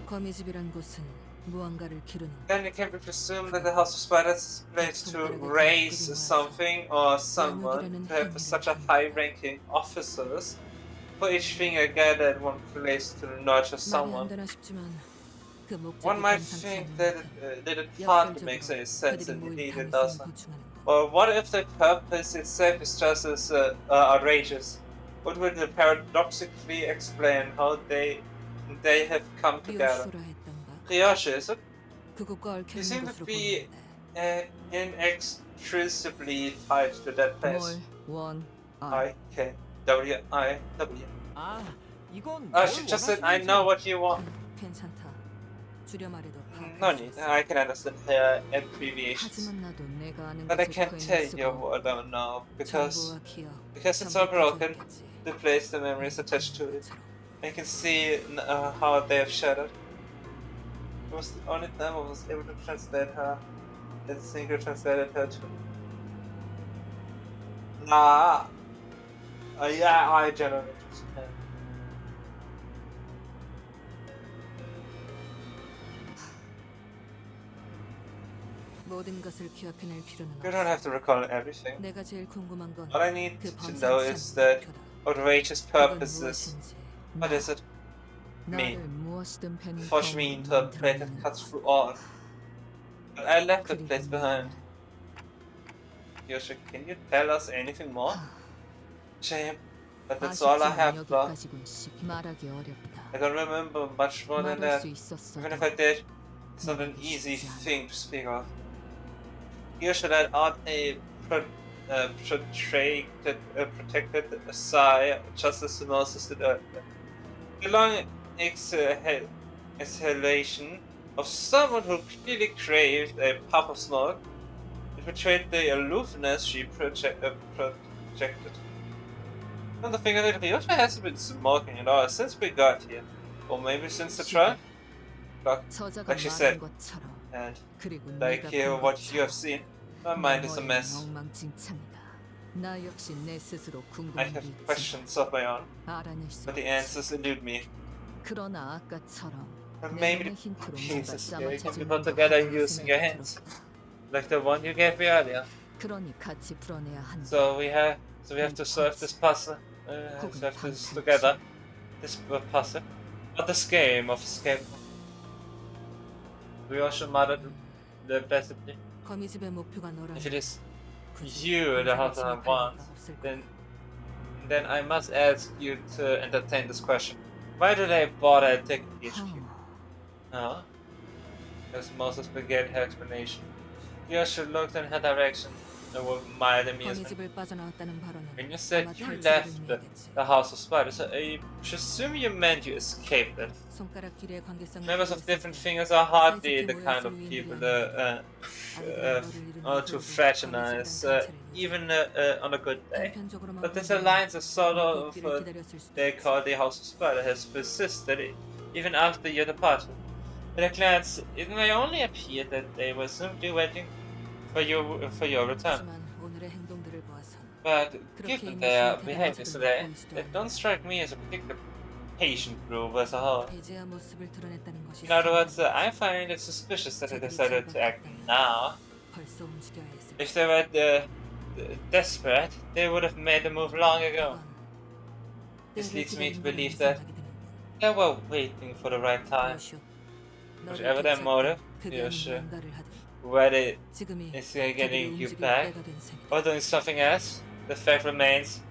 거미집이란 곳은 무언가를 기르는 Then it can be presumed that the House of Spiders is a place to raise something or someone to have such a high-ranking officers. For each finger gathered one place to nurture 말이 안 someone. 되나 싶지만 그 목적이 One might 감상치 think 않는 that it 만큼 hardly makes any 역설적으로 sense, 그들이 and 모일 indeed it 가능성을 doesn't. 보충하는 것. Or what if the purpose itself is just as outrageous? What would paradoxically explain how they have come together? 리오슈라 했던가? Ryoshi, is it? 그곳과 You 얽혀있는 seem to 것으로 be 보이는데 inextricably tied to that place. 원, I-K-W-I-W. 아, 이건 She just said, I know what you want. 괜찮다. 줄여 말해도 No need, I can understand her abbreviations. 하지만 나도 내가 아는 But I 것을 can't 거의 tell 쓰고 you what I don't know, because 정보와 기억, it's all 전부 broken. 가져오겠지. The place the memories attached to it. I can see how they have shattered. It was the only time I was able to translate her. That single translated her to. Nah. Yeah, I generate. 모든 것을 기억해낼 필요는 You don't have to recall everything. 내가 제일 궁금한 건 All I need 그 to know is that outrageous purposes. What is it? Me. 나를 무엇이든 벤 Force me into a plate that cuts through all. But I left the place behind. Yoshi, can you tell us anything more? Shame, but that's all I have left. 말하기 어렵다. I don't remember much more than 말할 that. 수 있었어도 Even if I did, it's not an easy thing to speak of. Yoshi, that aren't a protected sigh, just as the nurses did earlier. The long exhalation of someone who clearly craved a puff of smoke. It betrayed the aloofness she projected. Come to think of it, Ryota hasn't been smoking at all since we got here. Or maybe since the trial? Like she said. And like what you have seen, my mind is a mess. I have questions of my own, but the answers elude me. But maybe the pieces you can be put together using your hands, like the one you gave me earlier. So we have to solve this puzzle. Solve this together. This puzzle, not this game of escape. We also murdered the blessedly. If it is you the husband I want, then I must ask you to entertain this question. Why do they bother taking HQ? No? Because Moses began her explanation. Yoshi looked in her direction with mild amusement. When you said you left the House of Spiders, I presume you meant you escaped it. Members of different fingers are hardly the kind of people to fraternize, even on a good day. But this alliance is sort of they call the House of Spider has persisted even after your departure. At a glance, it may only appear that they were simply waiting for your return. But given their behavior today, they don't strike me as a particular patient group as a whole. In other words, I find it suspicious that they decided to act now. If they were desperate, they would have made the move long ago. This leads me to believe that they were waiting for the right time. Whatever their motive, whether it's getting you back or doing something else, the fact remains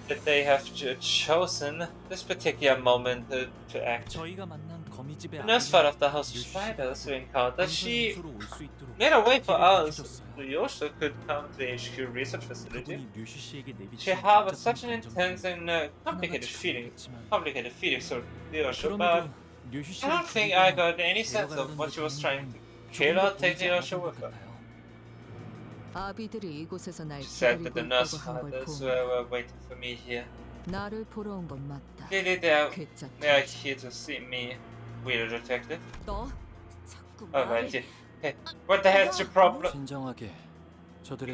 that they have chosen this particular moment to act. The nurse part of the House of Spiders we encountered, she made a way for us so Yosha could come to the HQ research facility. She harbored such an intense and complicated feeling for Yosha, but I don't think I got any sense of what she was trying to kill or take the Yosha with her. She said that the nurse fathers were waiting for me here. Clearly they are here to see me, weird detective. Alright, hey, what the hell's your problem?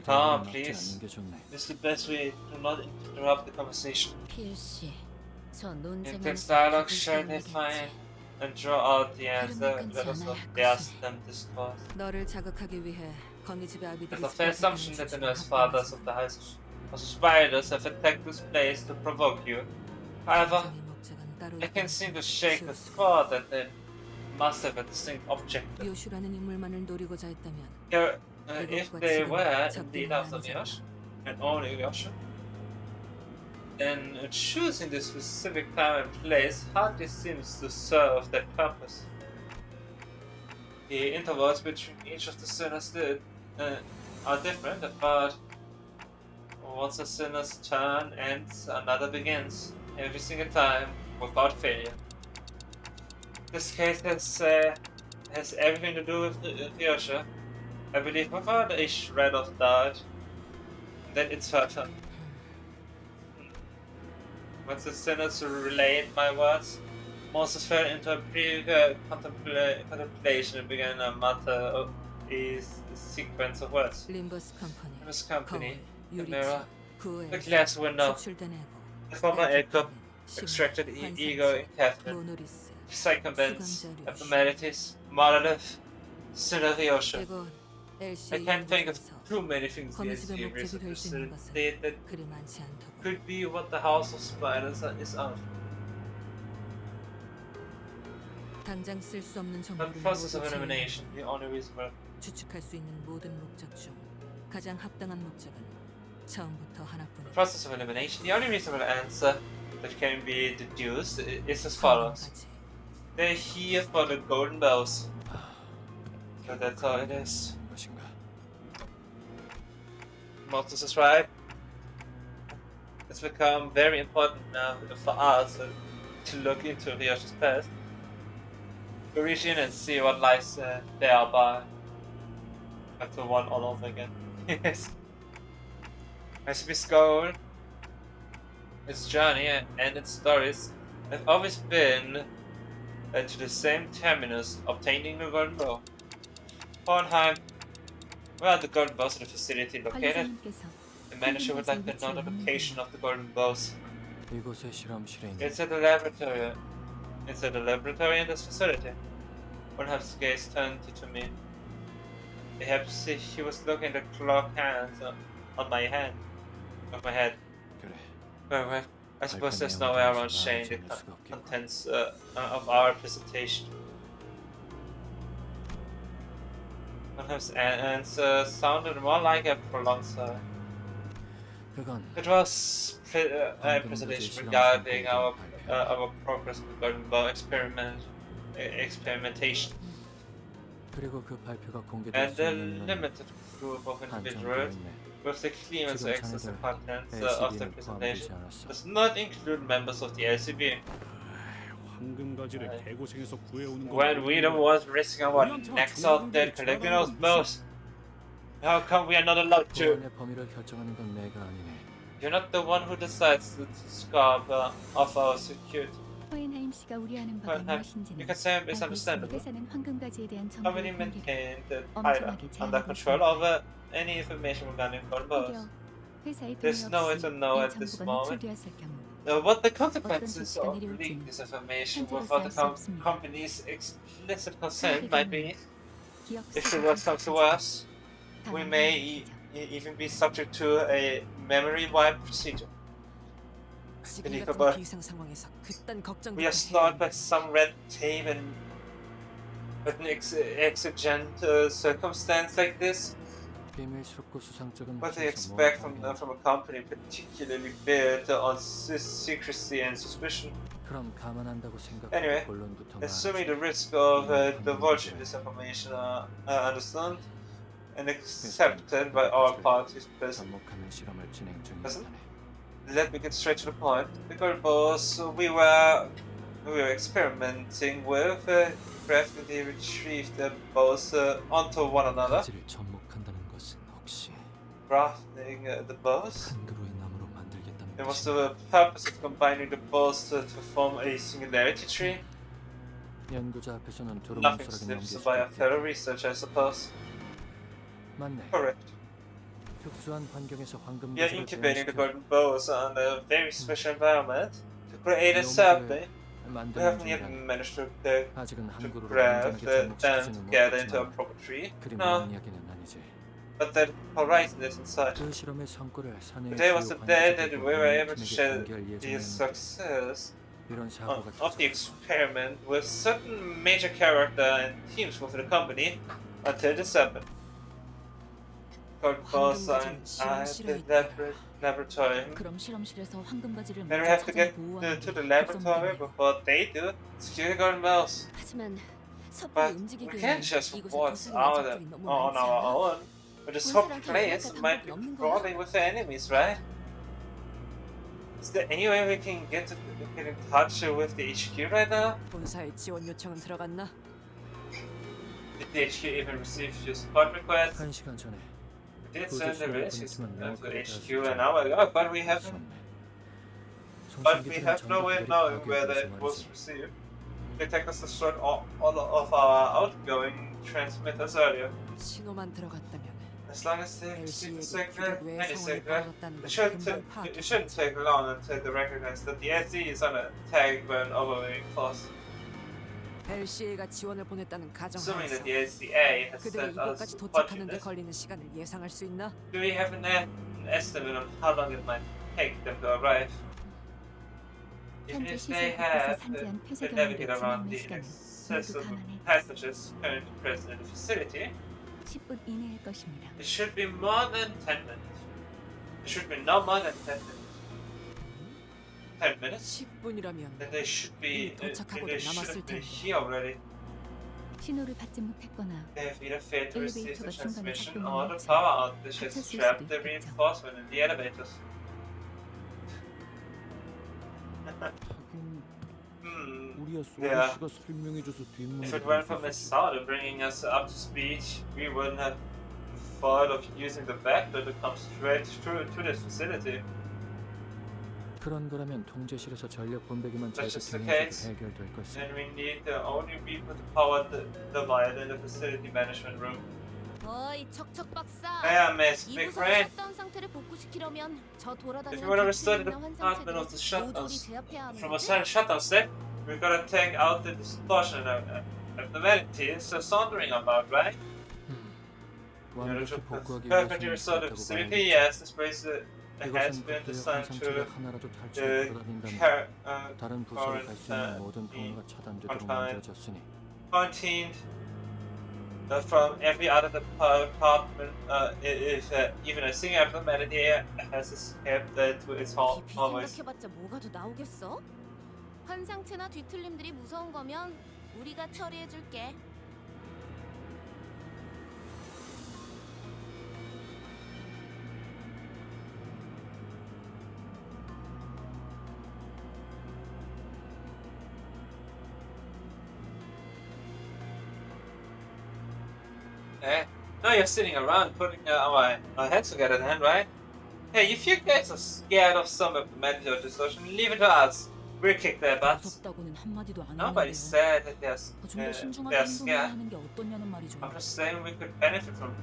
Calm, please. This is the best way to not interrupt the conversation. Intense dialogue, share they find, and draw out the answer. Let us not dast them discourse. It's a fair assumption that the nurse fathers of the House of Spiders have attacked this place to provoke you. However, I can't seem to shake the thought that they must have a distinct objective. If they were indeed after Yoshi, and only Yoshi, then choosing this specific time and place hardly seems to serve that purpose. The intervals between each of the sinners are different, but once a sinner's turn ends, another begins, every single time, without failure. This case has everything to do with Ryosha. I believe without a shred of doubt that it's her turn. Once the sinners relayed my words, Moses fell into a brief contemplation and began a mutter a sequence of words. Limbus Company, the mirror, 구호에서 glass window. 추출된 에고, The former aircraft 심리, extracted ego 환상체, in Catherine. 모노리스, Psychoments, 수감자료, abnormalities, monolith, scenario. 이건 I LCA can't think of 연구소에서 too many things the 거미집의 SCP 목적이 될 수 있는 것은 did that 그리 많지 않다고. could be what the House of Spiders is of. 당장 쓸 수 없는 The 정보를 process of 모두 elimination, 제외하고 the only reasonable. 추측할 수 있는 모든 목적 중 가장 합당한 목적은 처음부터 The 하나뿐이다. process of elimination, the only reasonable answer that can be deduced is as follows. They're here for the golden bells. So that's all it is. Moses is right. It's become very important now for us to look into Ryosh's past. To reach in and see what lies thereby. Have to one all over again. Yes. Recipe's goal, its journey and its stories have always been to the same terminus, obtaining the golden bow. Bornheim, where are the golden bows in the facility located? The manager would like to know the location of the golden bows. 이곳의 실험실에 있는 It's at the laboratory. It's at the laboratory in this facility. Bornheim's gaze turned to me. Perhaps he was looking at the clock hands on my hand. Of my head. Well, I suppose there's no way around sharing the contents of our presentation. Perhaps answer sounded more like a prolonged sigh. It was a presentation regarding our progress with golden bow experimentation. 그리고 그 발표가 공개될 And 수 the 있는 limited group of 한참 individuals 뒤였네. with the clearance 지금 access 자네들 and contents of the LCB는 presentation 포함되지 않았어. does not include members of the LCB. 황금 가지를 개고생해서 구해오는 거. When we the ones risking our necks out there collecting those bows, how come we are not allowed to? 보안의 범위를 결정하는 건 내가 아니네. You're not the one who decides the scope of our security. 호엔하임 씨가 우려하는 바가 Hohenheim, 무엇인지는 you can say it's 알고 있습니다. understandable. 회사는 황금 가지에 대한 Company 정보를 공개를 maintained the 엄청나게 pilot under 제한하고 control 있습니다. over any information regarding golden bows. 오히려 회사의 There's 동의 no way 없이 to know 이 at this 정보가 moment 노출되었을 경우 what the consequences 조치가 of 내려올지는 leaking this information 현재로서 without 알 the 수 없습니다. company's explicit consent might be. 기억 If the 수집 worst comes to worst, we 당하는 may 일이죠. even be subject to a memory wipe procedure. 지금 Believe 같은 about 비상 상황에서 그딴 we 걱정부터 are 해야 stalled by 하는데. some red tape and with an exigent circumstance like this. 비밀스럽고 수상적인 What they 회사에서 expect 뭘 from a company particularly built on secrecy and suspicion. 그럼 감안한다고 Anyway, 생각하고 본론부터 assuming 말하지. the risk of divulging this information are understood and accepted by all parties present. 접목하는 실험을 진행 Listen, 중이었다네. let me get straight to the point. The gold bows we were experimenting with, graphically retrieved the bows onto one another. 가지를 접목한다는 것은 혹시 Grafting the bows. 큰 그루의 나무로 만들겠다는 It was 것인가? the purpose of combining the bows to form a singularity tree. 연구자 앞에서는 Nothing 두루뭉술하게 slips 넘길 by a 수도 있겠다. thorough research, I suppose. 맞네. Correct. 특수한 환경에서 황금 We are 가지를 incubating the 재현시켜 golden bows under a very special environment to create a sapling. We 만드는 haven't yet 중이라네. managed to 아직은 한 그루를 graft 완전하게 them 접목시키지는 together into a 못했지만 proper tree. 그리 No, 먼 이야기는 아니지. but that horizon is inside. 그 실험의 성과를 사내의 Today was the 주요 day that 관계자들과 we were able to 팀에게 share 공개할 the 예정이었는데 success 이런 사고가 of the experiment with certain major character and teams within the company until December. Golden bows are at the laboratory. 그럼 실험실에서 황금 가지를 Then we 먼저 have to get 찾아 보호하는 to 게 the laboratory 급선무겠네요. before they do. Secure the golden bells. 하지만 섣불리 But we 움직이기에는 can't just 이곳에 watch 도서관 out 적들이 너무 on 많지 our 않아? own. But this whole 본사랑 place 연락할 might be 방법이 없는 거야? crawling with the enemies, right? Is there any way we can get in touch with the HQ right now? 본사에 지원 요청은 들어갔나? Did the HQ even receive your support request? 1시간 전에 We did send the message 보냈지만 to 명확하게 HQ 대할 an hour ago, but we 수 haven't. 없네. But we 송신기들은 have no way of 정보들이 knowing whether 파괴돼서 it was 말이지. received. They take us destroyed all of our outgoing transmitters earlier. 신호만 들어갔다면 As long as they receive the signal, any signal, 벌어졌다는 it 걸 금방 shouldn't take long until they recognize that the SE is on a tag by an overwhelming force. LCA가 지원을 보냈다는 Assuming that 가정하에서 the SCA has 그들이 sent us 이곳까지 support 도착하는 데 units, 걸리는 시간을 예상할 수 있나? do we have an estimate on how long it might take them to arrive? Even 현재 if they 시설 곳곳에 have 산재한 to 폐쇄 navigate 경로를 around 지나는 the 시간은 accessible 모두 감안해 passages currently present in the facility, 10분 이내일 것입니다. it should be more than 10 minutes. It should be no more than 10 minutes. 10 minutes? 10분이라면 Then they should be, 도착하고도 they 남았을 should be 텐데. here already. 신호를 받지 못했거나 They have either failed to receive the 엘리베이터가 중간에 transmission or the 작동을 power outage has 다쳤을 trapped 수도 the 있겠죠. reinforcement in the elevators. 우리야 Yeah. 소리 씨가 설명해줘서 뒷문으로 If it weren't for Miss Sauter bringing us up to speed, we wouldn't have thought of using the back door to come straight through to this facility. 그런 거라면 통제실에서 전력 분배기만 That's just the 재부팅해도 case. 해결될 것을. Then we need the only people to power the wire in the facility management room. 어이 척척 박사. Yeah, Miss 이 Big 부서를 Brain. 샷다운 상태를 복구시키려면 저 If 돌아다니는 we want to restore the 뒤틀리는 department of the 환상체들을 shutdowns 모조리 제압해야 하는 from a 거지? silent shutdown state, we've got to take out the distortion abnormalities so sounding about, right? 완벽히 복구하기 Perfectly 위해서는 restore the 있다고 facility, 봐야겠죠. yes, this place has 이것은 been 그때의 designed to 환상체가 하나라도 탈출해 돌아다닌다면 다른 부서로 갈 수 있는 모든 통로가 차단되도록 만들어졌으니 quarantined from every other department. If even a single abnormality has escaped to its home, 깊이 always. 생각해봤자 뭐가 더 나오겠어? 환상체나 뒤틀림들이 무서운 거면 우리가 처리해줄게. Eh? No, you're sitting around putting our heads together then, right? Hey, if you guys are scared of some of the mental distortion, leave it to us. We'll kick their butts. 무섭다고는 한마디도 안 Nobody 했는데요. said that 좀 더 신중하게 they're 행동해야 scared. 하는 게 어떠냐는 말이죠. I'm just saying we could benefit from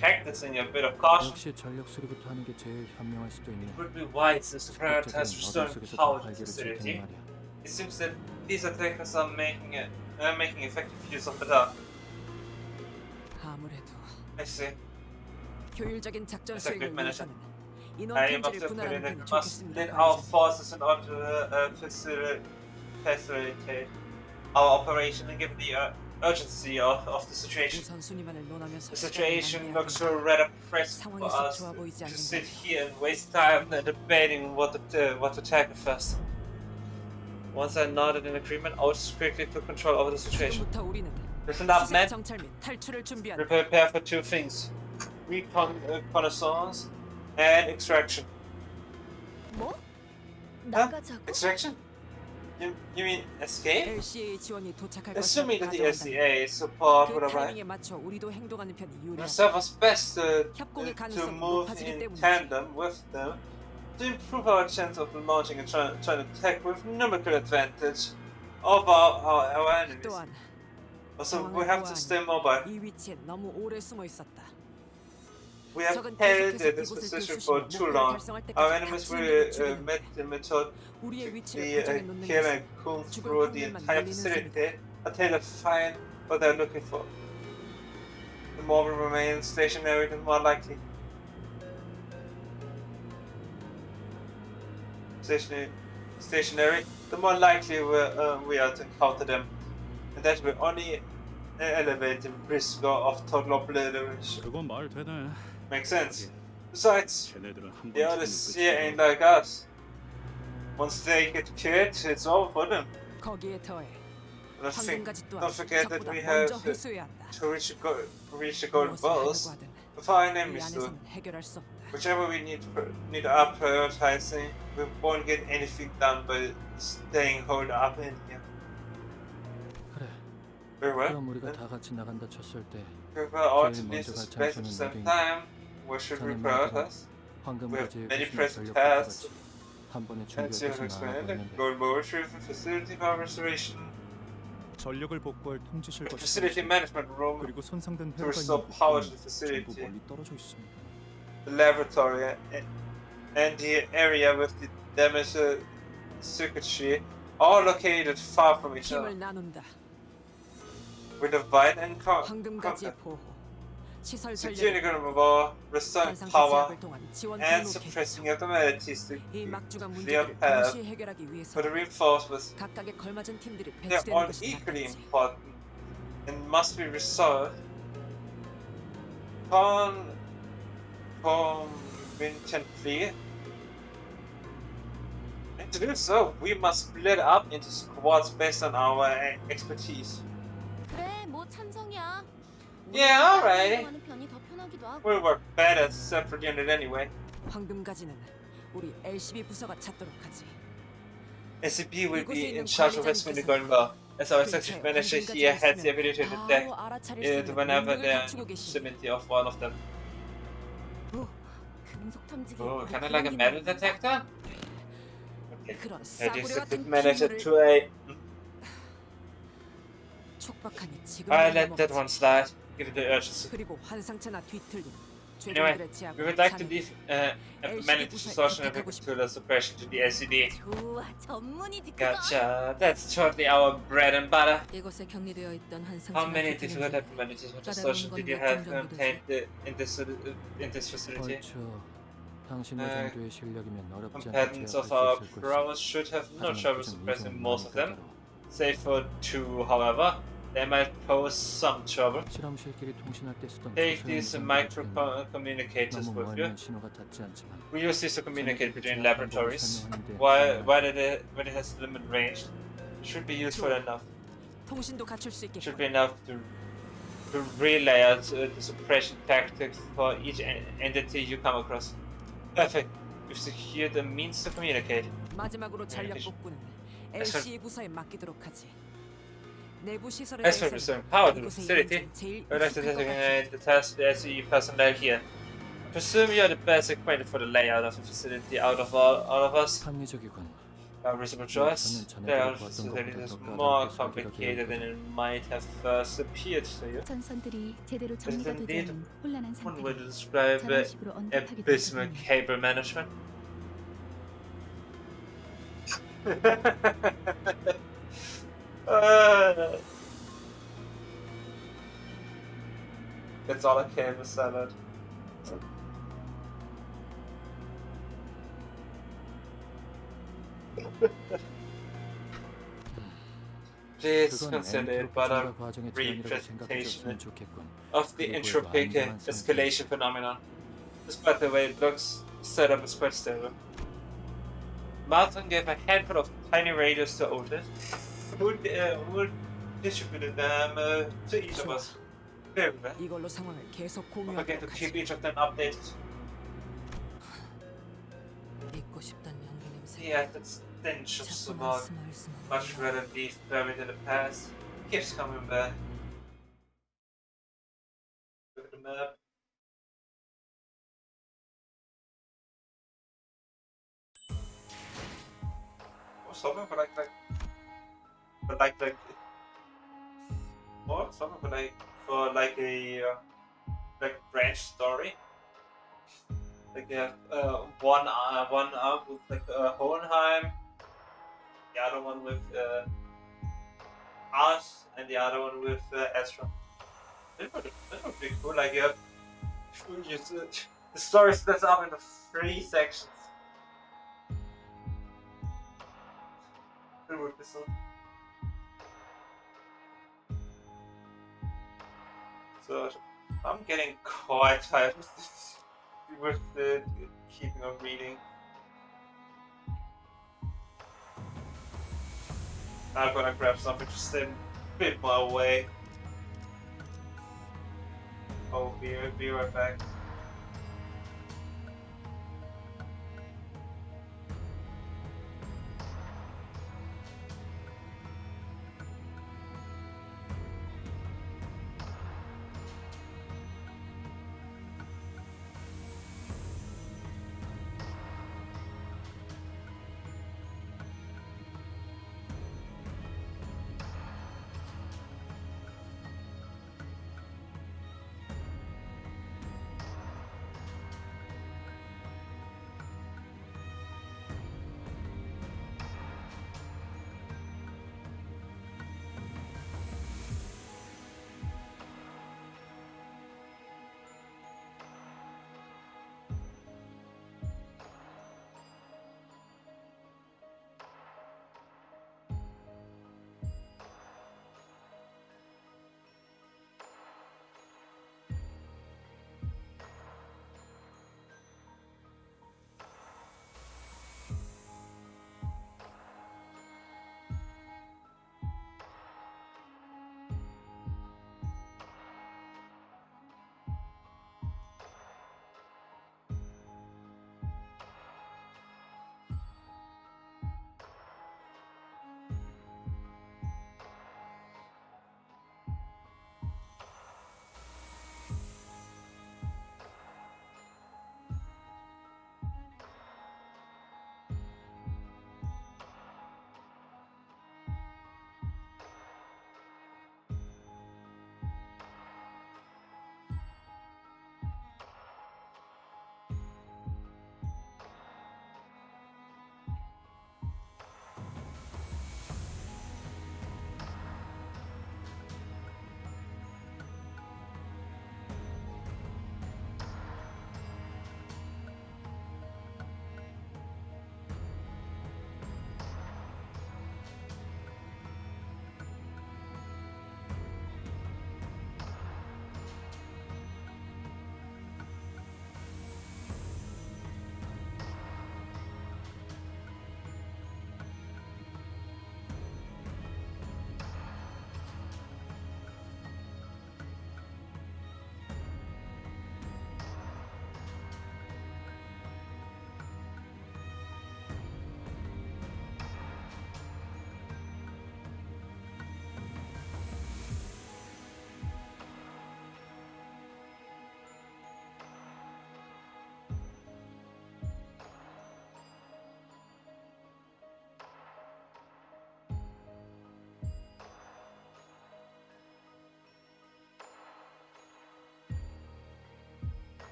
practicing a bit of caution. 역시 전력 수리부터 하는 게 제일 현명할 수도 있네. It would be wise to prioritize restoring 속에서 power to the 활기를 줄 facility. 테니 말이야. It seems that these attackers are making effective use of the dark. 아무래도 I see. 효율적인 작전 That's a 수행을 good manager. 위해서는 인원 I am of 편제를 the 분할하는 opinion that 편이 we must 좋겠습니다. split our forces in order to facilitate our operation and given the urgency of the situation. 우선순위만을 논하면서 The situation 시간을 looks 낭비하는 rather pressing for 상황이 us 좋아 보이지 to sit 않는다. here and waste time debating what to tackle first. Once I nodded in agreement, Otis quickly took control over the situation. 지금부터 우리는 Listen up, 수색 men. 정찰 및 탈출을 준비한다. We prepare for two things: reconnaissance and extraction. 뭐? Huh? 나가자고? Extraction? You mean escape? LCA 지원이 도착할 Assuming that the 가정한다면 SCA support would 그 arrive, 타이밍에 맞춰 우리도 행동하는 편이 it 유리하다. serve us best to 협공의 가능성이 move 높아지기 in 때문이지. tandem with them to improve our chance of launching and trying to attack with numerical advantage over our enemies. 또한 Also, we have to stay mobile. 이 위치에 너무 오래 숨어 있었다. We have 적은 held 계속해서 this 이곳을 position 들쑤시며 for too 목표를 long. 달성할 때까지 Our enemies 닥치는 will 대로 죽이는 met the method 우리의 to 위치를 be 고정해 놓는 kill 것은 and comb 죽을 through the 확률만 entire 늘리는 facility until they find what they're looking for. The more we remain stationary, the more likely. Stationary, the more likely we are to encounter them, and that will only elevate the risk of total obliteration. 그건 말 되네. Makes sense. Besides, 쟤네들은 한 the 번 others 죽으면 here ain't like us. Once they get killed, it's over for them. 거기에 더해 Don't 또한 forget that 적보다 we have 먼저 회수해야 한다. to reach the goal 무엇을 goals 하려고 하든 before our 이 enemies do. 안에서는 해결할 수 없다. Whichever we need our prioritizing, we won't get anything done by staying holed up in here. 그래. Very well. 그럼 우리가 다 같이 나간다 쳤을 때 If we all 제일 to 먼저 this 갈 place at the 장소는 same 어디인가? time, where should we 자네 말대로 prioritize? We have 황금가지의 many 구슬을 pressing 전력과 tasks. 같이 한 번에 And 준비할 to 것은 explain 많아 the 보이는데 goal more retrieve for facility power restoration. 전력을 복구할 통지실과 Facility management room 그리고 손상된 to 회로가 restore 있는 power to 부분은 the 전부 facility. 멀리 떨어져 있습니다. The laboratory and the area with the damaged circuitry are located far from each other. 힘을 나눈다. With a wide and 황금가지의 compact. 보호, 시설 Securing 전략을 more restoring 관상지 power 제압을 통한 지원 and 통로 suppressing 개척. abnormalities to 이 막중한 clear 문제들을 path 동시에 해결하기 위해서 for the reinforcements. 각각의 걸맞은 팀들이 They 배치되는 are 것이 equally 맞겠지. important and must be resolved concomitantly. And to do so, we must split up into squads based on our expertise. 그래, 뭐 찬성이야. Yeah, alright. 운영하는 편이 더 편하기도 하고. We'll work better as a separate unit anyway. 황금가지는 우리 LCB 부서가 찾도록 하지. SCP will be in charge of rescuing the Golem. As our executive manager here has the ability to detect it whenever there is proximity of one of them. 금속 탐지기. Oh, kind of like a metal detector? Okay. 그런 Reduce 싸구려 the 같은 manager 기물을 to a... 촉박하니 지금 I let that one slide. Give it the urgency. 그리고 환상체나 뒤틀림. Anyway, 죄종들의 제압을 we would like to 자네. leave manage distortion and to suppression to the LCD. 좋아, 전문이지 그거. Gotcha. That's totally our bread and butter. 이곳에 격리되어 있던 How 환상체나 many 뒤틀림 difficult 중 abnormalities of distortion did you have contained in this facility? 얼추 당신의 정도의 실력이면 어렵지 않게 Competence 제압할 of 수 our 있을 것이다. prowess should have no 하지만 trouble 그중 suppressing 이종은 most of them. 많이 Save for two, however, they might pose some trouble. 실험실끼리 통신할 때 쓰던 Take 초소형 these 전자를 micro 챙겨. communicators 너무 with you. 멀면 신호가 닿지 않지만 We use this to communicate between 제압 방법을 laboratories. 설명하는데 While when it has limited range, it should be useful enough. 통신도 갖출 수 It 있겠군. should be enough to relay out the suppression tactics for each entity you come across. Perfect. We've secured a means to communicate. 마지막으로 전력 Communication. 복구는 As for- LCE 부서에 맡기도록 하지. 내부 시설에 As for 대해서는 restoring power to the 이곳에 facility, 있는 제일 I would like to 익숙할 것 같아. designate the task to the SE personnel here. I presume you are the best acquainted for the layout of the facility out of all of us. 합리적이군. A reasonable choice. The facility is more complicated than it might have first appeared to you. 전선들이 제대로 It is 정리가 되지 indeed 않은 혼란한 one way 상태. to describe 저런 식으로 언급하게 abysmal 되거든요. cable management. That's all I came with salad. Please 그건 consider it 엔트로피 but a 증가 과정의 제한이라고 representation 생각해줬으면 좋겠군. of the 그리고 entropic 안정한 escalation phenomenon. Despite the way it looks, the setup is quite stable. Martin gave a handful of tiny radios to Otis, who distributed them to each of us. Very well. 이걸로 상황을 계속 Don't forget to 공유하도록 keep 하지. each of them updated. 잊고 싶단 연기 냄새. The added stench of 자꾸만 smog, 스멀스멀. much relatively buried in the past, keeps coming back. Look at the map. Something for like more something for like a like branch story. Like they have one arm with like Hohenheim, the other one with Ars, and the other one with Ezra. That would be cool. Like you have the story splits up into 3 sections. It would be so. So I'm getting quite tired with the keeping on reading. I'm gonna grab something to stay a bit more away. I'll be right back.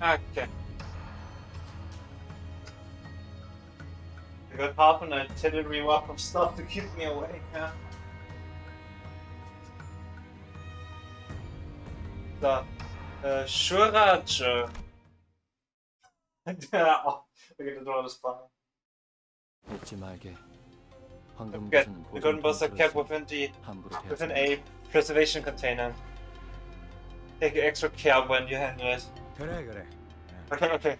Okay. I got half an artillery walk of stuff to keep me awake, huh? The Shuraja. Oh, look at the door is fun. 잊지 말게. Okay, the golden balls are kept within a preservation container. Take extra care when you handle it. 그래. Okay.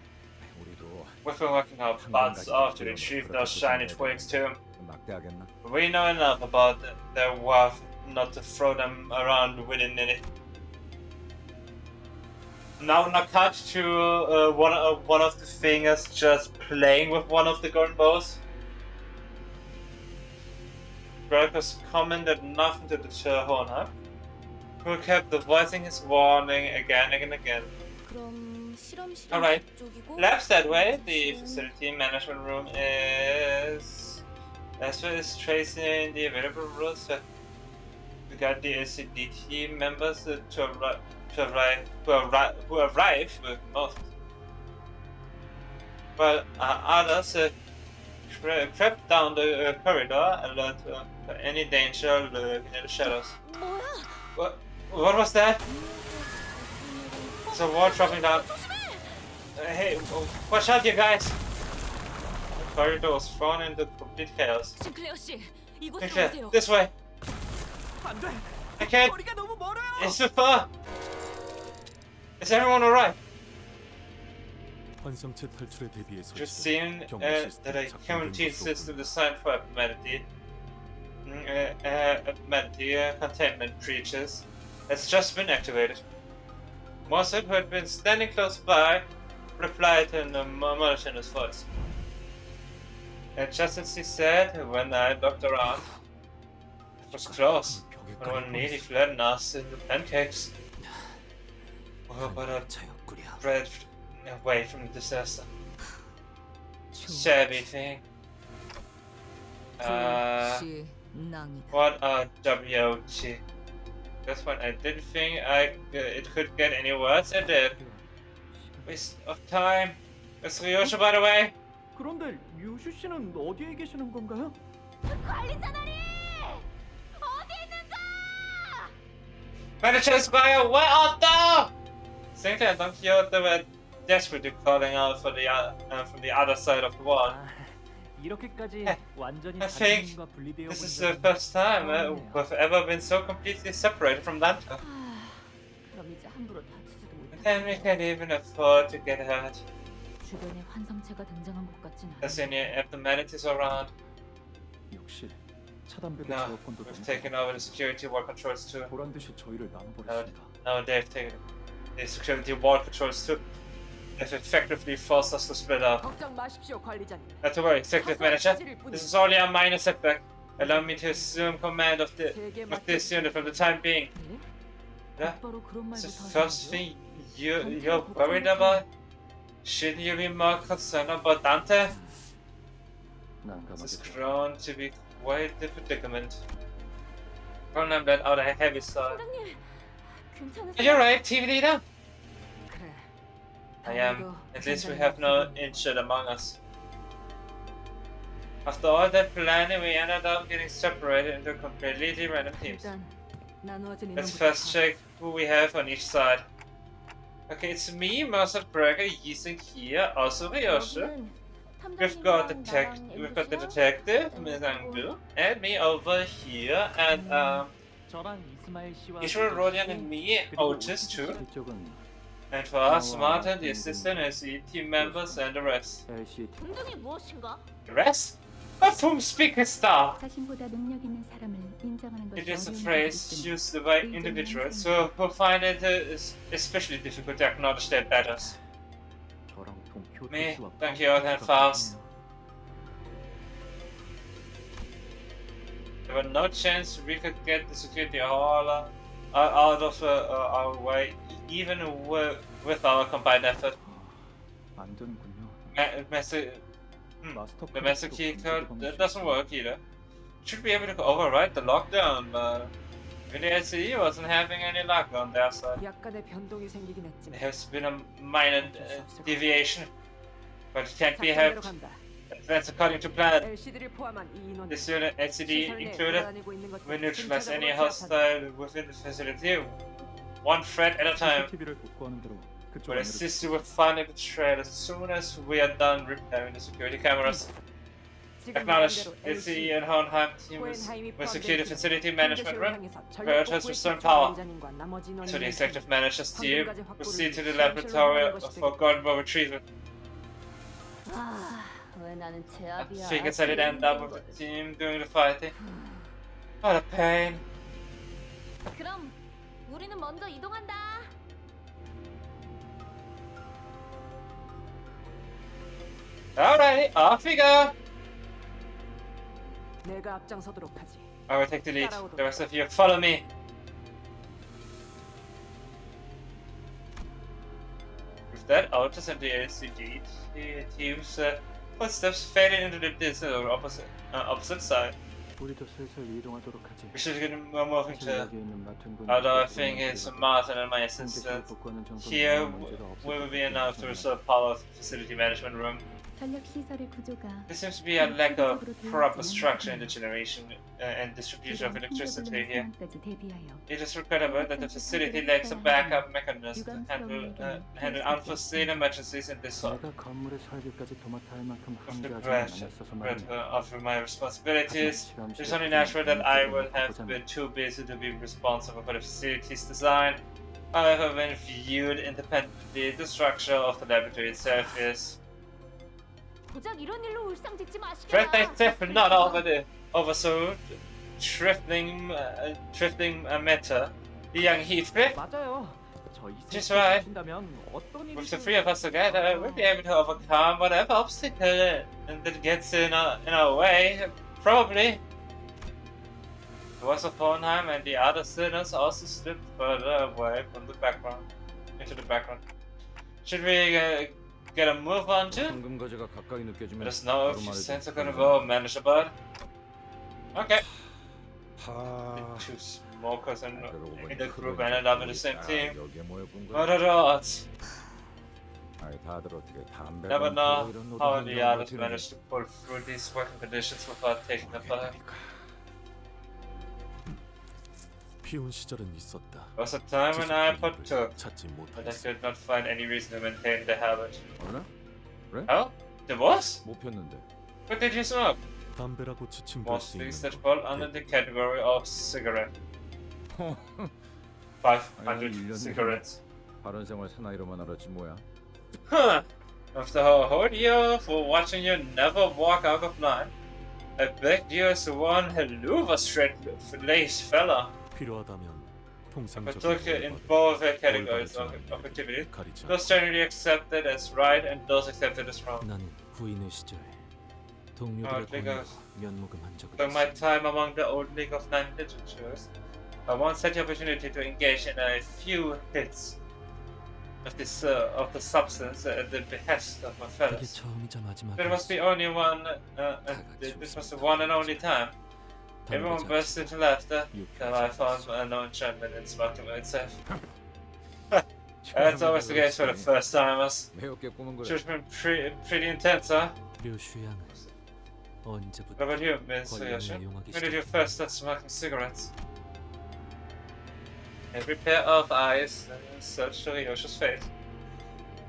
우리도 We've been working our butts off to retrieve those shiny twigs too. 막대하겠나? We know enough about their worth not to throw them around willy-nilly. Now cut to one of the fingers just playing with one of the golden balls. Brokers commented nothing to deter Hornhub, who kept voicing his warning again and again. Alright, labs that way. The facility management room is... As well as tracing the available roster. We got the LCDT members who arrived with most. While others crept down the corridor, alert for any danger lurking in the shadows. What was that? It's a wall dropping down. Hey, watch out, you guys! The corridor was thrown into complete chaos. Sinclair, this way! I can't! It's too far! Is everyone alright? 환성체 탈출에 대비해서 It seemed that a quarantine system designed for humanity containment breaches has just been activated. Mossad, who had been standing close by, replied in a monotonous voice. And just as he said, when I looked around, it was close. One nearly flattened us into pancakes. Oh, but a bread away from the disaster. Shabby thing. What a WOT. That's when I didn't think it could get any worse, it did. Waste of time. It's Ryosha, by the way. 그런데 유슈 씨는 어디에 계시는 건가요? 관리자들이 어디 있는가? Manager Spire, where art thou? Sinclair and Don Quixote were desperately calling out for from the other side of the wall. 이렇게까지 완전히 I think this is the first time we've ever been so completely separated from Lanta. 그럼 이제 함부로 다치지도 못해. And we can't even afford to get hurt. 주변에 환상체가 등장한 것 같진 않아. There's any abnormalities around. 역시 차단벽의 No, 제어권도 we've taken over the security wall controls too. 보란 듯이 저희를 나눠버렸습니다. Now they've taken the security wall controls too. They've effectively forced us to split up. 걱정 마십시오, 관리자님. Not to worry, Executive Manager. This is only a minor setback. Allow me to assume command of this unit for the time being. Yeah? It's the first thing you're worried about? Shouldn't you be more concerned about Dante? This has grown to be quite the predicament. Ronan let out a heavy sigh. You're right, TV leader. I am. At least we have no injured among us. After all that planning, we ended up getting separated into completely random teams. Let's first check who we have on each side. Okay, it's me, Mossad Breaker, Yising here, also Ryosha. We've got the detective, Ms. Angdu, and me over here, and Ishwar Rodian and me, Otis too. And for us, Martin, the assistant, SE team members, and the rest. 운동이 무엇인가? The rest? Of whom speakest thou? 자신보다 능력 있는 사람을 인정하는 It 것이 is a 어려운 phrase used by individuals who find it especially difficult to acknowledge their betters. Me, Don Quixote, and Faust. There were no chance we could get the security hauler out of our way, even with our combined effort. 안 되는군요. The master key code that doesn't work either. Should be able to override the lockdown, but The SCE wasn't having any luck on their side. 약간의 변동이 생기긴 했지만 There has been a minor deviation, but it can't be 작전대로 helped. 간다. Advance according to plan. LCD를 포함한 이 인원 This unit, LCD 시설 내 included, 돌아다니고 있는 것들 will neutralize any 순차적으로 제압한다. hostile within the facility, one threat at a time. CCTV를 복구하는 대로 그쪽 We'll 안으로 assist you with finding the trail as soon as we are done repairing the security cameras. 지금 Acknowledge. 말한 대로 LCE and Hohenheim team 호헨하임이 will secure the facility management 현재실을 room. 향해서 Prioritize 전력 restore 복구에 power. 집중한 원장님과 나머지 인원을 To the 위해 executive manager's team, 방금까지 확보를 proceed to the 실험실로 laboratory 하는 것이 for gunboat retrieval. 왜 나는 I 제압이야? figured that it'd end up with the team doing the fighting. What a pain. 그럼 우리는 먼저 이동한다. Alrighty, off we go. 내가 앞장서도록 하지. I will take the lead. The rest of you follow me. With that, Altus and the LCD team's footsteps faded into the distance or opposite side. 우리도 슬슬 이동하도록 하지. We should get moving to. 여기 있는 맡은 분이 Although I think it's Martin and my assistant here will be enough to restore power of the facility management room. 전력 시설의 구조가 There seems to be a lack of proper structure in the generation and distribution of electricity here. It is regrettable that the facility lacks a backup mechanism to handle unforeseen emergencies in this sort. 내가 건물의 설계까지 도맡아 할 만큼 Of the 한계하지 않았어서 breadth 말이야. of my responsibilities, it is only natural that I will have been too busy to be responsible for the facility's design. However, when viewed independently, the structure of the laboratory itself is 고작 이런 일로 울상짓지 마시게. Fred not oversaw drifting matter. The young Heathcliff. 맞아요. 저희 Just right. 하신다면 어떤 일이 With the three of us together, we'll be able to overcome whatever obstacle that gets in our way. Probably. The voice of Hohenheim and the other sinners also slipped further away from the background, into the background. Should we get a move on to? 황금 거제가 가까이 느껴지면 Let us know if 바로 you 말해줘. sense a kind of a manageable. Okay. 하... Two smokers in 그러고 보니 the group 그건 ended up in the 다 same team. 여기에 모여본 거야. What are the odds? 아이 다들 어떻게 담배 Never know 이런 how 노동을 the 이런 others 거 managed to pull through these working conditions without taking a fire. 피운 시절은 있었다. There was a time when I partook, 찾지 but I 못했어. could not find any reason to maintain the habit. 어라? 그래? Oh? There was? 못 폈는데. What did you smoke? 담배라고 지칭될 Most 수 things 있는 that 건 fall under the category of cigarette. 500 cigarettes. 바른 생활 사나이로만 알았지 뭐야. Huh. After a whole year for watching you never walk out of line, I begged you as one helluva straight-laced fella. 필요하다면 Partook 통상적인 in both categories of activity. 가리지 Those generally accepted as right and those accepted as wrong. 나는 부인의 시절 Oh, 동료들의 because 권유와 면목음한 적은 during my 있어. time among the old League of Nine literatures, I once had the opportunity to engage in a few hits of the substance at the behest of my 그게 fellows. 처음이자 But it was the 마지막이었어. only one. This was the one and only time. Everyone burst into laughter, and I found no enchantment in smoking itself. That's always the case for the first timers. 매우게 꾸민 거래. Should have been pretty intense, huh? 류슈양은 What 언제부터 about you, Miss 권력을 Yoshi? 이용하기 When did you 시작했나? first start smoking cigarettes? Every pair of eyes searched Yoshi's face.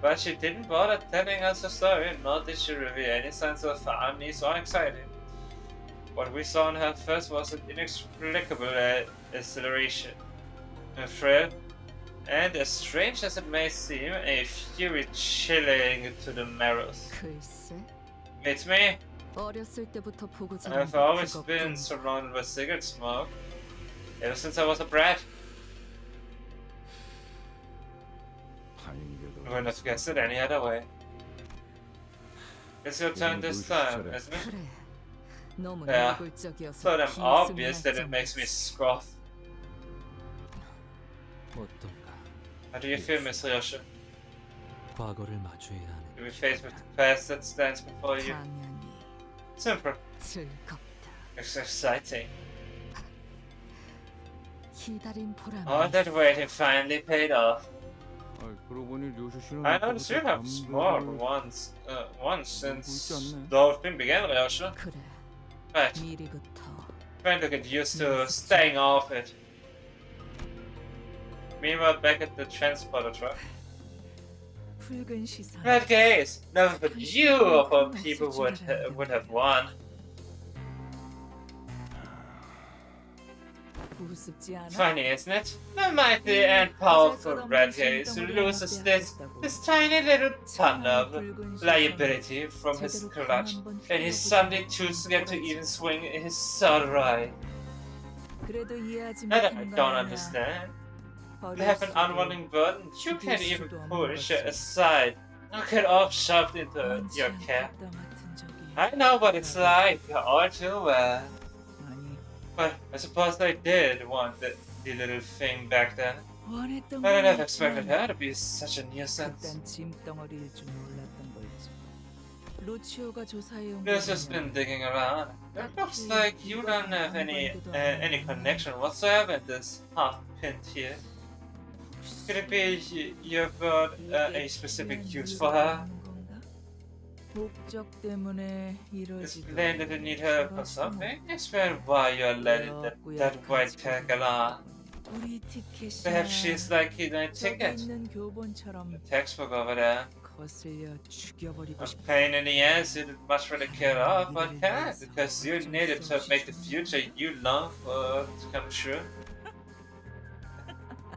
But she didn't bother telling us her story, nor did she reveal any signs of unease or anxiety. What we saw in her first was an inexplicable acceleration, a thrill, and as strange as it may seem, a fury chilling to the marrows. 글쎄, It's me. 어렸을 때부터 보고 자란 I've always 그것뿐. been surrounded by cigarette smoke, ever since I was a brat. 다행이게도. I wouldn't have guessed it any other way. It's your turn this time, isn't it? 그래, 너무 Yeah. 노골적이어서 So damn obvious that it 비스무리할 makes me 정도였어. scoff. 어떤가? How do you feel, Miss Yoshi? 과거를 마주해야 하는 To be faced with the past that stands before you? 당연히 Simple. 즐겁다. It's exciting. 기다린 보람이 All that waiting finally paid off. 그러고 보니 류슈 씨는 I noticed you have smart once since the whole thing began, Ryosha. 그래. Right. 미리부터 Trying to get used to staying off it. Meanwhile, back at the transporter truck. 붉은 시선. Red gaze! Never but you of all people would have won. 우습지 않아? Funny, isn't it? The mighty and powerful Red Gaze loses this tiny little ton of liability from his clutch, and he suddenly chooses again to even swing his sword right. 그래도 이해하지 That I 못하는 don't 거 아니야. understand. You have an unwanting burden you can't even push it aside. You get all shoved into your cap. I know what it's like, all too well. But I suppose I did want the little thing back then. But I never expected her to be such a nuisance. 그딴 짐덩어리일 줄 몰랐던 거지. 루치오가 조사해 온 This has been digging around. It looks like you don't have any connection whatsoever in this half-pint here. Could it be you've got a specific use for her? 목적 때문에 It's 이러지도. plain that you need her for something. Explain why you're letting that white tackle on. 우리 티켓이야. Perhaps she's like a 저기 ticket. 있는 교본처럼 The textbook over there. 거슬려 죽여버리고 A 싶어. pain in the ass you'd much rather kill off, but can't, because you need it to make the future you long for to come true.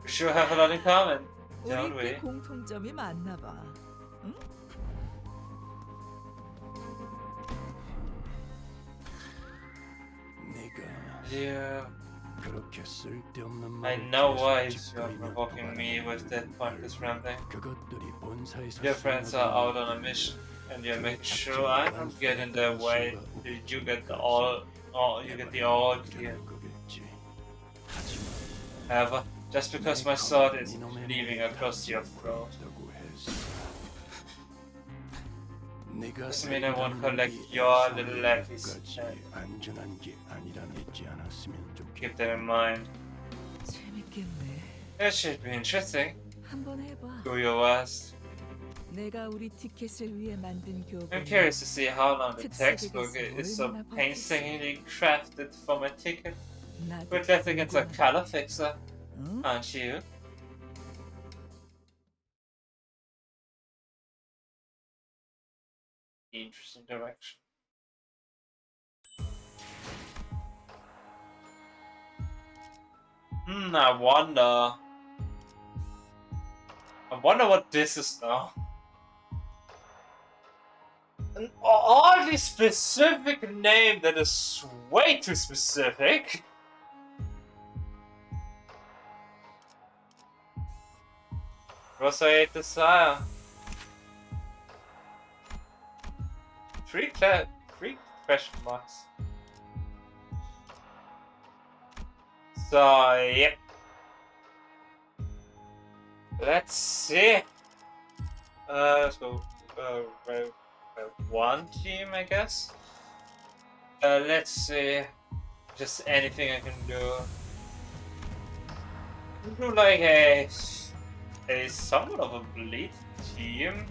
We sure have a lot in common, don't we? 우리 공통점이 많나 봐. 응? Yeah. 그렇게 쓸데없는 I 말을 know 계속 why you're 짓거리며 provoking me with that pointless rambling. 그것들이 본사에서 Your friends are out on a mission, and you're making sure I don't get in their way. You get the all clear. However, just because my sword is leaving across your throat doesn't mean I won't collect your little lackeys. 안전한 게 아니라는지 않았으면 좋겠다. Keep that in mind. 재밌겠네. It should be interesting. 한번 해봐. Do your worst. 내가 우리 티켓을 위해 만든 교본. I'm curious to see how long the textbook is so painstakingly crafted for my ticket. We're left against a color fixer, aren't you? Interesting direction. I wonder what this is now. An oddly specific name that is way too specific. Rosaiate Desire. Three question marks. So, yep. Let's see. Let's go. One team, I guess. Let's see. Just anything I can do. Do like a somewhat of a bleed team.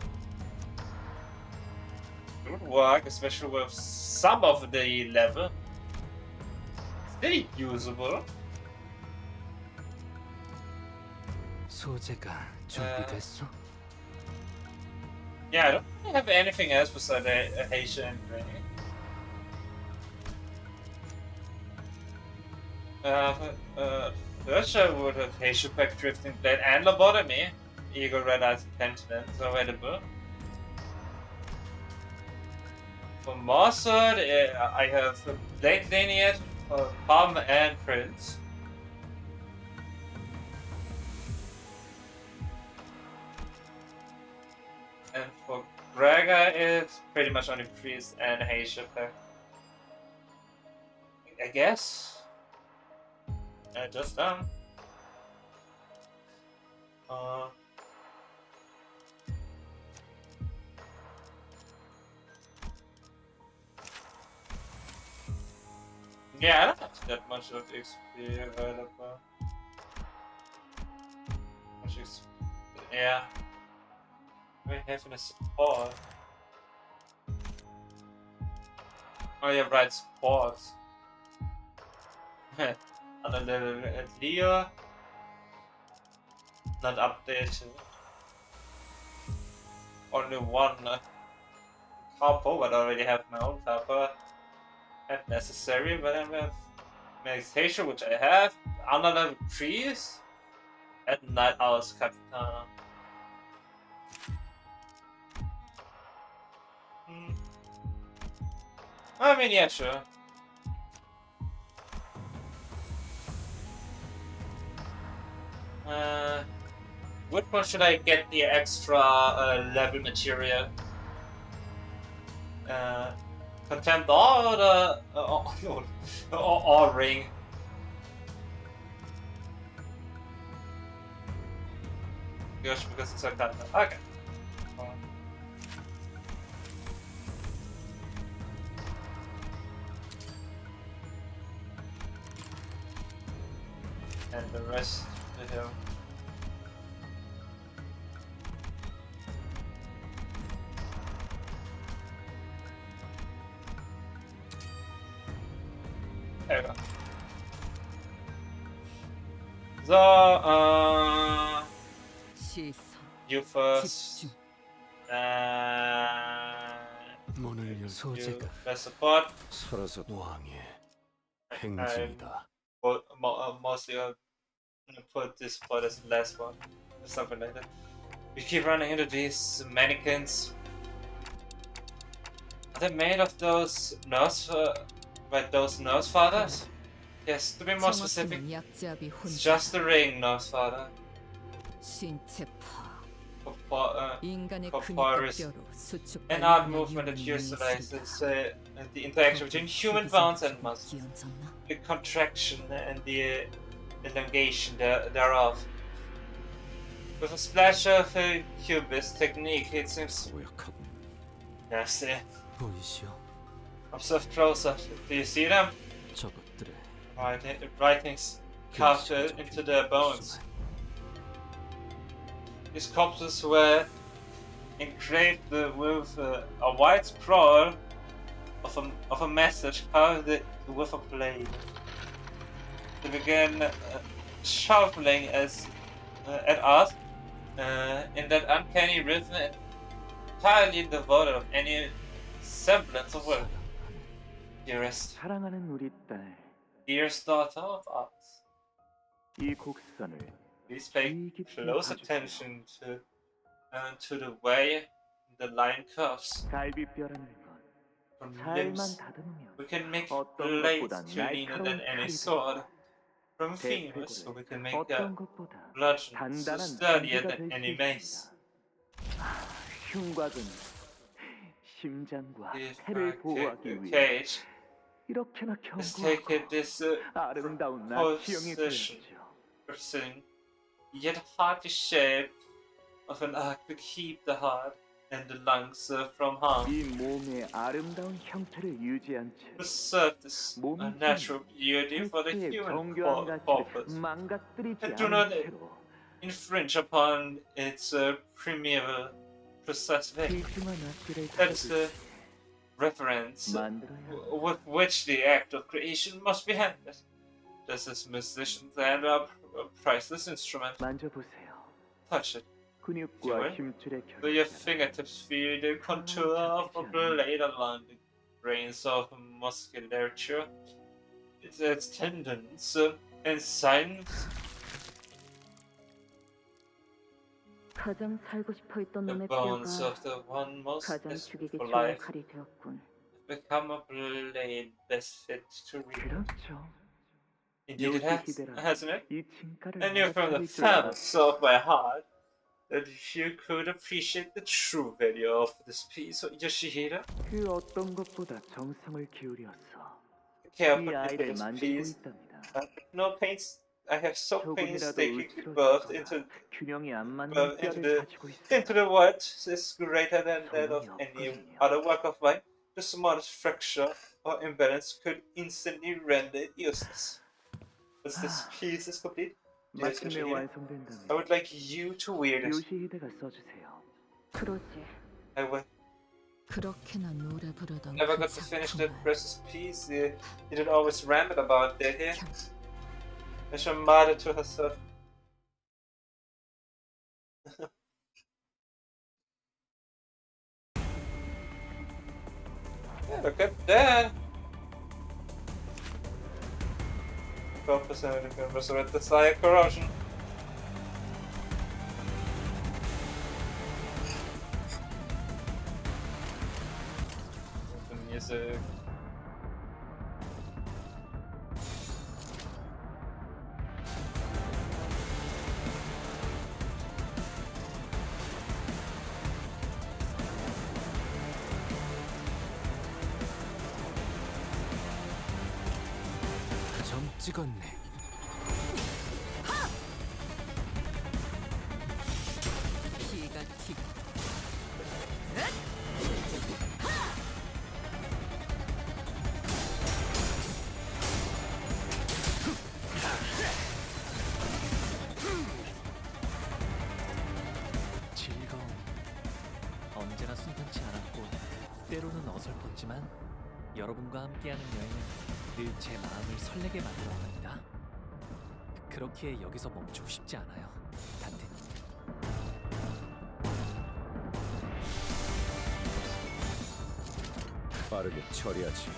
It would work, especially with some of the level. Still usable. 소재가 준비됐어? Yeah, I don't really have anything else besides a Haitian and Granny. First I would have Haitian Pack Drifting Blade and Lobotomy. Eagle Red Eyes Pentiment is available. For Mossad, I have Blade Lineage, Palm and Prince. And for Gregor, it's pretty much only Priest and Haitian Pack. I guess. Just done. Yeah, I don't have that much of XP available. issues. Yeah. We having a support. Oh yeah, right, support. Another level at Leo. Not updated. Only one couple, but I already have my own couple. Not necessary, but I have meditation, which I have. Under level 3s. At Night Owl's Capitana. I mean, yeah, sure. Which one should I get the extra level material? Contempt all or the or ring? Gosh, because it's a cut. Okay. And the rest to him. There we go. So, you first. 문을 열 You best support. 서러서 왕의 행진이다. Mostly gonna put this support as the last one. Or something like that. We keep running into these mannequins. Are they made of those nurse, those nurse fathers? Yes, to be more specific, it's just the ring, nurse father. Corporeus, an art movement that utilizes the interaction between human bones and muscles, the contraction and the elongation thereof. With a splash of a cubist technique, it seems. Yes, observe closer. Do you see them? Writings carved into their bones. These corpses were engraved with a white scroll of a message carved with a blade. They began shuffling at us in that uncanny rhythm, entirely devoid of any semblance of will. Dearest daughter of ours, please pay close attention to the way the line curves. From limbs, we can make blades cleaner than any sword. From femurs, we can make bludgeons sturdier than any mace. If a cage is taken this position, yet hardly shape of an arc to keep the heart and the lungs from harm. Preserve this natural beauty for the human corpus, and do not infringe upon its primeval processing. That is the reverence with which the act of creation must be handled. Just as musicians handle a priceless instrument. Touch it. Do your fingertips feel the contour of a blade along the grains of musculature? Its tendons and signs. The bones of the one most desperate for life become a blade best fit to read. Indeed it has, hasn't it? I knew from the first of my heart that you could appreciate the true value of this piece, Yoshihira. Careful this piece. No pains. I have so painstakingly birthed into the what is greater than that of any other work of mine. The smallest fracture or imbalance could instantly render it useless. Once this piece is complete, 마침내 완성된다면 I would like you to wear it. 요시히데가 써주세요. 그러지. I would 그렇게나 노래 부르던 never 그 got to finish that 작품을 precious piece. He did always ramble about that here. And she muttered to herself. Yeah, look at that. 12% can resurrect the Sire corrosion. The music. 점 찍었네. 피가 튀고 즐거움. 언제나 순탄치 않았고 때로는 어설펐지만 여러분과 함께하는 여행은 늘 제 마음을 설레게 만들었답니다. 그렇기에 여기서 멈추고 싶지 않아요, 단테님. 빠르게 처리하지.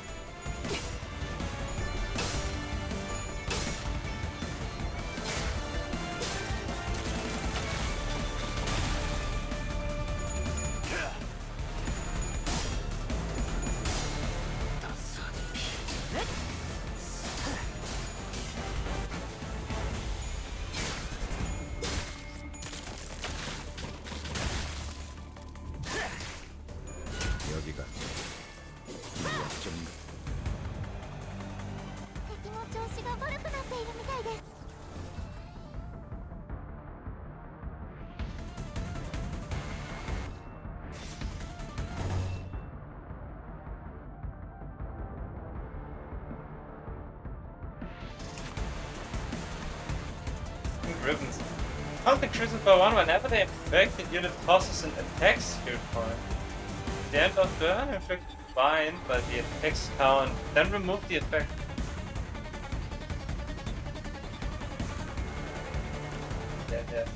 여기가 약점인가? 敵も調子が悪くなっているみたいです。 Ribbons. I don't think Crucible 1 whenever they infect, the unit tosses an attack skill point. The end of turn, inflict bind by the attacks count, then remove the effect. Yeah.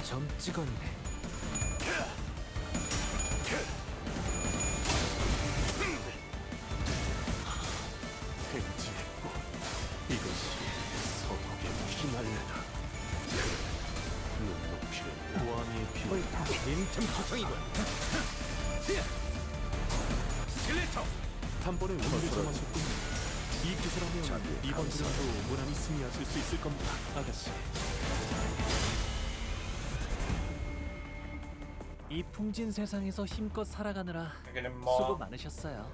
점 찍었네. 횡지했고 이것이 서독의 피날레다. 눈높이를 왕의 피. 옳다. 인틈투성이군. 스켈레터. 한 번에 운을 점하셨군요. 이 기세라면 이번 드라도 무난히 승리하실 수 있을 겁니다, 아가씨. 이 풍진 세상에서 힘껏 살아가느라 수고 많으셨어요.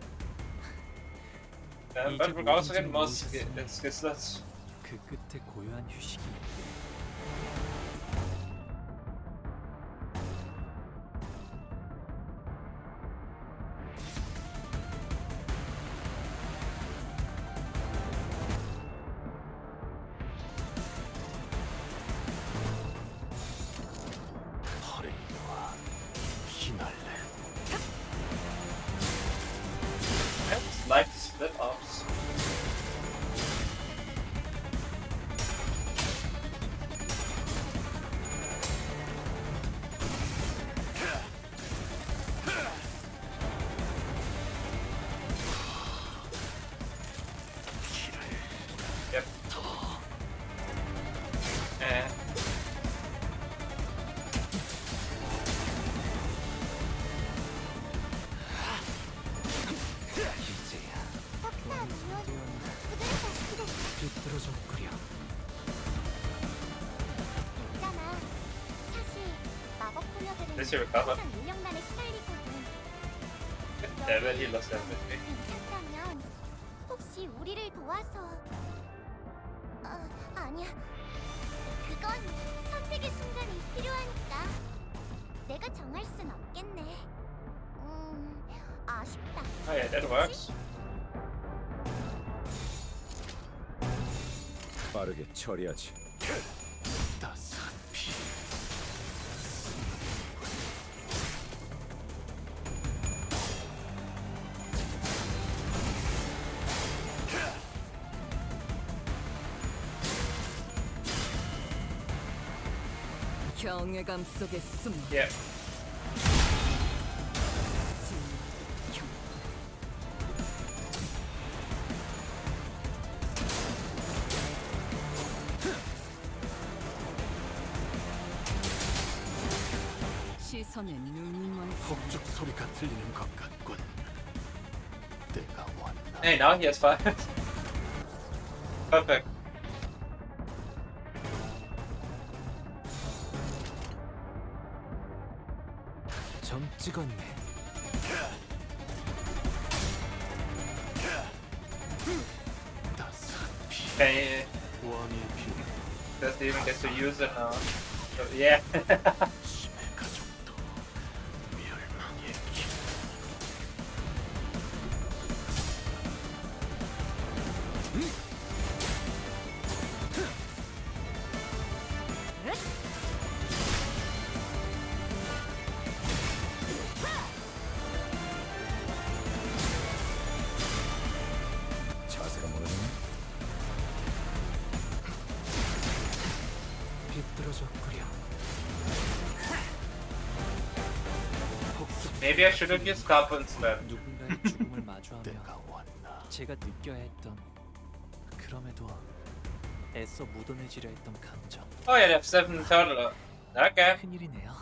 But we're also getting more skill slots. 그 끝에 고요한 휴식이. 허레이와 피날레. I just like the split ops. Yep. 비뚤어졌구려. 있잖아. 사실 마법 소녀들은 This year recover. 항상 유령난에 시달리거든. 레벨 힐러 쌤. 괜찮다면 혹시 우리를 도와서 아니야. 그건 선택의 순간이 필요하니까 내가 정할 순 없겠네. 아쉽다. Oh yeah, that works. 빠르게 처리하지. 경외감 속에 숨어. Yeah. 시선에 눈먼 폭죽 소리가 들리는 것 같군. 때가 왔나. Hey, now he has 5. Perfect. 점 찍었네. Okay, 왕의 피. doesn't even get to use it now. So, yeah. 가족도 멸망의 길. 자세가 뭐니? 비뚤어졌구려. Maybe I should have used Kappa instead. 누군가의 죽음을 마주하며 제가 느껴야 했던, 그럼에도 애써 묻어내지려 했던 감정. Oh yeah, they have 7 total. Okay. 큰일이네요.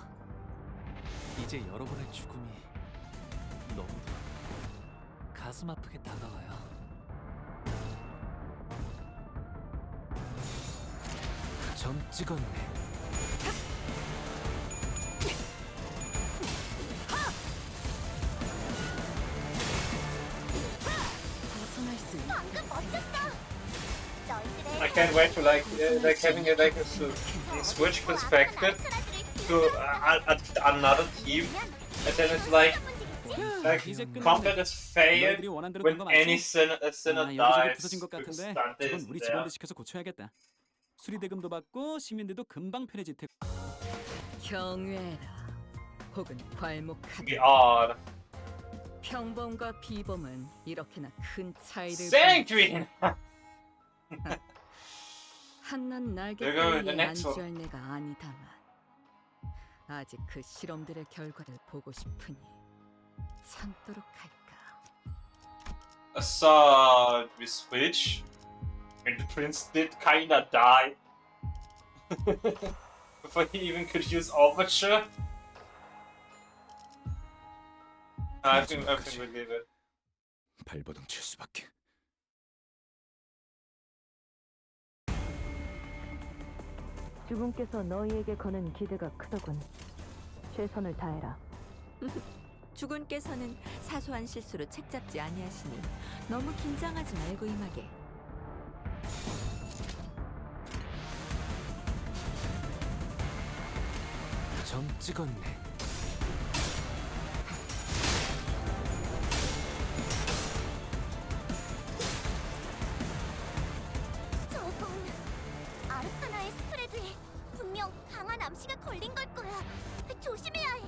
이제 여러분의 죽음이 너무도 가슴 아프게 다가와요. 점 찍었네. 벗어날 수 있는 방금 멋졌어. I can't wait to like having a switch perspective to another team, and then it's like combat is failed when any sinner 여기저기 dies. 부서진 것 같은데 Dante 저건 is 우리 there. 직원들 시켜서 고쳐야겠다. 수리대금도 받고 시민들도 금방 편해질 테고. 경외라 혹은 괄목하다. We are 평범과 비범은 이렇게나 큰 차이를 Sanguine. 한낱 날개 There goes the 따위에 next one. 안주할 내가 아니다만 아직 그 실험들의 결과를 보고 싶으니 참도록 할까. So we switch, and the prince did kinda die before he even could use Overture. I think we'll leave it. 발버둥 칠 수밖에. 주군께서 너희에게 거는 기대가 크더군. 최선을 다해라. 주군께서는 사소한 실수로 책 잡지 아니하시니 너무 긴장하지 말고 임하게. 점 찍었네. 저건 아르카나의 스프레드에 분명 강한 암시가 걸린 걸 거야. 조심해야 해.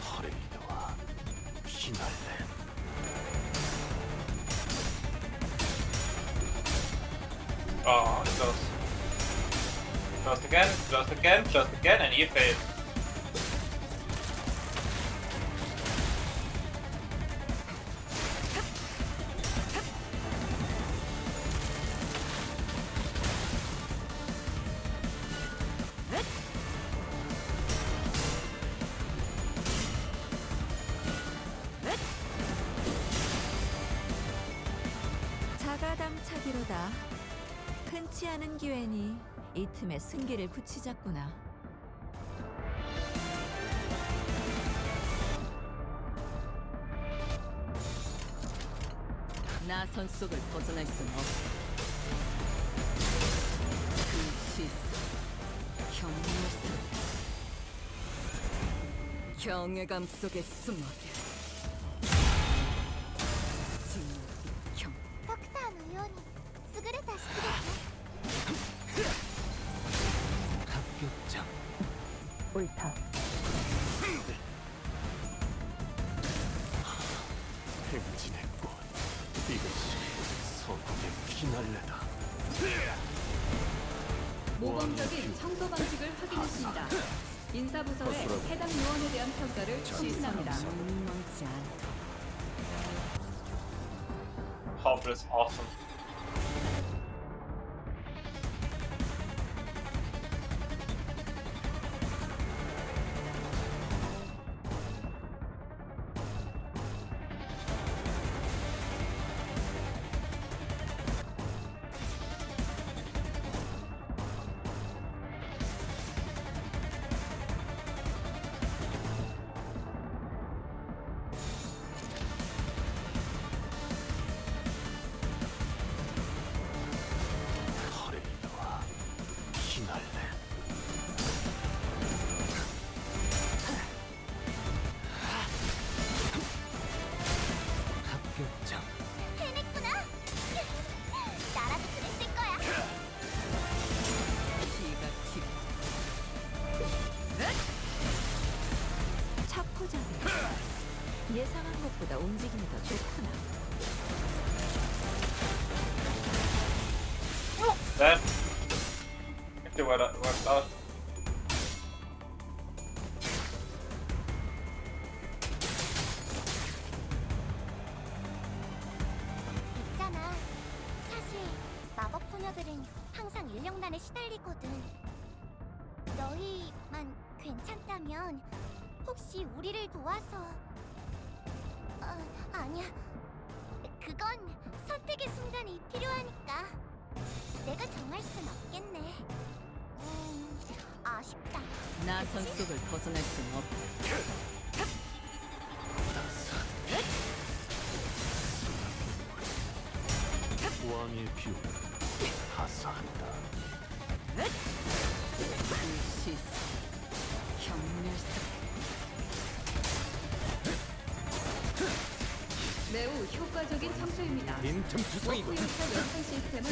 파레이드와 피날레. Oh, close. Close again, close again, close again, and he failed. 자가당차기로다. 흔치 않은 기회니 이 틈에 승기를 붙이자꾸나. 나선 속을 벗어날 순 없어. 그 시스, 경멸 속, 경외감 속에 숨어게. 진경. ドクターのように優れた式ですね。 합격장. 옳다. 행진의 꽃. 이것이 서구의 피날레다. 모범적인 청소 방식을 확인했습니다. 인사부서에 해당 요원에 대한 평가를 추진합니다. 망치 않다. Hope is awesome. 터레이너와 피날레. 합격장. 해냈구나. 나라도 그랬을 거야. 피가 튀고. 척포자비. 예상한 것보다 움직임이 더 좋구나. That actually worked out. 있잖아. 사실 마법 소녀들은 항상 인력난에 시달리거든. 너희만 괜찮다면 혹시 우리를 도와서 아니야. 그건 선택의 순간이 필요하니까 내가 정할 순 없겠네. 아쉽다. 나선 속을 벗어날 순 없다. 왕의 비율을 하사한다. 그 시스, 경멸 속. 매우 효과적인 청소입니다. 빈틈투성이군. 워크요차 연산 시스템은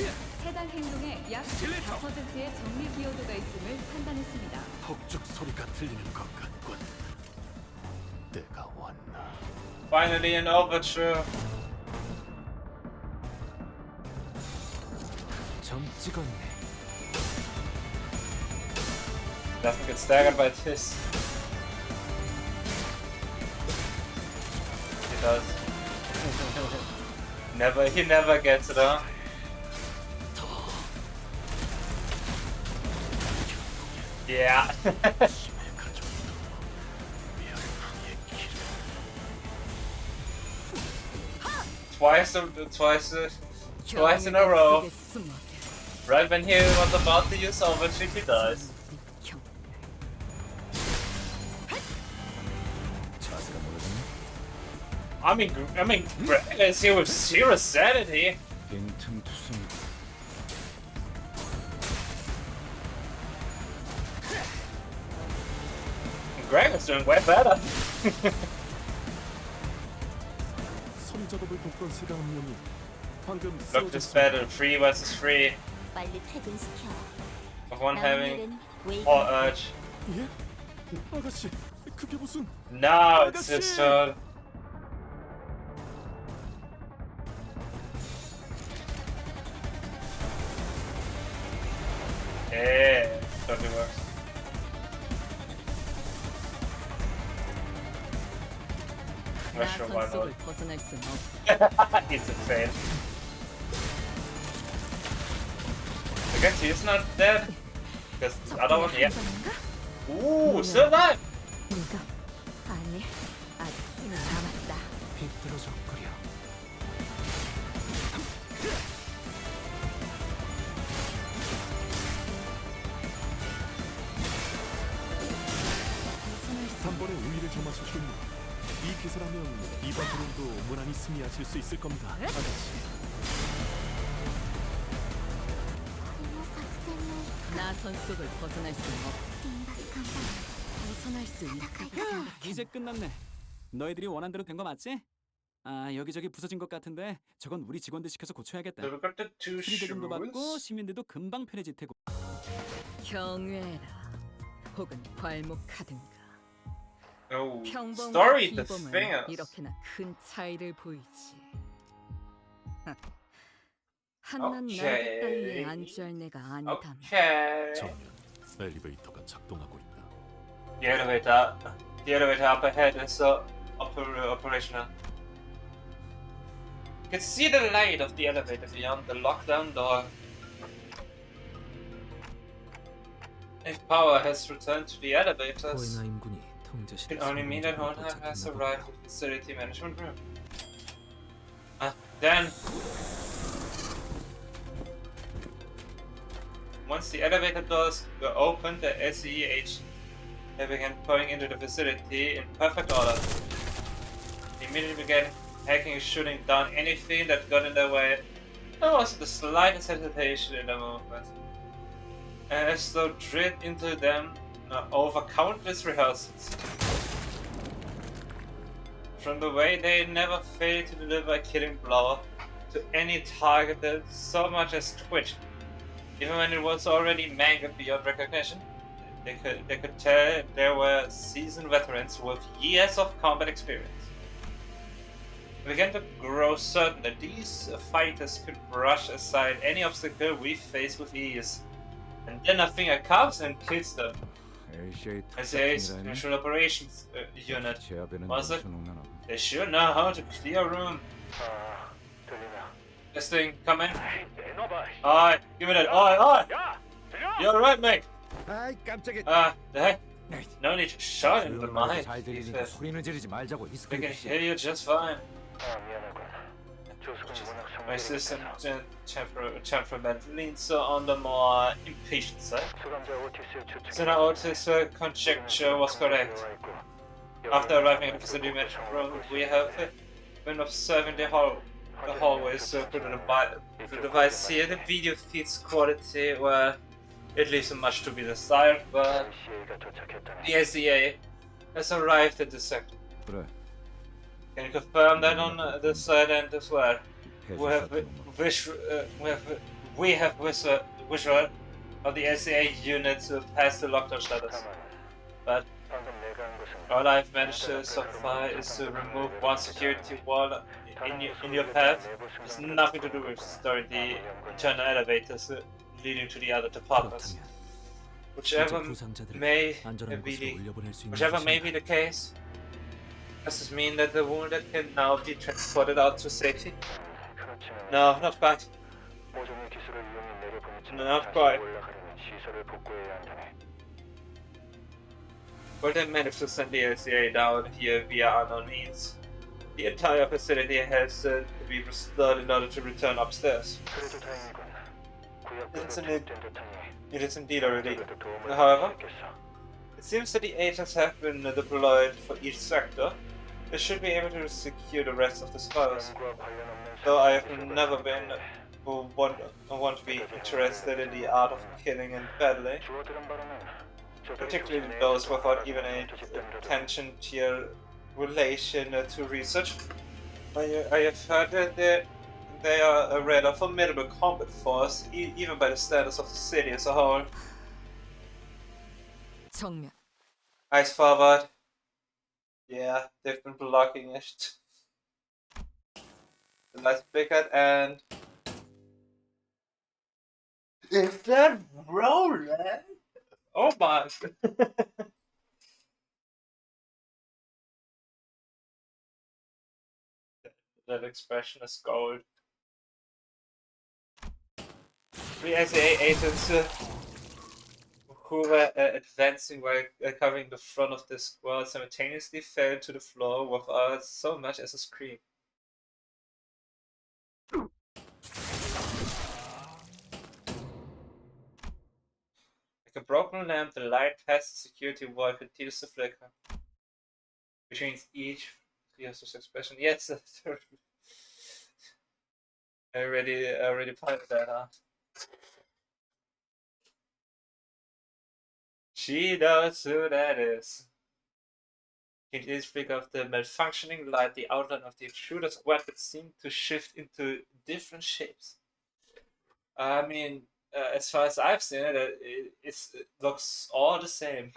해당 행동에 약 4%의 정리 기여도가 있음을 판단했습니다. 폭죽 소리가 들리는 것 같군. 때가 왔나? Finally an overture. 점 찍었네. Doesn't get staggered by this. He does. He never gets it, huh? Yeah. Twice in a row. Right when he was about to use overshoot, he dies. 자세가 모르겠네. I mean, Greg is here with zero sanity. 빈틈투성이군. Greg is doing way better. 서리 작업을 돕던 세강 한 명이 방금 Look, this battle 3 versus 3 빨리 퇴근시켜. of one having 남은 일은 or urge. 예? 아가씨, 그게 무슨? Now it's his turn. Yeah, totally works. Not sure why 나선 속을 not. 벗어날 순 없다. It's insane. I guess he's not dead. Because the other one, yeah. Ooh, still alive! 이거 아니 아직 수는 남았다. 비뚤어져 끓여. 단번에 우위를 점하시겠니? 이 기세라면 이번 드론도 무난히 승리하실 수 있을 겁니다. 아가씨. 나선 속을 벗어날 수는 없. 벗어날 수 있다. 이제 끝났네. 너희들이 원한 대로 된 거 맞지? 아, 여기저기 부서진 것 같은데 저건 우리 직원들 시켜서 고쳐야겠다. So we got the two 수리대금도 받고 shoes. 시민들도 금방 편해질 테고. 경외라 혹은 괄목하든가. Oh, 평범과 story the 비범은 thing. 이렇게나 큰 차이를 보이지. 한낱 오케이. 날개 따위에 안주할 내가 아니다. Okay. 정면 엘리베이터가 작동하고 있다. The elevator up ahead is operational. You can see the light of the elevator beyond the lockdown door. If power has returned to the elevators, 임군이 it 통제실 can only mean that Honda has arrived at the facility management room. Then, once the elevator doors were opened, the SEH began pouring into the facility in perfect order. They immediately began hacking and shooting down anything that got in their way. There wasn't the slightest hesitation in their movement, as though drilled into them over countless rehearsals. From the way they never failed to deliver a killing blow to any target that so much as twitched, even when it was already mangled beyond recognition. They could tell they were seasoned veterans with years of combat experience. They began to grow certain that these fighters could brush aside any obstacle we face with ease. And then a finger comes and kills them. SA's Special Operations Unit. Was it? They sure know how to clear a room. This thing, come in. Alright, give me that. Alright. You're alright, mate. The heck? No need to shout into the mic. We can hear you just fine. My system temperament leans on the more impatient side. Senator Otis' conjecture was correct. After arriving at the facility management room, we have been observing the hallways through the device here. The video feeds quality, well, it leaves much to be desired, but the SEA has arrived at the sector. Can you confirm that on this side end as well? We have visual of the SEA units past the lockdown status, but all I've managed so far is to remove one security wall in your path. It's nothing to do with storing the internal elevators leading to the other departments. Whichever may be the case, does this mean that the wounded can now be transported out to safety? No, not quite. Not quite. Well, they managed to send the LCA down here via unknown means. The entire facility has to be restored in order to return upstairs. It is indeed a relief. However, it seems that the agents have been deployed for each sector. They should be able to secure the rest of the spoils. Though I have never been one to be interested in the art of killing and battling, particularly those without even a tangential relation to research. I have heard that they are a rather formidable combat force, even by the status of the city as a whole. 정면. Eyes forward. Yeah, they've been blocking it. The lights flickered and... Is that rolling? Oh my... That expression is gold. Three SAA agents who were advancing while covering the front of the squad simultaneously fell to the floor without so much as a scream. Like a broken lamp, the light past the security wall continues to flicker. Between each Rio's expression. Yes, I already pointed that out. She knows who that is. It is flick of the malfunctioning light, the outline of the intruder's weapon seemed to shift into different shapes. I mean, as far as I've seen it, it looks all the same.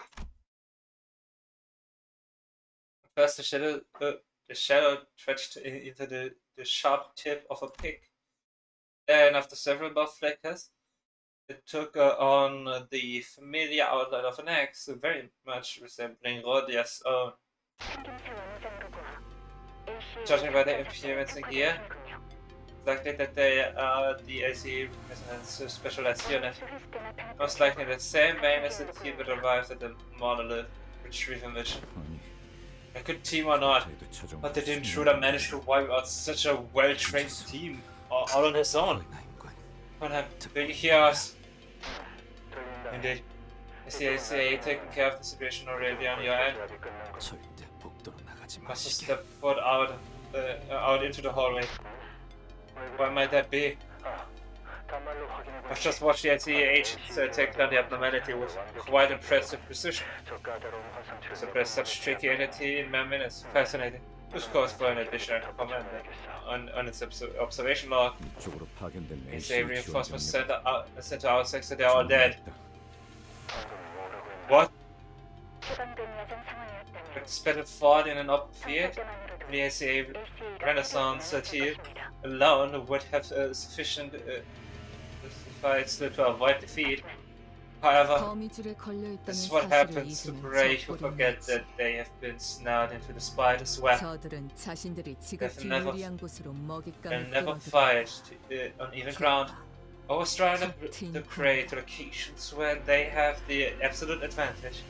First, the shadow stretched into the sharp tip of a pick. Then, after several more flickers, it took on the familiar outline of an axe, very much resembling Rodia's own. Judging by the implements in gear, it's likely that they are the AC Resonance Specialized Unit. Most likely the same vein as the team that arrived at the monolith retrieval mission. A good team or not, but did the intruder manage to wipe out such a well-trained team all on his own? When I'm big heroes. Indeed. Is the ACA taking care of the situation already on your end? Must have stepped foot out into the hallway. Why might that be? I've just watched the NCA agents take down the abnormality with quite impressive precision. Suppress such tricky entity in mere minutes. Fascinating. This calls for an additional comment on its observation log. NCA reinforcements sent to our sector, they are all dead. What? Expected fought in an open field? The ACA Renaissance team alone would have sufficient fights to avoid defeat. However, this is what happens to brave who forget that they have been snared into the spider's web. They'll never fight on even ground. Always trying to create locations where they have the absolute advantage.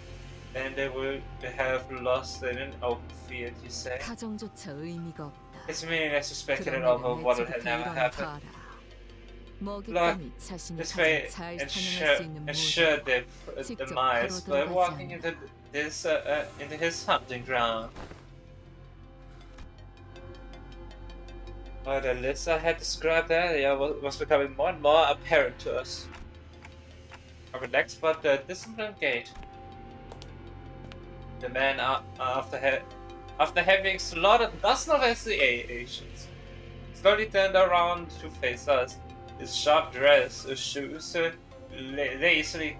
And they will have lost in an open field, you say? It's meaningless to speculate over what will never happen. Look, this way ensure their demise by walking into his hunting ground. The list I had described earlier was becoming more and more apparent to us. Our next but the discipline gate. The man, after having slaughtered dozens of SCA agents, slowly turned around to face us, his sharp dress, his shoes lazily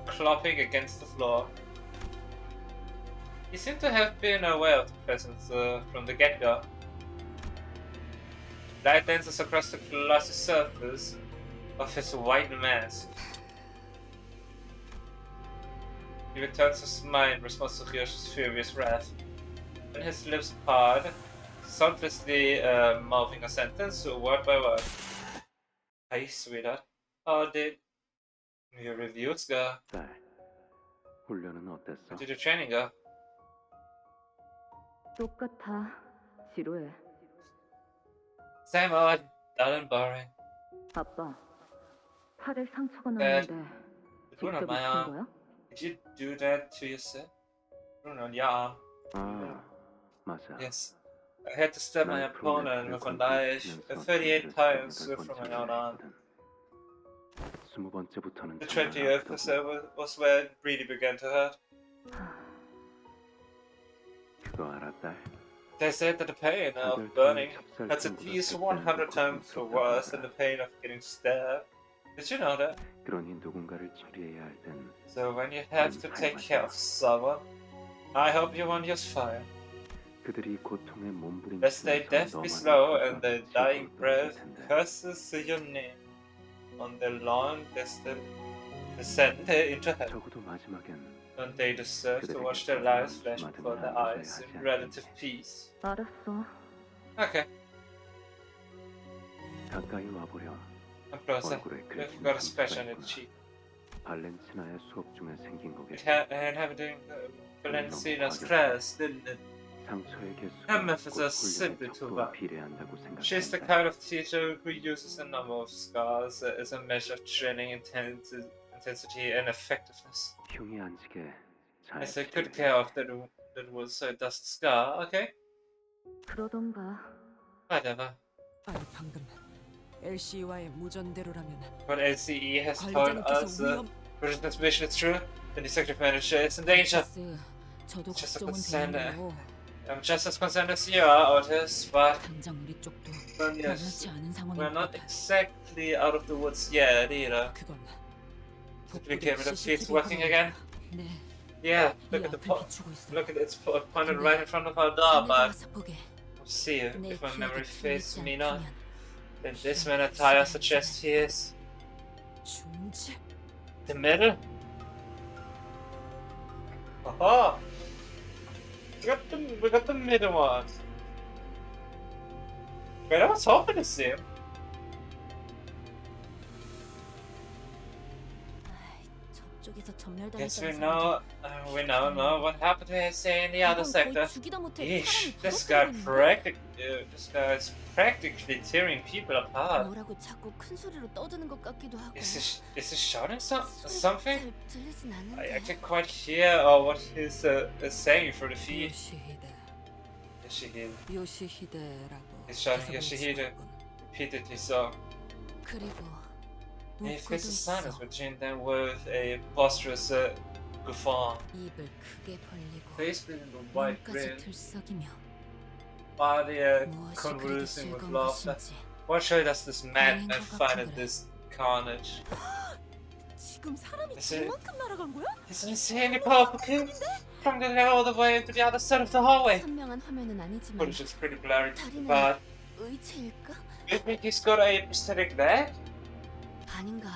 clopping against the floor. He seemed to have been aware of the presence from the get-go. Light dances across the glossy surface of his white mask. He returns a smile in response to Rio's furious wrath. When his lips part, soundlessly mouthing a sentence word by word. Hey, sweetheart. How did your reviews go? How did your training go? 똑같아. 지루해. Same old, dull and boring. 아빠, 팔에 상처가 났는데 직접 입힌 거야? Did you do that to yourself? On your arm. Yes. I had to stab my opponent with a knife 38 times from my own arm. The 20th was where it really began to hurt. They said that the pain of burning hurts at least 100 times worse than the pain of getting stabbed. Did you know that? So when you have to take care of someone, I hope you won't use fire. Lest their death be slow and their dying breath curses your name on their long descent into heaven. Don't they deserve to watch their lives flash before their eyes in relative peace? Okay. I'm closer. You've got a scratch on your cheek. It inhabiting Valenciana's class, didn't it? Her methods are simply too bad. She's the kind of teacher who uses a number of scars as a measure of training intensity and effectiveness. I take good care of that wound so it doesn't scar, okay? 그러던가. Whatever. 아니 방금 LC와의 무전대로라면 What LCE has told 관리자님께서 us, the 위험. British transmission is true, then the secretary manager is in danger. 저도 Just a 걱정은 concern. 되는데요. I'm just as concerned as you are, Otis, but 당장 우리 쪽도 yes, 만만치 않은 상황인 we're 것 not 같아. exactly out of the woods yet either. 그건 Did we get rid of CCTV feeds working again? 네. Yeah, 이 look at the 앞을 비추고 있어. look at it's pointed right in front of our door, but 가서 보게. we'll see if 내 my memory 기억이 fades 틀리지 me not. 않다면 Then this man attire suggests he is 중지. the middle. Aha! We got the middle one. Wait, I was hoping to see him. 저쪽에서 Yes, 전멸당했다는 we know what happened to his in the other sector. 죽이다 못해 Yeesh, 사람을 this guy's practically tearing people apart. 뭐라고 자꾸 큰 소리로 떠드는 것 같기도 하고. Is he shouting something? 잘 들리진 I 않는데. can't quite hear what he's saying through the feed. 요시히데. Yoshihide. 요시히데라고. He's shouting 계속 Yoshihide 외치더군. repeatedly so. 그리고 If 웃고도 there's a silence 있어. between them with a boisterous guffaw. 입을 크게 벌리고 Face in the white 눈까지 grin, 들썩이며 body 무엇이 그렇게 convulsing with 즐거운 laughter. 것인지. What show does this madman 당연한 것 fight 같은 at this carnage? 지금 사람이 Is it- 저만큼 날아간 거야? It's an insanely powerful kill from the all the way to the other side of the hallway. 선명한 화면은 아니지만 Footage is pretty blurry, 다리는 but 의체일까? you think he's got a prosthetic leg? 아닌가?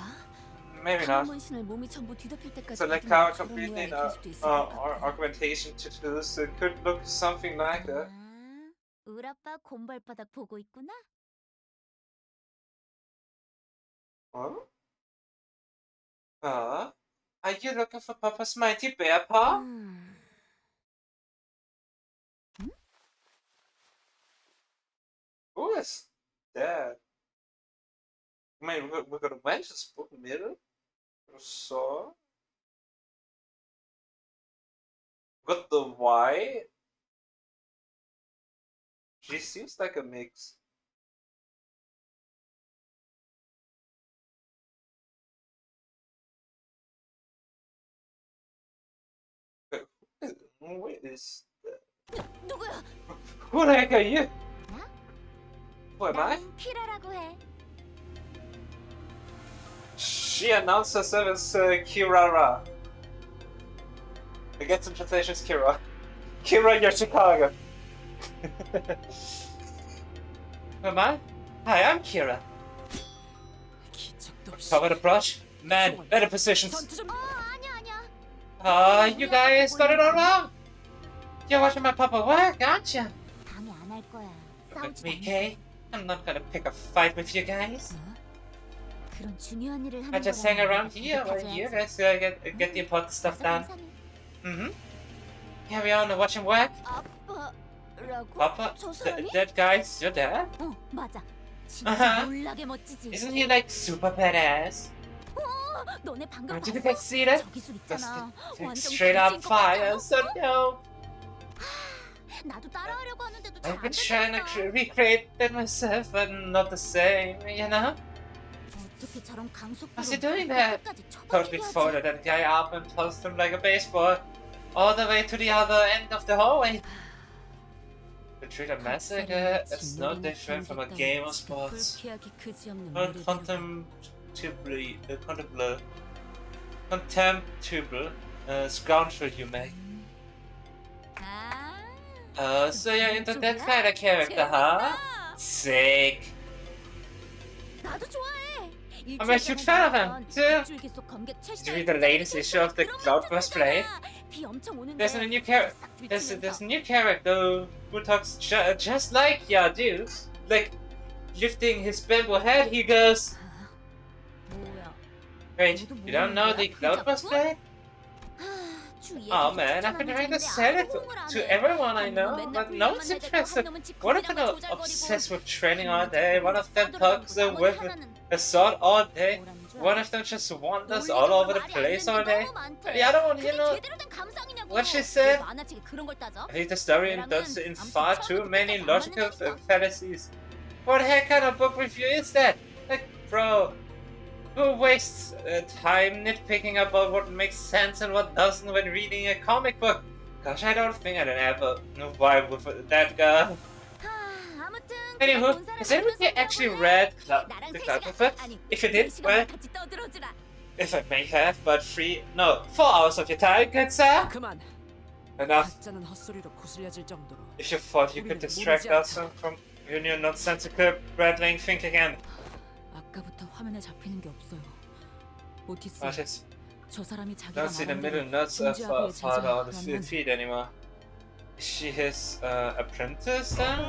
Maybe 강한 not. 문신을 몸이 전부 뒤덮일 때까지 So like 받으면 how 저런 completing 모양이 될 수도 있을 것 our 같아. augmentation to this could look something like that. 울 아빠 곰발바닥 보고 있구나. Huh? Are you looking for Papa's mighty bear paw? Who is that? I mean, we're gonna mention Spook Middle. So. Got the Y. She seems like a mix. Who is that? 누구야? Who the heck are you? Who am I? 난 키라라고 해. She announced herself as Kirara. I guess in translation is Kira. Kira, you're Chicago. Who am I? Hi, I'm Kira. 기척도 없이. Cover the brush. Man, better positions. 전투 좀. 아니야. You guys got it all wrong. You're watching my papa work, aren't you? 방해 안 할 거야. With 싸우지 me, 마. Kay. I'm not gonna pick a fight with you guys. 그런 중요한 일을 하는 I just hang 거라면 around 내가 here while 부탁해줘야지. you guys get the important stuff done. 감사해. Carry on watching work. 아빠라고? Papa, 저 사람이? that guy's your dad? 맞아. 진짜 Uh-huh. 놀라게 멋지지. Isn't he like super badass? 너네 방금 Did you 봤어? guys see that? 저기술 That's 있잖아. 완전 straight up 그지인 것 같지 fire, 않아? so dope. 나도 따라하려고 하는데도 I've 잘안 been trying to 된다니까. recreate that myself, but not the same, you know? 어떻게 저런 강속도로 How's he doing that? 끝까지 Totally 쳐박히게 folded 하지? that guy up and tossed him like a baseball, all the way to the other end of the hallway. To treat a massacre is no different from a game of sports. Contemptible, scoundrel you make. Oh, so you're into that kind of character, huh? Sick. 나도 좋아해. I'm a huge fan of him, too. 일주일기 속 검객 Did you read the latest issue of the Cloudburst play? 비 엄청 오는데 There's a new character. There's a new character who talks just like ya do. Like lifting his bamboo head, he goes. 뭐야? Wait, you don't know the Cloudburst play? Oh man, I've been trying to sell it to everyone I know, but no one's interested. One of them are obsessed with training all day. One of them talks with a sword all day. one of them just wanders all over the place all day, and the other one, you know, what she said? I think the story indulges in far too many logical fallacies. What heck kind of book review is that? Like, bro, who wastes time nitpicking about what makes sense and what doesn't when reading a comic book? Gosh, I don't think I'd ever vibe with that girl. Anywho, has anybody actually read the Cloud Effect? If you did, well, if I may have, but 4 hours of your time, good sir? Enough. If you thought you could distract us from your nonsensical brattling, think again. 아까부터 화면에 잡히는 게 없어요. 오티스, Otis, 저 사람이 자기가 don't see the middle 마음대로 nuts of 진지하게 father on the 제자라면 feet anymore. Is she his apprentice then?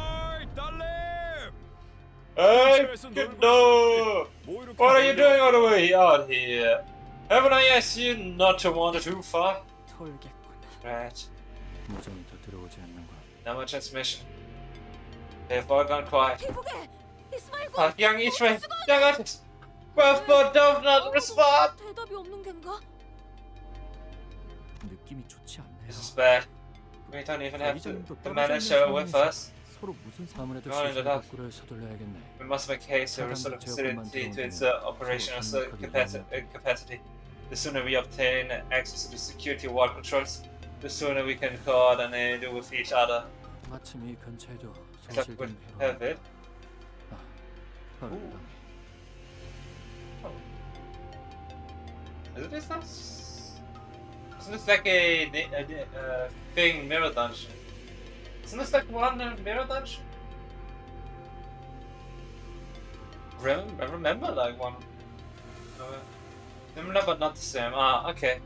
Hey, no! What are you doing all the way out here? Haven't I asked you not to wander too far? Right. 무정이 더 들어오지 않는 거야. No more transmission. They've all gone quiet. Young Ishmael, young Otis, both don't not respond. 대답이 없는 겐가? 느낌이 좋지 않네요. This is bad. We don't even have the manager with us. 아무래도 Go into that. 시설을 서둘러야겠네. We must make haste to restore the facility to its operational capacity. The sooner we obtain access to the security wall controls, the sooner we can coordinate with each other. 마침 이 근처에도 Is that what we have it? Is this nice? Isn't this like a thing mirror dungeon? Isn't this like one mirror dungeon? I remember like one. Similar but not the same. Ah, okay.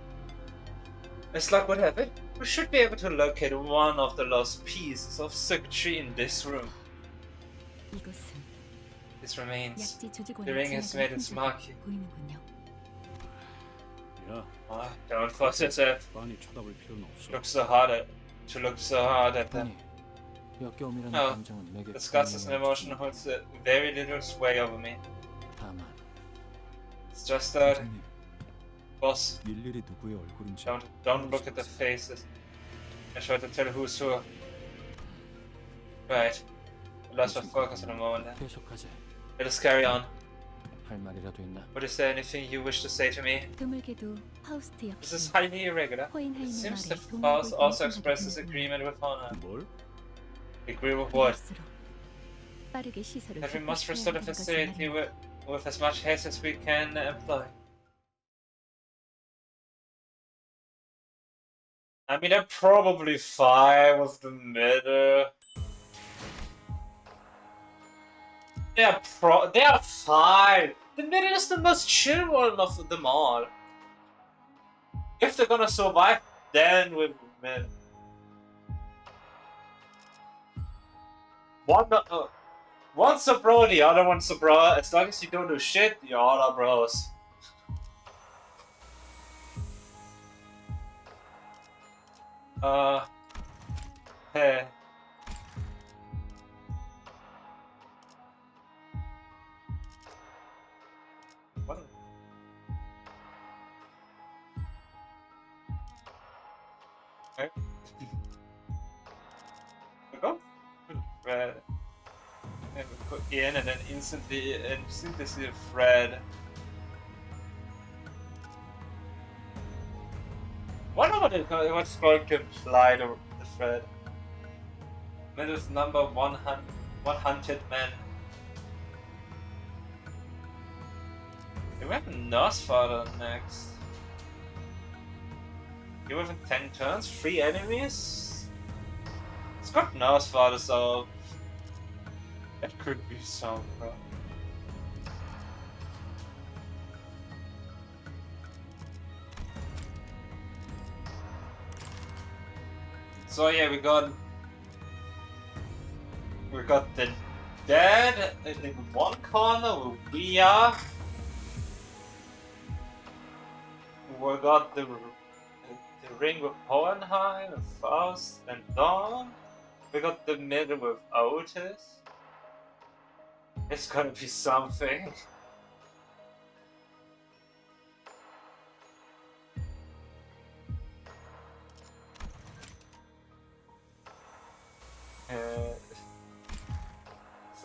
It's like whatever. We should be able to locate one of the lost pieces of circuitry in this room. 이것은 This remains. 약지 조직원의 The ring has 진화가 made its mark. 보이는군요. 야, Don't force yourself. 빤히 쳐다볼 필요는 없어. Look so hard at them. 역겨움이라는 No, 감정은 내게 disgust as an emotion holds very little sway over me. 다만 It's just that, 부장님, boss, 일일이 누구의 얼굴인지 don't look at the faces. I try to tell who's who. Right. We lost our focus in a moment. 계속하지. Let us carry on. 할 말이라도 있나? But is there anything you wish to say to me? 드물게도 파우스트 This is 역시 highly irregular. It 호인하임의 seems 말에 that 동의하고 Faust 있다는 also 생각이 expresses 드는군요. agreement with Honor. 뭘? Agree with what? 그럴수록 빠르게 시설을 That we must復活해야 restore the 한다는 것을 facility 말입니다. with as much haste as we can employ. I mean, I'm probably fine with the middle. They are fine. The middle is the most chill one of them all. If they're gonna survive, then with mid. One's a bro, the other one's a bro. As long as you don't do shit, you're all are bros. Hey. What? Okay. Go. Red. And we put in and then instantly see a thread. Wonder what's going to imply the thread. Middle's number 100 men. We have Nosfather next. You within 10 turns, 3 enemies? It's got Nosfather, so that could be some problem. So yeah, we got the dead in one corner where we are. We got the ring with Hohenheim and Faust and Dawn. We got the middle with Otis. It's gonna be something.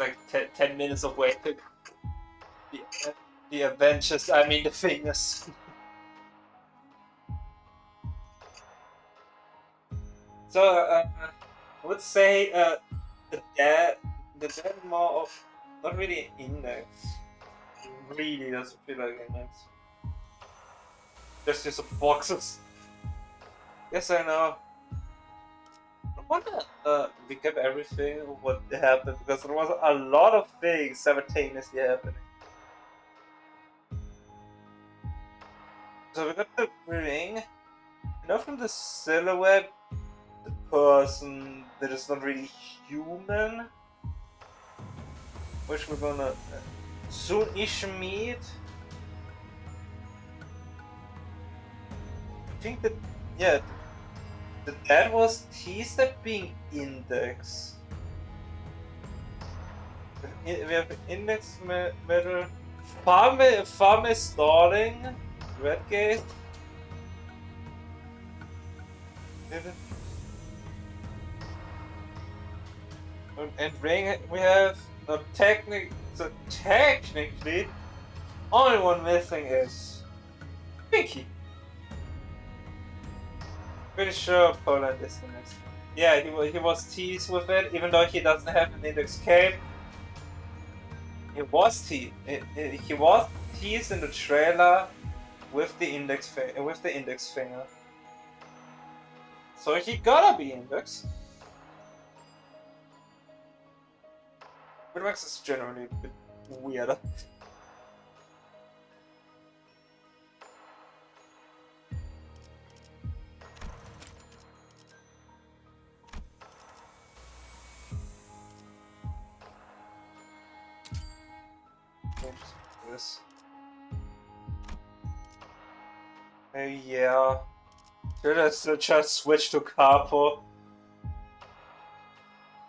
like 10 minutes away. The Avengers, I mean the fingers. So, I would say the dad more of, not really index. Really doesn't feel like index. Just use of boxes. Yes, I know. I wanna recap everything what happened because there was a lot of things simultaneously happening. So we got the ring. You know, from the silhouette, the person that is not really human, which we're gonna soon-ish meet. I think that, yeah, that was teased at being index. We have index metal, farm is stalling, red gate. And ring we have so technically only one missing is Pinky. Pretty sure Poland is in this. Yeah, he was teased with it, even though he doesn't have an index cape. He was teased in the trailer with the index finger. So he gotta be index. But Max is generally a bit weirder. This. Yeah. Should I just switch to Capo?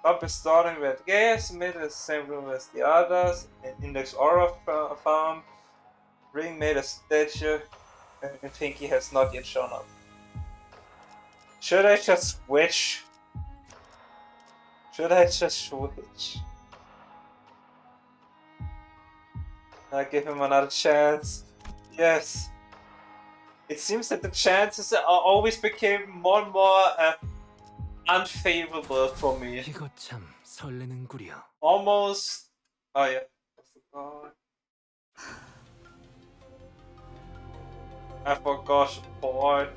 Up is starting with gas, made in the same room as the others, an index aura farm, ring made a statue, and Pinky has not yet shown up. Should I just switch? I give him another chance. Yes. It seems that the chances always became more and more unfavorable for me. 이거 참 설레는구려. Almost. Oh yeah. I forgot support.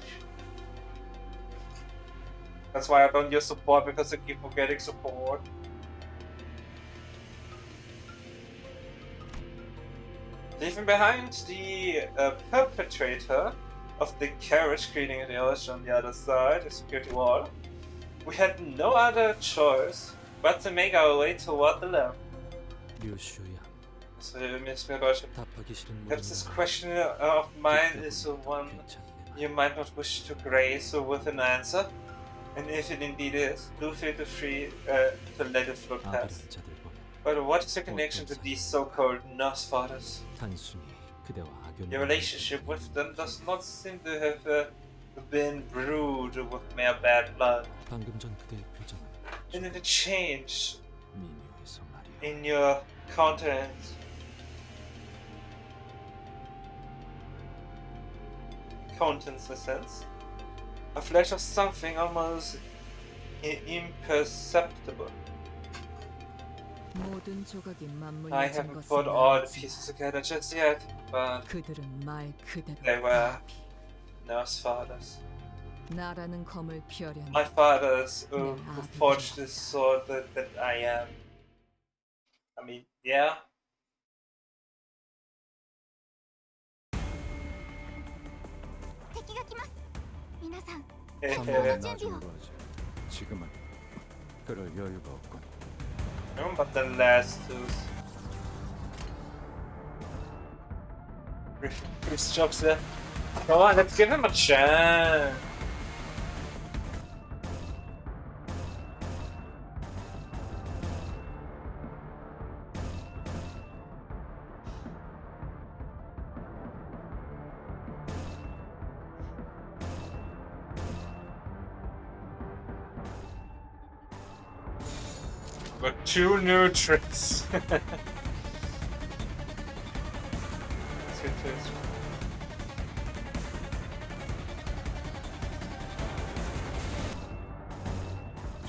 That's why I don't use support, because I keep forgetting support. Leaving behind the perpetrator of the carriage creating the ocean on the other side, the security wall, we had no other choice but to make our way toward the lamp. So, perhaps this question of mine is one you might not wish to grace with an answer, and if it indeed is, do feel free to let it float past. But what is your connection to these so-called nurse fathers? Your relationship with them does not seem to have been brewed with mere bad blood. And the change in your countenance. Sense. A flash of something almost imperceptible. I haven't put all the pieces together just yet, but they were nurse fathers. My fathers who forged this sword that I am. I mean, yeah. 지금은 그럴 여유가 없군. Remember the last two. Chris jobs there. Come on, let's give him a chance. got 2 new tricks. Let's get to this.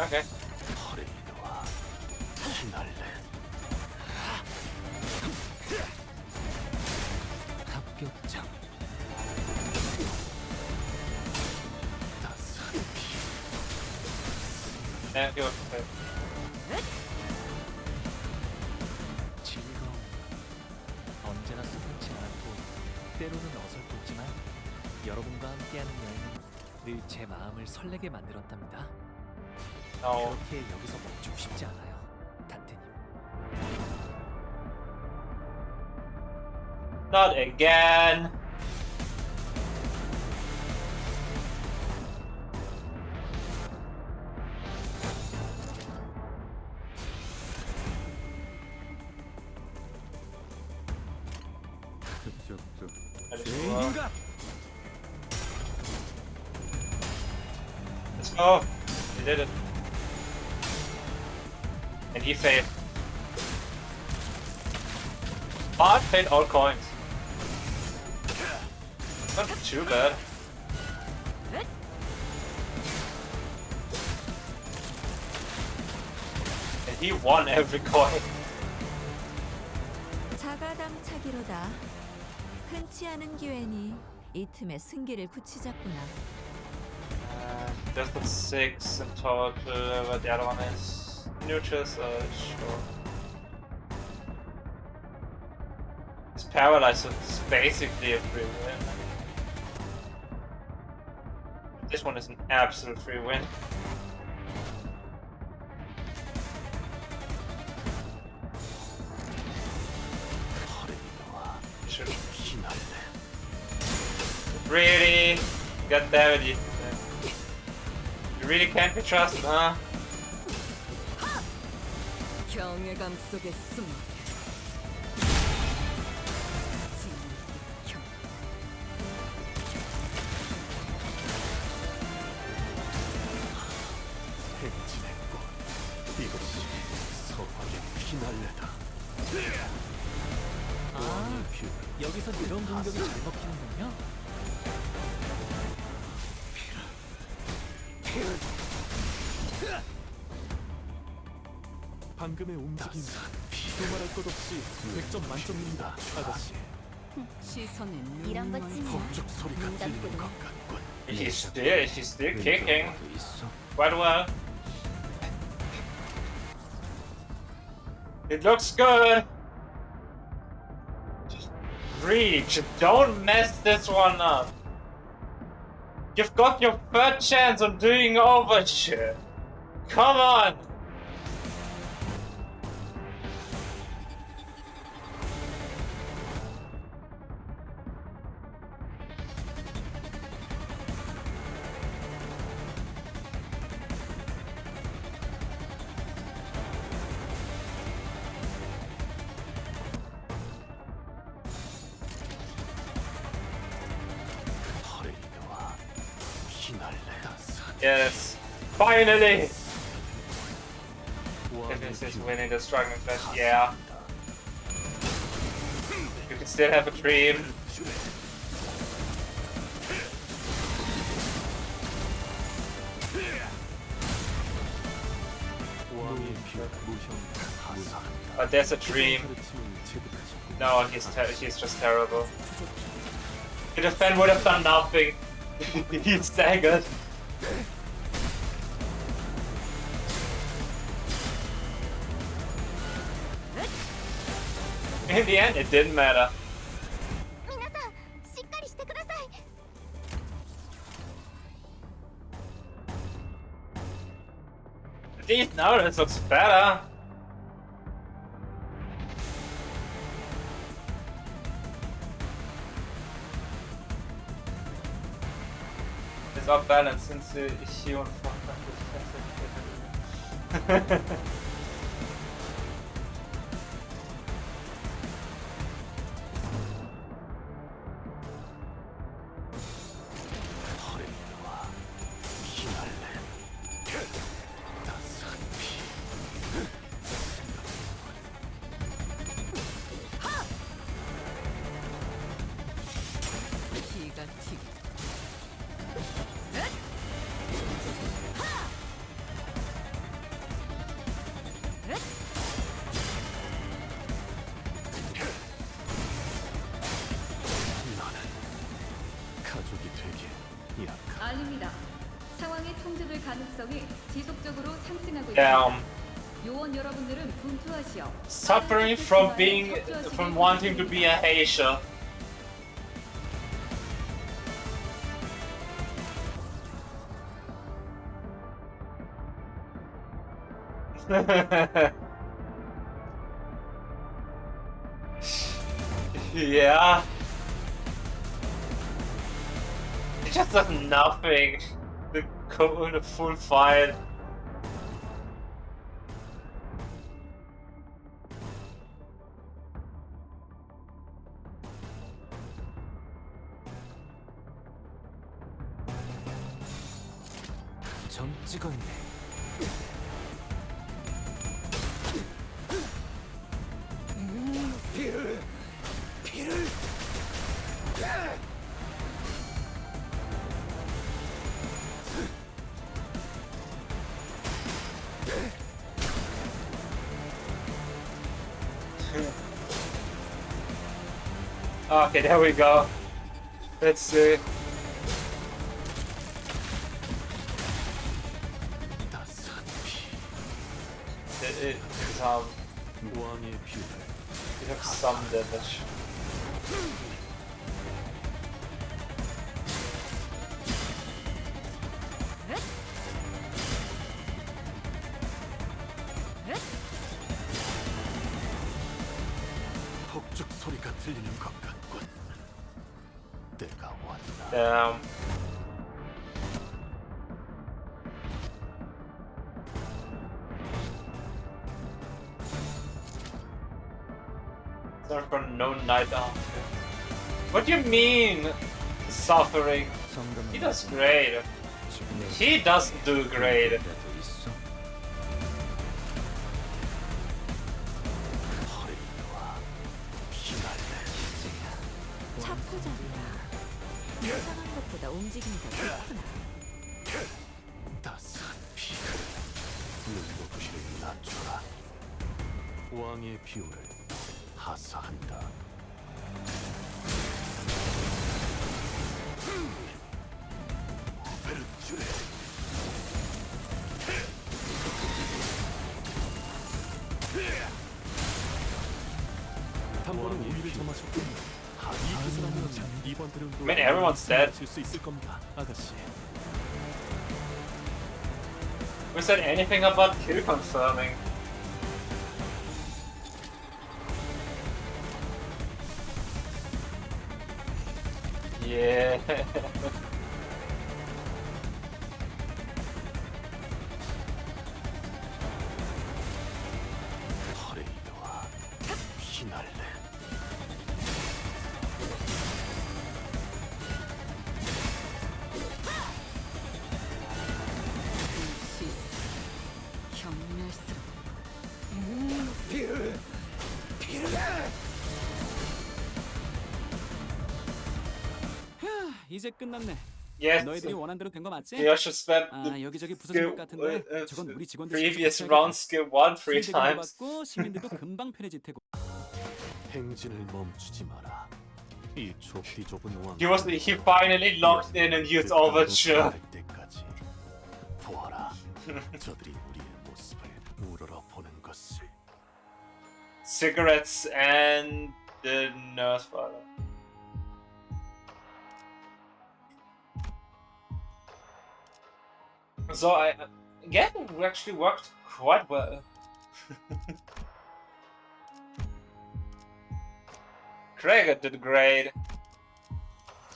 Okay. 합격장. Yeah, go. 즐거움. 언제나 수분치 않고 때로는 어설프지만 여러분과 함께하는 여행은 늘 제 마음을 설레게 만들었답니다. 그렇게 여기서 멈추고 싶지 않아요, 단테님. Not again. Let's go. He did it. And he failed. I paid all coins. Not too bad. And he won every coin. 자가당차기로다. 흔치 않은 기회니 이 틈에 승기를 굳히자꾸나. Just the 6 in total, but the other one is neutral, so sure. His paralyze is basically a free win. This one is an absolute free win. Sure. Really? God damn it, you really can't be trusted, huh? 경외감 속에 숨어. 행진의 꽃. 이것이 서방의 피날레다. 아, 여기서 이런 공격이 잘 먹히는군요. 방금의 움직임 두말할 것 없이 100점 만점입니다, 아가씨. 시선에 이런 것쯤이야. 법적 소리가 들리는 것 같군. He's still kicking. Quite well. It looks good. Just reach. Don't mess this one up. You've got your third chance on doing overture. Come on. Yes, finally! If is winning the struggling flash, yeah. You can still have a dream. But there's a dream. No, he's just terrible. The defend would have done nothing. He's staggered. In the end, it didn't matter. Indeed, now this looks better. It's off balance since issue on 튀기. 가족이 되게 약한. 알립니다. 상황이 통제될 가능성이 지속적으로 상승하고 Damn. 있습니다. 요원 여러분들은 분투하시어 Suffering from wanting to be a Heisha. Yeah. It just does nothing. The full fight. 점 찍었네. 피를. Okay, there we go. Let's see. It 왕의 피를. it took some damage. 폭죽 소리가 들리는 것 같군. 때가 왔다. Damn. Sorry for no night off. What do you mean, suffering? He does great. He doesn't do great. 차포잡이야. 이상한 것보다 움직임이 더 좋구나. 따스한 피. 눈높이를 낮춰라. 왕의 비호를 하사한다. 베르츄레. 단번에 우위를 점하셨군요. 이 기세라면 이번 대련도 I mean, everyone's dead. 수 있을 겁니다, 아가씨. Who said anything about kill confirming? Yeah. 퍼레이드와 피날레. 이제 끝났네. Yes. 너희들이 원한 대로 된 거 맞지? You should spend 아, 여기저기 부서진 것 같은데 the 저건 우리 직원들 previous round skill 1 3 times. 받고 시민들도 금방 편해질 테고. 행진을 멈추지 마라. 이 좁디 좁은 왕. He finally locked in and used overture. 때까지 보아라. 저들이 우리의 모습을 우러러 보는 것을. Cigarettes and the nurse father. So again, it actually worked quite well. Craig did great.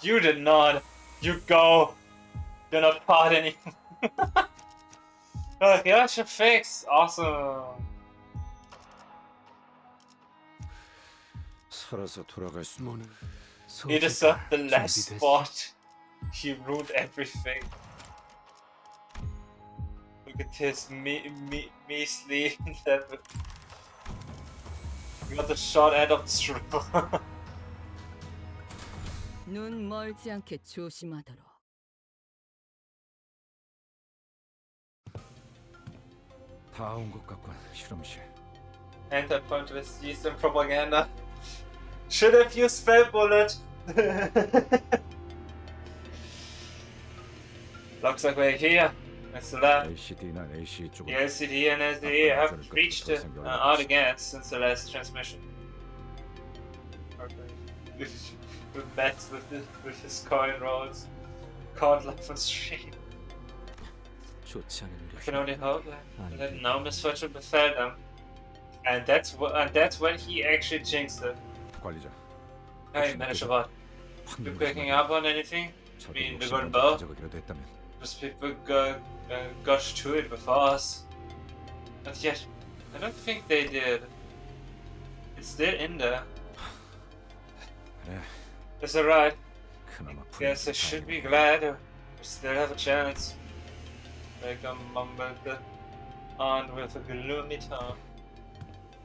You did not. You go. You're not part anymore. Yeah, should fix. Awesome. 살아서 돌아갈 수 없는. He deserved the last spot. He ruined everything. Look at his measly level. We got the short end of the struggle. 눈 멀지 않게 조심하도록. 다 온 것 같군, 실험실. Anti-pointless Eastern propaganda. Should have used spell bullet. Looks like we're here. That's the lab. LCD나 AC 쪽은 The LCD and SDE have reached out again since the last transmission. With bets with his coin rolls. Caught like on stream. 좋지 않은 I can only hope that no misfortune befell them. And that's when he actually jinxed it. 관리자. Hey, Manager Bot. You picking up on anything? I mean, the golden bow? Those people got to it before us. But yet, I don't think they did. It's still in there. It's alright. Guess I should be glad we still have a chance. Vega mumbled on with a gloomy tone.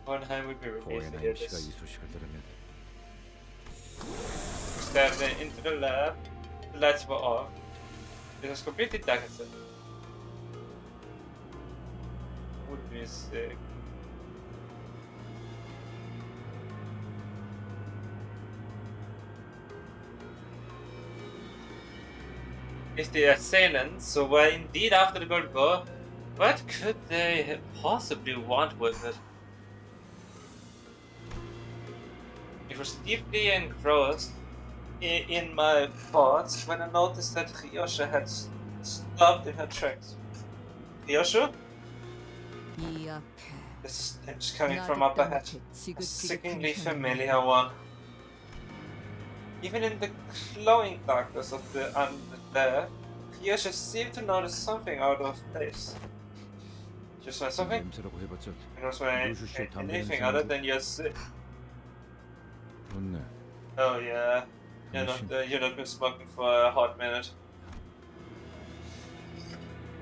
Bornheim would be relieved to hear this. We stepped into the lab. The lights were off. It was completely dark inside. Would be sick. If the assailants were indeed after the gold bow, what could they possibly want with it? I was deeply engrossed in my thoughts when I noticed that Ryosha had stopped in her tracks. Ryosha? This is stench coming from up ahead. A sickeningly familiar one. Even in the glowing darkness of the undead, Ryosha seemed to notice something out of place. You smell something? You don't smell anything other than your sick. Oh yeah. You're not been smoking for a hot minute.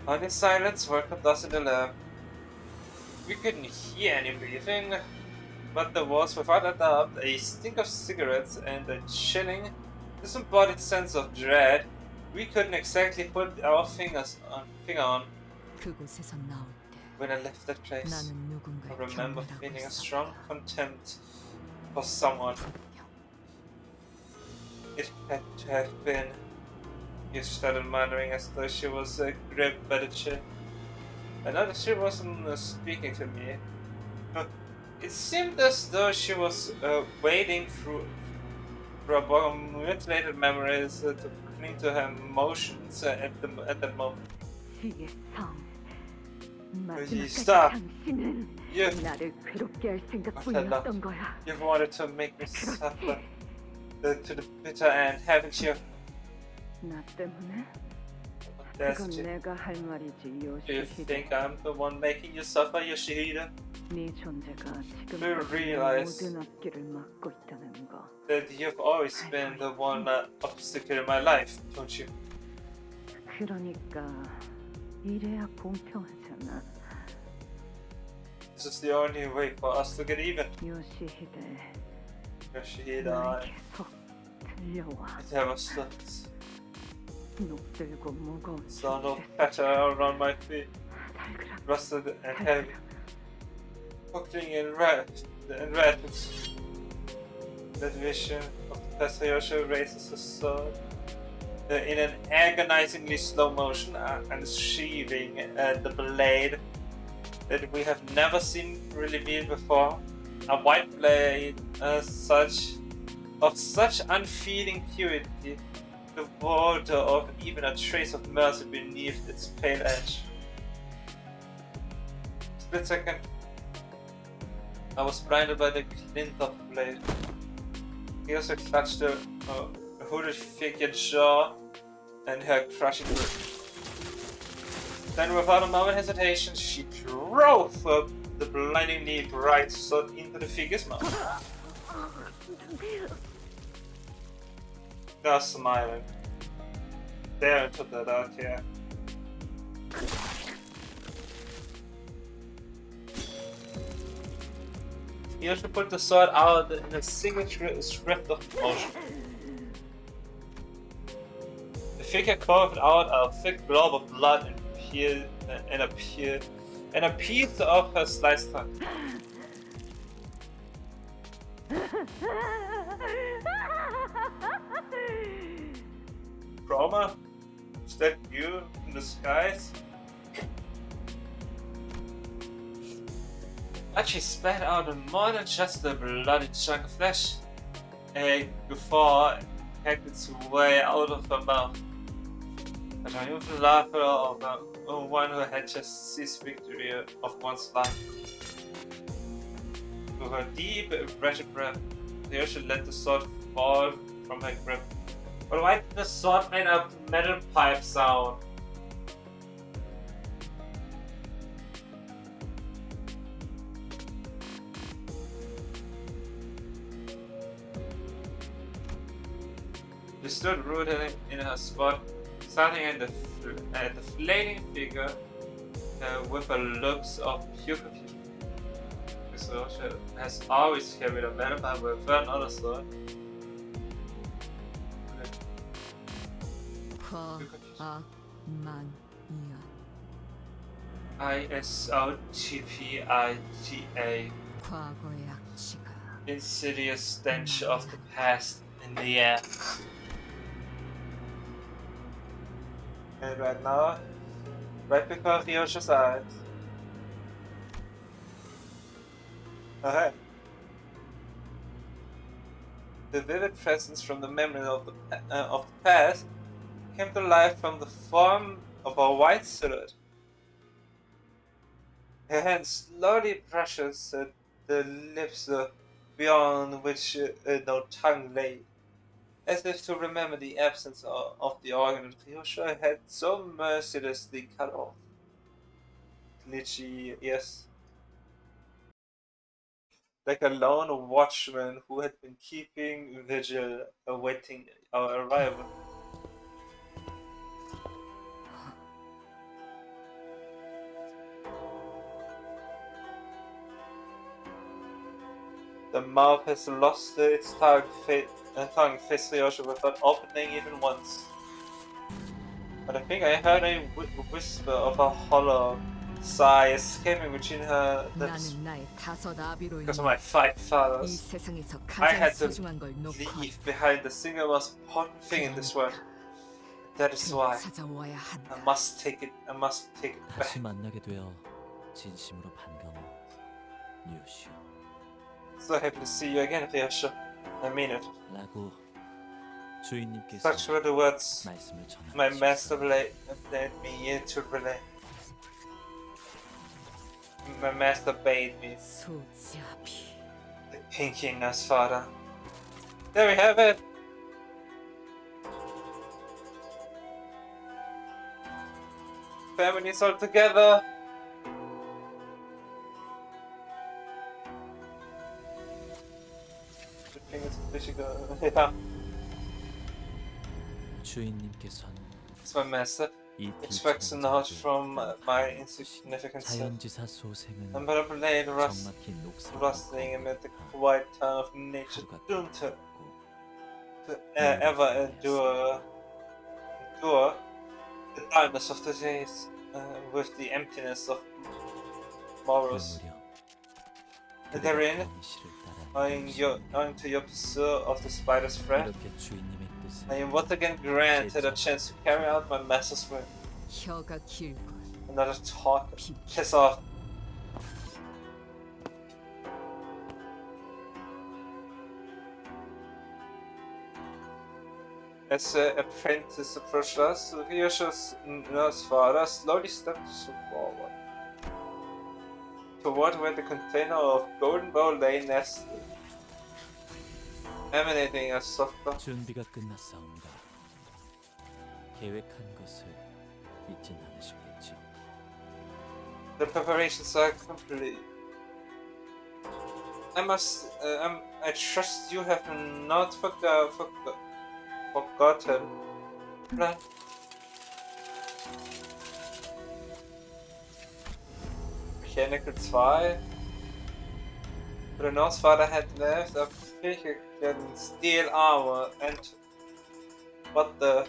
Only silence welcomed us in the lab. We couldn't hear any breathing, but there was without a doubt a stink of cigarettes and a chilling, disembodied sense of dread we couldn't exactly put our finger on. When I left that place, I remember feeling a strong contempt for someone. It had to have been. You started muttering as though she was gripped by the chill. I noticed she wasn't speaking to me. It seemed as though she was wading through a bog of mutilated memories to cling to her emotions at that moment. Stop! You've wanted to make me suffer to the bitter end, haven't you? Do you think I'm the one making you suffer, Yoshihide? Do you realize that you've always been the one obstacle in my life, don't you? This is the only way for us to get even. Yoshihide, it ever stops. Sound of patter around my feet, rusted and heavy, buckling in rapids. That vision of Professor Yosha raises his sword in an agonizingly slow motion and sheathing the blade that we have never seen really wield before. A white blade of such unfeeling purity, devoid of even a trace of mercy beneath its pale edge. Split second, I was blinded by the glint of the blade. He also clutched a hooded figure jaw and her crushing grip. Then without a moment's hesitation, she drove the blindingly bright sword into the figure's mouth. They're smiling. They're into that out here. He also put the sword out in a single swift of motion. figure carved out a thick glob of blood and a piece of her sliced tongue. Chroma? Is that you in disguise? But she spat out more than just a bloody chunk of flesh. A guffaw hacked its way out of her mouth. A triumphant laughter of one who had just seized victory of one's life. With her deep, wretched breath, Ryosha let the sword fall from her grip. But why did the sword make a metal pipe sound? She stood rooted in her spot, staring at the flaming figure with a looks of pure confusion. Miss Ryosha has always carried a metal pipe with another sword. ISOTPITA. Insidious stench of the past in the air. And right now, right before Ryosha's eyes. Okay. The vivid presence from the memory of the past came to life from the form of a white silhouette. Her hand slowly brushes the lips beyond which no tongue lay, as if to remember the absence of the organ that Ryosha had so mercilessly cut off. Glitchy, yes. Like a lone watchman who had been keeping vigil, awaiting our arrival. The mouth has lost its tongue, faced Ryosha without opening even once. But I think I heard a whisper of a hollow sigh escaping between her lips. Because of my five fathers, I had to leave behind the single most important thing in this world. That is why I must take it back. 다시 만나게 되어 진심으로 반가워, 뉴슈. So happy to see you again, Ryosha. I mean it. 라고 주인님께서 Such were the words 말씀을 my 전하셨습니다. master led me to relay. My master bade me. The pinky Nasfada. There we have it! Families all together! Yeah. 주인님께서는 It's my master. Expects a note from my insignificant son. 자연지사 소생은 And but a blade 정막힌 rustling amid the quiet town of nature, doomed to ever endure the darkness of the days with the emptiness of morrows. Therein, owing to your pursuit of the spider's friend, I am once again granted a chance to carry out my master's will. Another talk. Piss off. As the apprentice approached us, Ryosha's nurse father slowly stepped forward toward where the container of golden bowl lay nested, emanating a soft. 준비가 끝났사옵니다. 계획한 것을 잊진 않으셨겠지요. The preparations are complete. I trust you have not forgotten. Right? Mechanical 2. The Norse father had left a figure in steel armor and what the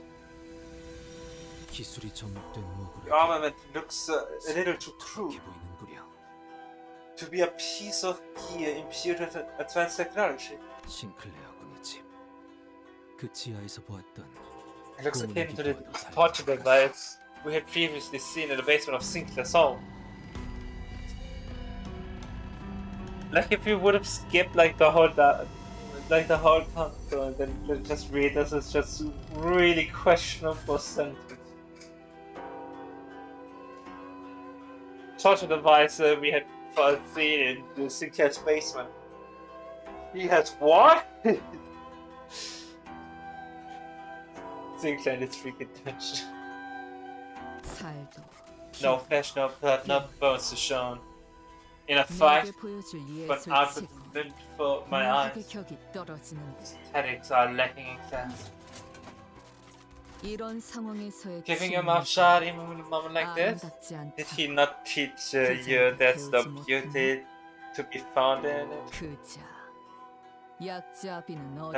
기술이 접목된 The armament looks a little too crude to be a piece of gear imbued with advanced technology. 싱클레어 집. 그 지하에서 보았던 It looks akin to the torture device we had previously seen in the basement of Sinclair's home. Like if you would have skipped like the whole Canto and then just read this, it's just really questionable sentence. Torture device we had seen in the Sinclair's basement. He has what? Sinclair is freaking touched. No flesh, no blood, no bones are shown. In a fight, but outward meant for my eyes. Aesthetics are lacking in class. Giving your mouth shot even in a moment like this? Did he not teach you there's the beauty to be found in it? I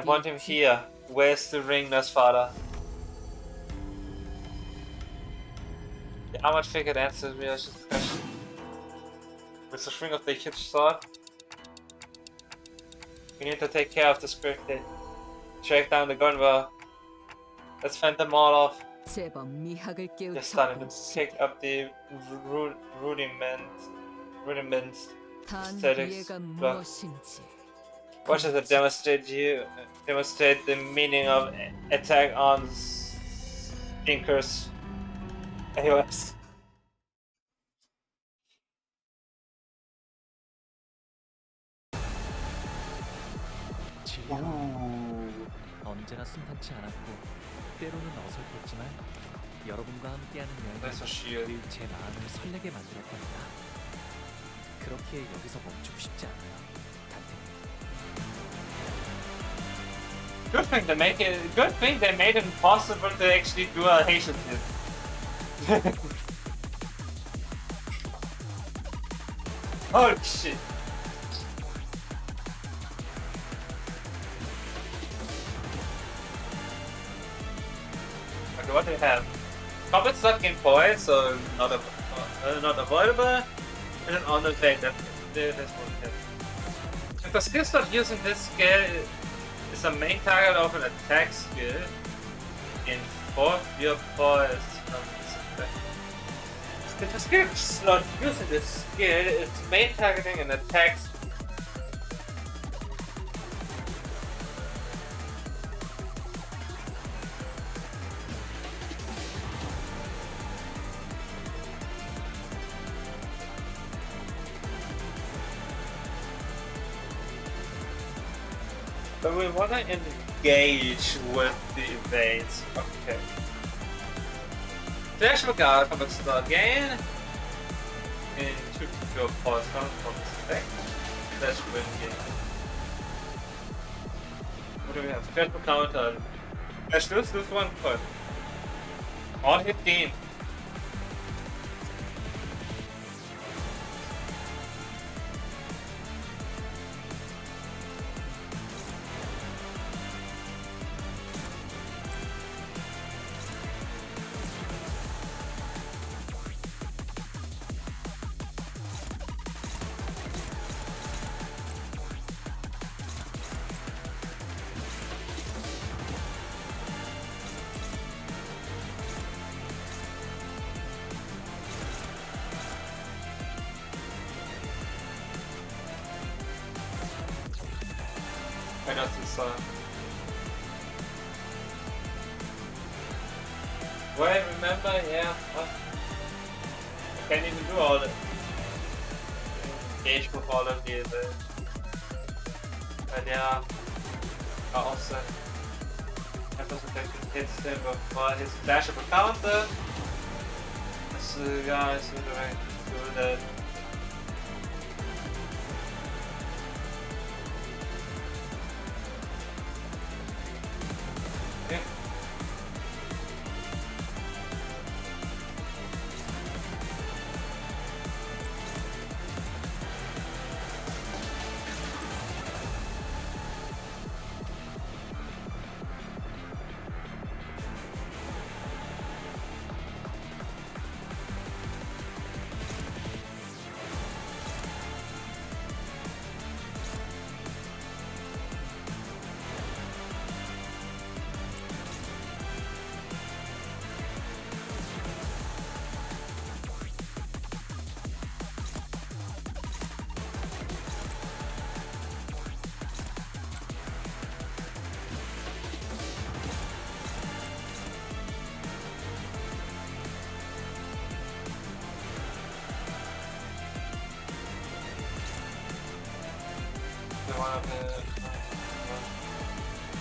want him here. Where's the ring, nurse father? The armored figure answers me as a question. With the string of the huge sword, we need to take care of the scripted. Track down the gunwale. Let's fend them all off. Just starting to pick up the rudiments aesthetics. Watch as I demonstrate the meaning of attack on stinkers. AOS. 언제나 순탄치 않았고 때로는 어설펐지만 여러분과 함께하는 여행은 늘 제 마음을 설레게 만들었답니다. 그렇게 여기서 멈추고 싶지 않아요. Good thing they made it possible to actually do a Haitian hit. Holy shit. Okay, what do we have? Combat stuck in points, so not avoidable, and an honor thing that's what we have. If the skill slot using this skill is the main target of an attack skill in 4th year points. If the skill slot using this skill is main targeting an attack skill. But we want to engage with the evades. Okay. Flash Regard from the start again. Into your pause from the spec. Flash win game. What do we have? Special counter. Flash lose 1 point. All hit team. I got this Wait, remember? Yeah. I can't even do all the engage with all of these. But yeah, also etwas effective hits him before his dash of a counter. This guy is direct to that.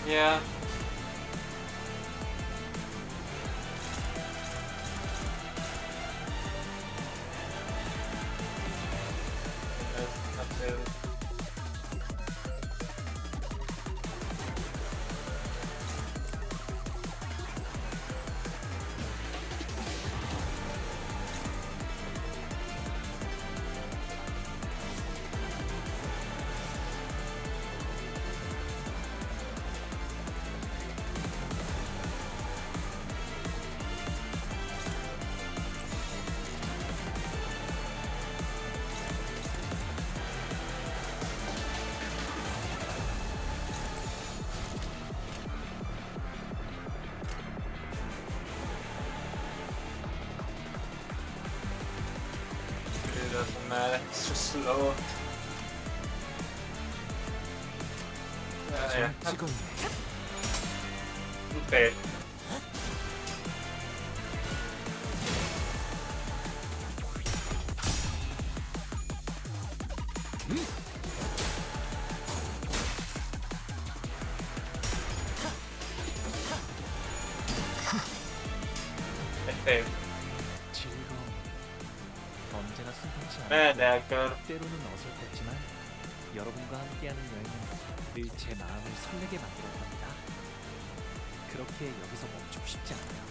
Yeah. It doesn't matter, it's just slow. Yeah. Okay. 즐거움. 언제나 순탄치 Man, that 않고 good. 때로는 어설펐지만 여러분과 함께하는 여행은 늘 제 마음을 설레게 만들었답니다. 그렇게 여기서 멈추고 싶지 않아요.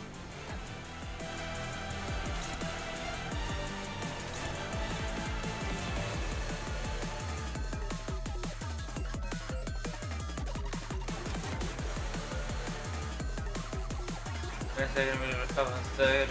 Ese me lo estaba hacer.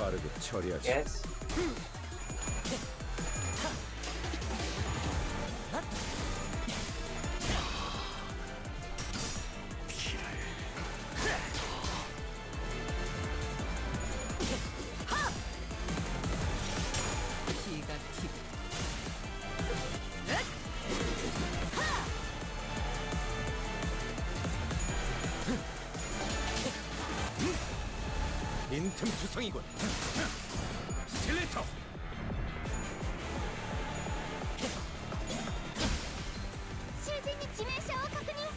빠르게 처리하지. Yes. 틈투성이군. 스틸레이터. 실진이 지멘 샤워確認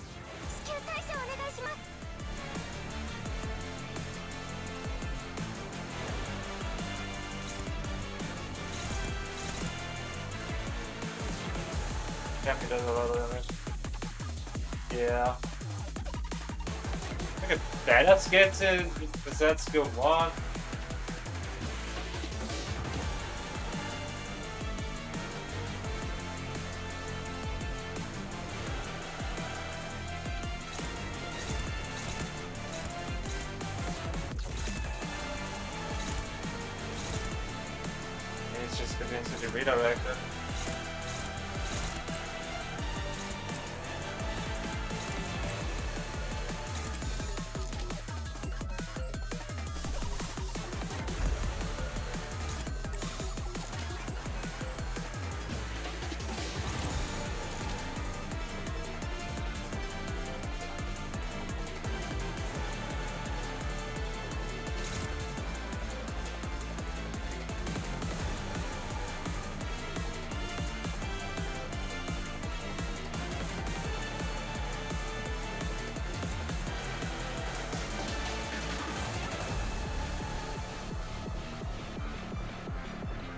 至急対処お願いします Cappy does a lot of damage. Yeah. I think if Badass gets it, is that skill 1? It's just convinced to redirect it.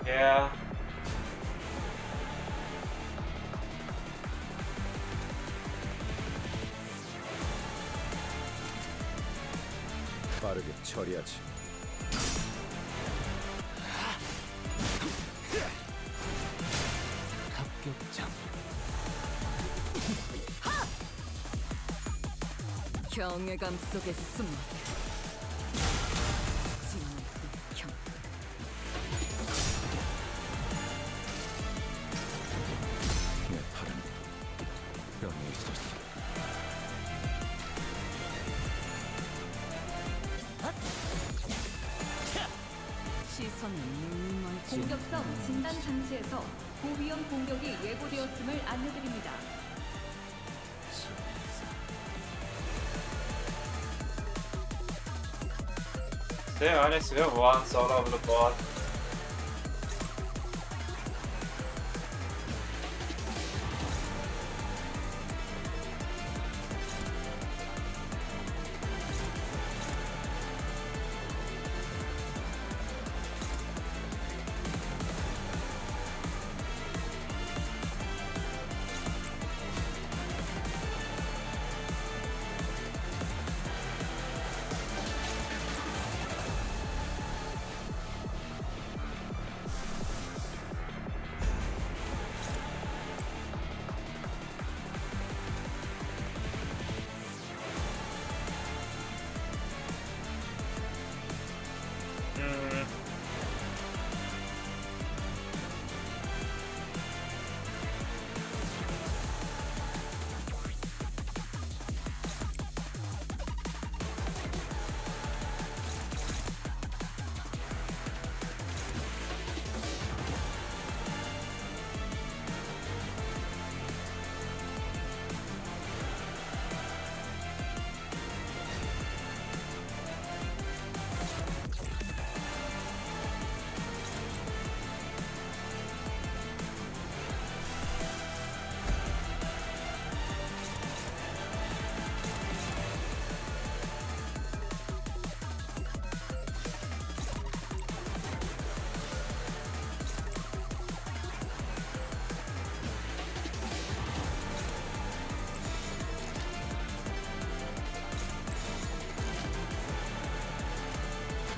Yeah. 빠르게 처리하지. 합격장. 경외감 속에 숨어 진의 흑형 내 팔은 뼈에 있었어. 시선은 눈멀지 공격성 진단 장치에서 고위험 공격이 예고되었음을 안내드립니다. Stay honest, we have once all over the board.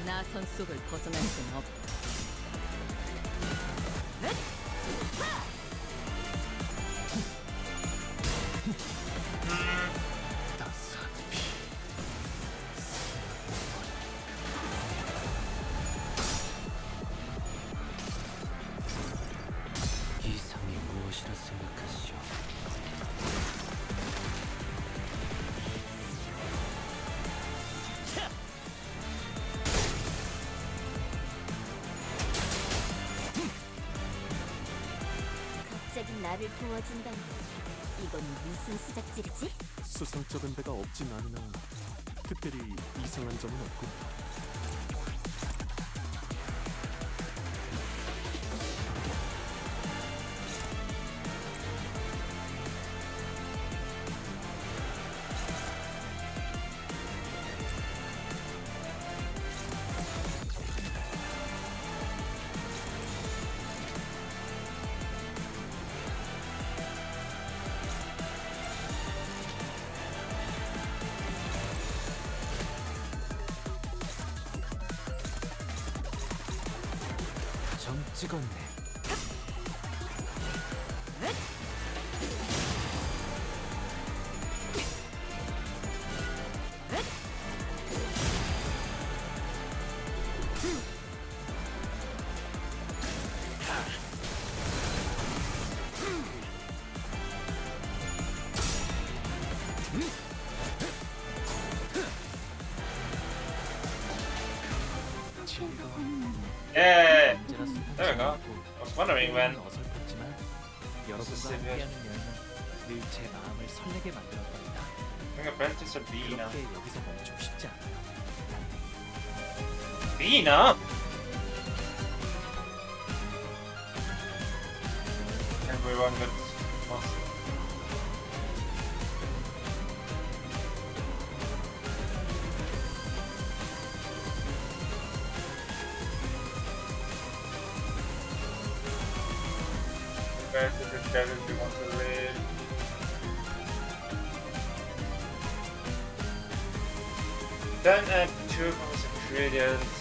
나선 속을 벗어날 수는 없다. 이상이 무엇이라 생각하시오? 갑자기 나를 도와준다니 이건 무슨 수작질이지? 수상쩍은 데가 없진 않으나 특별히 이상한 점은 없군요. 정 찍었네. Yeah, there we go. I was wondering when. 어설펐지만 여러분과 함께하는 여행은 늘 제 마음을 설레게 만들었답니다. I think apprentice or Bina. 그렇게 여기서 멈추고 싶지 않아요. Bina? Everyone but Monster. Guys, if it's better if you want to live. Then add 2 bonus ingredients.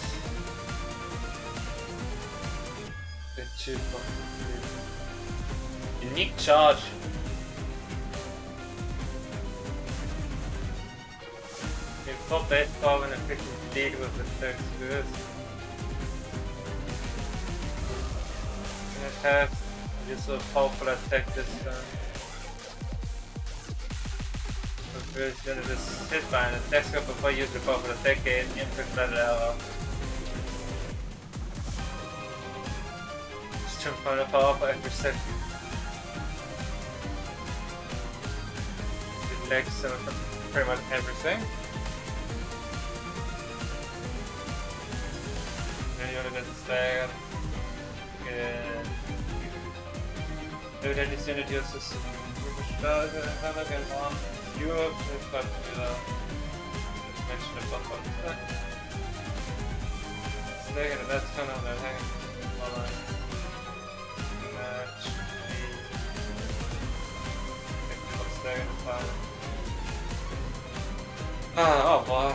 The 2 bonus ingredients. Unique charge. You pop base power and effective lead with the text good. And it has this powerful attack this turn. The first unit is hit by an attack skill before you use the powerful attack gain impact that arrow. Just turn point of power for every second. It lacks pretty much everything. Then unit is staggered. Evidently Synod uses Stärke, another can harm Europe, but mention about what Stärke, that's kind of the hang on match technical Stärke in the fire. Oh boy.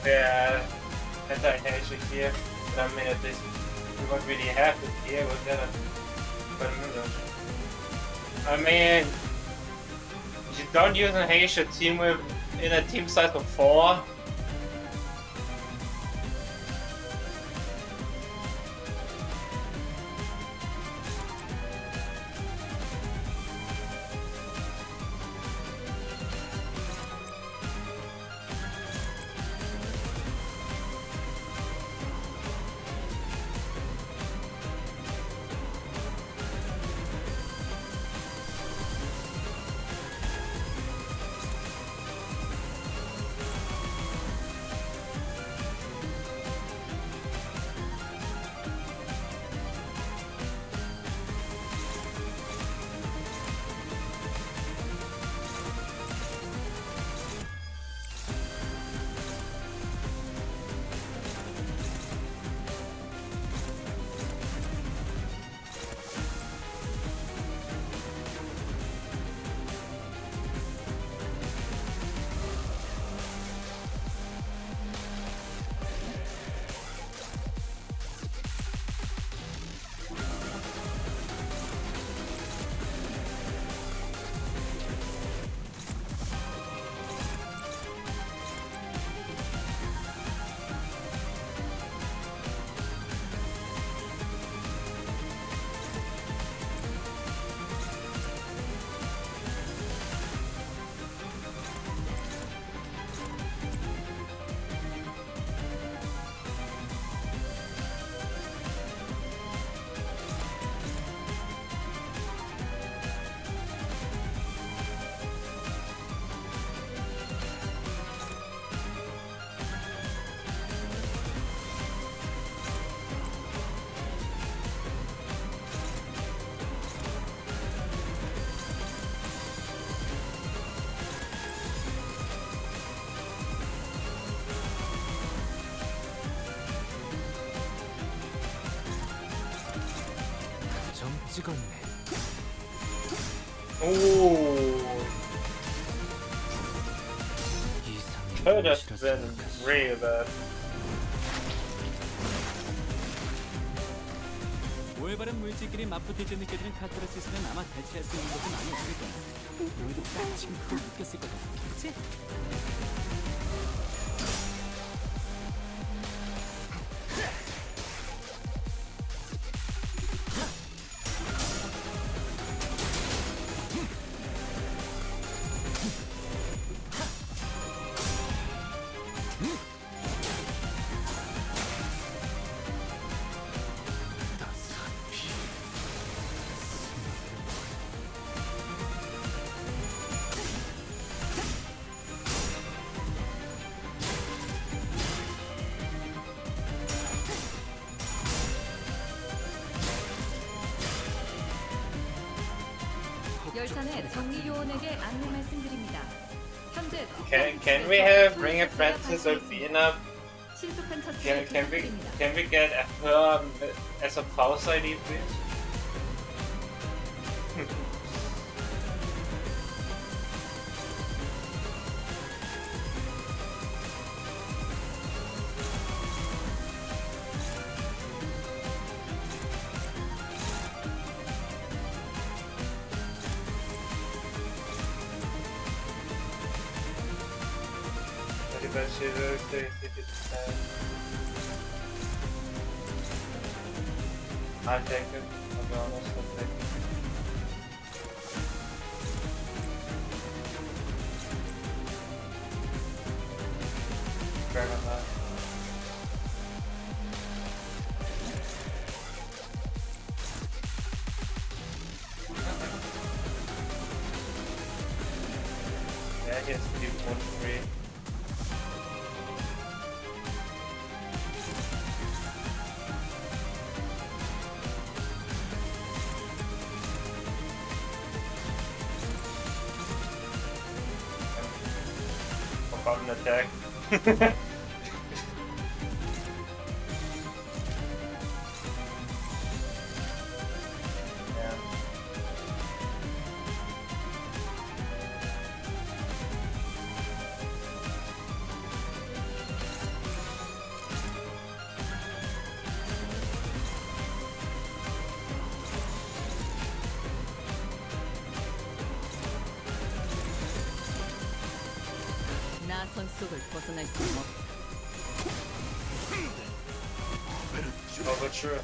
Yeah, anti-hatred here, but I mean at least we won't really have it here, we're gonna put a move. I mean, you don't use a hatred team with in a team size of 4. 찍었네. Ooh. Could have been really bad. 올바른 물질끼리 맞붙을 때 느껴지는 카타르시스는 아마 대체할 수 있는 것은 아니었을 거야. 너희도 딱 지금 그걸 느꼈을 거다. 그치? 열차는 정리 요원에게 안내 말씀드립니다. 현재 Can we have bring Apprentice Alfina? 신속한 처치를 부탁드립니다. Can we get her as a pulse ID, please? I'll take it. I'll be honest, I'll take it. Fair enough. Yeah, he has to do 1-3. Button attack. Yeah. 나선 속을 벗어날 수는 없. Overture.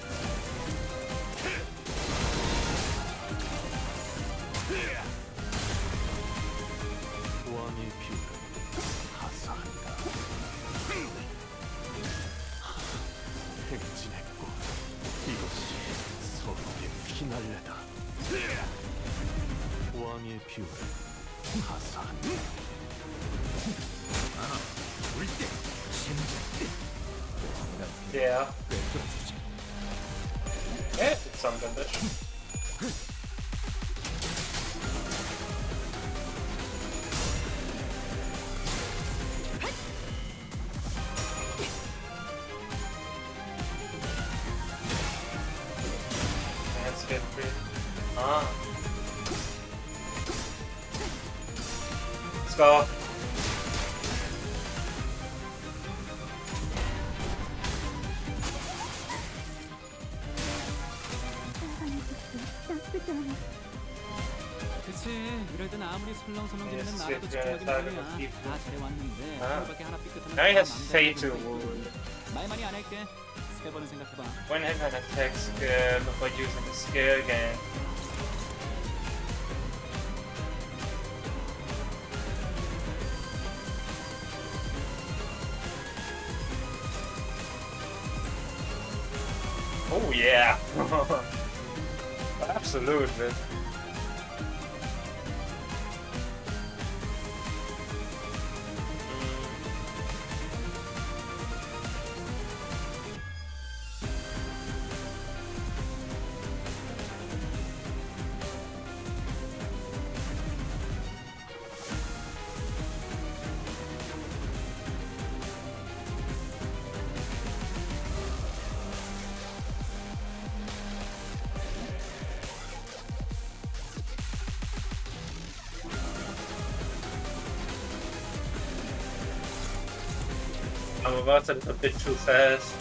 왕의 비를 하사한다. 행진했고 이것이 서로의 피날레다. 왕의 비를 하사한다. 울때 Yeah. Yeah, it's something, bitch. That's good for you. Ah. Let's go. 그치, 이럴 땐 아무리 설렁설렁거리는 나라도 집중하기 나름이야. 다 잘해왔는데 하루밖에 하나 삐끗하면 Now he has Fatal Wound. 말 많이 안 할게. 세 번은 생각해봐. When hit an attack skill before using the skill again. Oh yeah! Absolutely. I'm about to a bit too fast.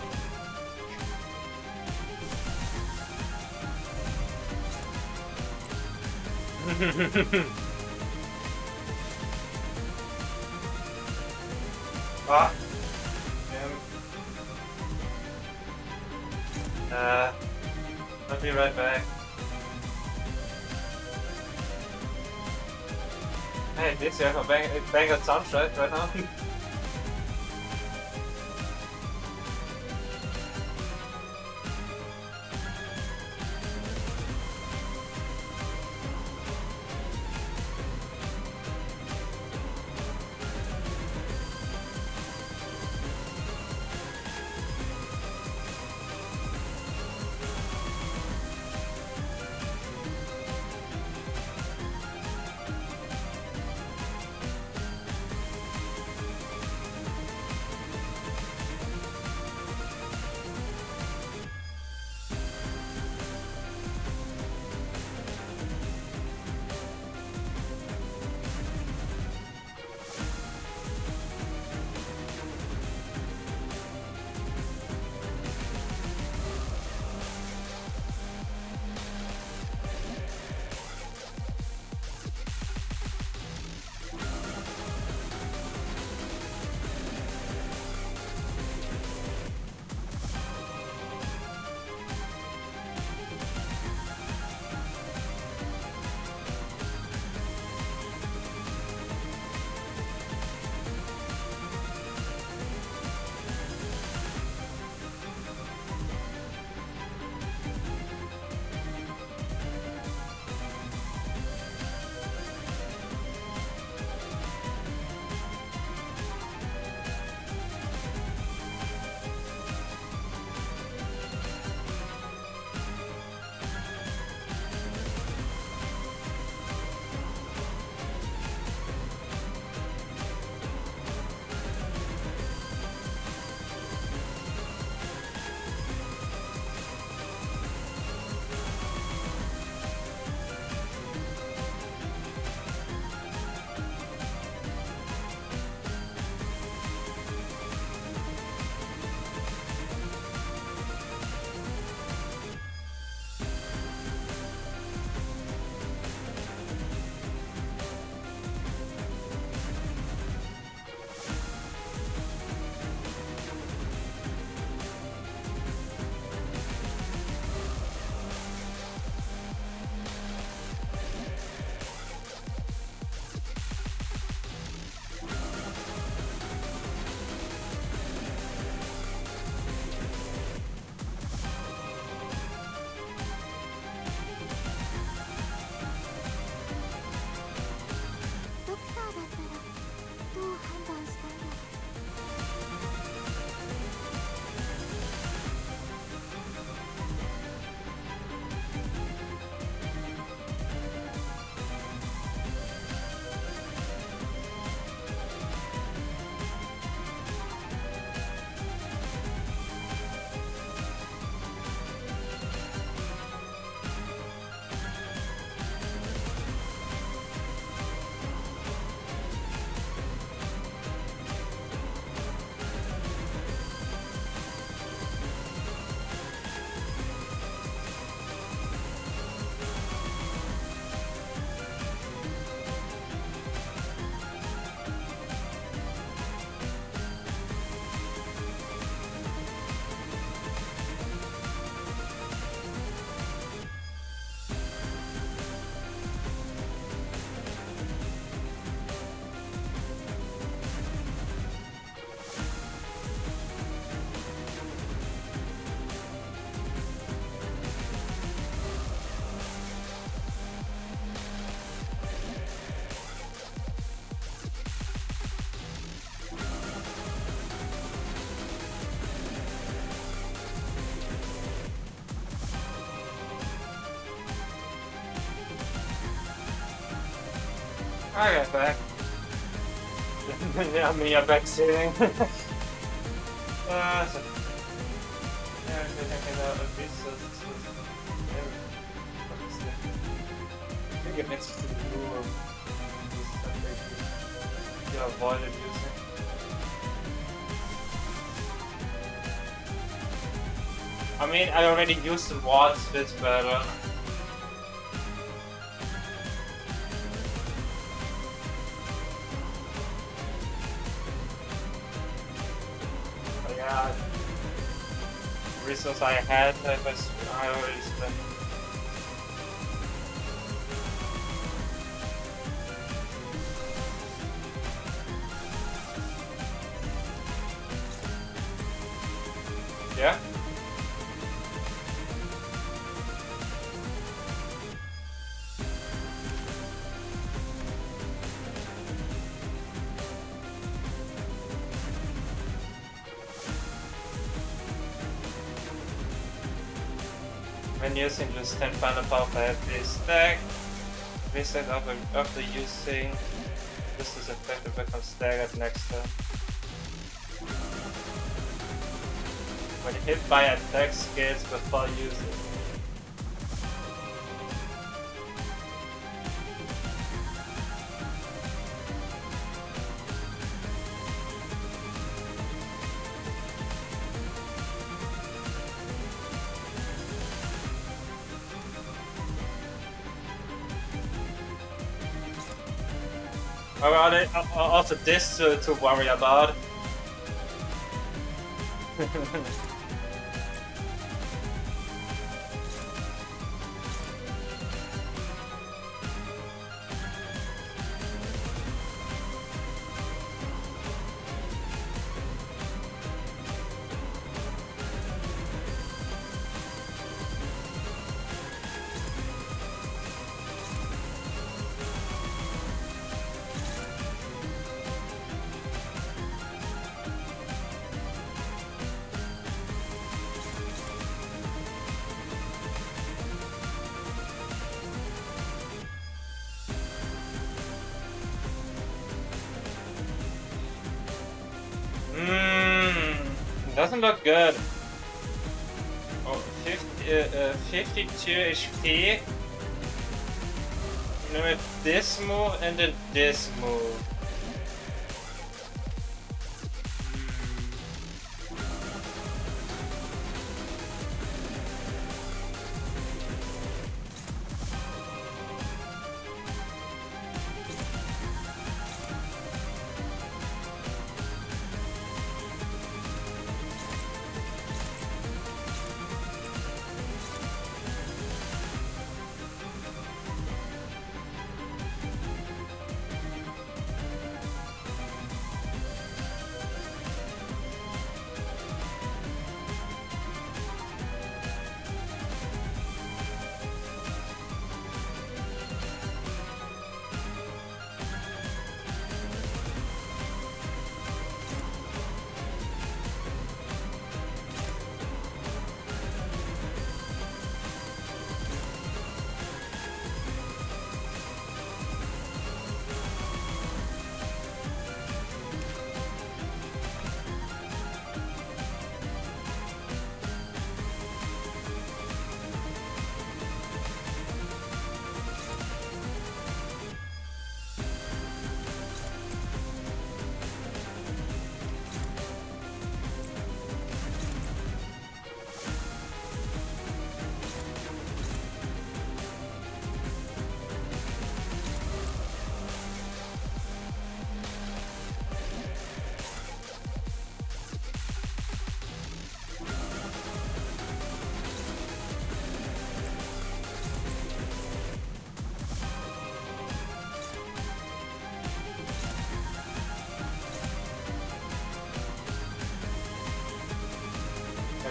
Ah. I'll be right back. Hey, this is a banger soundtrack right now. I got back. Yeah, me, I'm back sitting. So, yeah, I think it next to the blue or yeah, avoided using. I mean, I already used them once, it's better. But yeah, resource I had, I already spent. Yeah? When using just 10 final power per every stack, reset after using this is effective becomes staggered next turn. When hit by attack skills before using. Alright, also this to worry about. Doesn't look good. Oh, 52 HP. You know, with this move and then this move.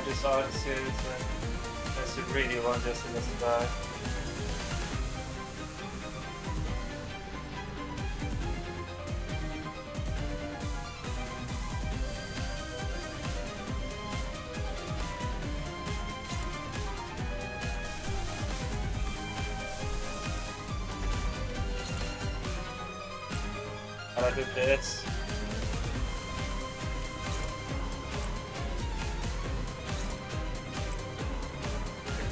This Odyssey is unless you really want this in this guy. How do I do this?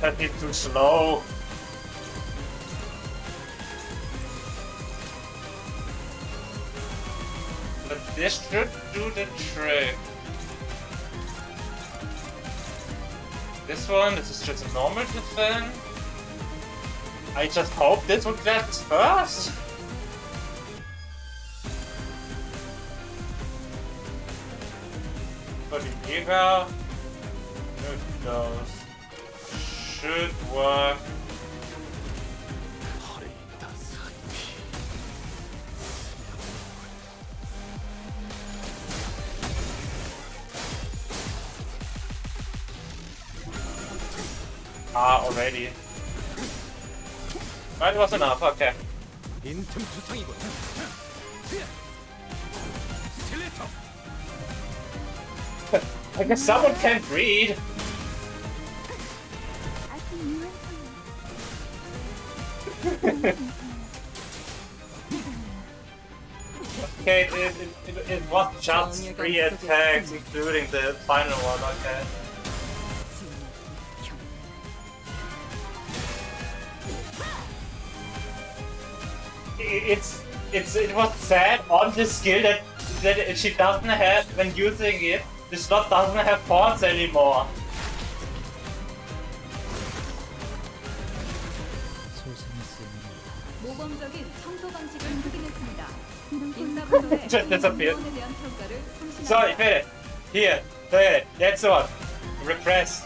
That is too slow. But this should do the trick. This is just a normal defense. I just hope this would grab us first. For the Mega, it does. Should work. Ah, already. That was enough, okay. I guess someone can't read. Okay, it was just 3 attacks, including the final one, okay. It was sad on the skill that she doesn't have when using it. The slot doesn't have force anymore. 모범적인 청소 방식을 확인했습니다. 인사부서의 Just disappeared. 공무원에 대한 평가를 Sorry, wait. Here, there, that's one. Repress.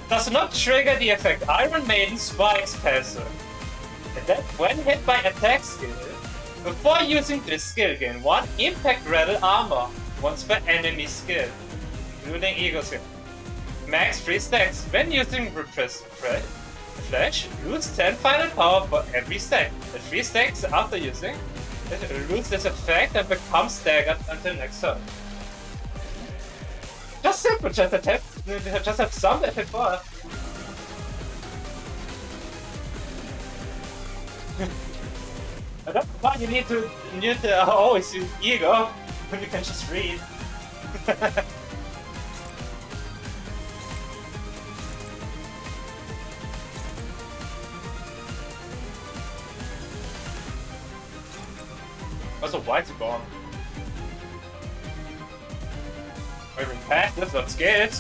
Does not trigger the effect Iron Maiden Spikes passive. And then, when hit by attack skill, before using this skill, gain 1 impact rattle armor, once per enemy skill, including Ego skill. Max 3 stacks. When using Repress Flash, lose 10 final power for every stack. The 3 stacks after using it lose this effect and becomes staggered until next turn. Just simple, just have some effect for. I don't know why you need to always use Ego when you can just read. Also, why's it gone? Wait, we passed this, not scared.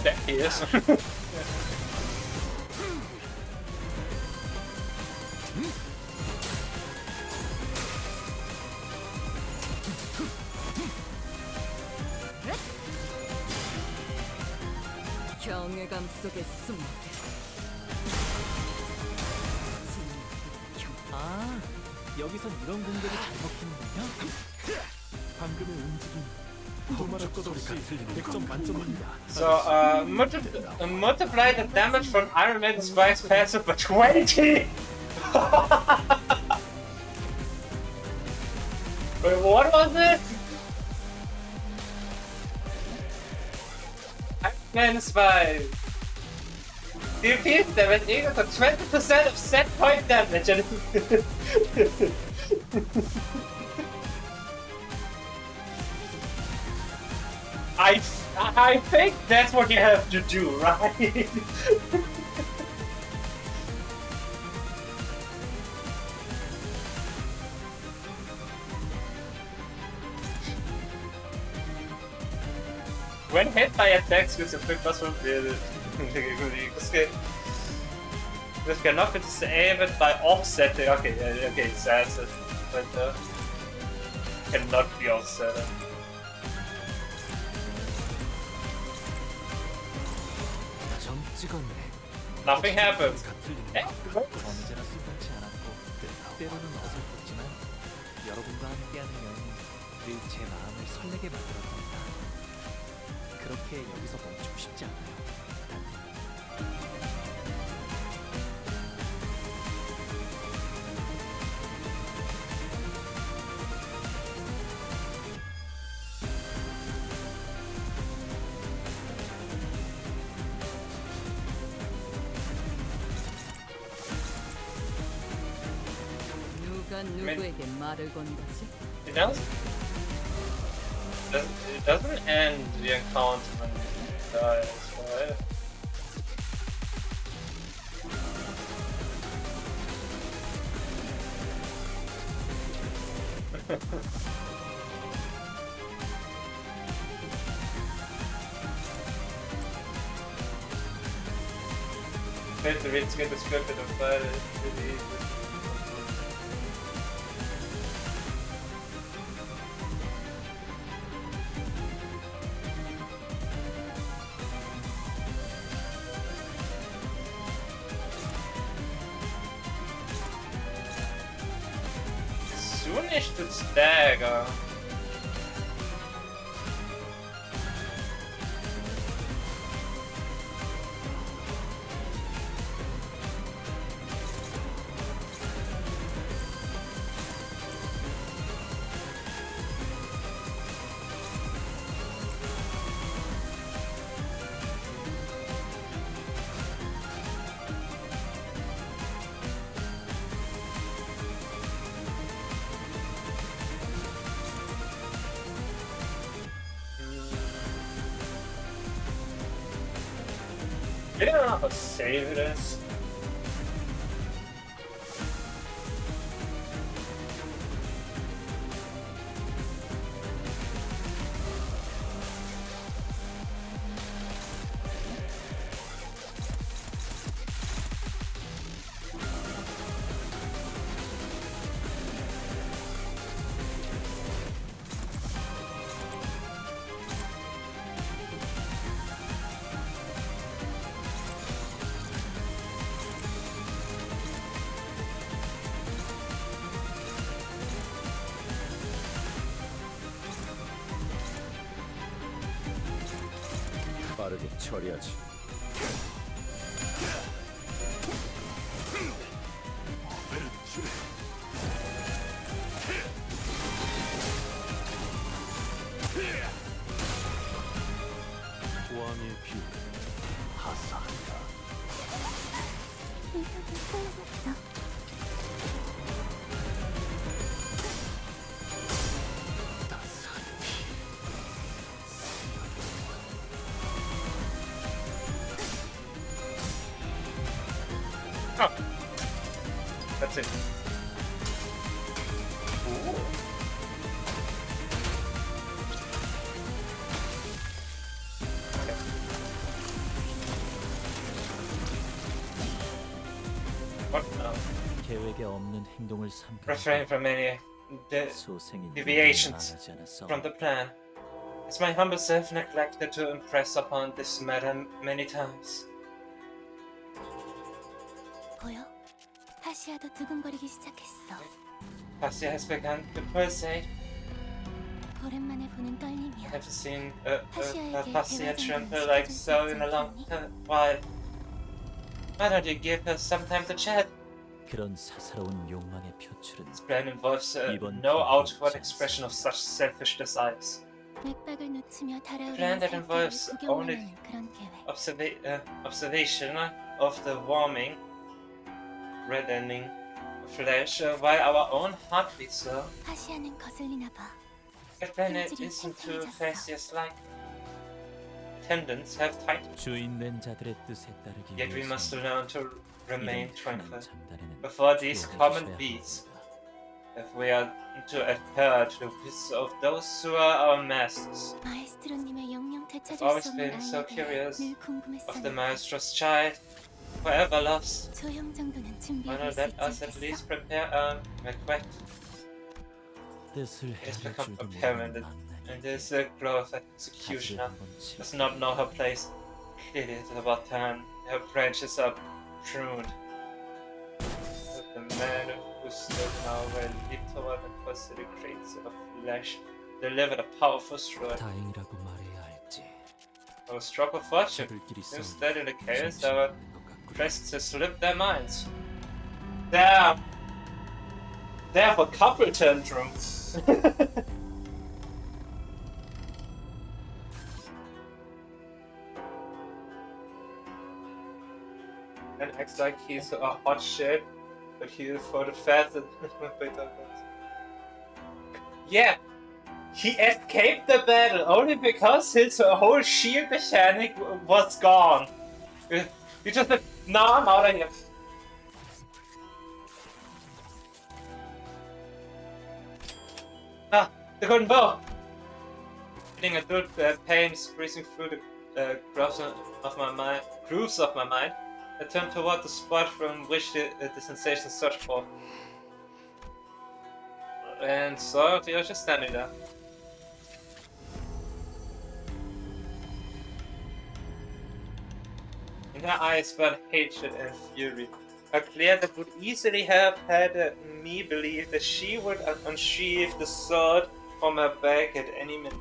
There he is. 경외감 속에 숨. 아, 여기선 이런 공격이 잘 먹히는군요. 방금의 움직임 도말할 것 없이 100점 만점입니다. So, multiply the damage from Iron Maiden Spike's passive by 20! Wait, what was it? Iron Maiden Spike. Defeat damage equal to 20% of set point damage. I think that's what you have to do, right? When hit by attacks with a quick muscle build, this cannot be disabled by offsetting. Okay, it says it, but cannot be offset. Nothing happened. 언제나 수상치 않았고 때로는 어설펐지만 여러분과 함께하는 여행은 늘 제 마음을 설레게 만들었답니다. 그렇게 여기서 멈추고 싶지 않아요. 누구에게 말을 건 거지? It doesn't end the encounter when Nice, right? Fällt mir jetzt das Glück mit dem Fall. So nicht das Dagger. I don't know how safe it is. 빠르게 처리하지. 왕의 비 하사한다. Oh, that's it. Ooh. What now? 계획에 없는 행동을 Refrain from any deviations from the plan. As my humble self neglected to impress upon this matter many times. 보여? 타시아도 두근거리기 시작했어. Tassia has begun to pulsate. 오랜만에 보는 떨림이야. I've seen Tassia tremble like so in a long while. Why don't you give her some time to chat? 그런 사사로운 욕망의 표출은 This plan involves no outward expression of such selfish desires. 맥박을 놓치며 A 달아오르는 plan that 살길을 involves only 구경만 하는 그런 계획. observation of the warming, reddening flesh while our own heart beats slow. 타시아는 거슬리나 봐. That plan isn't too Theseus-like. Attendants have tight, 주인된 자들의 뜻에 따르기 yet we must 위해서는 learn to remain 이런 tranquil 장단에는 before these 투어를 common 해줘야 beasts. 합니다. If we are to adhere to the wishes of those who are our masters. 마에스트로님의 영영 I've 되찾을 always 수 없는 been so 아이에 대해 curious 늘 of the 궁금했었는데 maestro's child, forever lost. 조형 정도는 Why 준비해볼 not 수 let 있지 us at 않겠어? least prepare a request? 뜻을 It has 헤아릴 become 줄도 apparent 모르는 that in 망나니 this growth that executioner 가지를 한번 치고 does not know her place. Clearly, it is about time her branches are pruned. The man who stood now where leaped toward the costly crates of flesh delivered a powerful stroke. 다행이라고 말해야 할지 A stroke of fortune. 저들끼리 Seems 싸우니 that in the chaos 정신이 our 없는 것 같구나. pressed to slip their minds. Damn! They have a couple tantrums. And acts like he's a hot shit, but he is for the fat and yeah, He escaped the battle only because his whole shield mechanic was gone. He just said, no, I'm out of here. Ah, the golden bow! Feeling a dull pain breezing through the grooves of my mind. I turned toward the spot from which the sensation surged forth. And so they are just standing there. In her eyes burned hatred and fury. A glare that would easily have had me believe that she would unsheath the sword from her back at any minute.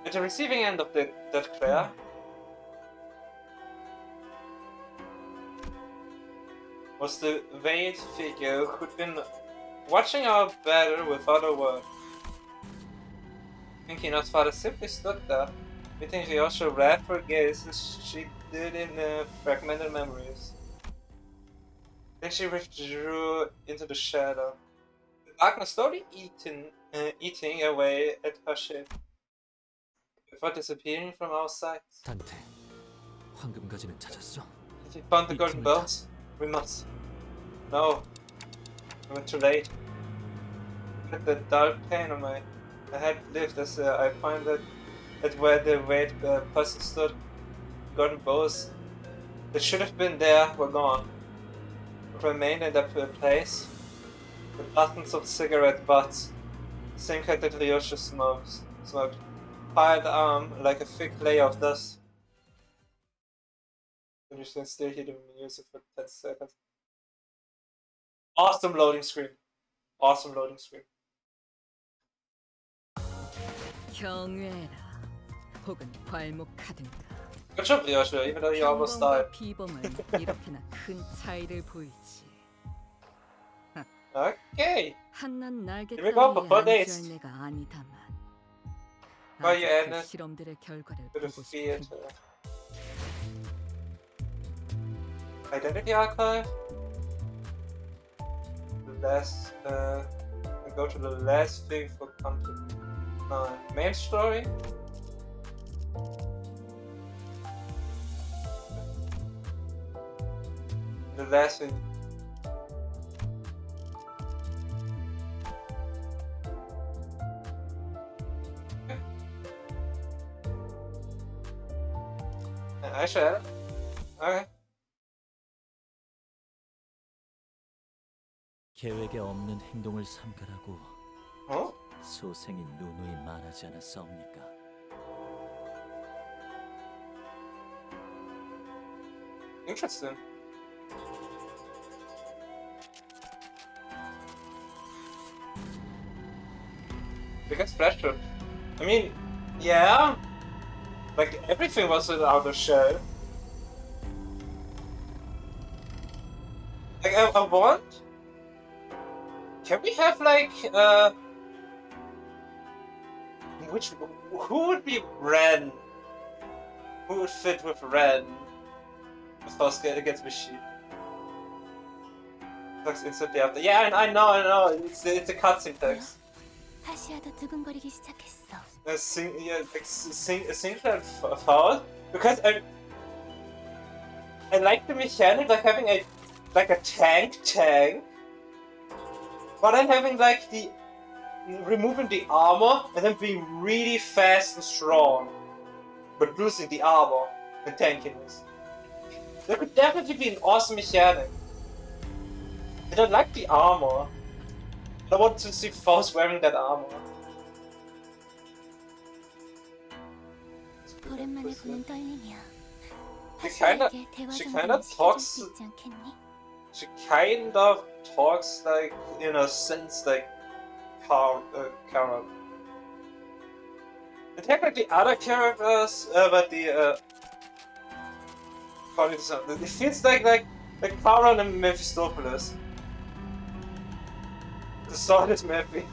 At the receiving end of that glare was the veiled figure who'd been watching our battle without a word. Minkino's father simply stood there, meeting the also wrathful gaze as she did in fragmented memories. Then she withdrew into the shadow, the darkness slowly eating away at her shape, before disappearing from our sights. 단테, 황금가지는 찾았어? If we found the golden bells, we must. No, we were too late. At the dull pain on my head lived as I pointed at where the weight person stood. Golden bows that should have been there were gone. What remained in that place? The buttons of cigarette butts, the same kind that Ryosha smoked, piled like a thick layer of dust. And you can still hear the music for 10 seconds. Awesome loading screen. Awesome loading screen. 경외라 혹은 괄목하든가. Good job, Ryosha, even though you almost died. 비범은 이렇게나 큰 차이를 보이지. Okay. 한낱 날개 Here we go, 따위에 before days. 안주할 내가 아니다만. Well, you 아직 그 ended 실험들의 결과를 to the 보고 싶은. theater. Identity archive. The last. I go to the last thing for content. Main story. The last thing. I should have it. Okay. 계획에 없는 행동을 삼가라고 어? 소생이 누누이 말하지 않았사옵니까? Interesting. Biggest splash trip. I mean, yeah. Like everything was an outer shell. Like I want. Can we have like who would be Ren? Who would fit with Ren? Of course, against Mishi. Text instantly after. Yeah, I know. It's a cutscene text. 다시야도 두근거리기 시작했어. A single foul because I like the mechanic, like having a tank, but then having like the removing the armor and then being really fast and strong, but losing the armor and tankiness. That could definitely be an awesome mechanic. And I like the armor. I want to see Faust wearing that armor. 오랜만에 보는 떨림이야. She kinda talks. She kind of talks like, in a sense, like Karen. And technically other characters, but the it feels like Karen and Mephistopheles. The sword is Mephi.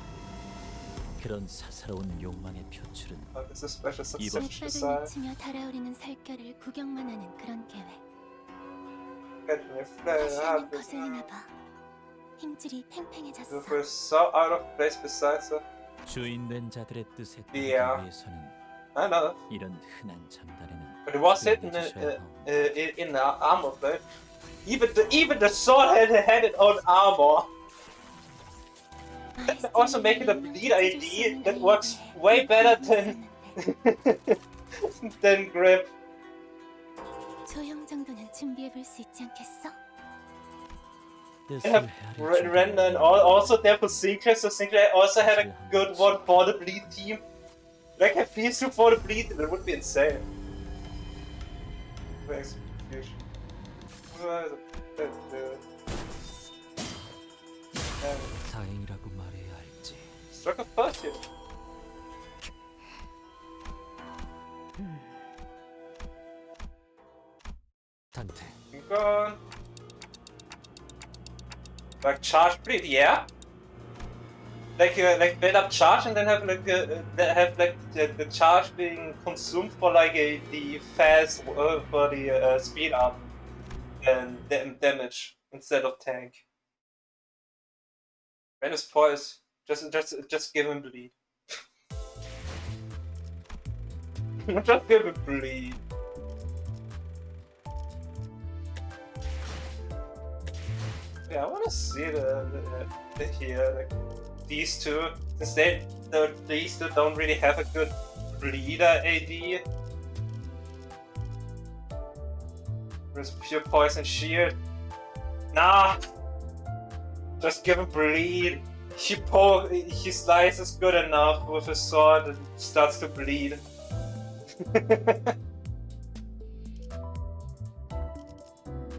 그런 사사로운 욕망의 표출은 It's a special 이번 햇볕을 비추며 달아오르는 살결을 구경만 하는 그런 계획. 다시 하는 거슬리나 봐. 힘줄이 팽팽해졌어. You feel so out of place beside her. 주인된 자들의 뜻에 따르기 Yeah. 위해서는 I know. 이런 흔한 장단에는 But it was hidden in the armor plate. Even the sword had its own armor. That also make it a bleed ID that works way better than than grip. 조형 정도는 준비해 볼 수 있지 않겠어? They have Ren and also there for Sinclair, so Sinclair also had a good one for the bleed team. Like have these two for the bleed, it would be insane. Execution. 다행이라고 말해야 할지. Struck a punch. 단테. Gone. Like charge bleed, yeah. Like build up charge and then have like the charge being consumed for like the fast for the speed up and damage instead of tank. Ren is poised. Just give him bleed. Just give him bleed. Yeah, I want to see the here like these two, since these two don't really have a good bleeder AD. There's pure poison shield. Nah, just give him bleed. He slices good enough with his sword and starts to bleed.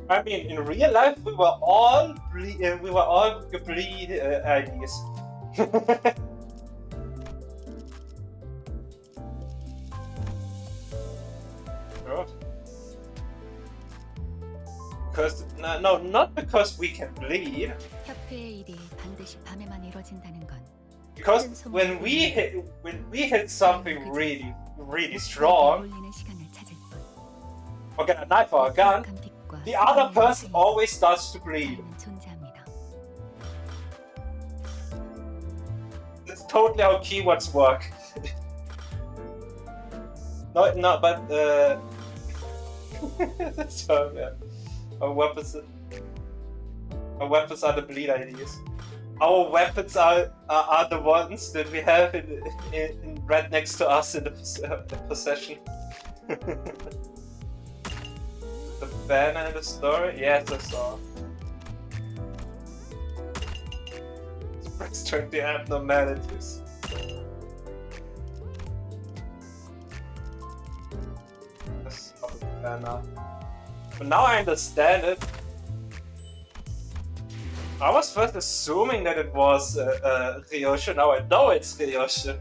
I mean, in real life, we were all bleed IDs. Because no, not because we can bleed. 협회의 일이 반드시 밤에만 이루어진다는 건 Because when we hit something really strong, or get a knife or a gun, the other person always starts to bleed. That's totally how keywords work. No, but that's how, yeah. Our weapons are the bleed IDs. Our weapons are the ones that we have in right next to us in the possession. The banner in the story? Yes, I saw. It's trying the abnormalities. That's not the banner. But now I understand it. I was first assuming that it was Ryosho, now I know it's Ryosho.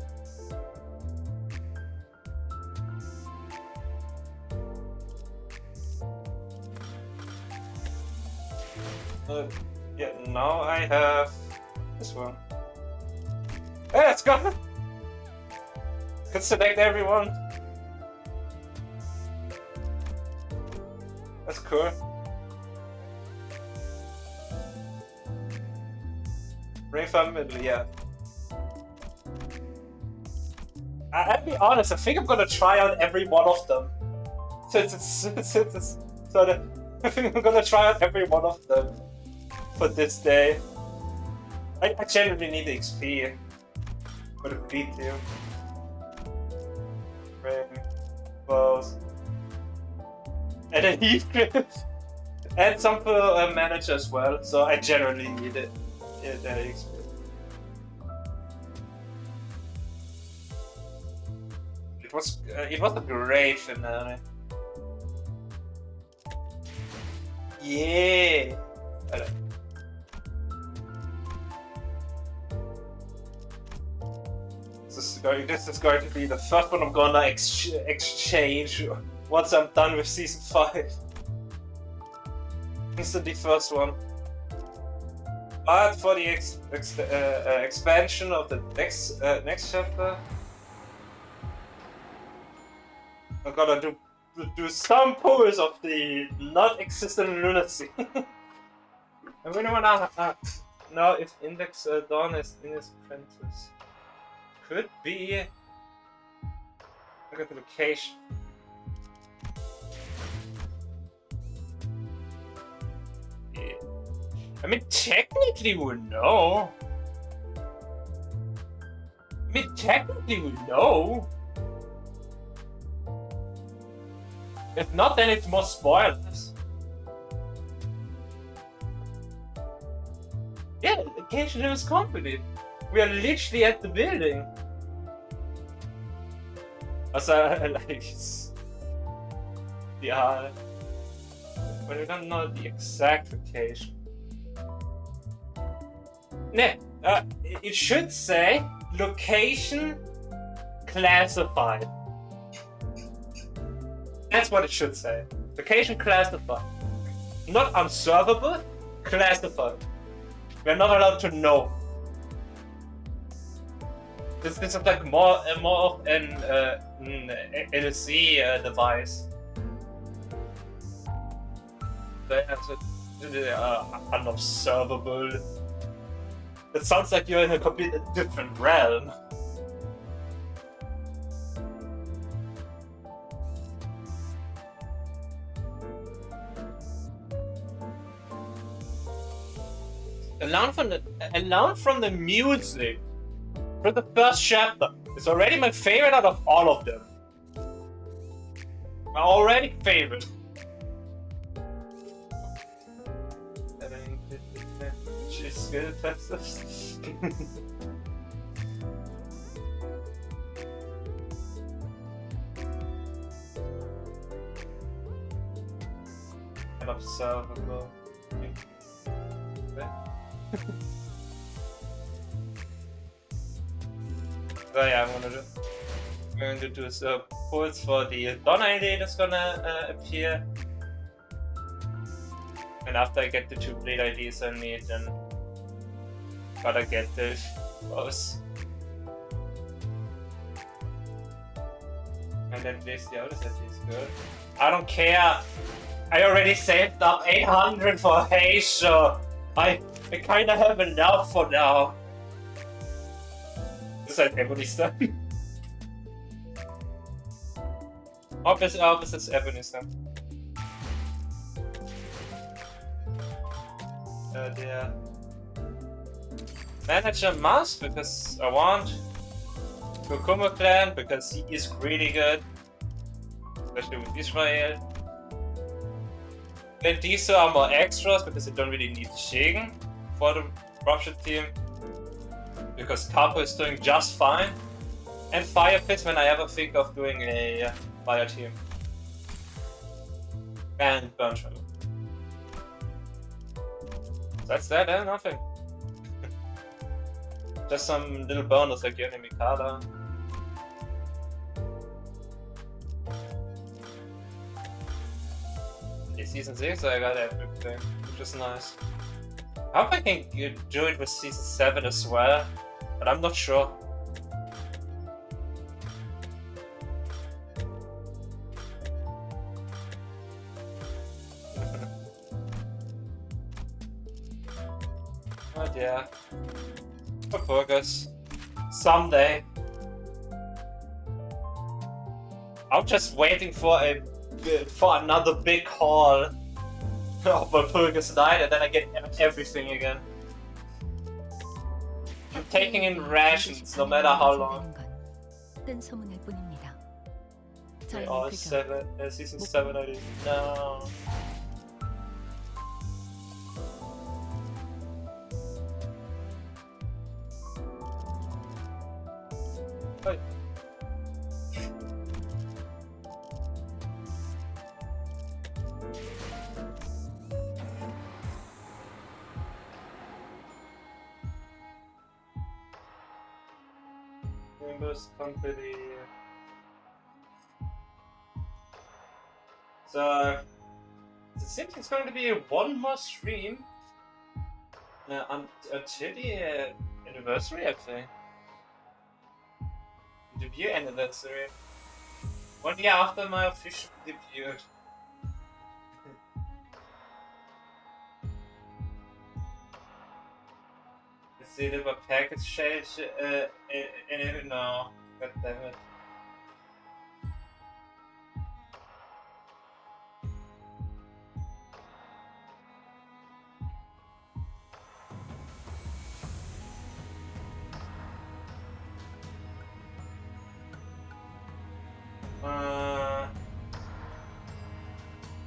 Yeah, now I have this one. Hey, let's go! Can select everyone. That's cool. Ring family, yeah. I'll be honest, I think I'm gonna try out every one of them. I think I'm gonna try out every one of them for this day. I genuinely need the XP for the beat too. Ring, bows, and a heat grip, and some for manager as well. So I generally need it. Yeah, that XP. It was a great finale. Yeah. This is going to be the first one I'm gonna exchange once I'm done with season 5. This is the first one. But for the expansion of the next chapter, I'm gonna do some pulls of the not-existent lunacy. I really wanna know if Index Dawn is in his apprentice. could be. Look at the location. Yeah. I mean, technically we know. If not, then it's more spoilers. Yeah, the location is complete. We are literally at the building. Also, like, yeah, but we don't know the exact location. Ne, it should say location classified. That's what it should say. Location classified. Not unservable, classified. We're not allowed to know. This is like more of an LC device. That's unobservable. It sounds like you're in a completely different realm. Alone from the music for the first chapter. It's already my favorite out of all of them. My already favorite. She's good at this. Unobservable. So yeah, I'm going to do some pulls for the Dawn ID that's gonna appear. And after I get the 2 blade IDs I need, then gotta get the boss. And then place the other set is good. I don't care. I already saved up 800 for haste, so I kinda have enough for now. This is like Ebony stuff. Opposites Ebony stuff. Yeah. Manager must, because I want Kokumo clan, because he is really good. Especially with Israel. Then these are more extras, because I don't really need Shegen for the corruption team. Because Canto is doing just fine. And Fire Pit when I ever think of doing a fire team. And Burn Shadow. That's that, nothing. Just some little bonus like Yoni Mikada. In season 6 I got everything, which is nice. I hope I can do it with season 7 as well, but I'm not sure. But yeah, for focus. Someday. I'm just waiting for another big haul of Walpurgis Night, and then I get everything again. I'm taking in rations no matter how long. 뜬 소문일 뿐입니다. They are season 7 already. No. Hey. Limbus company. So it seems it's going to be one more stream until the anniversary, I think. Debut anniversary. 1 year after my official debut. Deliver package change no. God damn it.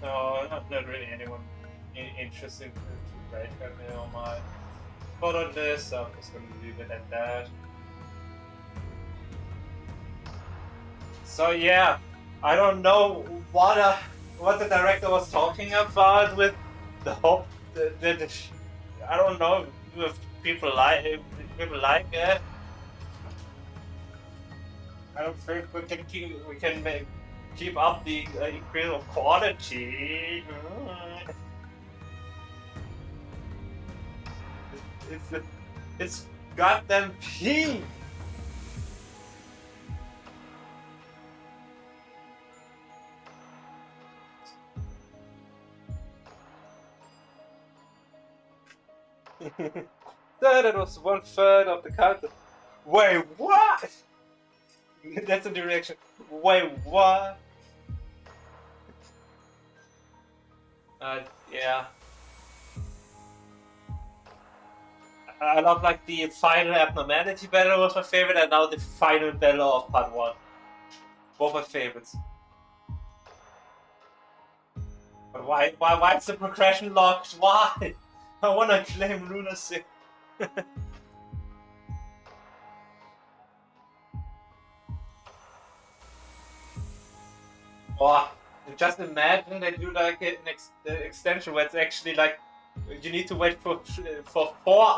No, not really anyone interesting to break on my foot on this, so I'm just gonna leave it at that. So yeah, I don't know what the director was talking about with the hope that I don't know if people like it. I don't think we can keep up the increase of quality. It's goddamn pink. That was 1/3 of the Canto. Wait, what? That's a direction. Wait, what? Yeah. I love like the final abnormality battle was my favorite, and now the final battle of part 1. Both my favorites. But why is the progression locked? Why? I wanna claim lunacy. Oh, just imagine that you like an extension where it's actually like you need to wait for 4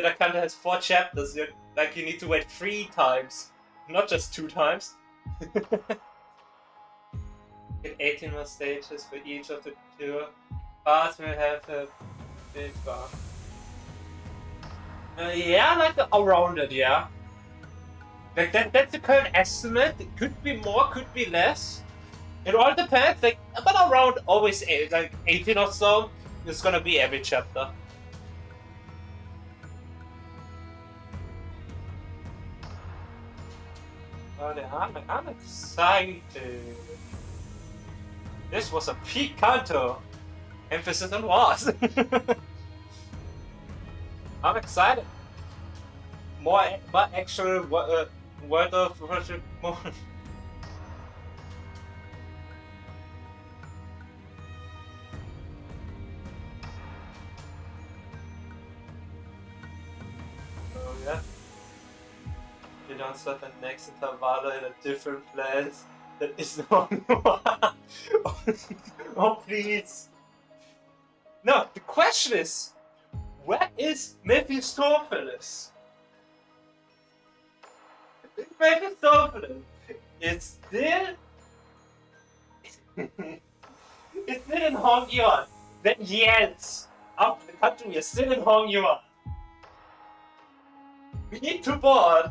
that Canto has 4 chapters. Like you need to wait 3 times, not just 2 times. Get 18 more stages for each of the 2 parts. We have a big bar. Yeah, like around it, yeah. Like that's the current estimate. It could be more, could be less. It all depends. Like, but around always like 18 or so is gonna be every chapter. Oh, I'm excited. This was a peak Canto. Emphasis on was. I'm excited. More actual word of worship. More. Oh yeah. You don't start the next interval in a different place. That is the only one. Oh please. No, the question is, where is Mephistopheles? Mephistopheles is still it's still in Hongyeon. That yells up the country is still in Hongyeon. We need to board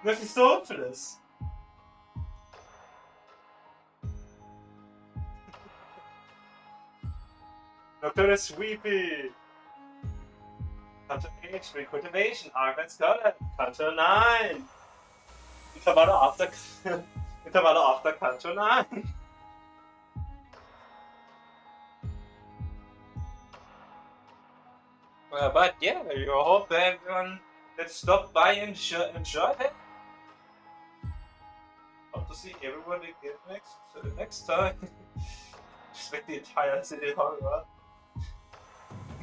Mephistopheles. Dr. Sweepy. Canto H, recultivation, Argument Scholar, Canto 9. Intervalle after Canto 9. But yeah, I hope everyone that stopped by enjoyed it. Hope to see everyone again next time. Just make the entire city horror.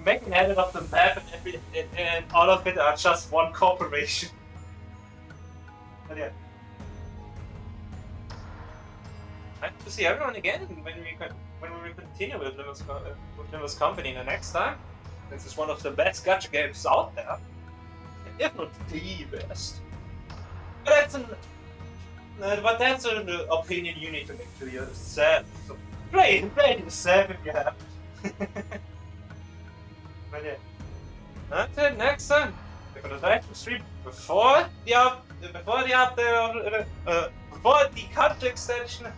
Make an edit of the map and all of it are just one corporation. But yeah. I hope to see everyone again when we continue with Limbus Company in the next time. This is one of the best gacha games out there, if not the best. But that's an opinion you need to make to yourself. So play it yourself if you have. But yeah. Until next time, we're gonna live stream before the update, before the Canto extension.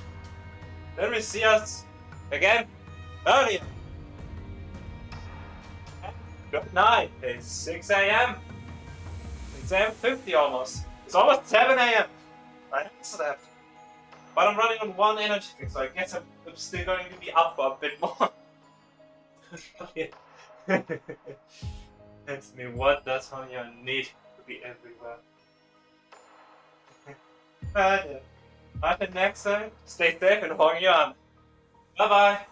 Then we see us again earlier. Good night. It's 6 a.m. It's 7:50 almost. It's almost 7 a.m. I haven't slept. But I'm running on 1 energy drink, so I guess I'm still going to be up a bit more. That's me. What does Sonya need to be everywhere? But until next time, stay safe and hold on. Bye bye.